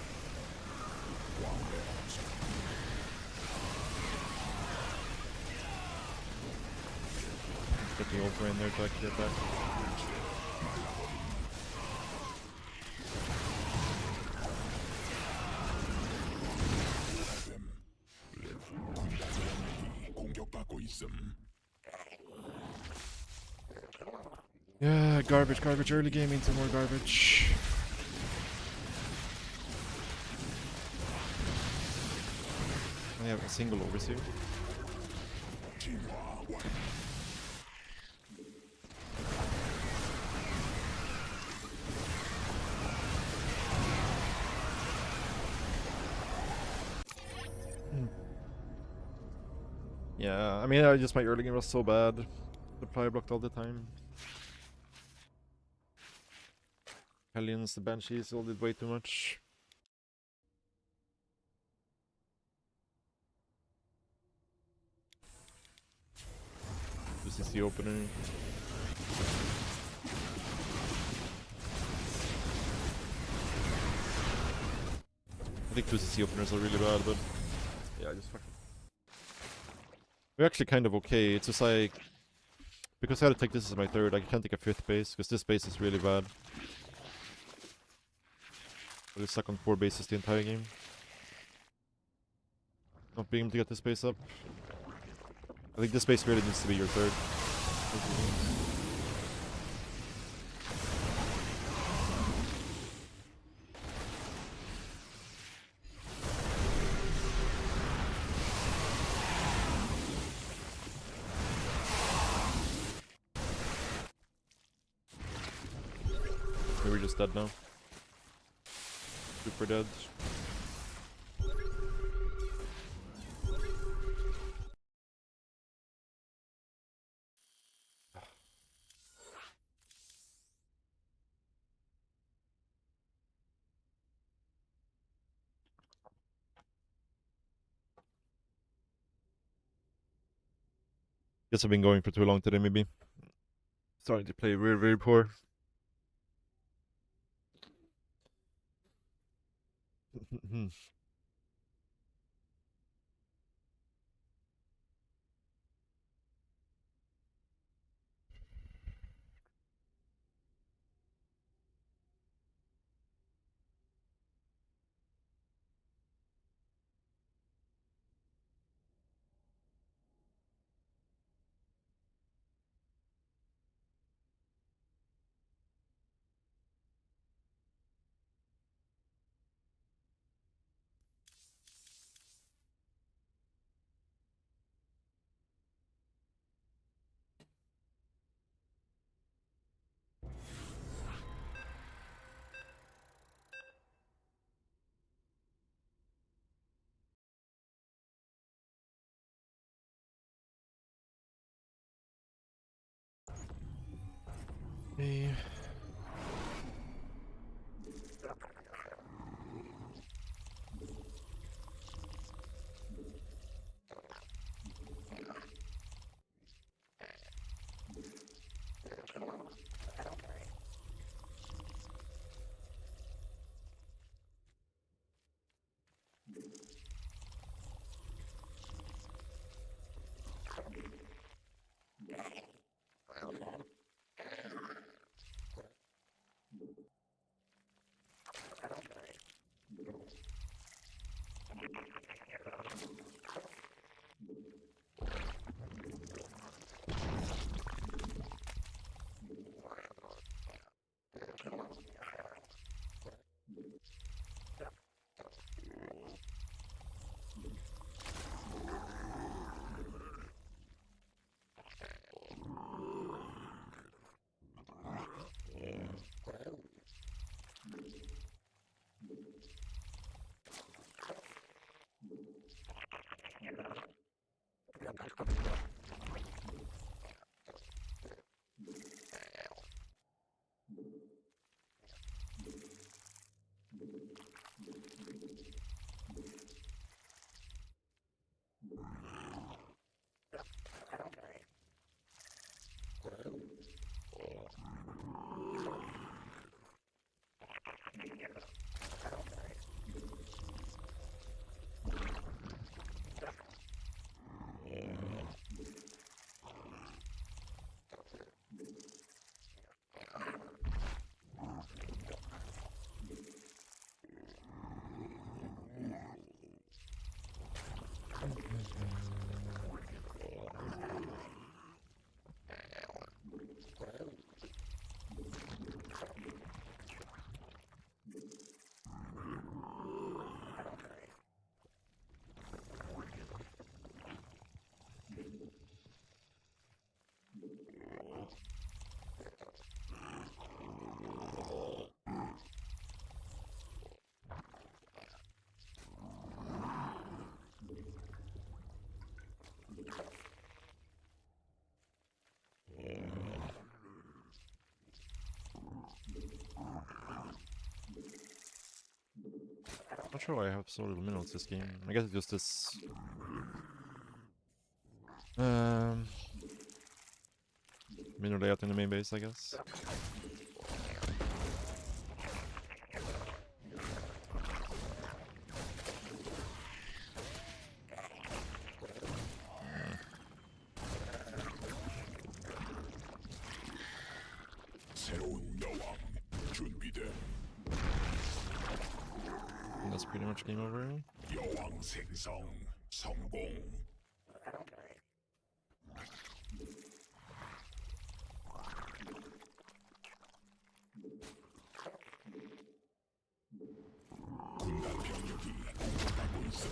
Get the ultra in there to actually attack. 공격받고 있음. Yeah, garbage early game into more garbage. I have a single overseer. 진화 완. Yeah, I mean, just my early game was so bad. Reply blocked all the time. Hellions, the Banshees all did way too much. This is the opener. I think 2CC openers are really bad, but yeah, just fucking. We're actually kind of okay. It's just like, because I had to take this as my third, I can't take a fifth base because this base is really bad. But it's stuck on 4 bases the entire game. Not being able to get this base up. I think this base really needs to be your third. Maybe we're just dead now. Super dead. Guess I've been going for too long today, maybe. Starting to play very, very poor. Hey. Not sure why I have so little minerals this game. I guess it's just this mineral layout in the main base, I guess. 새로운 여왕 준비됨. And that's pretty much game over. 여왕 생성 성공. 군단 병력이 공격받고 있음.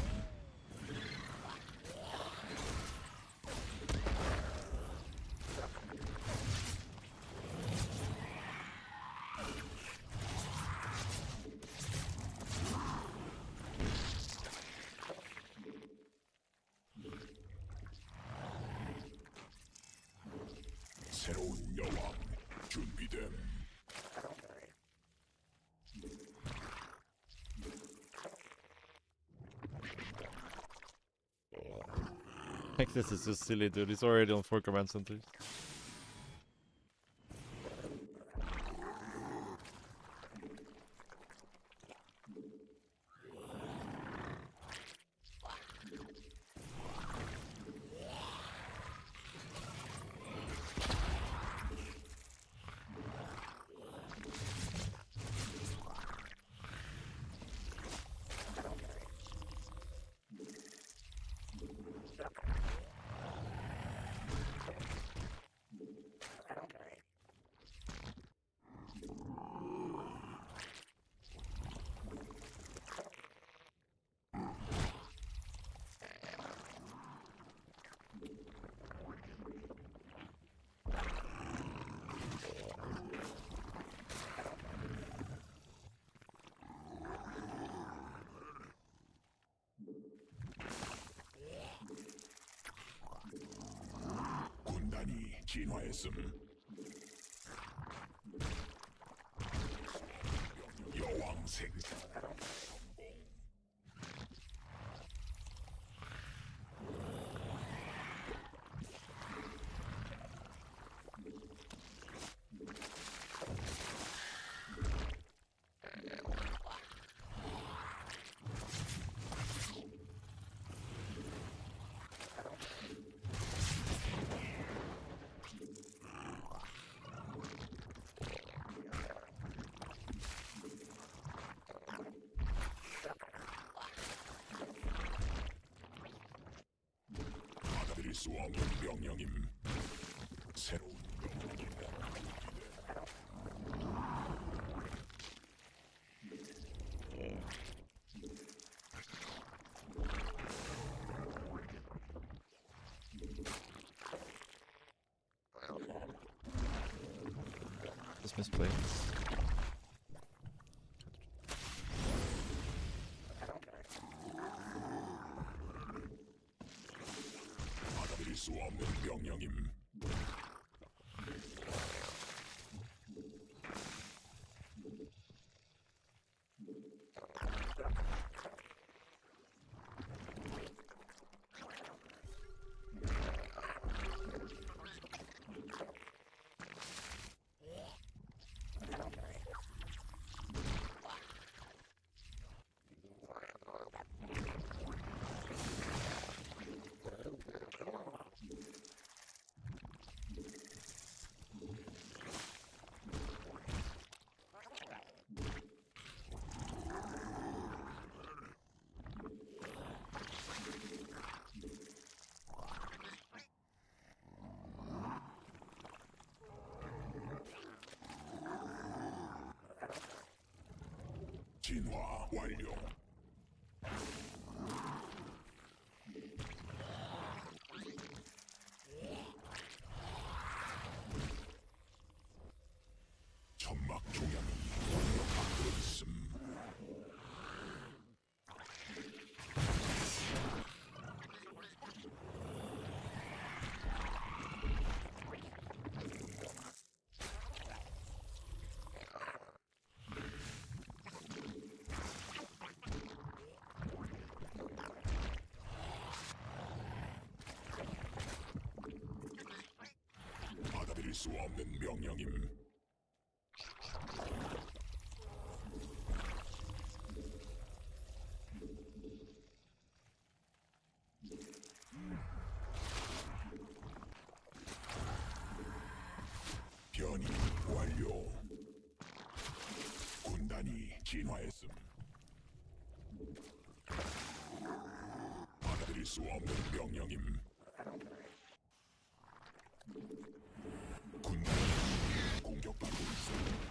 새로운 여왕 준비됨. Like this is just silly, dude. He's already on 4 command centers. 군단이 진화했음. 여왕 생성 성공. 받아들일 수 없는 명령임. 새로운 명령임. Just misplaced. 받아들일 수 없는 명령임. 진화 완료. 천막 종양이 공격받고 있음. 수 없는 명령임. 변이 완료. 군단이 진화했음. 받아들일 수 없는 명령임. 군단이 공격받고 있음.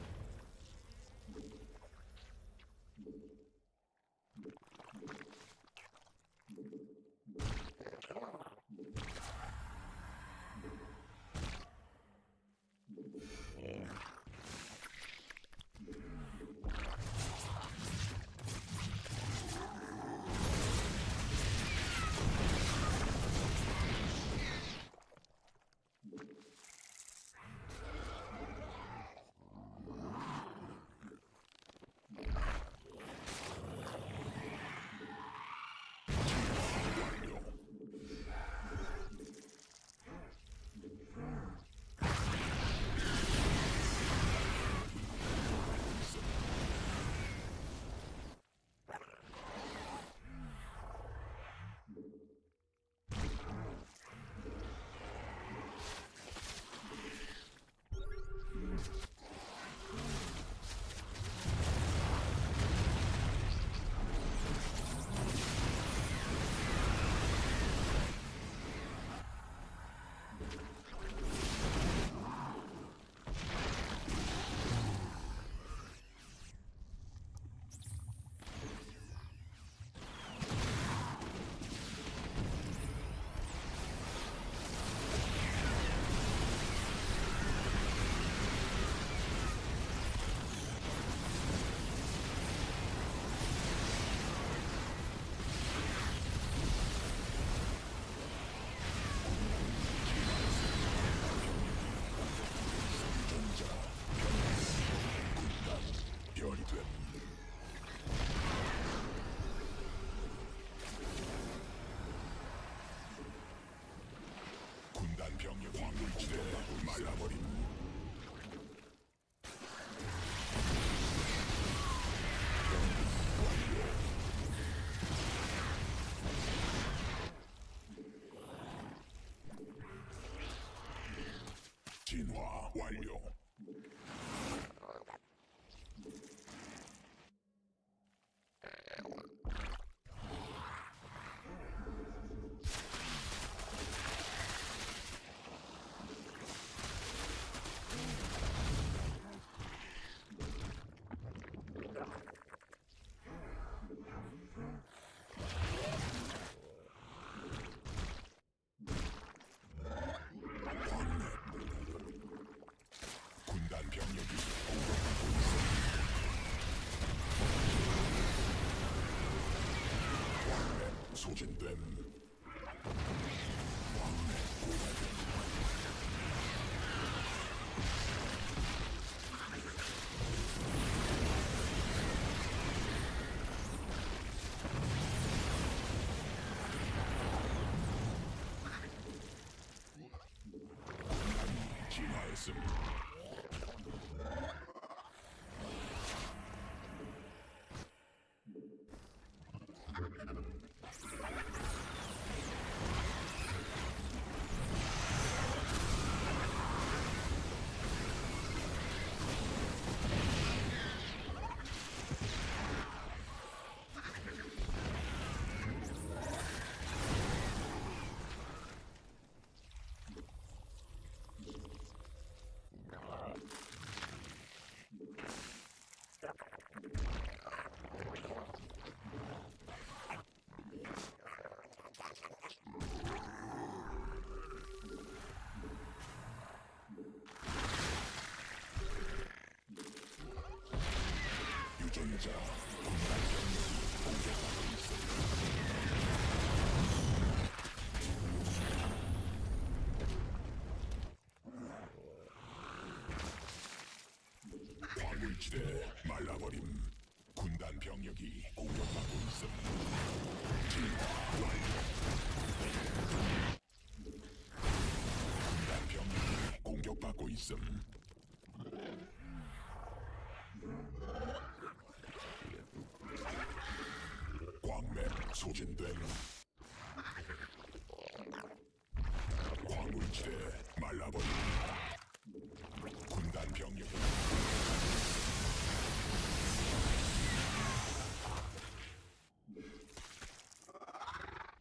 별이 됨. 군단 병력이 물질에 말라버림. 진화 완료. 군단 병력이 공격받고 있어. 왕래 소진됨. 왕래 고갈됨. 진화했음. 유전자 군단 병력이 공격받고 있어. 화물지대 말라버림. 군단 병력이 공격받고 있음. 진화 완료. 군단 병력이 공격받고 있음. 있음. 광맥 소진됨. 광물지대 말라버림. 군단 병력.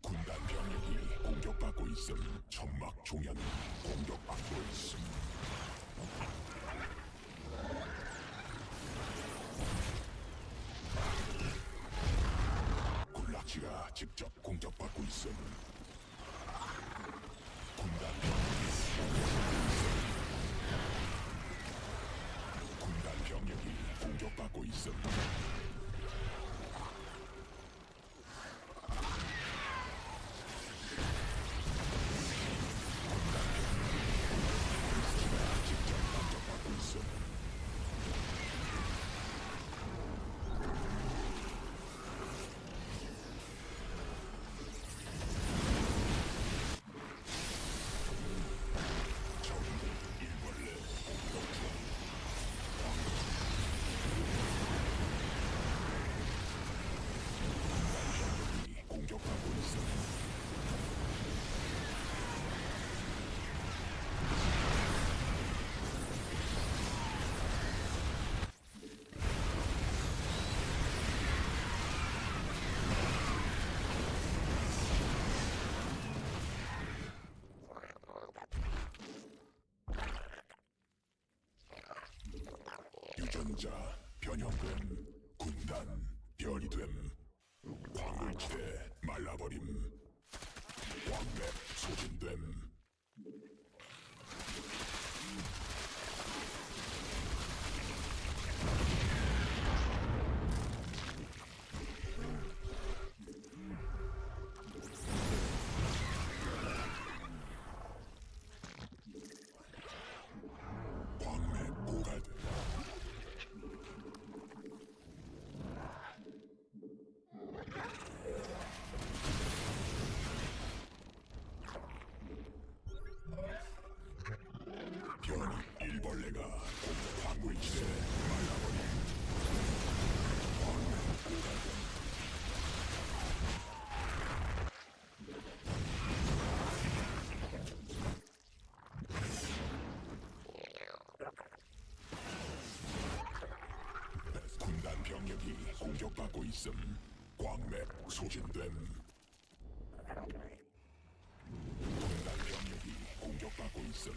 군단 병력이 공격받고 있음. 천막 종양이 공격받고 있음. 군락지가 직접 공격받고 있음. 군단 병력이 공격받고 있음. 직접 공격받고 있음. 일벌레 공격 중. 공격하고 있어. 유전자 변형됨. 군단 별이 됨. 광물지대 말라버림. 광맥 소진됨. 광맥 고갈됨. 변이 일벌레가 광물지대 말라버림. 광맥 고갈됨. 군단 병력이 공격받고 있음. 광맥 소진됨. 군단 병력이 공격받고 있음.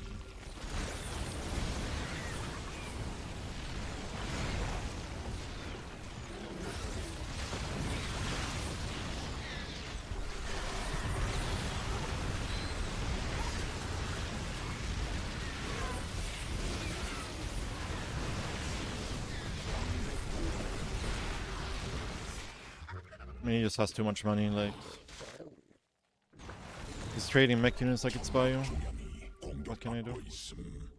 I mean, he just has too much money, like... He's trading mech units like it's bio. 종양이 What can I do? 공격받고 있음.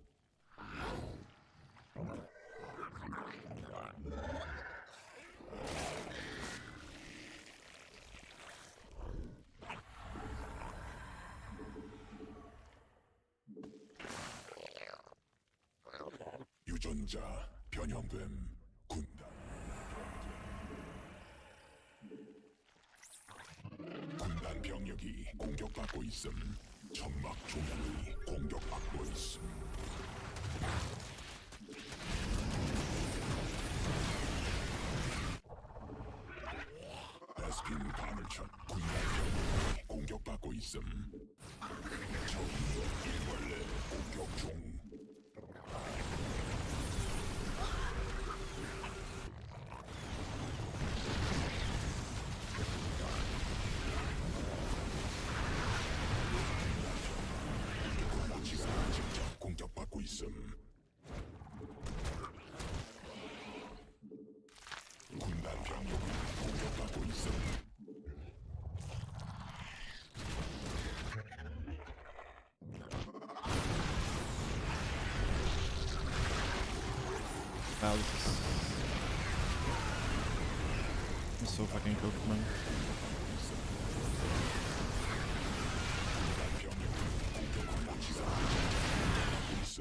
유전자 변형됨. 군단 병력이 공격받고 있음. 천막 종양이 공격받고 있음. 베스핀 가늘천 군단 병력이 공격받고 있음. 적이 일벌레 공격 중. 군락지가 직접 공격받고 있음. 군단 병력이 공격받고 있음. Wow, this is so fucking cooked, man. 군단 병력이 공격받고 있음.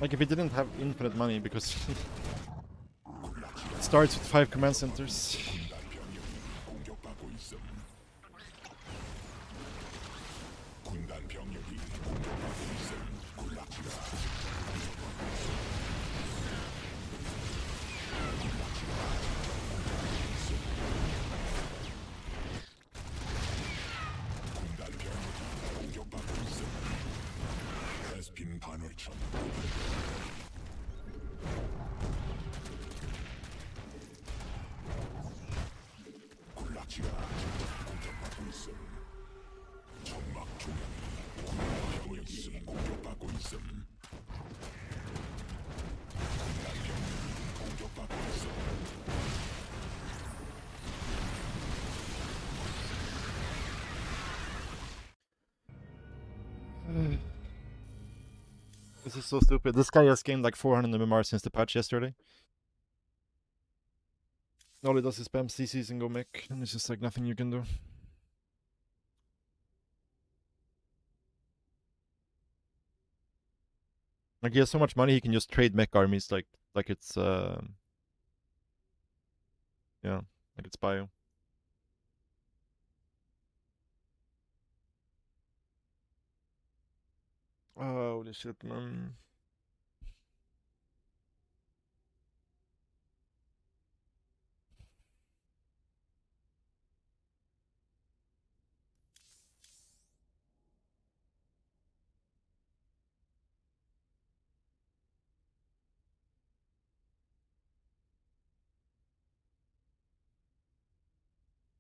Like if he didn't have infinite money, because it starts with 5 command centers. 군단 병력이 공격받고 있음. 군락지가 군단 병력이 공격받고 있음. 베스핀 간헐천 군락지가 공격받고 있음. 정막 중앙이 병력이 공격받고 있음. 군단 병력이 공격받고 있음. This is so stupid. This guy has gained like 400 MMR since the patch yesterday. All he does is spam CCs and go mech, and it's just like nothing you can do. Like he has so much money, he can just trade mech armies like it's yeah, like it's bio. Oh, holy shit, man.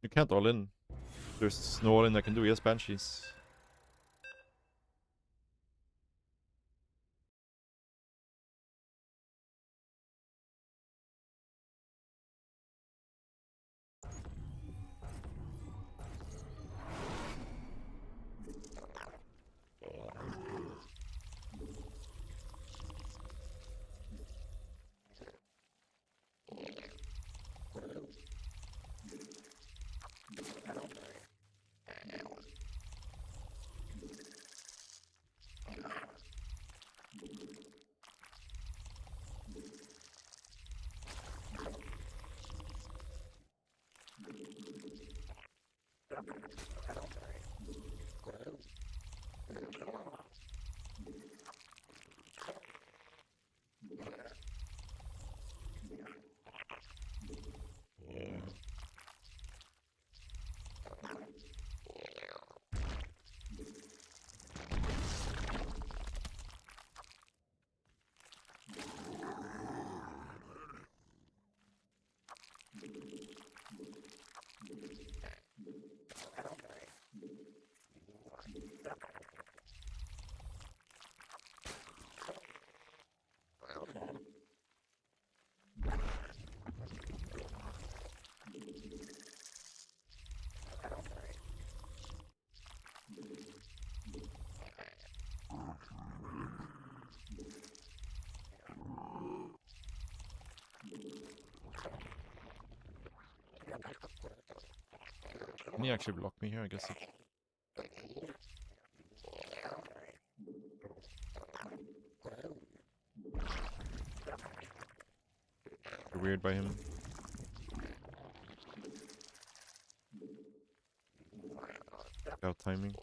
You can't all in. There's no all in I can do. Yes, Banshees. Can he actually block me here? I guess it... Weird by him. Out timing.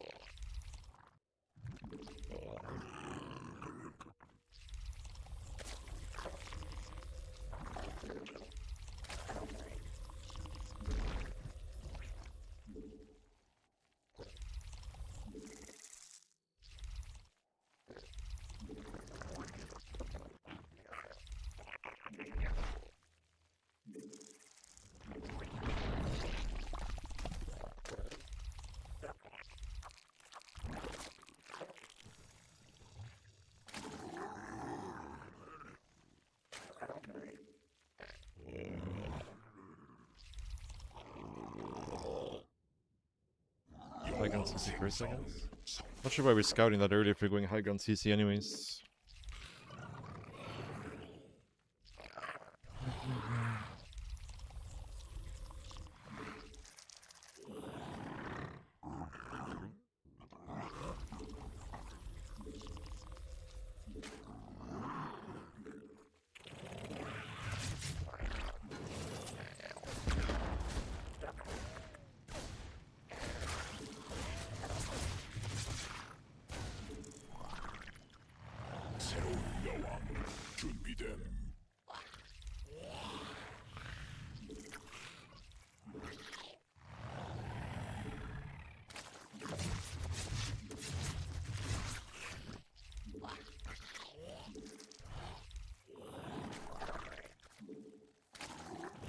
High gun CC first, I guess. Not sure why we're scouting that early if we're going high gun CC anyways. 새로운 여왕 준비됨.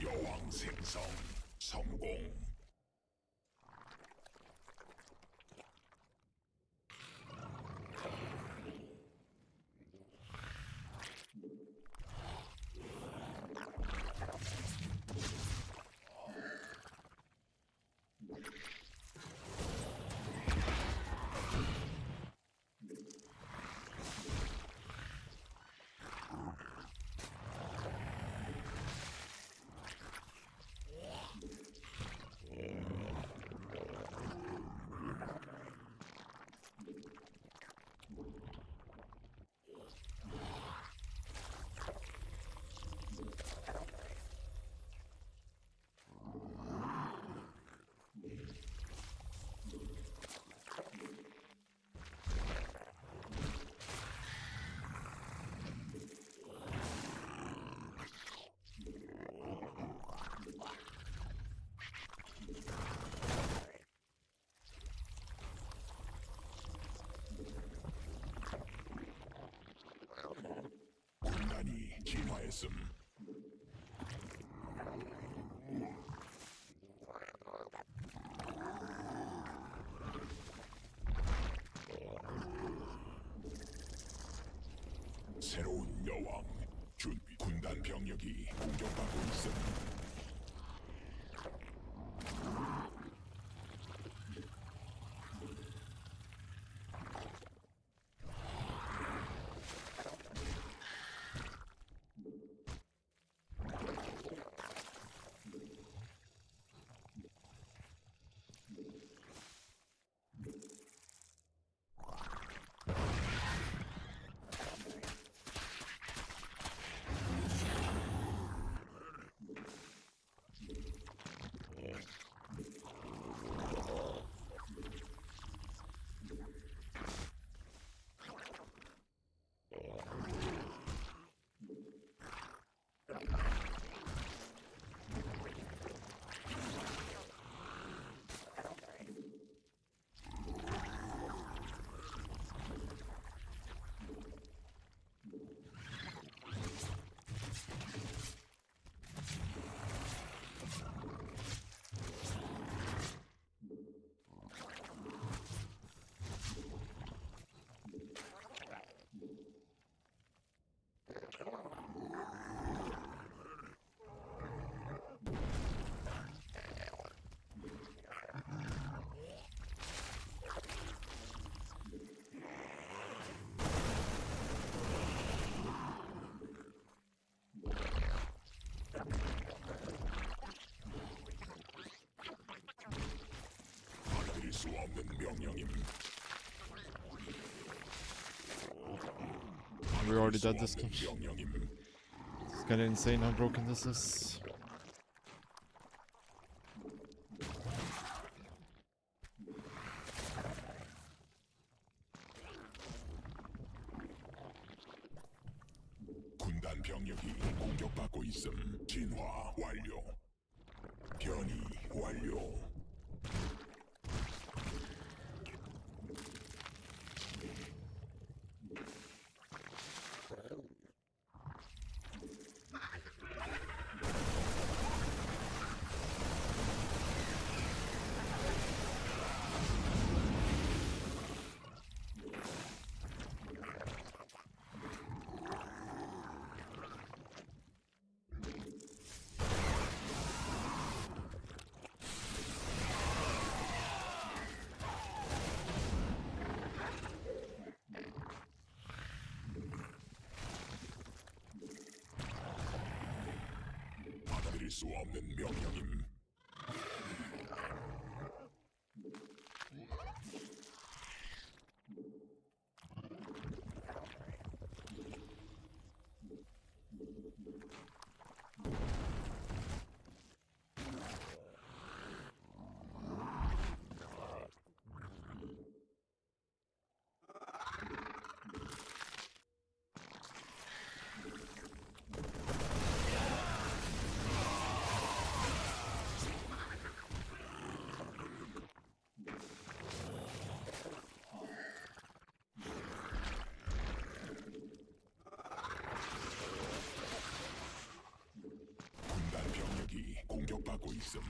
여왕 생성 성공. 군단이 진화했음. 새로운 여왕 준비. 군단 병력이 공격받고 있음. 받아들일 수 없는 명령임. We already did this game. 명령임. It's kinda insane how broken this is. 군단 병력이 공격받고 있음. 진화 완료. 변이 완료. 받아들일 수 없는 명령임. 있음.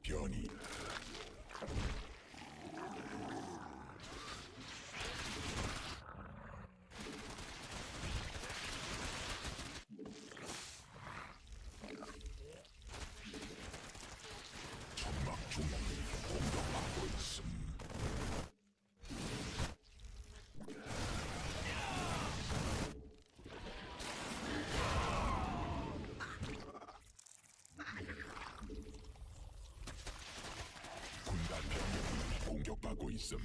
별이 됨. 변이 천막 중앙이 공격받고 있음. 군단 병력이 공격받고 있음.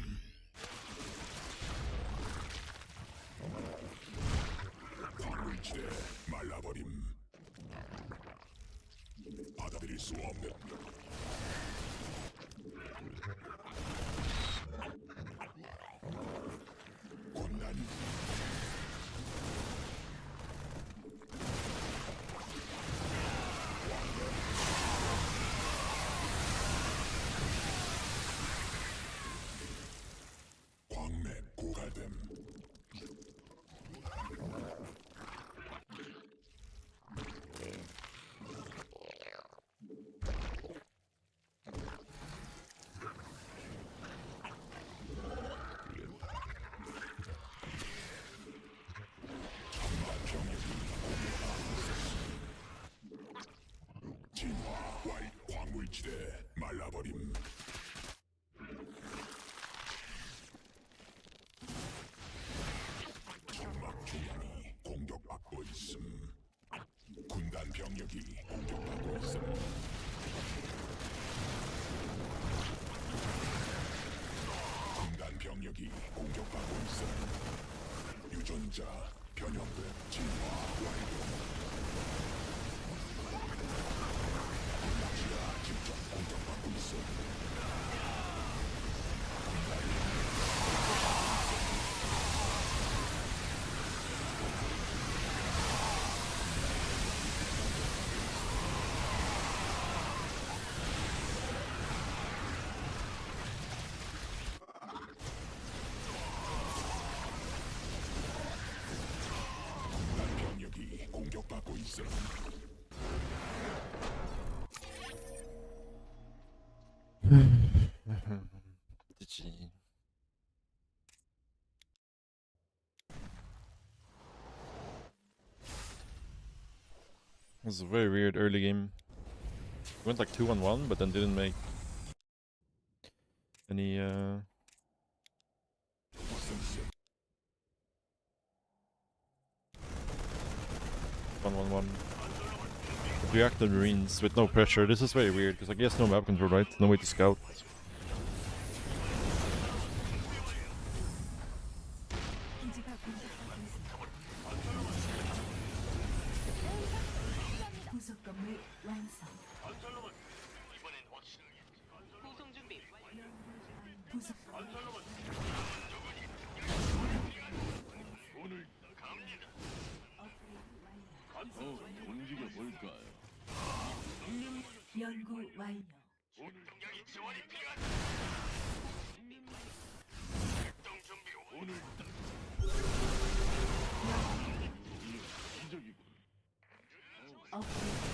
광물지대 말라버림. 받아들일 수 없는 군단 광맥 고갈됨. 천만 병력이 공격받고 있음. 진화 와이 광물지대 말라버림. 천막 중앙이 공격받고 있음. 군단 병력이 공격받고 있음. 군단 병력이 공격받고 있음. 유전자 변형된 진화 완료. 에너지가 직접 공격받고 있음. 군단 병력이 공격받고 있음. GG. It was a very weird early game. Went like 2-on-1, but then didn't make any 1-1-1. Reactive Marines with no pressure. This is very weird, because I guess no map control, right? No way to scout. 기지가 공격받고 있습니다. 부속 건물 완성. 구성 준비 완료. 부속 건물 움직여 볼까요? 연구 완료. 오늘 기적이군. 업그레이드.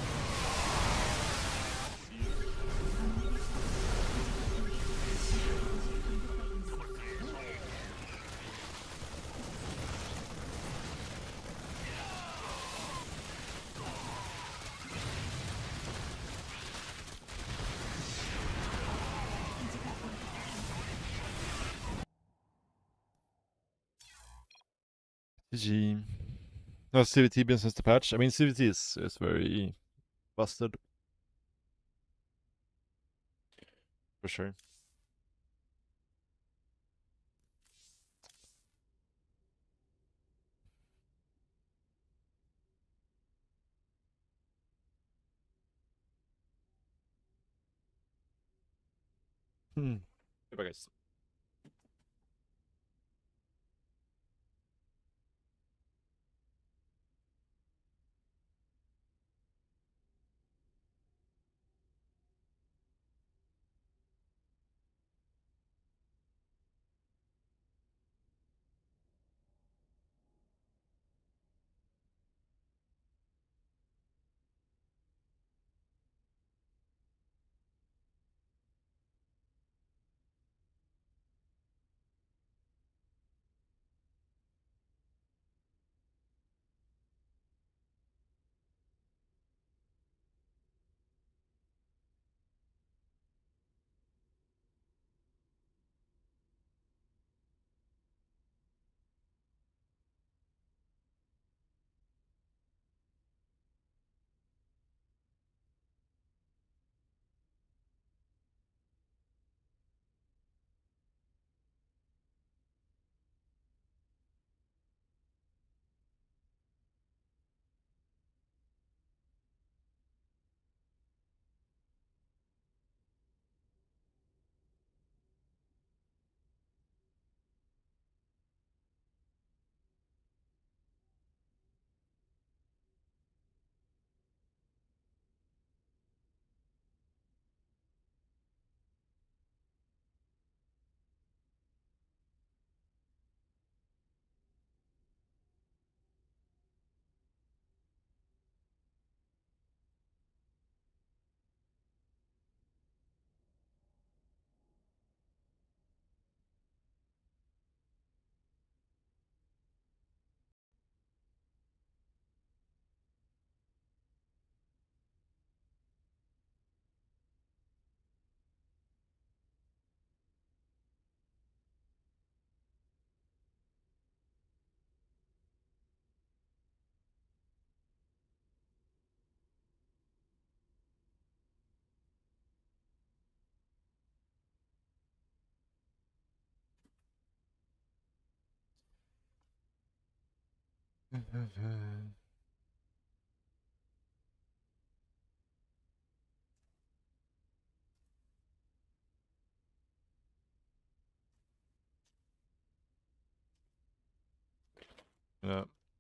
GG. How's CVT been since the patch? I mean, CVT is very busted. For sure. Goodbye, guys.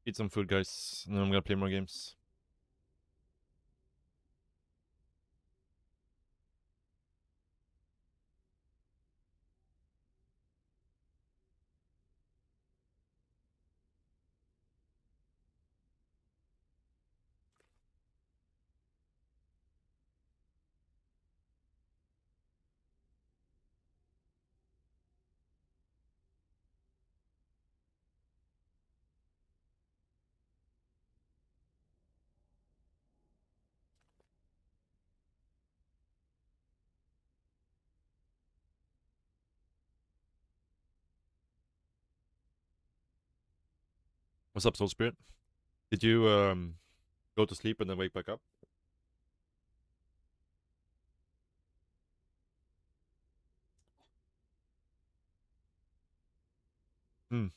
Eat some food, guys, and then I'm gonna play more games. What's up, Soul Spirit? Did you go to sleep and then wake back up? Hmm.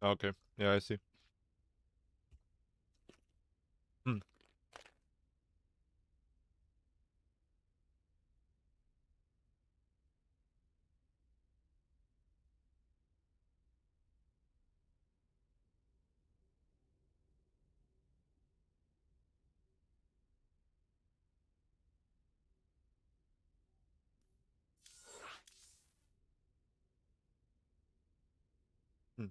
Okay. Yeah, I see. Hmm. Hmm.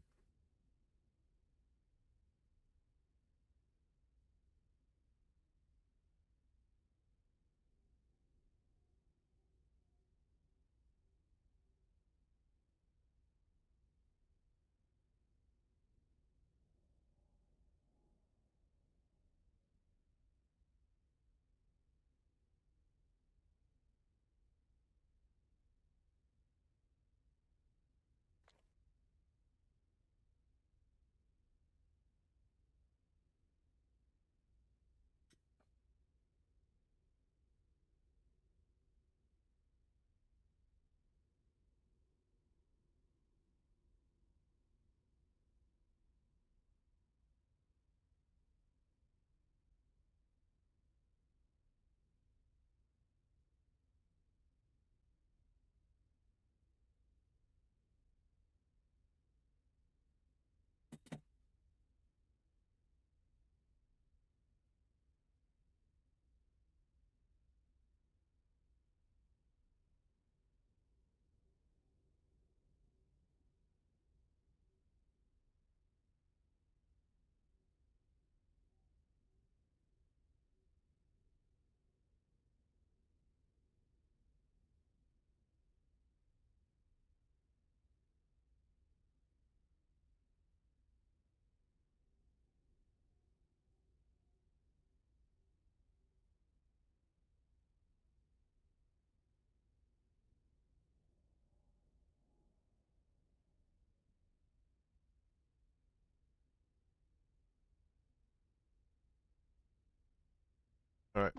All right.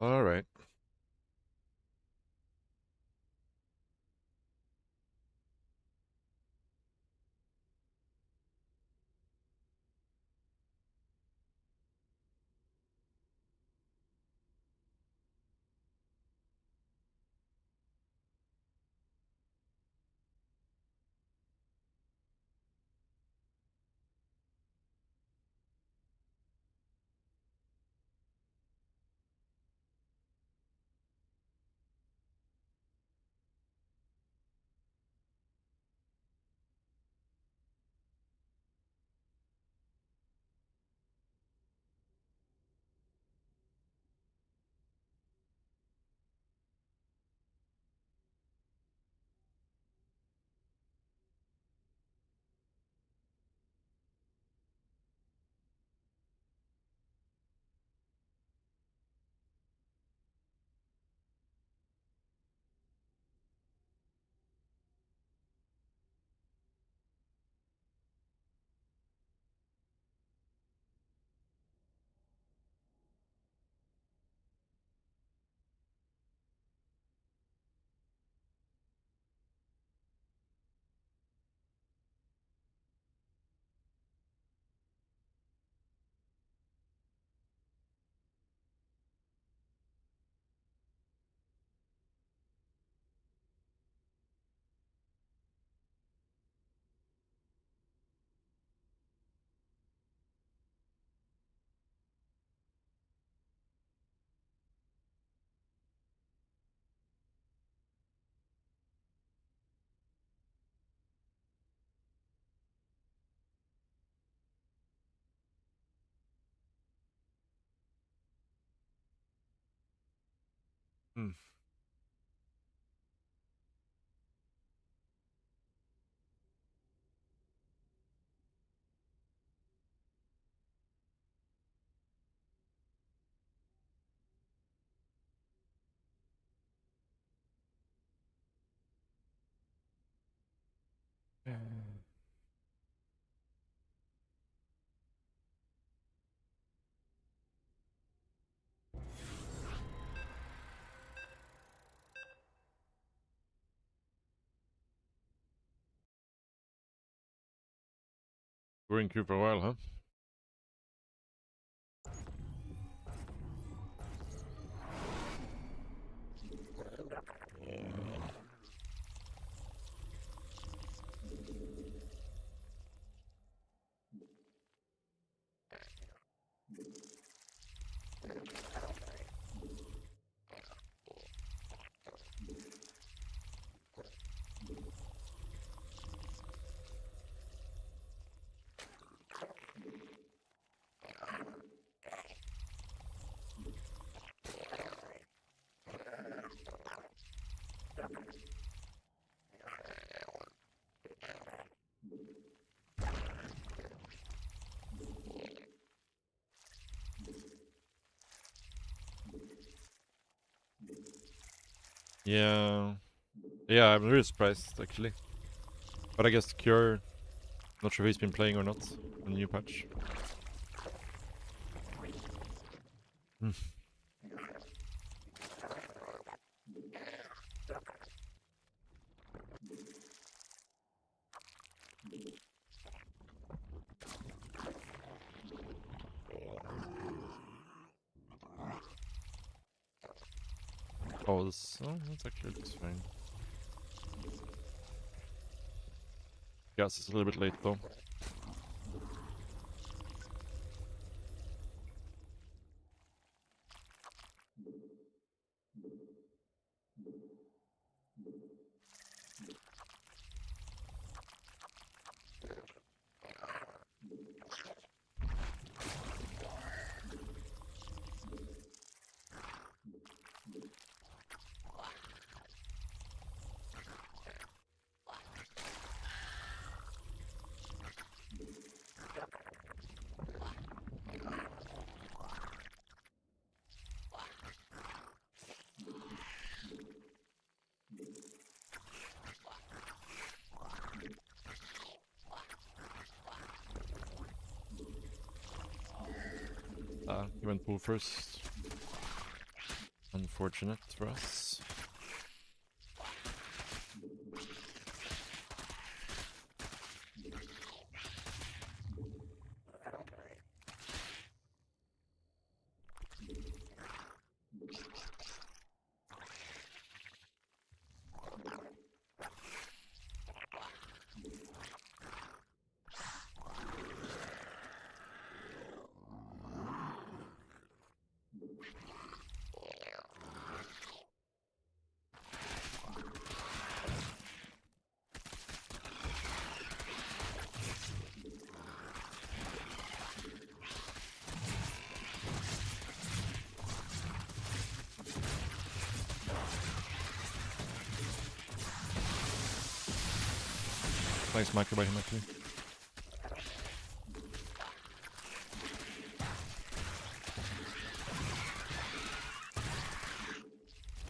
All right. Hmm. We're in queue for a while, huh? Yeah. Yeah, I'm really surprised actually. But I guess Cure, not sure if he's been playing or not on the new patch. Hmm. Oh, that's actually looks fine. Gas is a little bit late though. He went pool first. Unfortunate for us. Nice micro by him actually.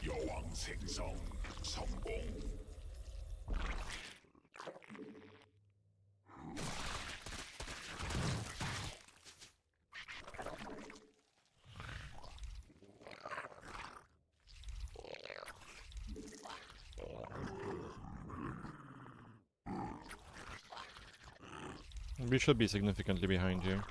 여왕 생성 성공. We should be significantly behind here.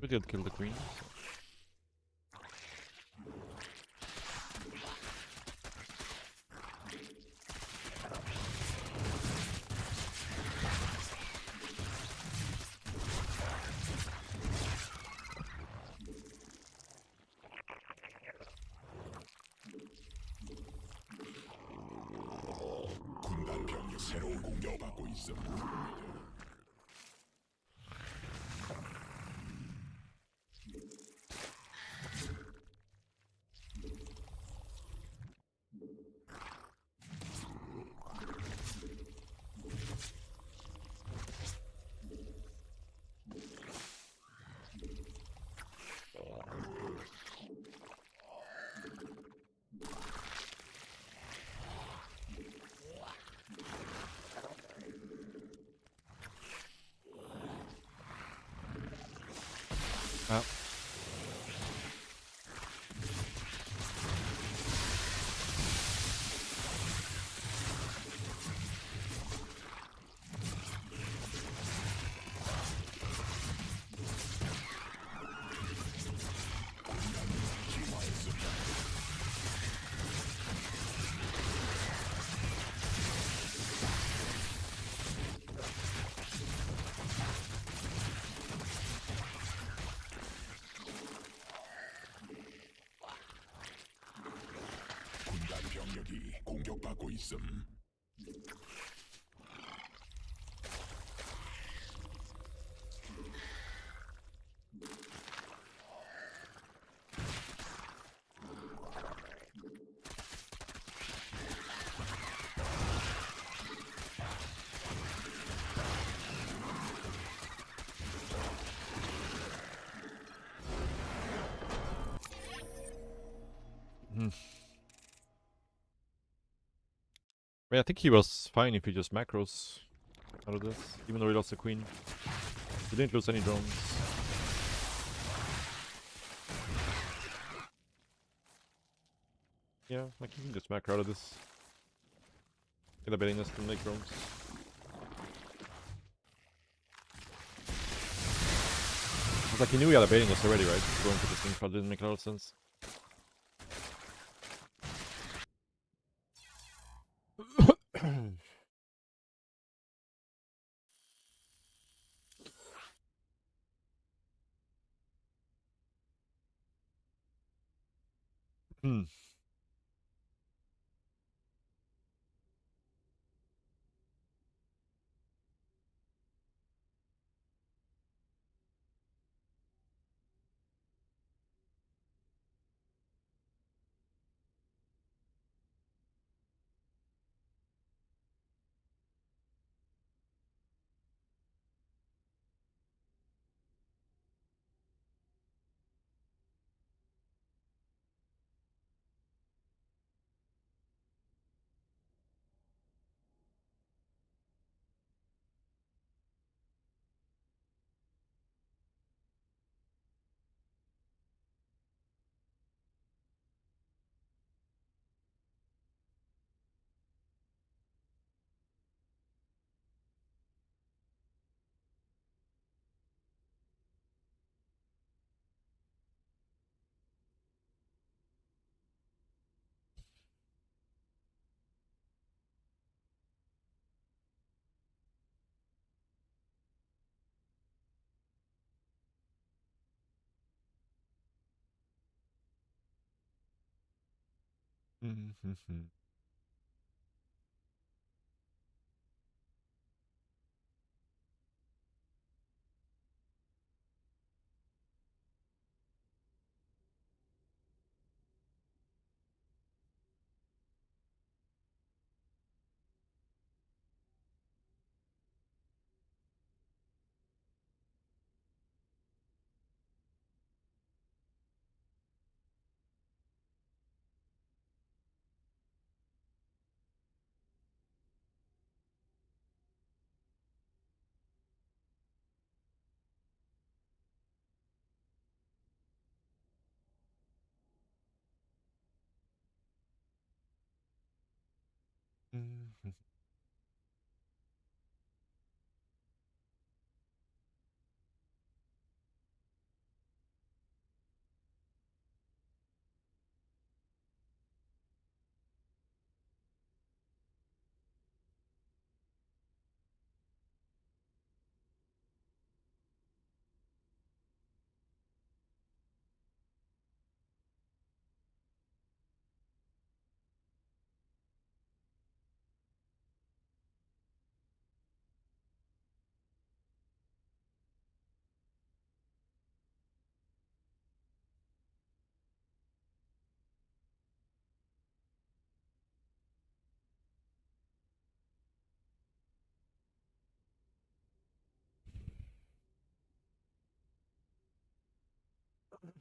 We did kill the queen. So. 군단 병력 새로운 공격받고 있음. 병력이 공격받고 있음. I think he was fine if he just macros out of this, even though he lost the queen. He didn't lose any drones. Yeah, like he can just macro out of this. Get a betting nest and make drones. It's like he knew he had a baiting nest already, right? Going for this thing probably didn't make a lot of sense. Hmm. Mm-hmm.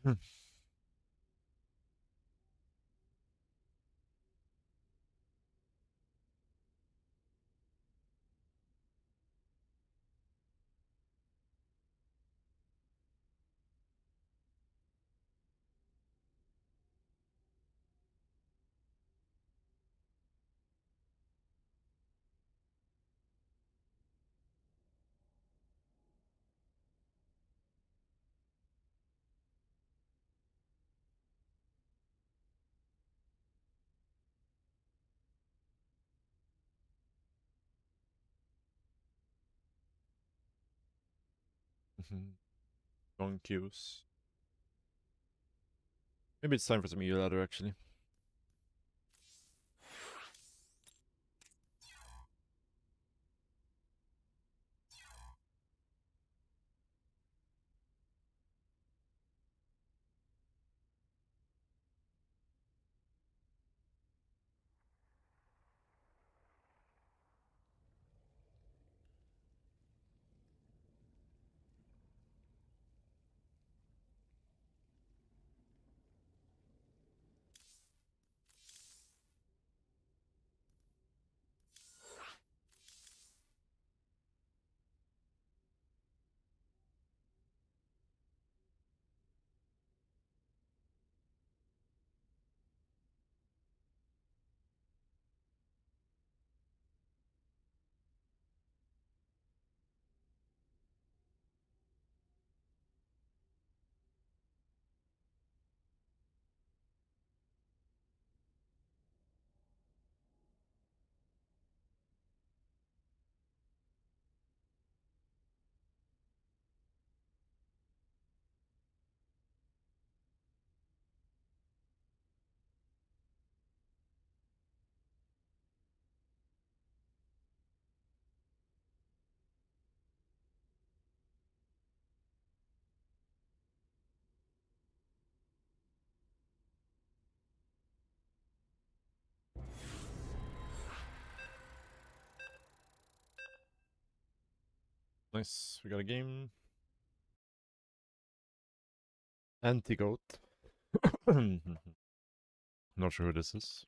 Mm-hmm. Long queues. Maybe it's time for some EU ladder actually. Nice, we got a game. Anti-goat. Not sure who this is.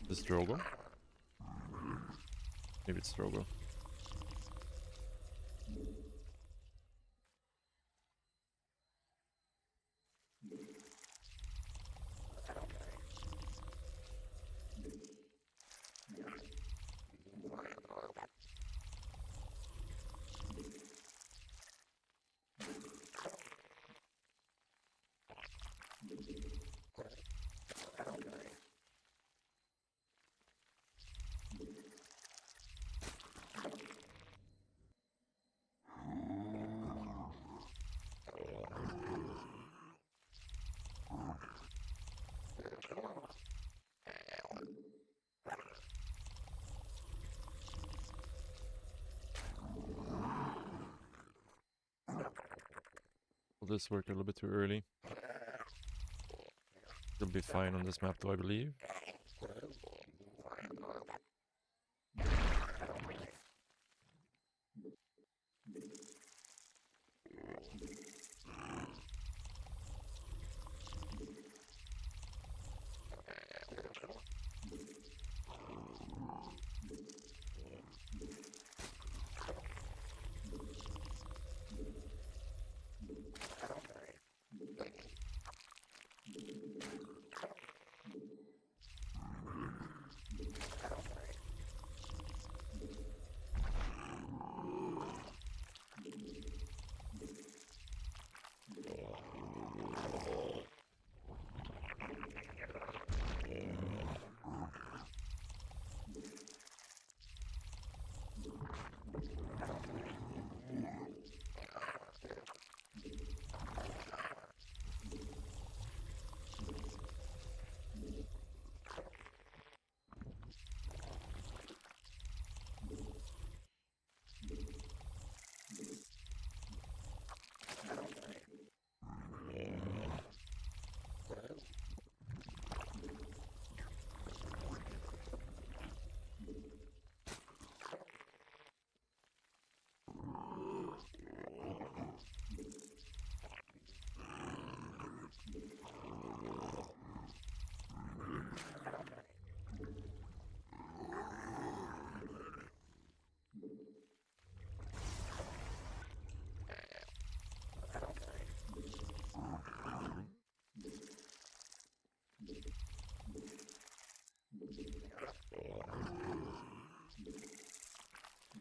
This Drogo? Maybe it's Drogo. Will this work a little bit too early? It'll be fine on this map though, I believe.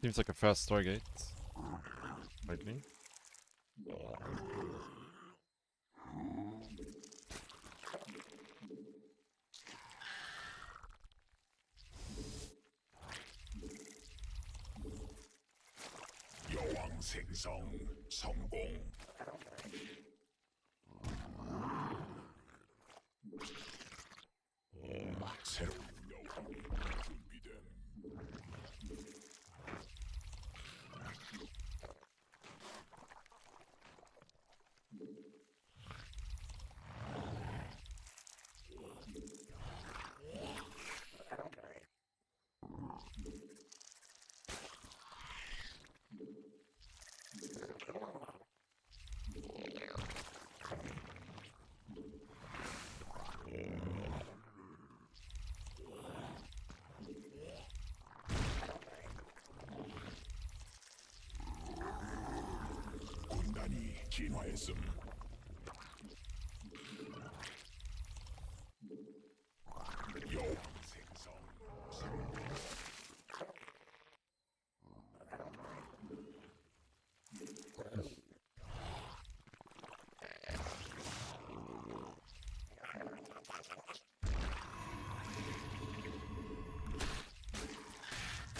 Seems like a fast Stargate. Slightly. 여왕 생성 성공. 새로운 여왕이 준비됨. 군단이 진화했음. 여왕 생성 성공.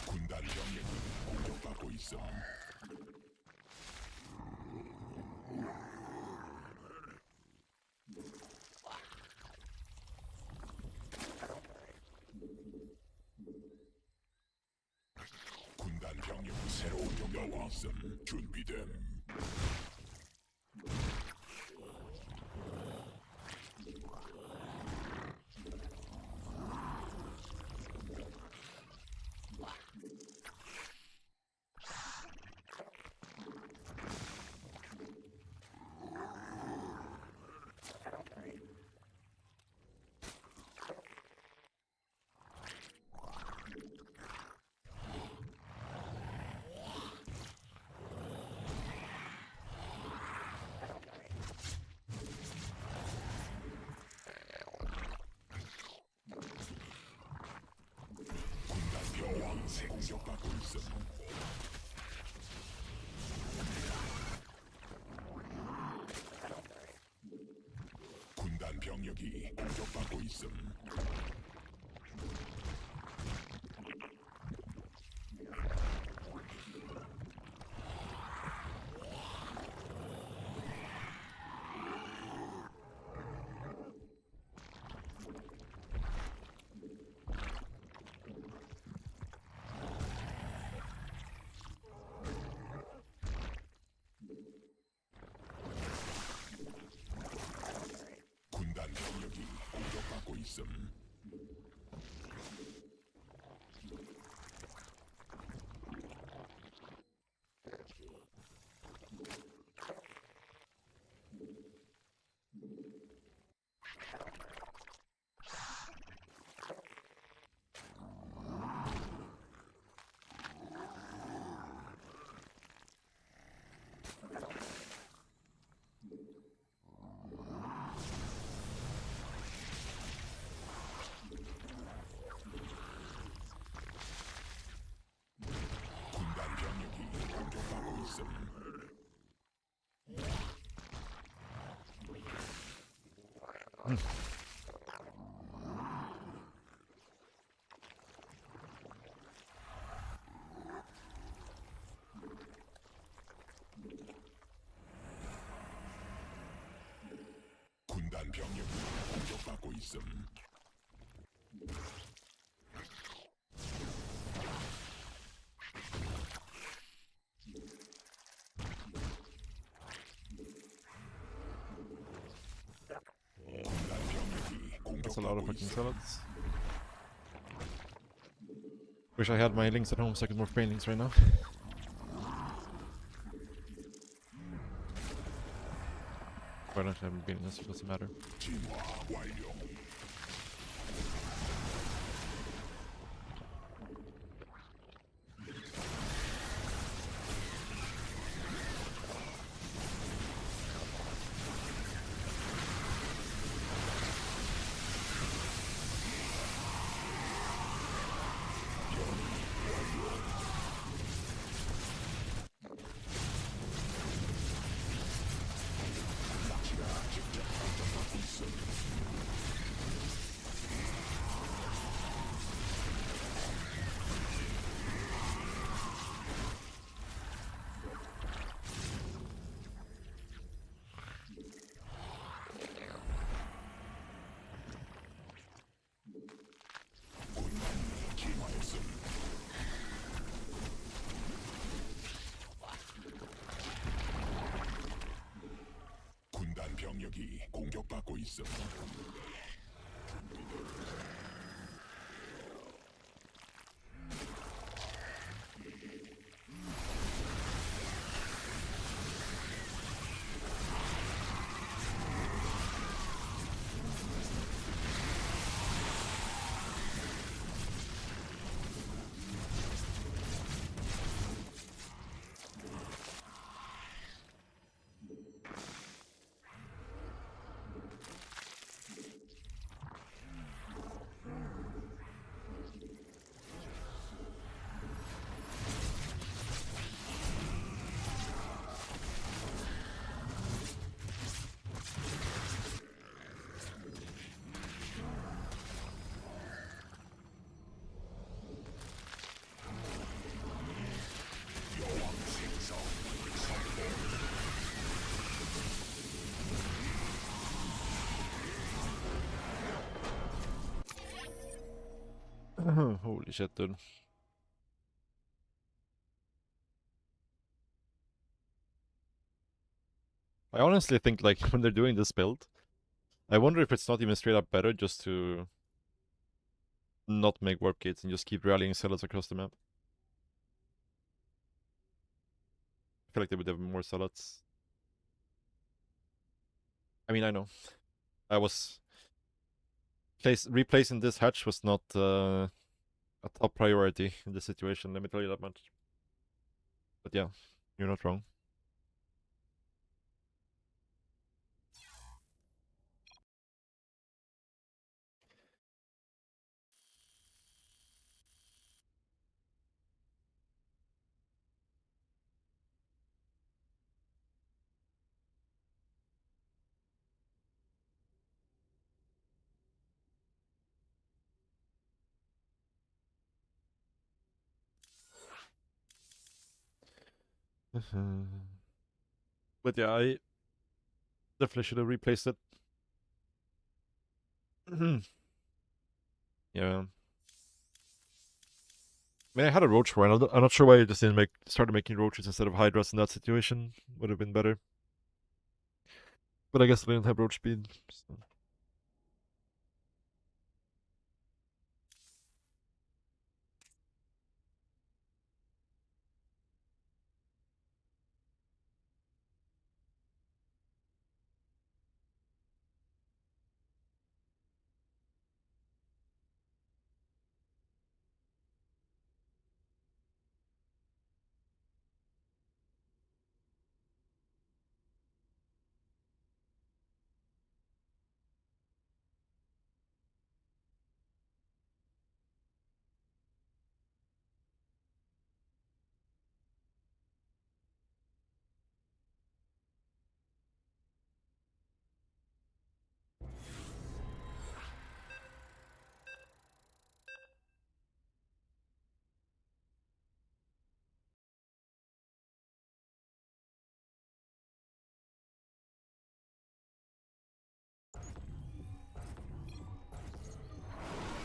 군단 병력이 공격받고 있음. 군단 병력이 새로운 병력이 있음. 준비됨. 공격받고 있음. 군단 병력이 공격받고 있음. 군단 병력이 공격받고 있음. 군단 병력이 공격받고 있음. 군단 병력이 공격받고 있음. 군단 병력이 That's a lot of 공격받고 fucking 있음. salads. Wish I had my links at home so I could morph paintings right now. But I haven't been in this, it doesn't matter. 진화 완료. 진화했음. 군단 병력이 공격받고 있음. Holy shit, dude. I honestly think, like, when they're doing this build, I wonder if it's not even straight up better just to not make warp gates and just keep rallying zealots across the map. I feel like they would have more zealots. I mean, I know. I was... replacing this hatch was not a top priority in this situation, let me tell you that much. But yeah, you're not wrong. But yeah, I definitely should have replaced it. Yeah. I mean, I had a roach for it. I'm not sure why I just didn't started making roaches instead of hydras in that situation. Would have been better. But I guess I didn't have roach speed. So.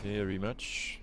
Okay, a rematch.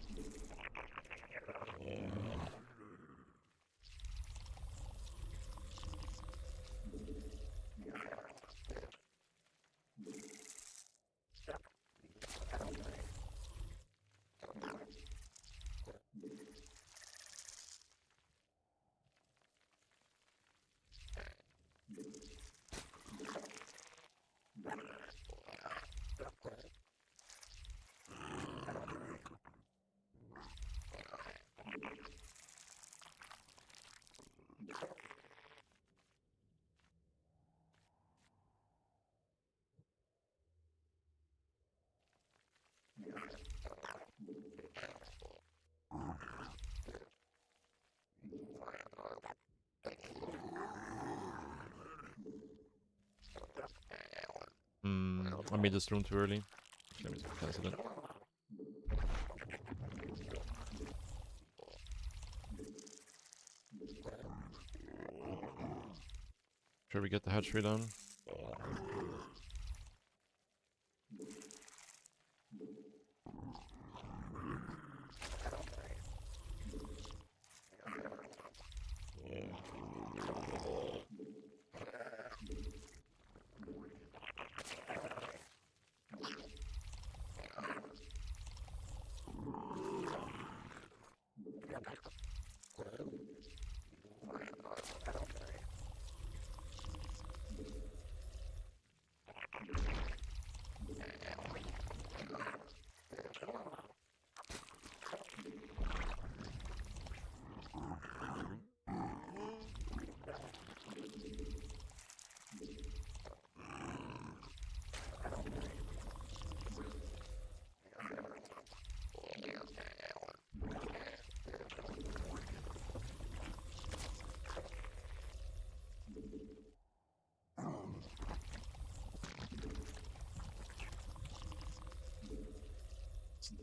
I made this room too early. Let me just cancel it. Sure, we get the hatchery done.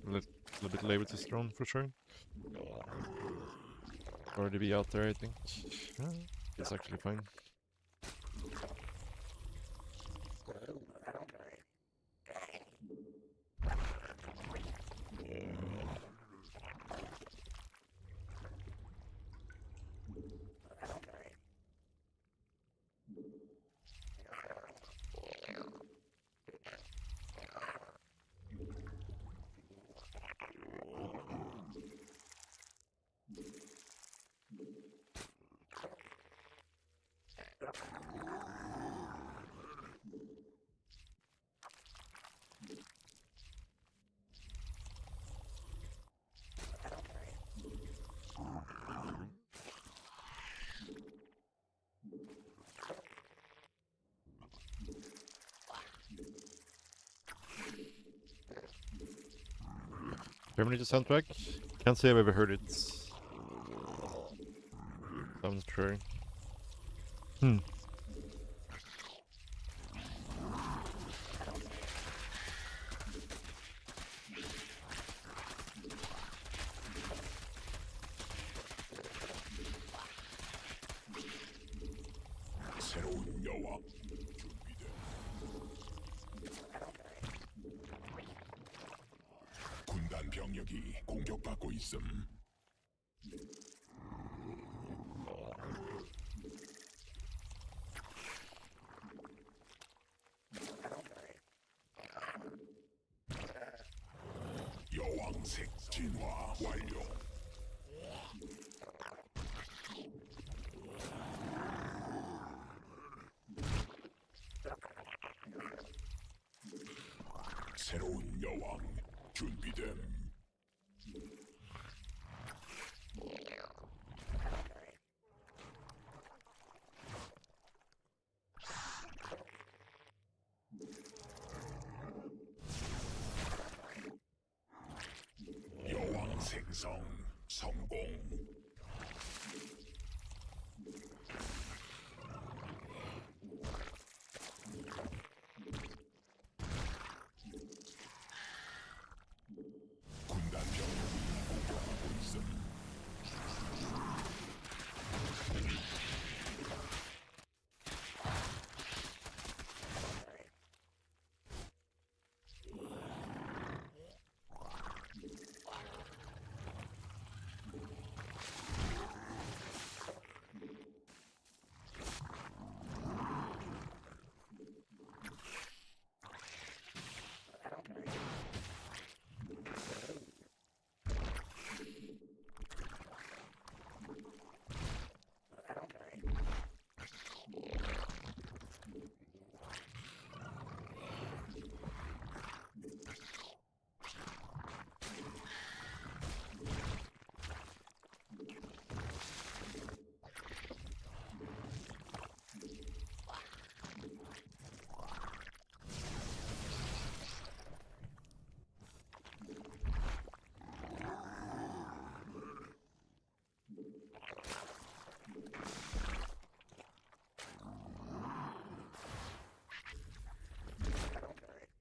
A little bit late with this drone for sure. Already be out there, I think. It's actually fine. Germany to soundtrack? Can't say I've ever heard it. Sounds true. 여왕 준비돼. 군단 병력이 공격받고 있음. 여왕색 진화 완료. 새로운 여왕 준비됨. 여왕 생성 성공. 군단 병력이 공격하고 있음.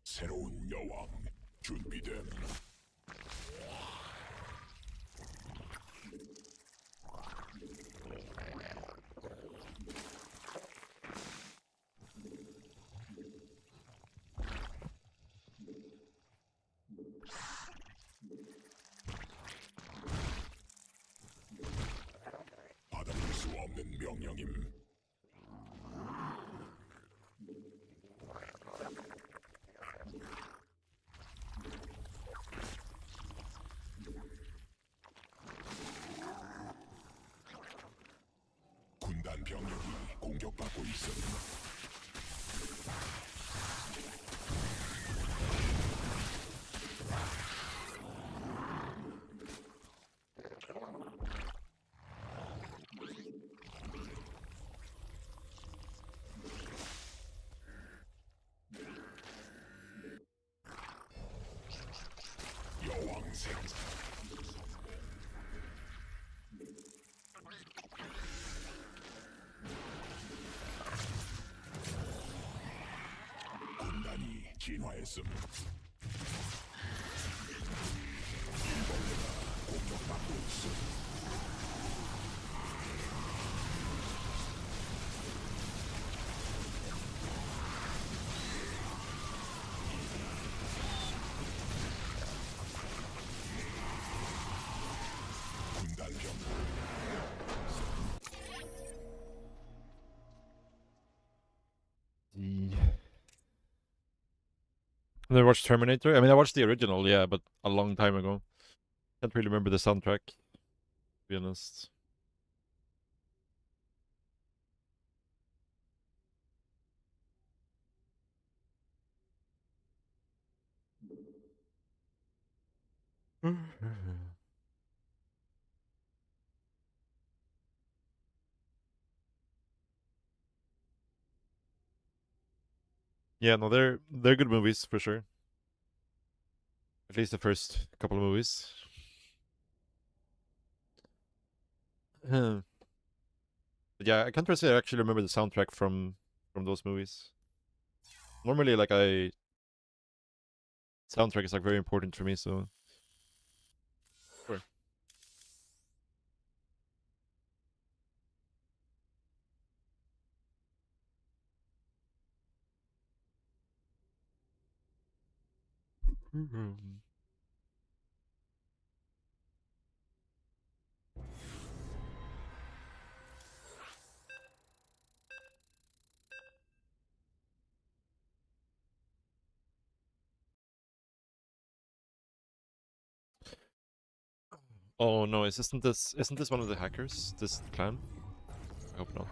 새로운 여왕 준비됨. 받아볼 수 없는 명령임. 군단 병력이 공격받고 있음. 여왕 생성. 군단이 진화했음. 일벌레가 공격받고 있음. 군단 병력. I never watched Terminator. I mean, I watched the original, yeah, but a long time ago. Can't really remember the soundtrack, to be honest. Yeah, no, they're good movies for sure. At least the first couple of movies. But yeah, I can't really say I actually remember the soundtrack from those movies. Normally, like soundtrack is like very important for me, so sure. Oh no, isn't this one of the hackers? This clan? I hope not.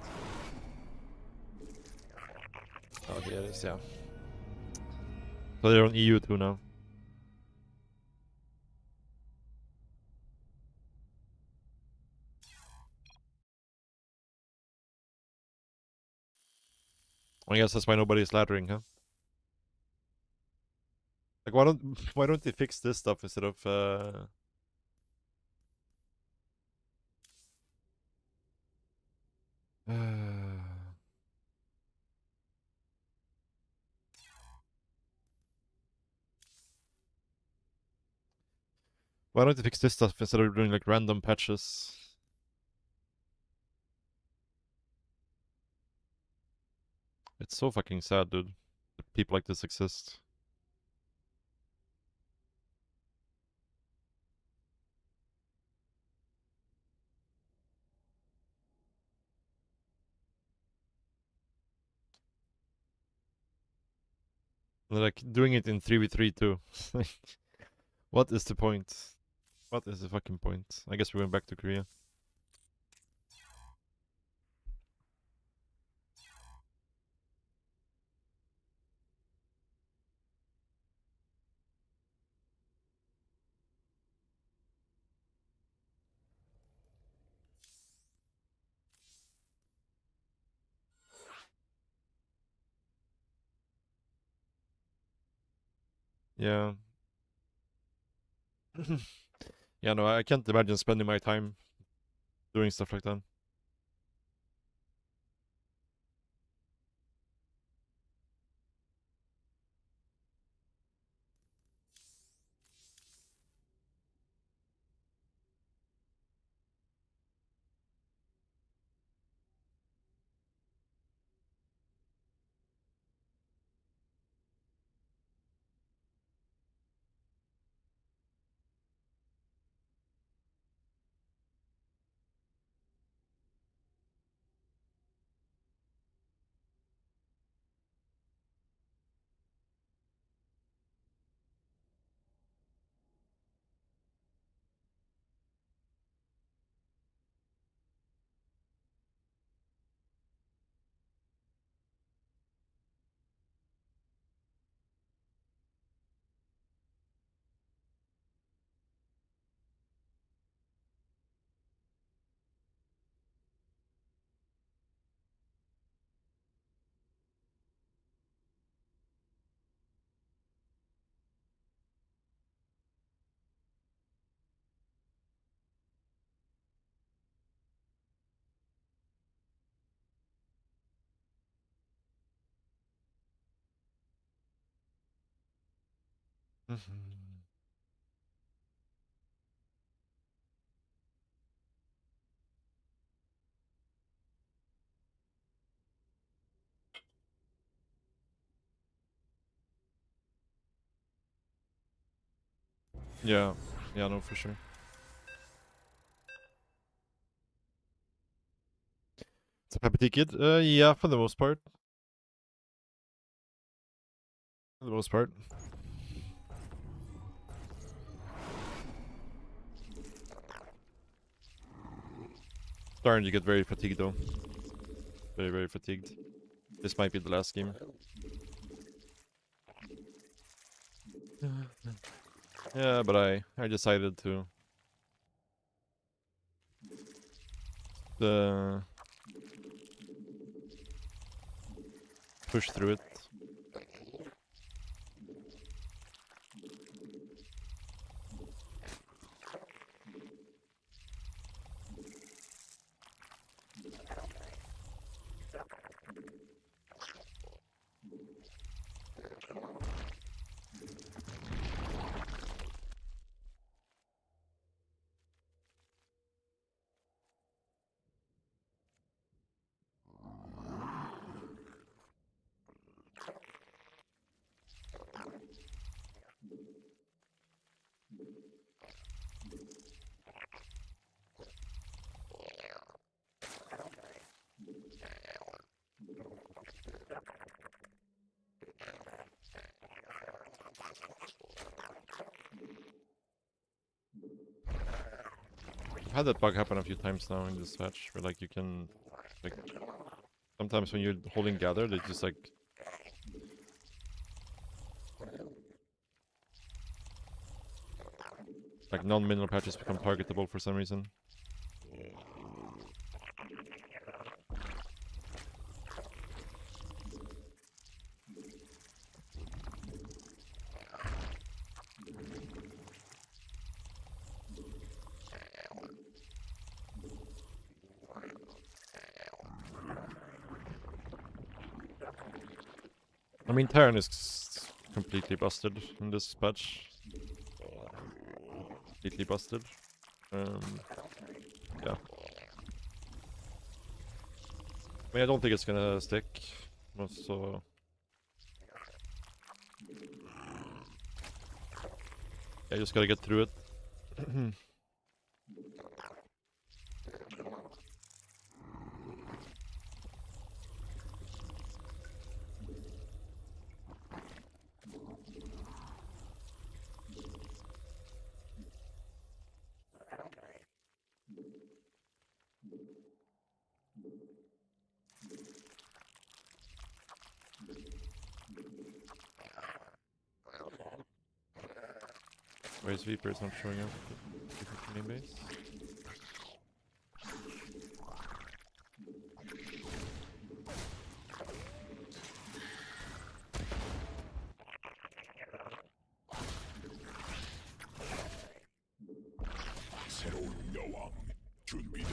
Oh, here it is, yeah. So they're on EU too now. I guess that's why nobody's laddering, huh? Like, why don't they fix this stuff instead of why don't they fix this stuff instead of doing like random patches? It's so fucking sad, dude. That people like this exist. They're like doing it in 3v3 too. What is the point? What is the fucking point? I guess we're going back to Korea. Yeah. Yeah, no, I can't imagine spending my time doing stuff like that. Yeah, yeah, no, for sure. It's a Pepper kid? Yeah, for the most part. For the most part. Starting to get very fatigued though. Very, very fatigued. This might be the last game. Yeah, but I decided to uh, push through it. I've had that bug happen a few times now in this patch, where like you can, like, sometimes when you're holding gather, they just like non-mineral patches become targetable for some reason. I mean, Terran is completely busted in this patch. Completely busted. Yeah. I mean, I don't think it's gonna stick. So yeah, just gotta get through it. Why is Viper's not showing up? Game base? 새로운 여왕 준비됨.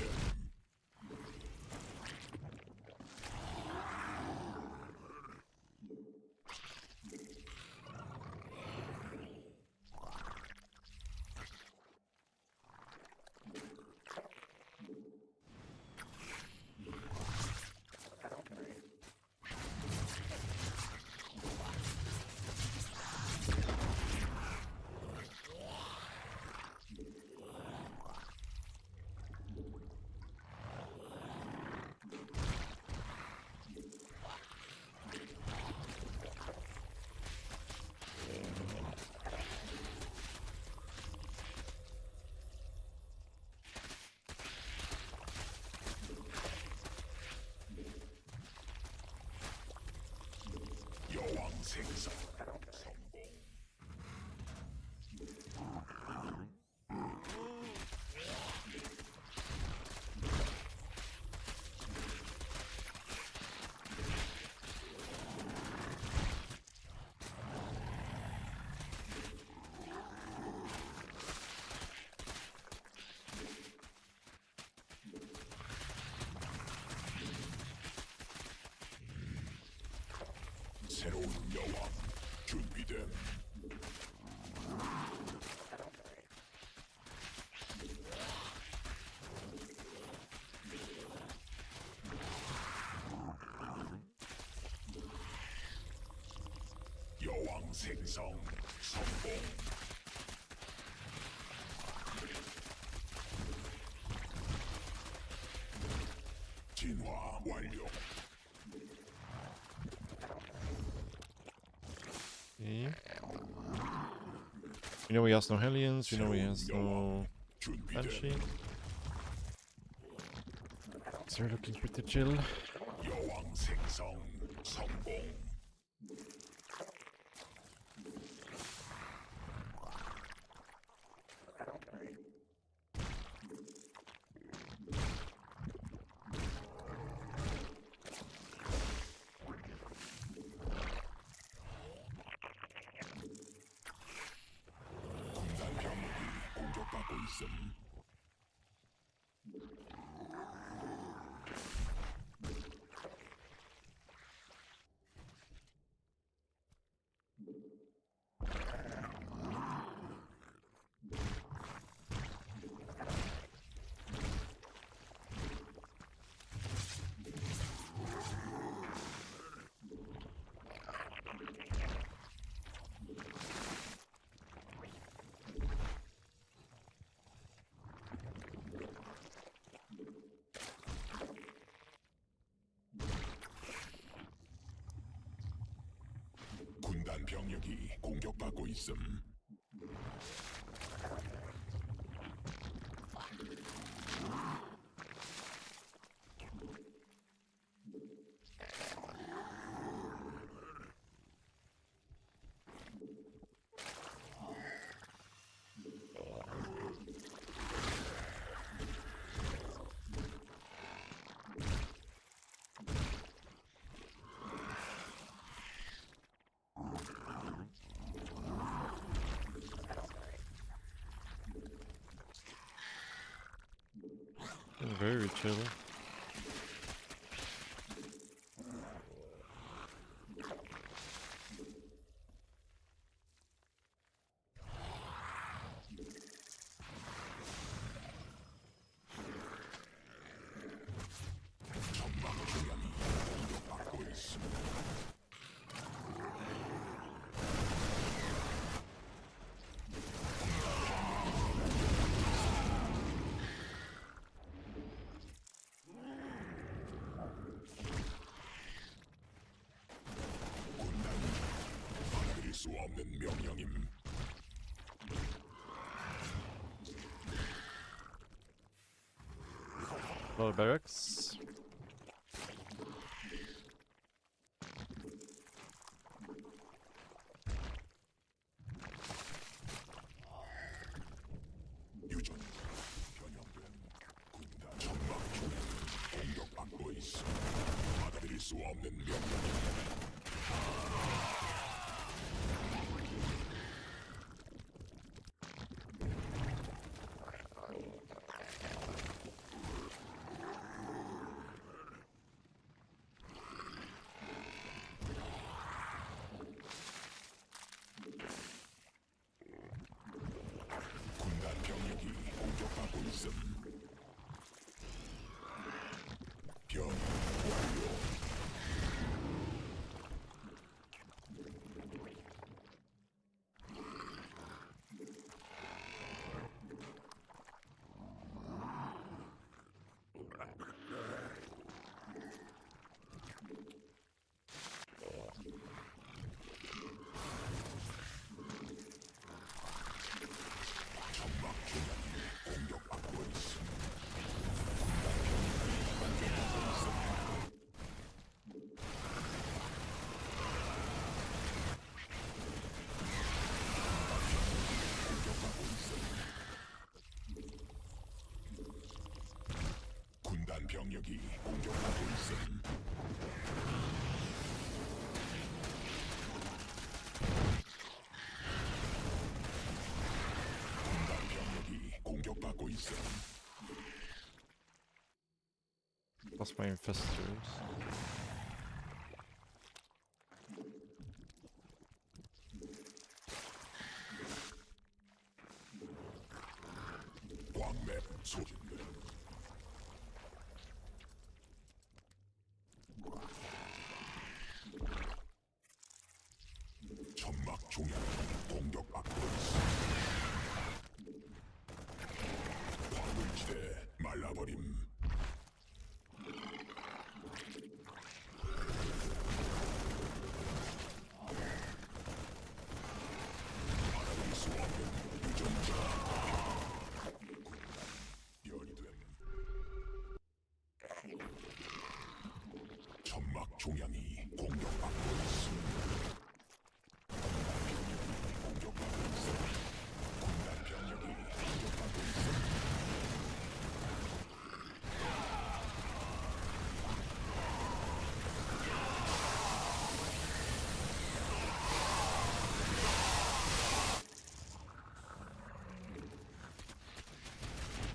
여왕 생성 성공. 새로운 여왕 준비됨. 여왕 생성 성공. 진화 완료. Okay. We know he has no Hellions, we know he has no Banshee. 준비됨. So we're looking pretty chill. 여왕 생성 성공. 군단 병력이 공격받고 있음. 군단 병력이 공격받고 있음. Very chill. 받고 있습니다. 받아들일 수 없는 명령임. A lot of barracks. 유전 변형된 군단 전막 중에 공격받고 있어. 받아들일 수 없는 명령. 군단 병력이 공격받고 있음. 병 완료. 전막 중량이 공격받고 있음. 군단 병력이 공격받고 있음. 군단 병력이 공격받고 있음. Lost my infestors. 광맥 소진들. 점막 중량이 공격받고 있어. 화물지대 말라버림. 받아들일 수 없는 유전자. 열이 됨. 점막 중량이 공격받고 있습니다. 공격받고 있어. 군단 병력이 공격받고 있어.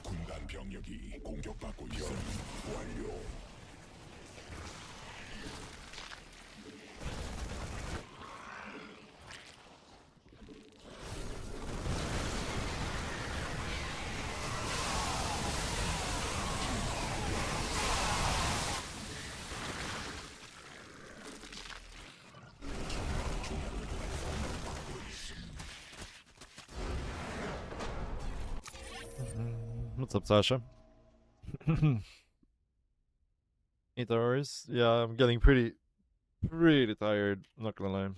군단 병력이 공격받고 있어. 완료. What's up, Sasha? 8 hours? Yeah, I'm getting pretty tired, not gonna lie.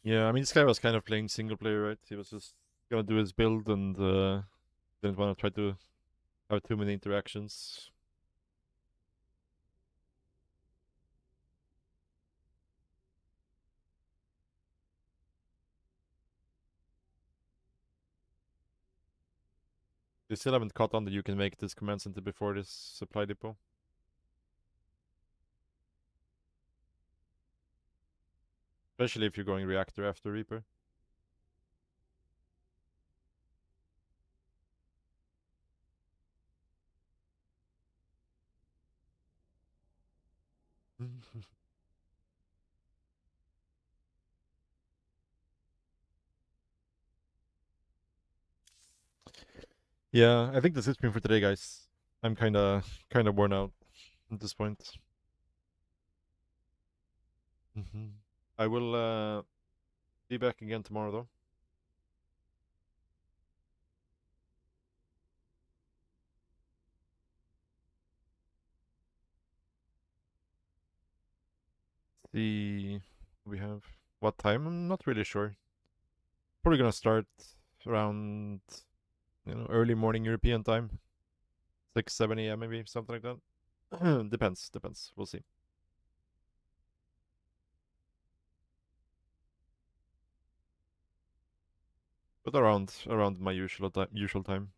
Yeah, I mean, this guy was kind of playing single player, right? He was just gonna do his build and didn't want to try to have too many interactions. They still haven't caught on that you can make this command center before this supply depot. Especially if you're going reactor after Reaper. Yeah, I think that's it for today, guys. I'm kinda worn out at this point. I will be back again tomorrow though. See, we have what time? I'm not really sure. Probably gonna start around early morning European time, 6-7 a.m. maybe, something like that. Depends. We'll see. But around my usual time.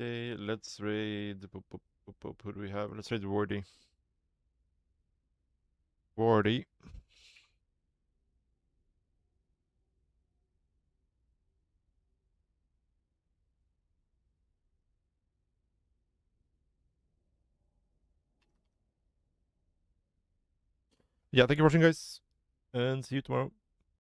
Okay, let's raid. Who do we have? Let's raid Wardy. Wardy. Yeah, thank you for watching, guys, and see you tomorrow.